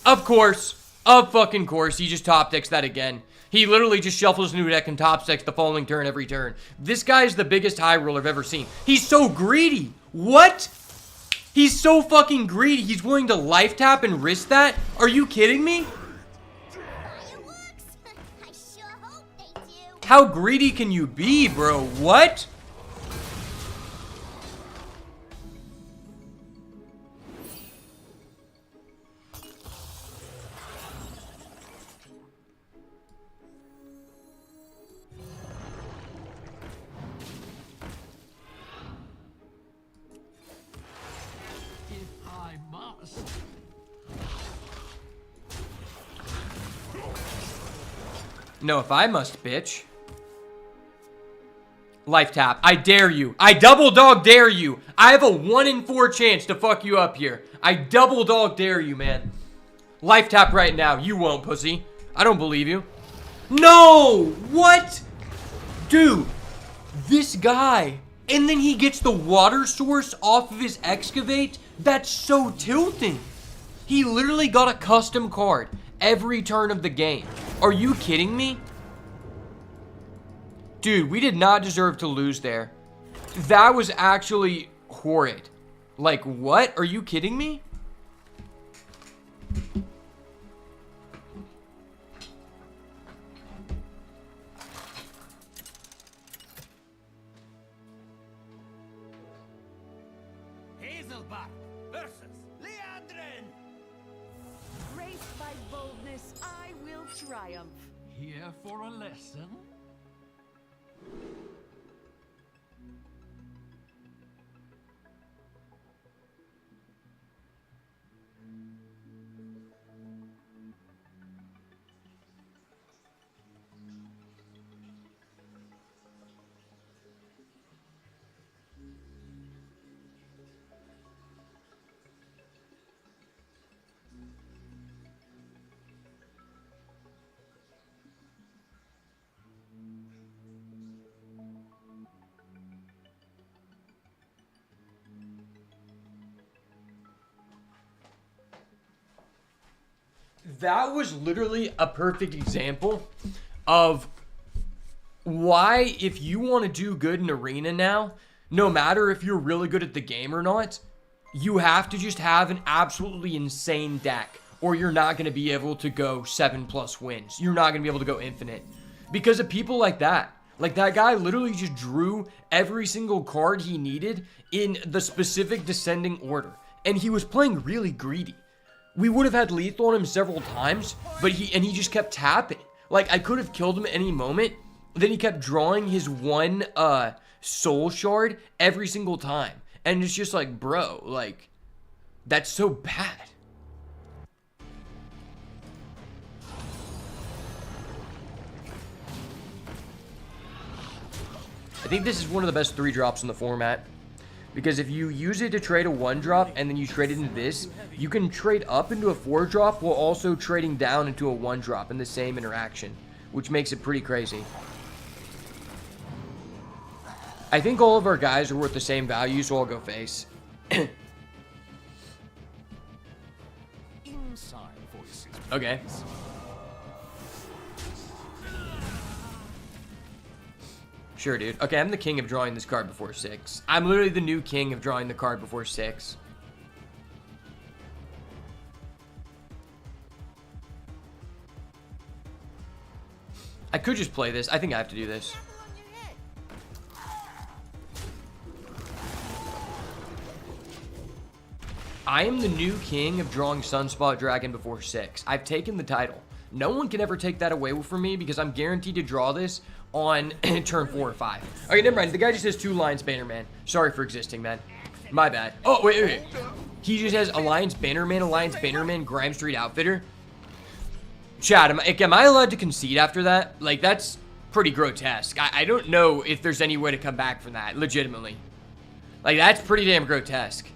Of course. Of fucking course. He just top decks that again. He literally just shuffles a new deck and top decks the following turn every turn. This guy's the biggest high roller I've ever seen. He's so greedy. What? He's so fucking greedy. He's willing to life tap and risk that? Are you kidding me? Fireworks? I sure hope they do. How greedy can you be, bro? What? If I must. No, if I must, bitch. Life tap. I dare you. I double dog dare you. I have a 1 in 4 chance to fuck you up here. I double dog dare you, man. Life tap right now. You won't, pussy. I don't believe you. No! What? Dude, this guy. And then he gets the water source off of his excavate? That's so tilting. He literally got a custom card every turn of the game. Are you kidding me? Dude, we did not deserve to lose there. That was actually horrid. Like, what? Are you kidding me? Hazelbark versus Leandrin. Graced by boldness, I will triumph. Here for a lesson? That was literally a perfect example of why, if you want to do good in Arena now, no matter if you're really good at the game or not, you have to just have an absolutely insane deck, or you're not going to be able to go 7+ wins. You're not going to be able to go infinite because of people like that. Like, that guy literally just drew every single card he needed in the specific descending order, and he was playing really greedy. We would have had lethal on him several times, but he just kept tapping. Like, I could have killed him at any moment. Then he kept drawing his one soul shard every single time. And it's just like, bro, like, that's so bad. I think this is one of the best 3-drops in the format. Because if you use it to trade a 1-drop and then you trade it into this, you can trade up into a 4-drop while also trading down into a 1-drop in the same interaction, which makes it pretty crazy. I think all of our guys are worth the same value, so I'll go face. Okay. Sure, dude. Okay, I'm the king of drawing this card before 6. I'm literally the new king of drawing the card before 6. I could just play this. I think I have to do this. I am the new king of drawing Sunspot Dragon before 6. I've taken the title. No one can ever take that away from me because I'm guaranteed to draw this on turn 4 or 5. Okay, never mind. The guy just has 2 Alliance Bannerman. Sorry for existing, man. My bad. Oh, wait. He just has Alliance Bannerman, Grime Street Outfitter. Chad, am I allowed to concede after that? Like, that's pretty grotesque. I don't know if there's any way to come back from that, legitimately. Like, that's pretty damn grotesque.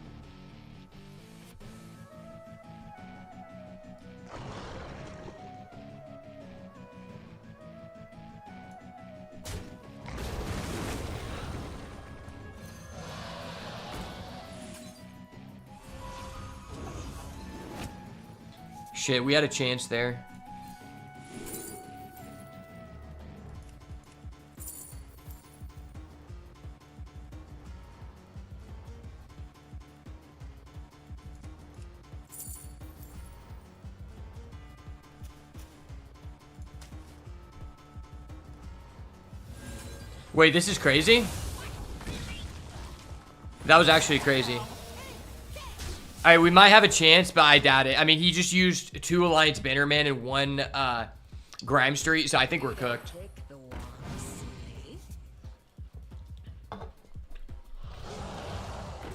Shit, we had a chance there. Wait, this is crazy? That was actually crazy. Alright, we might have a chance, but I doubt it. I mean, he just used 2 Alliance Bannerman and 1 Grime Street, so I think we're cooked.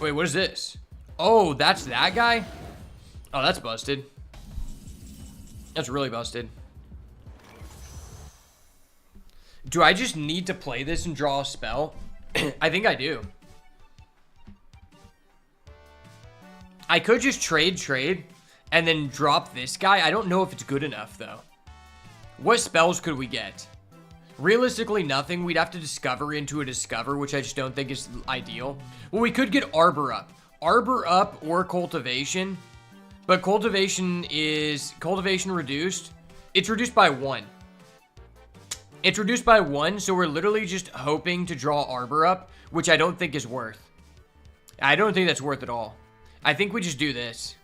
Wait, what is this? Oh, that's that guy? Oh, that's busted. That's really busted. Do I just need to play this and draw a spell? I think I do. I could just trade, and then drop this guy. I don't know if it's good enough, though. What spells could we get? Realistically, nothing. We'd have to discover into a discover, which I just don't think is ideal. Well, we could get Arbor up. Arbor up or Cultivation. But Cultivation is... Cultivation reduced. It's reduced by 1. It's reduced by 1, so we're literally just hoping to draw Arbor up, which I don't think is worth. I don't think that's worth at all. I think we just do this.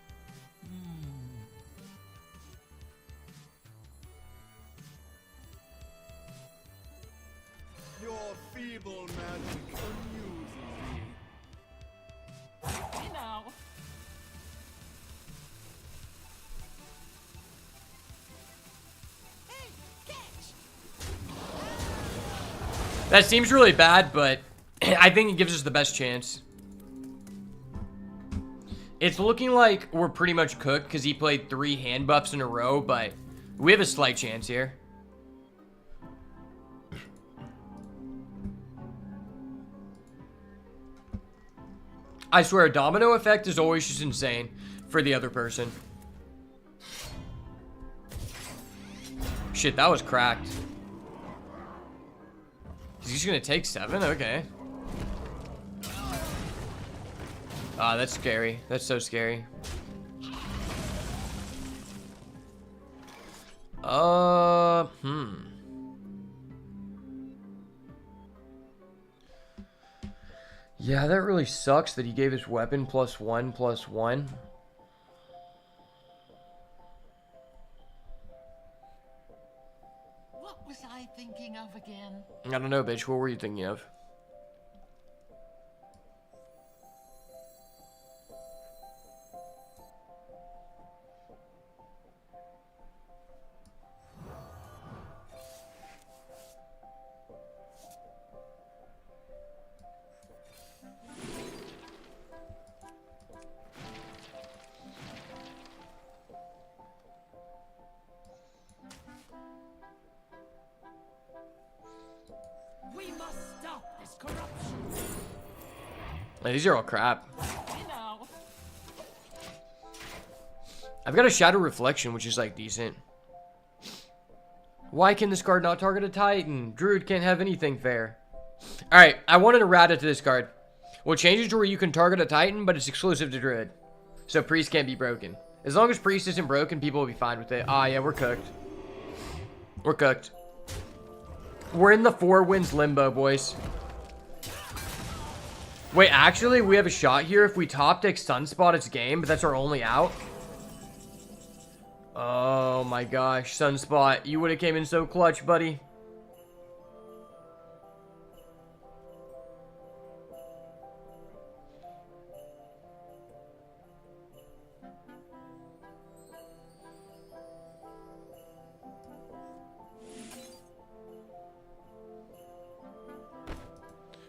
Your feeble magic amuses me. You know. That seems really bad, but I think it gives us the best chance. It's looking like we're pretty much cooked because he played 3 hand buffs in a row, but we have a slight chance here. I swear, a domino effect is always just insane for the other person. Shit, that was cracked. He's just gonna take 7? Okay. Ah, that's scary. That's so scary. Yeah, that really sucks that he gave his weapon +1/+1. What was I thinking of again? I don't know, bitch. What were you thinking of? We must stop this corruption. Man, these are all crap. You know. I've got a Shadow Reflection, which is like decent. Why can this card not target a Titan? Druid can't have anything fair. Alright, I want an errata to this card. We'll change it to where you can target a Titan, but it's exclusive to Druid. So Priest can't be broken. As long as Priest isn't broken, people will be fine with it. Ah, yeah, we're cooked. We're cooked. We're in the 4 wins limbo, boys. Wait, actually, we have a shot here. If we top deck Sunspot, it's game, but that's our only out. Oh my gosh, Sunspot. You would have came in so clutch, buddy.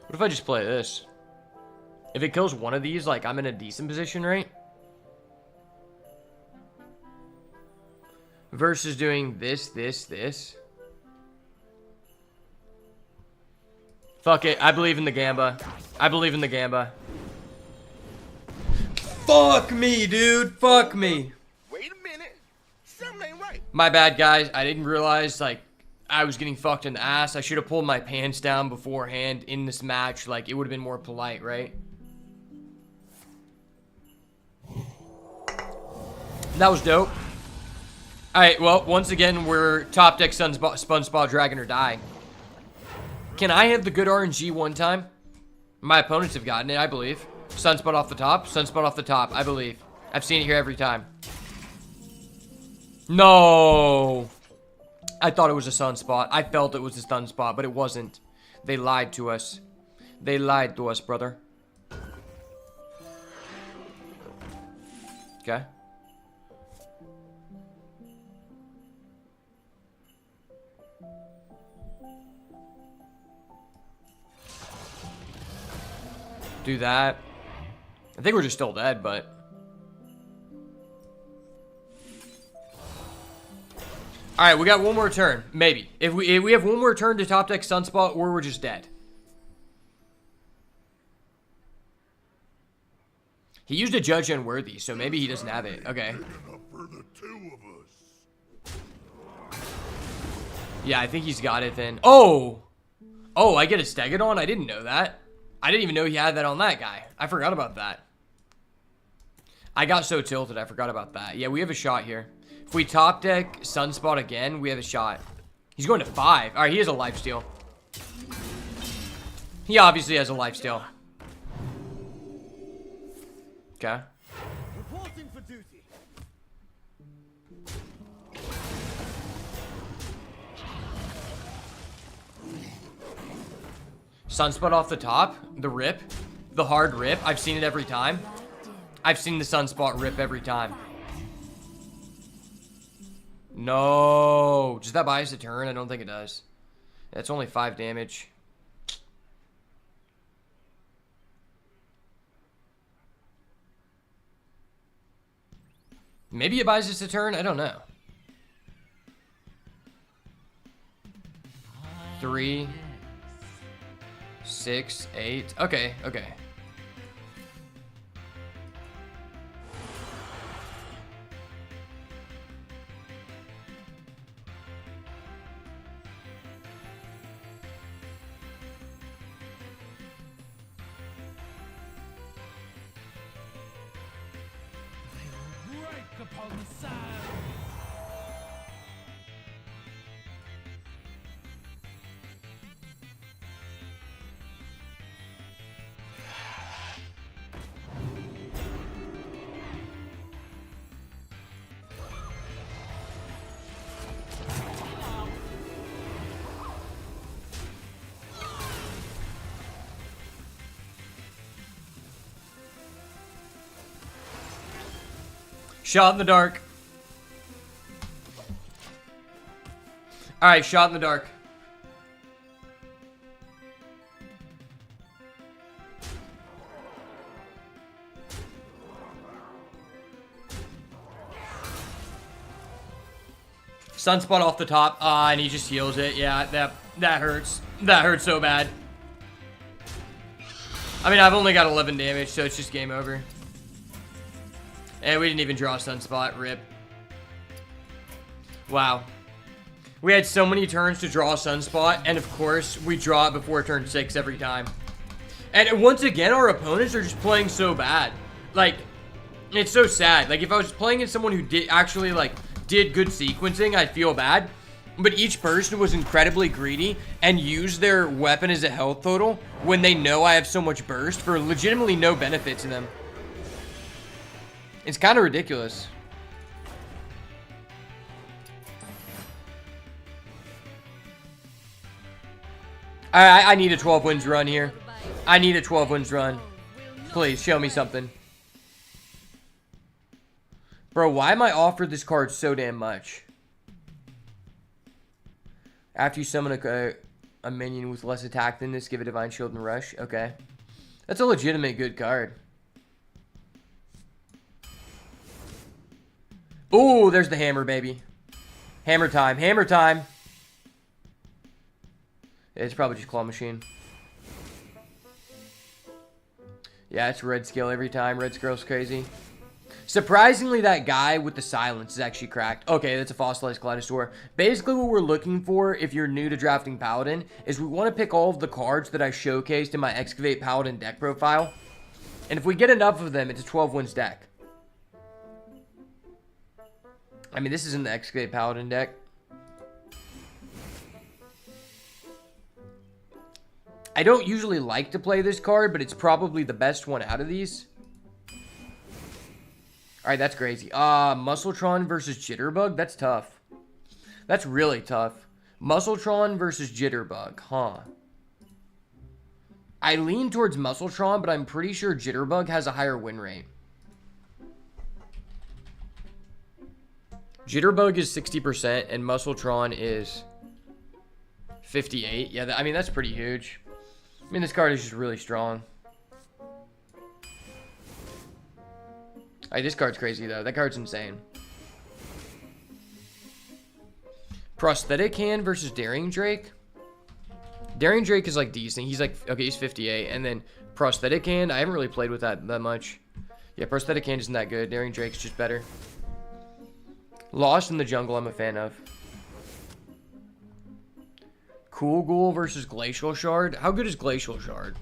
What if I just play this? If it kills one of these, like, I'm in a decent position, right? Versus doing this, this. Fuck it. I believe in the Gamba. I believe in the Gamba. Fuck me, dude. Fuck me. Wait a minute. Something ain't right. My bad, guys. I didn't realize, like, I was getting fucked in the ass. I should have pulled my pants down beforehand in this match. Like, it would have been more polite, right? That was dope. Alright, well, once again, we're top deck Sponspa, Dragon, or Die. Can I have the good RNG one time? My opponents have gotten it, I believe. Sunspot off the top. Sunspot off the top, I believe. I've seen it here every time. No! I thought it was a Sunspot. I felt it was a Sunspot, but it wasn't. They lied to us. They lied to us, brother. Okay. Do that. I think we're just still dead, but... Alright, we got one more turn. Maybe. If we have one more turn to top deck Sunspot, or we're just dead. He used a Judge Unworthy, so maybe he doesn't have it. Okay. For the 2 of us. Yeah, I think he's got it then. Oh! Oh, I get a Stegodon? I didn't know that. I didn't even know he had that on that guy. I forgot about that. I got so tilted, I forgot about that. Yeah, we have a shot here. If we top deck Sunspot again, we have a shot. He's going to 5. Alright, he has a lifesteal. He obviously has a lifesteal. Okay. Reporting for duty. Sunspot off the top. The rip. The hard rip. I've seen it every time. I've seen the Sunspot rip every time. No. Does that buy us a turn? I don't think it does. That's only 5 damage. Maybe it buys us a turn? I don't know. 3, 6, 8. Okay, okay. Break upon the sand. Shot in the dark. Alright, shot in the dark. Sunspot off the top. And he just heals it. Yeah, that hurts. That hurts so bad. I mean, I've only got 11 damage, so it's just game over. And we didn't even draw Sunspot. Rip. Wow. We had so many turns to draw Sunspot, and of course, we draw it before turn 6 every time. And once again, our opponents are just playing so bad. Like, It's so sad. Like, if I was playing as someone who did actually, like, did good sequencing, I'd feel bad. But each person was incredibly greedy and used their weapon as a health total when they know I have so much burst for legitimately no benefit to them. It's kind of ridiculous. I need a 12 wins run here. I need a 12 wins run. Please, show me something. Bro, why am I offered this card so damn much? After you summon a minion with less attack than this, give a Divine Shield and Rush. Okay. That's a legitimate good card. Ooh, there's the hammer, baby. Hammer time. Hammer time. It's probably just Claw Machine. Yeah, it's red skill every time. Red skill's crazy. Surprisingly, that guy with the silence is actually cracked. Okay, that's a fossilized Kaleidosaur. Basically, what we're looking for, if you're new to drafting Paladin, is we want to pick all of the cards that I showcased in my Excavate Paladin deck profile. And if we get enough of them, it's a 12 wins deck. I mean, this isn't the Excavate Paladin deck. I don't usually like to play this card, but it's probably the best one out of these. Alright, that's crazy. Muscletron versus Jitterbug? That's tough. That's really tough. Muscletron versus Jitterbug, huh? I lean towards Muscletron, but I'm pretty sure Jitterbug has a higher win rate. Jitterbug is 60% and Muscletron is 58. Yeah, I mean, that's pretty huge. I mean, this card is just really strong. Alright, this card's crazy, though. That card's insane. Prosthetic Hand versus Daring Drake. Daring Drake is, like, decent. He's, like, okay, he's 58. And then Prosthetic Hand, I haven't really played with that much. Yeah, Prosthetic Hand isn't that good. Daring Drake's just better. Lost in the Jungle, I'm a fan of. Cool Ghoul versus Glacial Shard. How good is Glacial Shard?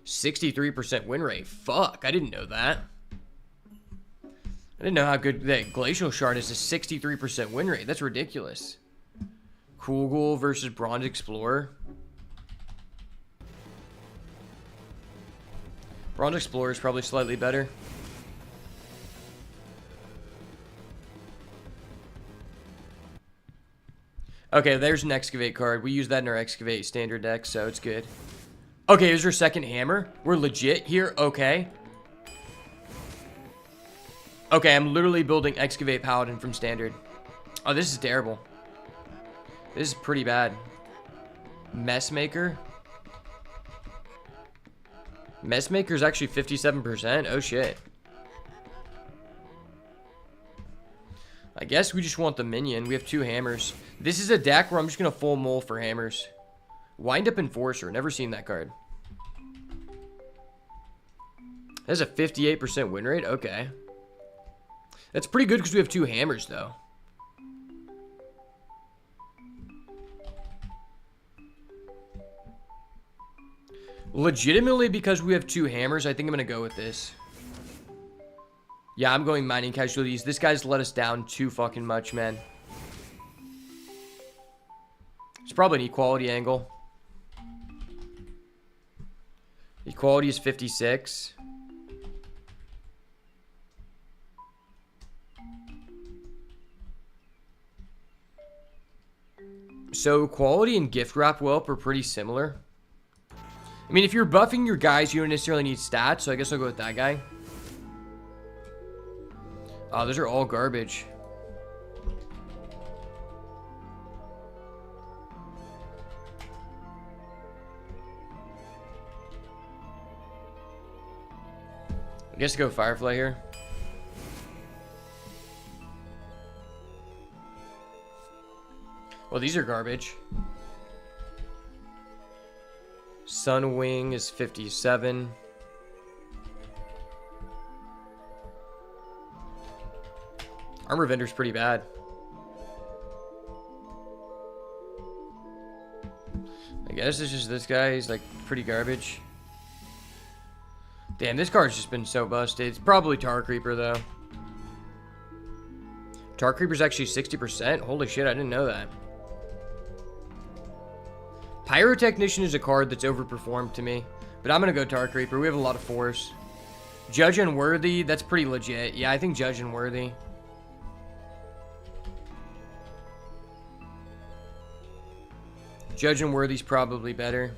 63% win rate. Fuck, I didn't know that. I didn't know how good that Glacial Shard is. A 63% win rate. That's ridiculous. Cool Ghoul versus Bronze Explorer. Bronze Explorer is probably slightly better. Okay, there's an Excavate card. We use that in our Excavate standard deck, so it's good. Okay, here's our second hammer. We're legit here. Okay. Okay, I'm literally building Excavate Paladin from standard. Oh, this is terrible. This is pretty bad. Messmaker. Messmaker is actually 57%. Oh, shit. I guess we just want the minion. We have 2 hammers. This is a deck where I'm just going to full mull for hammers. Wind Up Enforcer. Never seen that card. That's a 58% win rate. Okay. That's pretty good because we have 2 hammers, though. Legitimately, because we have 2 hammers, I think I'm going to go with this. Yeah, I'm going Mining Casualties. This guy's let us down too fucking much, man. It's probably an equality angle. Equality is 56. So, quality and gift wrap whelp are pretty similar. I mean, if you're buffing your guys, you don't necessarily need stats, so I guess I'll go with that guy. Oh, those are all garbage. I guess go Firefly here. Well, these are garbage. Sunwing is 57. Armor Vendor's pretty bad. I guess it's just this guy. He's like pretty garbage. Damn, this card's just been so busted. It's probably Tar Creeper, though. Tar Creeper's actually 60%? Holy shit, I didn't know that. Pyrotechnician is a card that's overperformed to me. But I'm going to go Tar Creeper. We have a lot of force. Judge Unworthy, that's pretty legit. Yeah, I think Judge Unworthy. Judge Unworthy's probably better.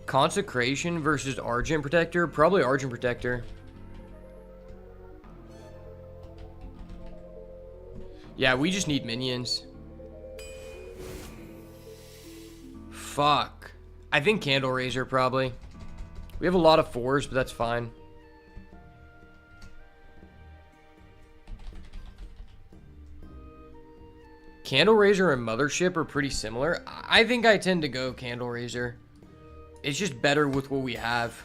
Consecration versus Argent Protector? Probably Argent Protector. Yeah, we just need minions. Fuck. I think Candle Raiser, probably. We have a lot of 4s, but that's fine. Candle Raiser and Mothership are pretty similar. I think I tend to go Candle Raiser. It's just better with what we have.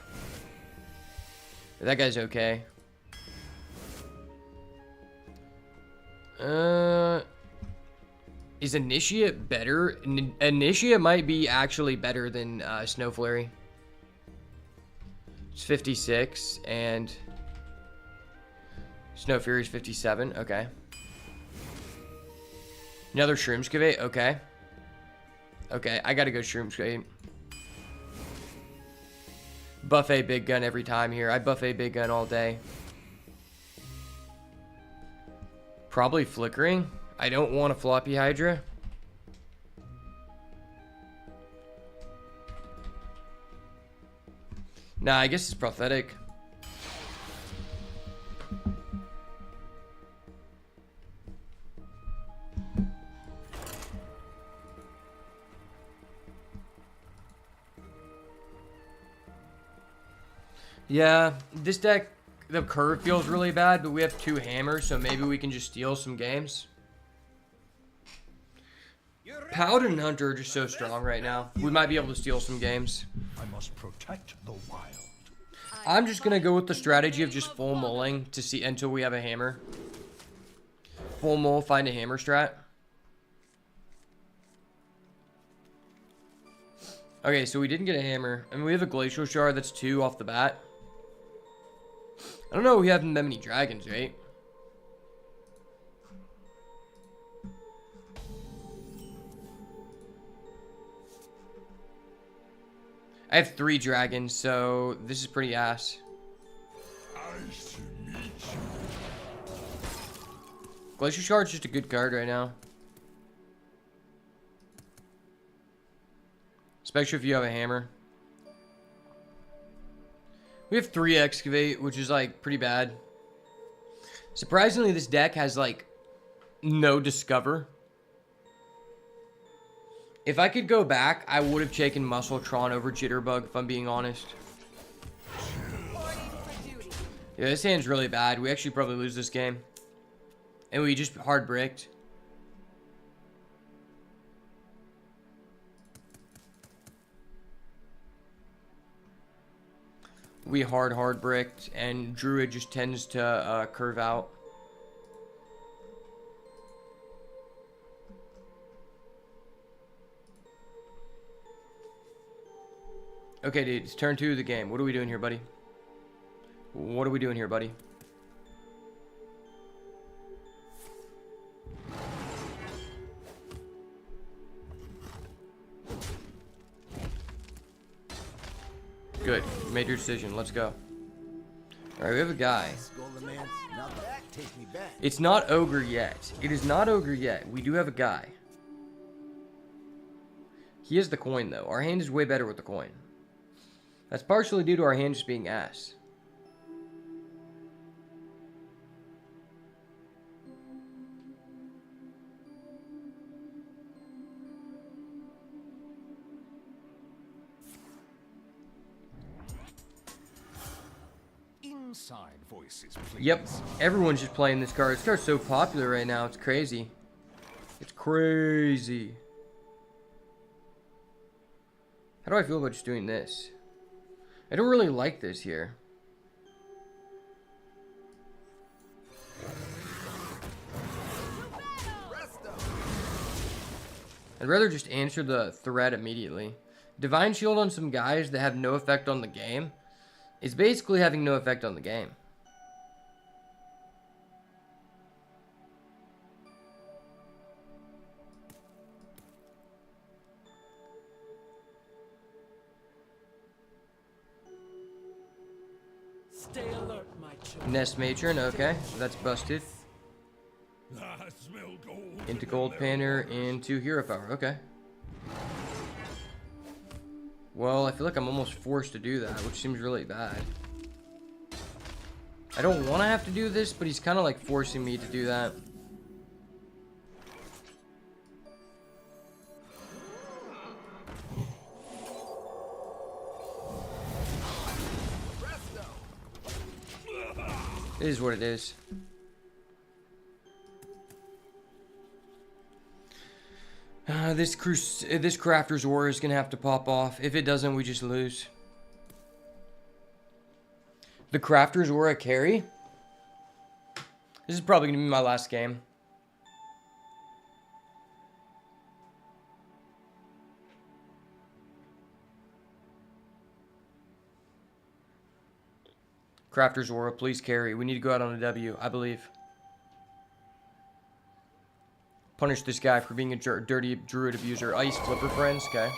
That guy's okay. Is Initiate better? Initiate might be actually better than Snow Flurry. It's 56 and Snow Fury's 57. Okay. Another Shroom Scavate. Okay. Okay, I gotta go Shroom Scavate. Buffet Big Gun every time here. I buffet Big Gun all day. Probably Flickering. I don't want a Floppy Hydra. Nah, I guess it's Prophetic. Yeah, this deck, the curve feels really bad, but we have 2 hammers, so maybe we can just steal some games. Paladin and Hunter are just so strong right now. We might be able to steal some games. I must protect the wild. I'm just gonna go with the strategy of just full mulling to see until we have a hammer. Full mull, find a hammer strat. Okay, so we didn't get a hammer. I mean, we have a Glacial Shard, that's 2 off the bat. I don't know, we haven't that many dragons, right? I have 3 dragons, so this is pretty ass. Nice to meet you. Glacier Shard's just a good card right now. Especially if you have a hammer. We have 3 Excavate, which is like pretty bad. Surprisingly, this deck has like no Discover. If I could go back, I would have taken Muscletron over Jitterbug, if I'm being honest. Yeah, this hand's really bad. We actually probably lose this game. And we just hard bricked. We hard bricked, and Druid just tends to curve out. Okay, dude, it's turn 2 of the game. What are we doing here, buddy? What are we doing here, buddy? Good. You made your decision. Let's go. Alright, we have a guy. It's not Ogre yet. It is not Ogre yet. We do have a guy. He has the coin, though. Our hand is way better with the coin. That's partially due to our hand just being ass. Inside voices, please. Yep, everyone's just playing this card. This card's so popular right now. It's crazy. It's crazy. How do I feel about just doing this? I don't really like this here. I'd rather just answer the threat immediately. Divine Shield on some guys that have no effect on the game is basically having no effect on the game. Stay alert, my children. Nest Matron, okay. So that's busted. I smell gold. Into Gold Painter, into Hero Power, okay. Well, I feel like I'm almost forced to do that, which seems really bad. I don't want to have to do this, but he's kind of like forcing me to do that. It is what it is. This Crafter's Aura is going to have to pop off. If it doesn't, we just lose. The Crafter's Aura carry? This is probably going to be my last game. Crafter's Aura, please carry. We need to go out on a W, I believe. Punish this guy for being a dirty Druid abuser. Ice Flipper friends, okay.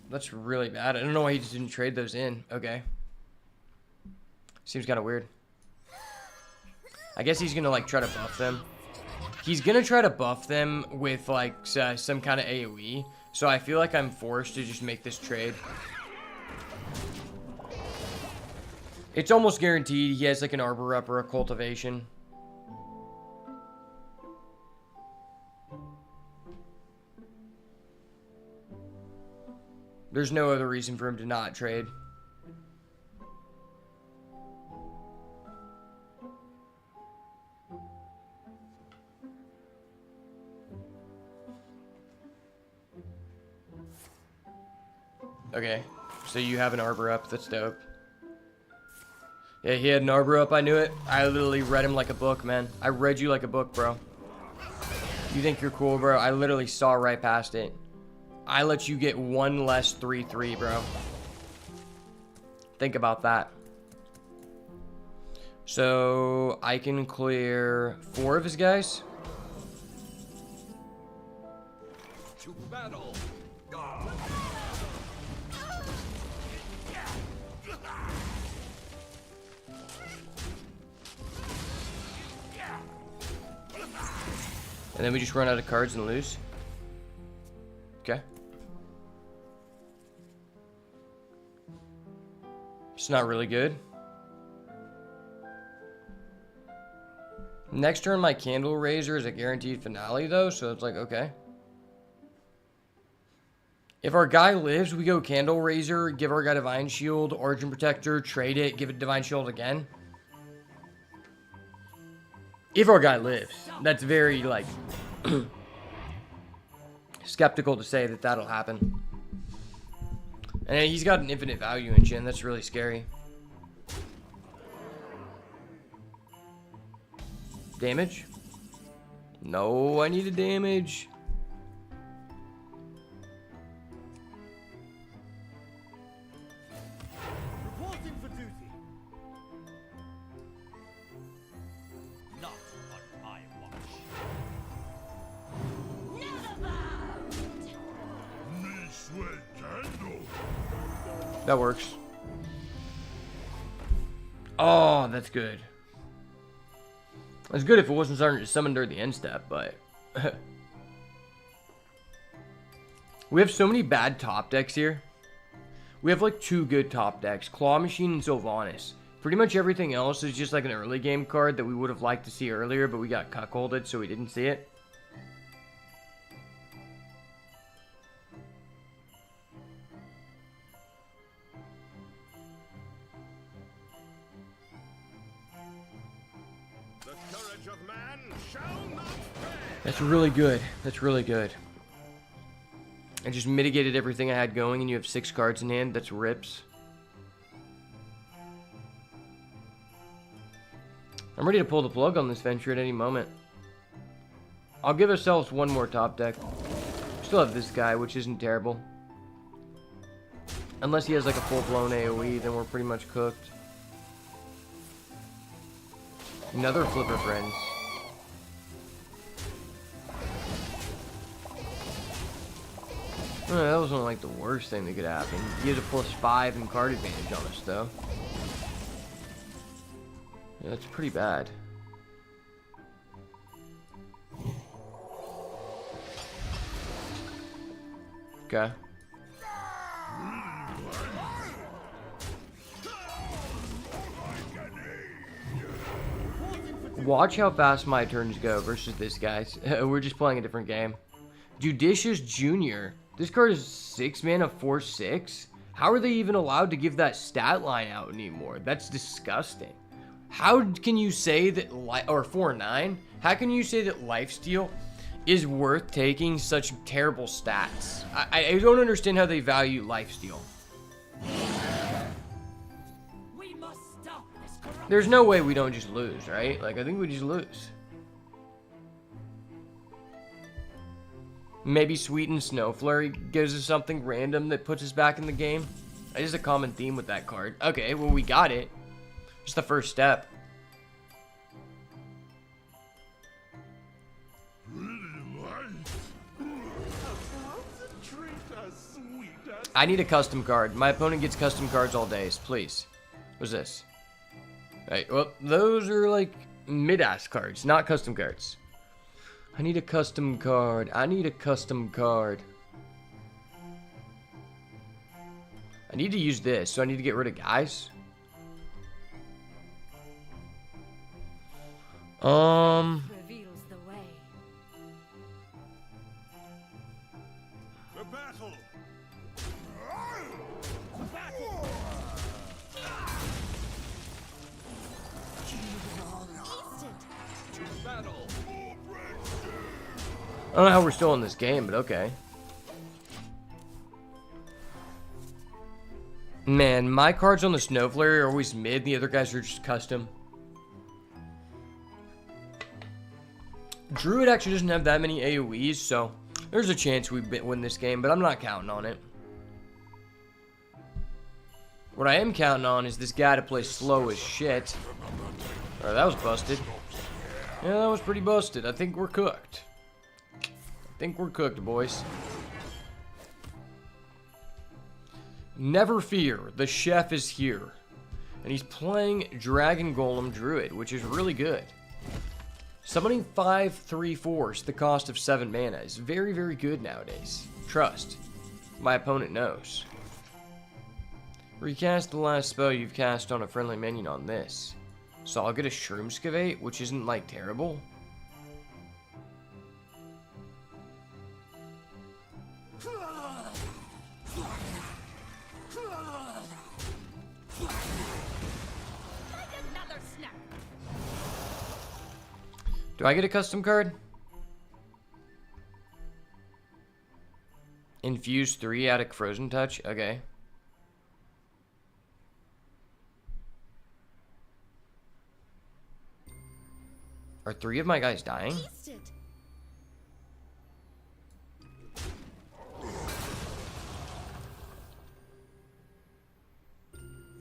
That's really bad. I don't know why he just didn't trade those in. Okay. Seems kind of weird. I guess he's going to like try to buff them. He's going to try to buff them with like some kind of AoE. So I feel like I'm forced to just make this trade. It's almost guaranteed he has like an Arbor Up or a Cultivation. There's no other reason for him to not trade. Okay, so you have an Arbor Up. That's dope. Yeah, he had an Arbor Up. I knew it. I literally read him like a book, man. I read you like a book, bro. You think you're cool, bro? I literally saw right past it. I let you get one less 3/3, bro. Think about that. So I can clear 4 of his guys. To battle. And then we just run out of cards and lose. Okay. It's not really good. Next turn, my Candle Raiser is a guaranteed finale, though, so it's like, okay. If our guy lives, we go Candle Raiser, give our guy Divine Shield, Origin Protector, trade it, give it Divine Shield again. If our guy lives. That's very, like, skeptical to say that that'll happen. And he's got an infinite value engine. That's really scary. Damage? No, I need a damage. Reporting for duty. Not on my watch. Me sweat candle. That works. Oh, that's good. It's good if it wasn't starting to summon during the end step, but... We have so many bad top decks here. We have like 2 good top decks. Claw Machine and Owlonius. Pretty much everything else is just like an early game card that we would have liked to see earlier, but we got cuckolded, so we didn't see it. That's really good. That's really good. I just mitigated everything I had going, and you have 6 cards in hand. That's rips. I'm ready to pull the plug on this venture at any moment. I'll give ourselves one more top deck. Still have this guy, which isn't terrible. Unless he has like a full-blown AoE, then we're pretty much cooked. Another Flipper Friends. That wasn't like the worst thing that could happen. He has a +5 in card advantage on us, though. Yeah, that's pretty bad. Okay. Watch how fast my turns go versus this guy's. We're just playing a different game. Judicious Junior. This card is 6 mana, 4/6. How are they even allowed to give that stat line out anymore? That's disgusting. How can you say that, or 4/9? How can you say that lifesteal is worth taking such terrible stats? I don't understand how they value lifesteal. We must stop this corruption. There's no way we don't just lose, right? Like, I think we just lose. Maybe Sweeten Snow Flurry gives us something random that puts us back in the game. That is a common theme with that card. Okay, well, we got it. Just the first step. I need a custom card. My opponent gets custom cards all days, please. What's this? Hey, well, those are like mid-ass cards, not custom cards. I need a custom card. I need a custom card. I need to use this, so I need to get rid of guys. Reveals the way. The battle. I don't know how we're still in this game, but okay. Man, my cards on the Snow Flurry are always mid, the other guys are just custom. Druid actually doesn't have that many AoEs, so there's a chance we win this game, but I'm not counting on it. What I am counting on is this guy to play slow as shit. Alright, that was busted. Yeah, that was pretty busted. I think we're cooked. I think we're cooked, boys. Never fear, the chef is here. And he's playing Dragon Golem Druid, which is really good. Summoning 5/3/4, the cost of 7 mana, is very, very good nowadays. Trust. My opponent knows. Recast the last spell you've cast on a friendly minion on this. So I'll get a Shroomscavate, which isn't, like, terrible. Do I get a custom card? Infuse 3 out of Frozen Touch? Okay. Are 3 of my guys dying? Taste it.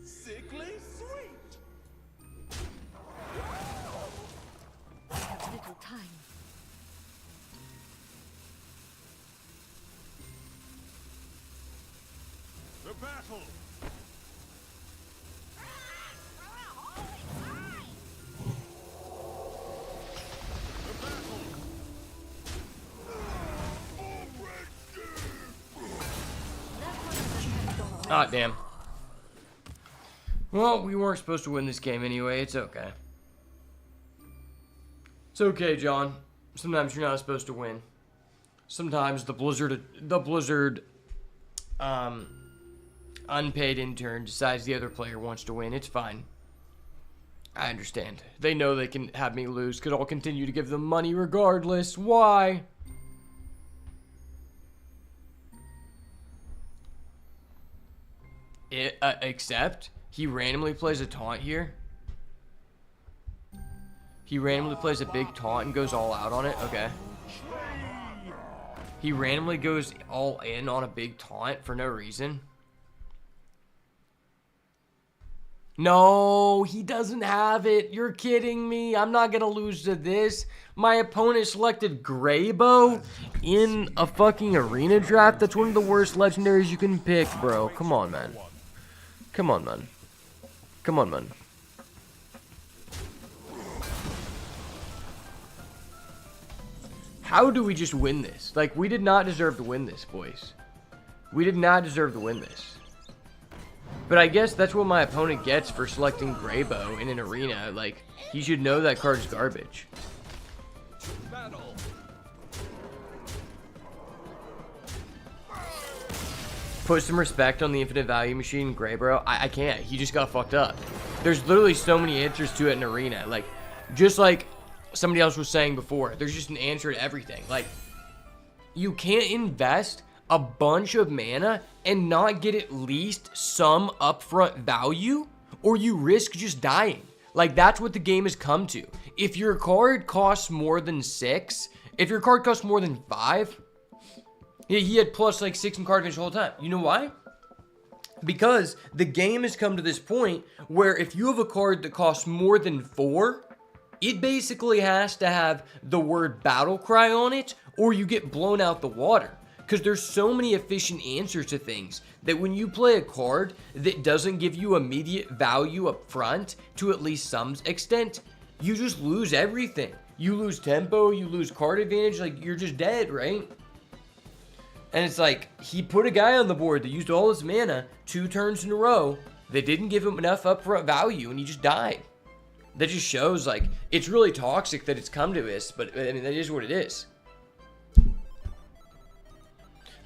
Sickly sweet. I have little time. The battle. Ah, damn. Well, we weren't supposed to win this game anyway. It's okay. It's okay, John. Sometimes you're not supposed to win. Sometimes the Blizzard unpaid intern decides the other player wants to win. It's fine. I understand. They know they can have me lose because I'll continue to give them money regardless. Why? Except he randomly plays a taunt here. He randomly plays a big taunt and goes all out on it. Okay. He randomly goes all in on a big taunt for no reason. No, he doesn't have it. You're kidding me. I'm not going to lose to this. My opponent selected Graybow in a fucking arena draft. That's one of the worst legendaries you can pick, bro. Come on, man. Come on, man. Come on, man. How do we just win this? Like, we did not deserve to win this, boys. We did not deserve to win this. But I guess that's what my opponent gets for selecting Graybow in an arena. Like, he should know that card's garbage. Put some respect on the infinite value machine, Graybow. I can't. He just got fucked up. There's literally so many answers to it in arena. Like, just like somebody else was saying before, there's just an answer to everything. Like, you can't invest a bunch of mana and not get at least some upfront value, or you risk just dying. Like, that's what the game has come to. If your card costs more than 6, if your card costs more than 5, he had plus like 6 in card advantage the whole time. You know why? Because the game has come to this point where if you have a card that costs more than 4, it basically has to have the word battle cry on it, or you get blown out the water. Because there's so many efficient answers to things that when you play a card that doesn't give you immediate value up front to at least some extent, you just lose everything. You lose tempo, you lose card advantage, like you're just dead, right? And it's like, he put a guy on the board that used all his mana 2 turns in a row that didn't give him enough upfront value, and he just died. That just shows, like, it's really toxic that it's come to this, but I mean, that is what it is.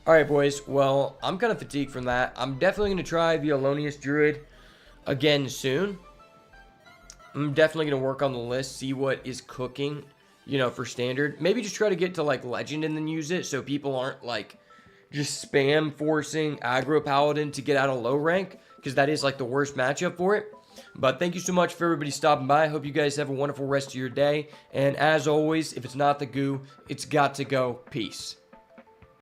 Alright, boys, well, I'm kind of fatigued from that. I'm definitely going to try the Owlonius Druid again soon. I'm definitely going to work on the list, see what is cooking, you know, for standard. Maybe just try to get to, like, legend and then use it so people aren't, like, just spam forcing aggro paladin to get out of low rank, because that is, like, the worst matchup for it. But thank you so much for everybody stopping by. I hope you guys have a wonderful rest of your day. And as always, if it's not the goo, it's got to go. Peace.